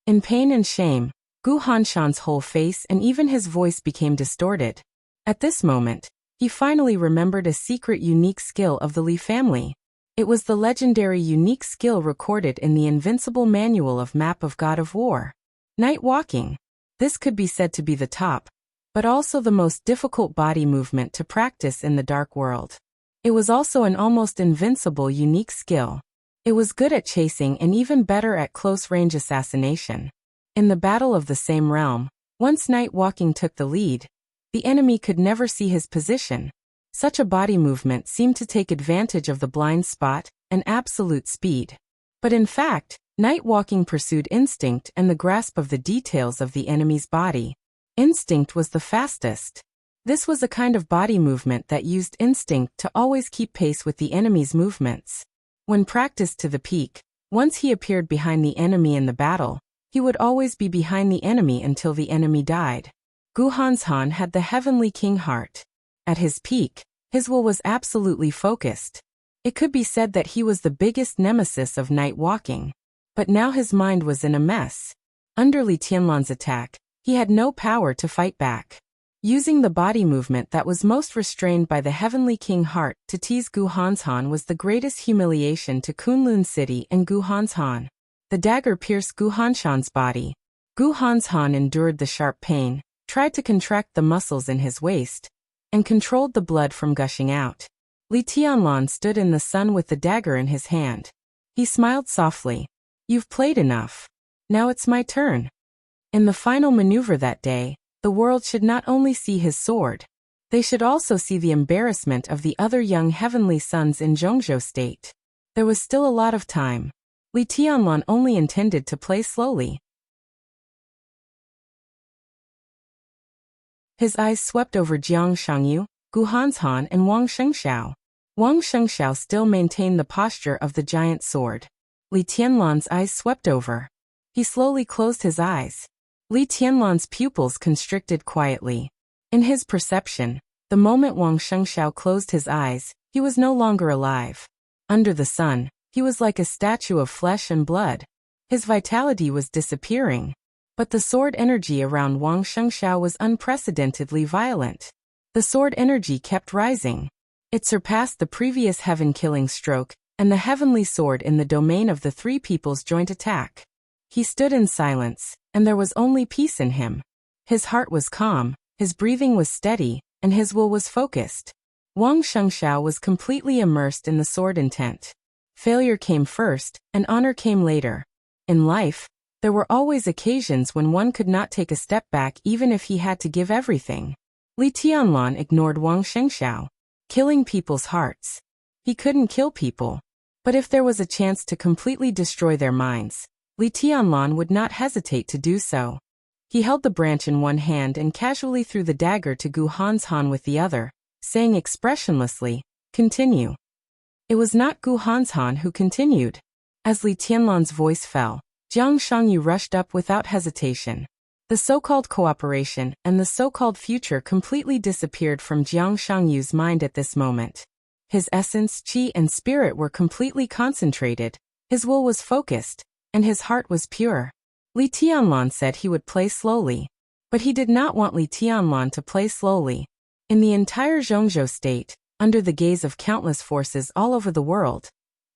A: In pain and shame, Gu Hanshan's whole face and even his voice became distorted. At this moment, he finally remembered a secret unique skill of the Li family. It was the legendary unique skill recorded in the Invincible Manual of Map of God of War. Night walking. This could be said to be the top, but also the most difficult body movement to practice in the dark world. It was also an almost invincible unique skill. It was good at chasing and even better at close-range assassination. In the battle of the same realm, once night walking took the lead, the enemy could never see his position. Such a body movement seemed to take advantage of the blind spot and absolute speed. But in fact, night walking pursued instinct and the grasp of the details of the enemy's body. Instinct was the fastest. This was a kind of body movement that used instinct to always keep pace with the enemy's movements. When practiced to the peak, once he appeared behind the enemy in the battle, he would always be behind the enemy until the enemy died. Gu Hanshan had the Heavenly King heart. At his peak, his will was absolutely focused. It could be said that he was the biggest nemesis of night walking. But now his mind was in a mess. Under Li Tianlan's attack, he had no power to fight back. Using the body movement that was most restrained by the Heavenly King heart to tease Gu Hanshan was the greatest humiliation to Kunlun City and Gu Hanshan. The dagger pierced Gu Hanshan's body. Gu Hanshan endured the sharp pain, tried to contract the muscles in his waist, and controlled the blood from gushing out. Li Tianlan stood in the sun with the dagger in his hand. He smiled softly. "You've played enough. Now it's my turn." In the final maneuver that day, the world should not only see his sword, they should also see the embarrassment of the other young heavenly sons in Zhongzhou state. There was still a lot of time. Li Tianlan only intended to play slowly. His eyes swept over Jiang Shangyu, Gu Hanshan and Wang Shengxiao. Wang Shengxiao still maintained the posture of the giant sword. Li Tianlan's eyes swept over. He slowly closed his eyes. Li Tianlan's pupils constricted quietly. In his perception, the moment Wang Shengxiao closed his eyes, he was no longer alive. Under the sun, he was like a statue of flesh and blood. His vitality was disappearing. But the sword energy around Wang Shengxiao was unprecedentedly violent. The sword energy kept rising. It surpassed the previous heaven-killing stroke, and the heavenly sword in the domain of the three people's joint attack. He stood in silence, and there was only peace in him. His heart was calm, his breathing was steady, and his will was focused. Wang Shengxiao was completely immersed in the sword intent. Failure came first, and honor came later. In life, there were always occasions when one could not take a step back even if he had to give everything. Li Tianlan ignored Wang Shengxiao. Killing people's hearts. He couldn't kill people. But if there was a chance to completely destroy their minds, Li Tianlan would not hesitate to do so. He held the branch in one hand and casually threw the dagger to Gu Hanshan with the other, saying expressionlessly, "Continue." It was not Gu Hanshan who continued. As Li Tianlan's voice fell, Jiang Shangyu rushed up without hesitation. The so-called cooperation and the so-called future completely disappeared from Jiang Shangyu's mind at this moment. His essence, qi and spirit were completely concentrated, his will was focused, and his heart was pure. Li Tianlan said he would play slowly. But he did not want Li Tianlan to play slowly. In the entire Zhongzhou state, under the gaze of countless forces all over the world,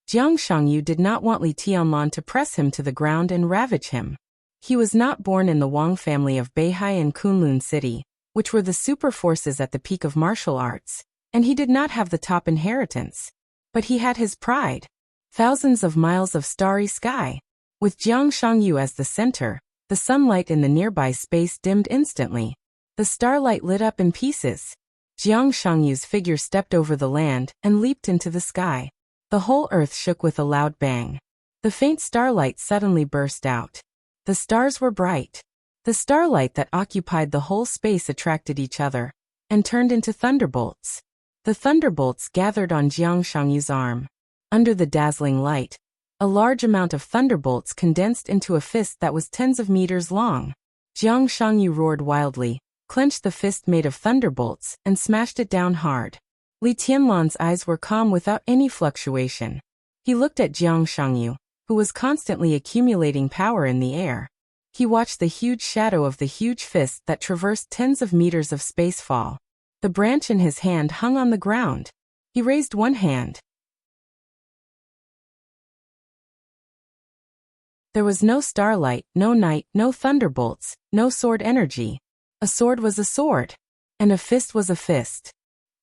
A: Jiang Shangyu did not want Li Tianlan to press him to the ground and ravage him. He was not born in the Wang family of Beihai and Kunlun City, which were the super forces at the peak of martial arts, and he did not have the top inheritance. But he had his pride. Thousands of miles of starry sky. With Jiang Shangyu as the center, the sunlight in the nearby space dimmed instantly. The starlight lit up in pieces. Jiang Shangyu's figure stepped over the land and leaped into the sky. The whole earth shook with a loud bang. The faint starlight suddenly burst out. The stars were bright. The starlight that occupied the whole space attracted each other. and turned into thunderbolts. The thunderbolts gathered on Jiang Shangyu's arm. Under the dazzling light, a large amount of thunderbolts condensed into a fist that was tens of meters long. Jiang Shangyu roared wildly, clenched the fist made of thunderbolts, and smashed it down hard. Li Tianlan's eyes were calm without any fluctuation. He looked at Jiang Shangyu, who was constantly accumulating power in the air. He watched the huge shadow of the huge fist that traversed tens of meters of space fall. The branch in his hand hung on the ground. He raised one hand. There was no starlight, no night, no thunderbolts, no sword energy. A sword was a sword, and a fist was a fist.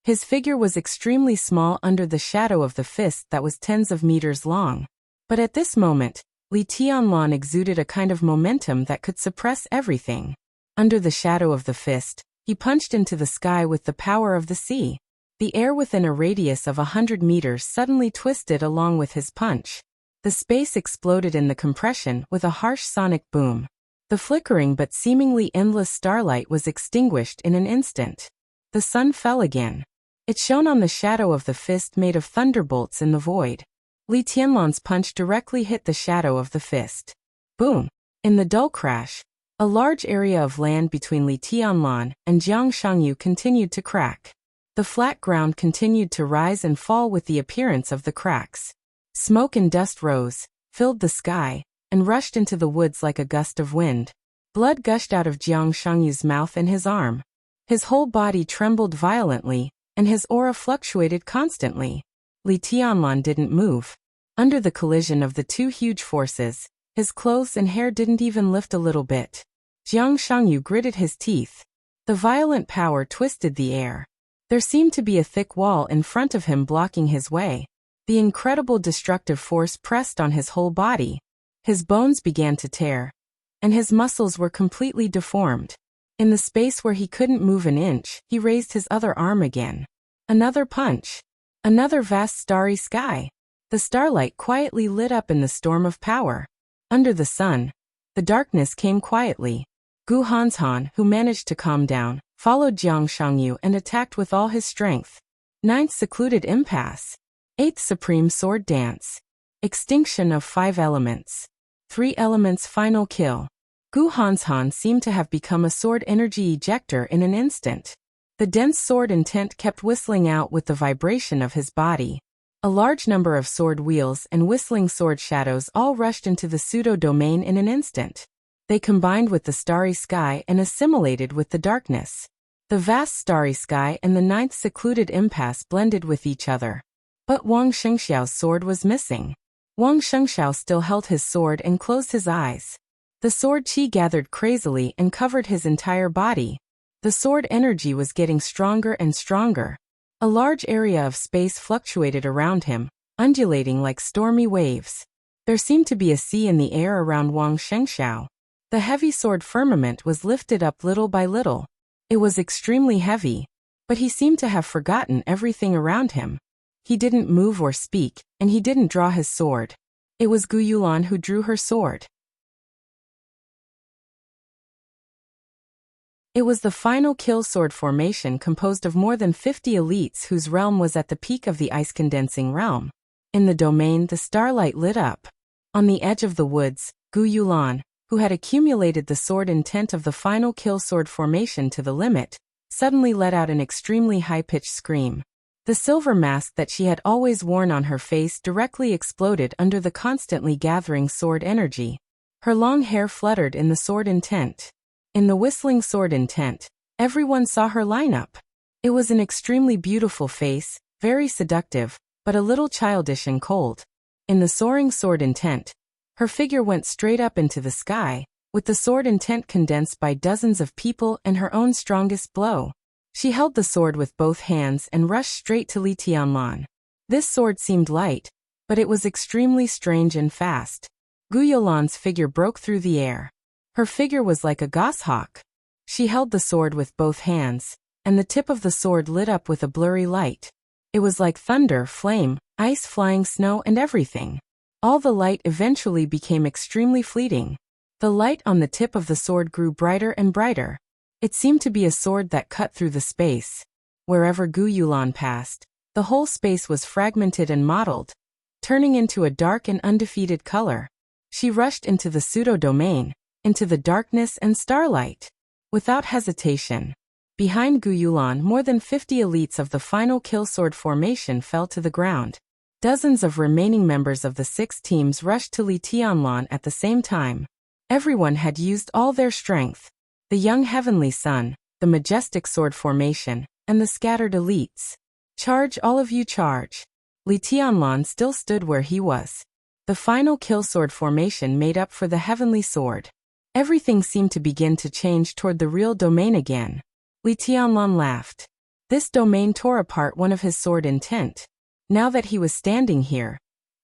A: His figure was extremely small under the shadow of the fist that was tens of meters long. But at this moment, Li Tianlan exuded a kind of momentum that could suppress everything. Under the shadow of the fist, he punched into the sky with the power of the sea. The air within a radius of 100 meters suddenly twisted along with his punch. The space exploded in the compression with a harsh sonic boom. The flickering but seemingly endless starlight was extinguished in an instant. The sun fell again. It shone on the shadow of the fist made of thunderbolts in the void. Li Tianlan's punch directly hit the shadow of the fist. Boom! In the dull crash, a large area of land between Li Tianlan and Jiang Shangyu continued to crack. The flat ground continued to rise and fall with the appearance of the cracks. Smoke and dust rose, filled the sky, and rushed into the woods like a gust of wind. Blood gushed out of Jiang Shangyu's mouth and his arm. His whole body trembled violently, and his aura fluctuated constantly. Li Tianlan didn't move. Under the collision of the two huge forces, his clothes and hair didn't even lift a little bit. Jiang Shangyu gritted his teeth. The violent power twisted the air. There seemed to be a thick wall in front of him blocking his way. The incredible destructive force pressed on his whole body. His bones began to tear, and his muscles were completely deformed. In the space where he couldn't move an inch, he raised his other arm again. Another punch. Another vast starry sky. The starlight quietly lit up in the storm of power. Under the sun, the darkness came quietly. Gu Hanshan, who managed to calm down, followed Jiang Shangyu and attacked with all his strength. 9th Secluded Impasse. 8th Supreme Sword Dance. Extinction of 5 elements. 3 elements final kill. Gu Hanshan seemed to have become a sword energy ejector in an instant. The dense sword intent kept whistling out with the vibration of his body. A large number of sword wheels and whistling sword shadows all rushed into the pseudo-domain in an instant. They combined with the starry sky and assimilated with the darkness. The vast starry sky and the 9th Secluded Impasse blended with each other. But Wang Shengxiao's sword was missing. Wang Shengxiao still held his sword and closed his eyes. The sword chi gathered crazily and covered his entire body. The sword energy was getting stronger and stronger. A large area of space fluctuated around him, undulating like stormy waves. There seemed to be a sea in the air around Wang Shengxiao. The heavy sword firmament was lifted up little by little. It was extremely heavy, but he seemed to have forgotten everything around him. He didn't move or speak, and he didn't draw his sword. It was Gu Yulan who drew her sword. It was the final kill sword formation composed of more than 50 elites whose realm was at the peak of the ice-condensing realm. In the domain, the starlight lit up. On the edge of the woods, Gu Yulan, who had accumulated the sword intent of the final kill sword formation to the limit, suddenly let out an extremely high-pitched scream. The silver mask that she had always worn on her face directly exploded under the constantly gathering sword energy. Her long hair fluttered in the sword intent. In the whistling sword intent, everyone saw her lineup. It was an extremely beautiful face, very seductive, but a little childish and cold. In the soaring sword intent, her figure went straight up into the sky, with the sword intent condensed by dozens of people and her own strongest blow. She held the sword with both hands and rushed straight to Li Tianlan. This sword seemed light, but it was extremely strange and fast. Gu Yulan's figure broke through the air. Her figure was like a goshawk. She held the sword with both hands, and the tip of the sword lit up with a blurry light. It was like thunder, flame, ice, flying snow, and everything. All the light eventually became extremely fleeting. The light on the tip of the sword grew brighter and brighter. It seemed to be a sword that cut through the space. Wherever Gu Yulan passed, the whole space was fragmented and mottled, turning into a dark and undefeated color. She rushed into the pseudo-domain, into the darkness and starlight. Without hesitation. Behind Gu Yulan, more than 50 elites of the final kill sword formation fell to the ground. Dozens of remaining members of the 6 teams rushed to Li Tianlan at the same time. Everyone had used all their strength. The young heavenly sun, the majestic sword formation, and the scattered elites. Charge, all of you, charge. Li Tianlan still stood where he was. The final kill sword formation made up for the heavenly sword. Everything seemed to begin to change toward the real domain again. Li Tianlan laughed. This domain tore apart one of his sword intent. Now that he was standing here,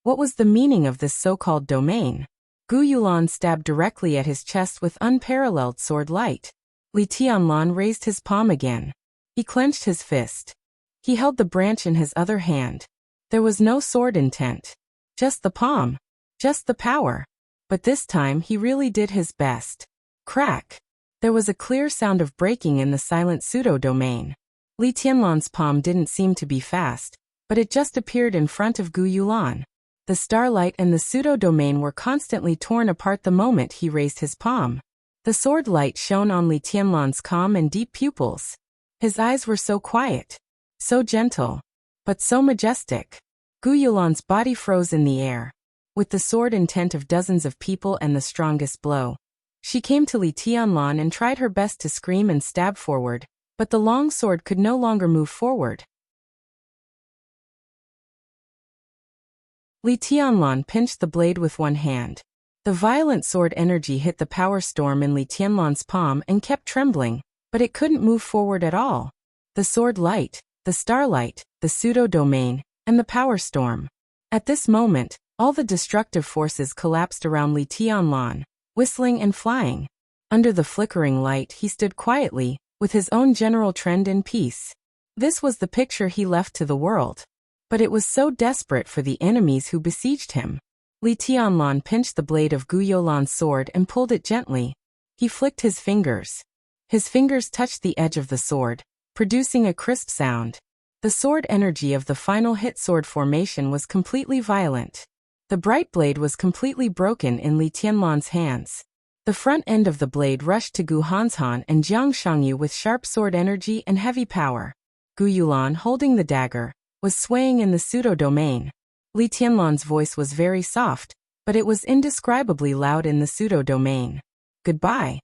A: what was the meaning of this so-called domain? Gu Yulan stabbed directly at his chest with unparalleled sword light. Li Tianlan raised his palm again. He clenched his fist. He held the branch in his other hand. There was no sword intent. Just the palm. Just the power. But this time he really did his best. Crack. There was a clear sound of breaking in the silent pseudo-domain. Li Tianlan's palm didn't seem to be fast, but it just appeared in front of Gu Yulan. The starlight and the pseudo-domain were constantly torn apart the moment he raised his palm. The sword light shone on Li Tianlan's calm and deep pupils. His eyes were so quiet, so gentle, but so majestic. Gu Yulan's body froze in the air. With the sword intent of dozens of people and the strongest blow, she came to Li Tianlan and tried her best to scream and stab forward, but the long sword could no longer move forward. Li Tianlan pinched the blade with one hand. The violent sword energy hit the power storm in Li Tianlan's palm and kept trembling, but it couldn't move forward at all. The sword light, the starlight, the pseudo-domain, and the power storm. At this moment, all the destructive forces collapsed around Li Tianlan, whistling and flying. Under the flickering light he stood quietly, with his own general trend in peace. This was the picture he left to the world. But it was so desperate for the enemies who besieged him. Li Tianlan pinched the blade of Gu Yulan's sword and pulled it gently. He flicked his fingers. His fingers touched the edge of the sword, producing a crisp sound. The sword energy of the final hit sword formation was completely violent. The bright blade was completely broken in Li Tianlan's hands. The front end of the blade rushed to Gu Hanshan and Jiang Shangyu with sharp sword energy and heavy power. Gu Yulan, holding the dagger, was swaying in the pseudo-domain. Li Tianlan's voice was very soft, but it was indescribably loud in the pseudo-domain. Goodbye.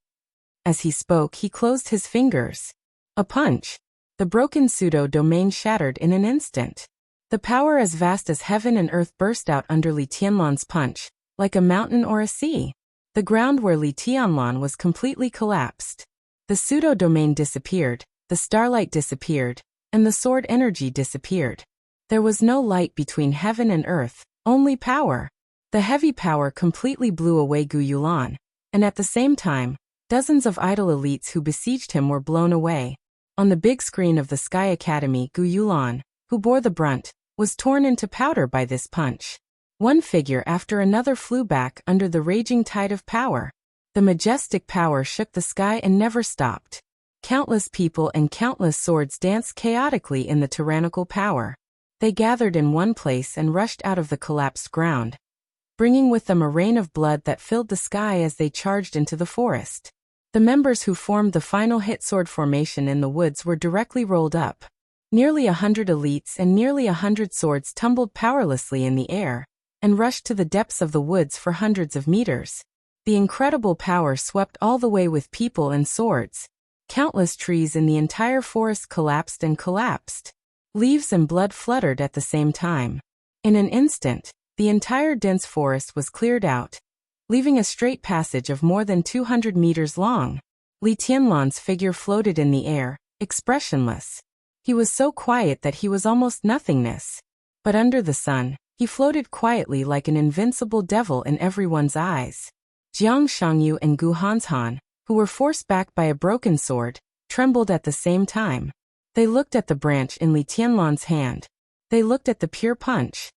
A: As he spoke, he closed his fingers. A punch. The broken pseudo-domain shattered in an instant. The power as vast as heaven and earth burst out under Li Tianlan's punch, like a mountain or a sea. The ground where Li Tianlan was completely collapsed. The pseudo-domain disappeared, the starlight disappeared, and the sword energy disappeared. There was no light between heaven and earth, only power. The heavy power completely blew away Gu Yulan, and at the same time, dozens of idle elites who besieged him were blown away. On the big screen of the Sky Academy, Gu Yulan, who bore the brunt, was torn into powder by this punch. One figure after another flew back under the raging tide of power. The majestic power shook the sky and never stopped. Countless people and countless swords danced chaotically in the tyrannical power. They gathered in one place and rushed out of the collapsed ground, bringing with them a rain of blood that filled the sky as they charged into the forest. The members who formed the final hit sword formation in the woods were directly rolled up. Nearly 100 elites and nearly 100 swords tumbled powerlessly in the air, and rushed to the depths of the woods for hundreds of meters. The incredible power swept all the way with people and swords. Countless trees in the entire forest collapsed and collapsed. Leaves and blood fluttered at the same time. In an instant, the entire dense forest was cleared out, leaving a straight passage of more than 200 meters long. Li Tianlan's figure floated in the air, expressionless. He was so quiet that he was almost nothingness. But under the sun, he floated quietly like an invincible devil in everyone's eyes. Jiang Shangyu and Gu Hanshan, who were forced back by a broken sword, trembled at the same time. They looked at the branch in Li Tianlan's hand. They looked at the pure punch.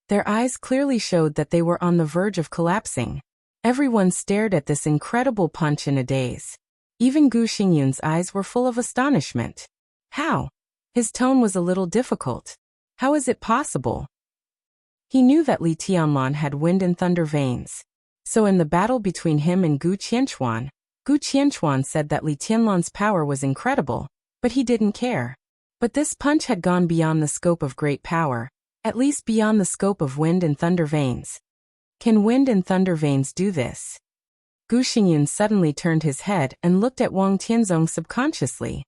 A: Their eyes clearly showed that they were on the verge of collapsing. Everyone stared at this incredible punch in a daze. Even Gu Xingyun's eyes were full of astonishment. How? His tone was a little difficult. How is it possible? He knew that Li Tianlan had wind and thunder veins. So in the battle between him and Gu Qianchuan said that Li Tianlan's power was incredible, but he didn't care. But this punch had gone beyond the scope of great power, at least beyond the scope of wind and thunder veins. Can wind and thunder veins do this? Gu Xingyun suddenly turned his head and looked at Wang Tianzong subconsciously.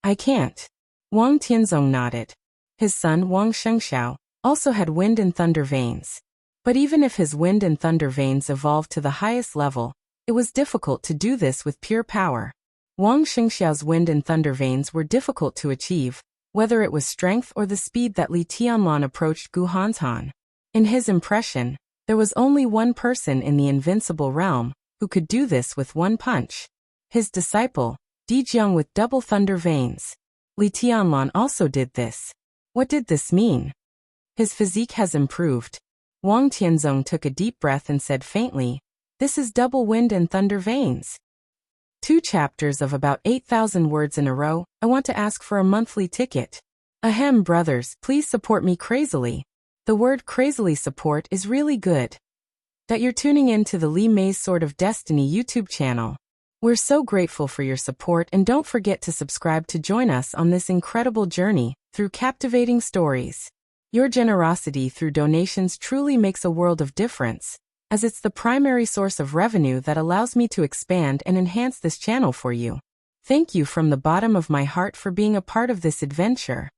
A: I can't. Wang Tianzong nodded. His son Wang Shengxiao also had wind and thunder veins. But even if his wind and thunder veins evolved to the highest level, it was difficult to do this with pure power. Wang Shengxiao's wind and thunder veins were difficult to achieve, whether it was strength or the speed that Li Tianlan approached Gu Hanshan. In his impression, there was only one person in the invincible realm who could do this with one punch. His disciple, Di Jiang with double thunder veins. Li Tianlan also did this. What did this mean? His physique has improved. Wang Tianzong took a deep breath and said faintly, this is double wind and thunder veins. 2 chapters of about 8,000 words in a row. I want to ask for a monthly ticket. Ahem, brothers, please support me crazily. The word crazily support is really good. That you're tuning in to the Li Mei's Sword of Destiny YouTube channel. We're so grateful for your support, and don't forget to subscribe to join us on this incredible journey through captivating stories. Your generosity through donations truly makes a world of difference, as it's the primary source of revenue that allows me to expand and enhance this channel for you. Thank you from the bottom of my heart for being a part of this adventure.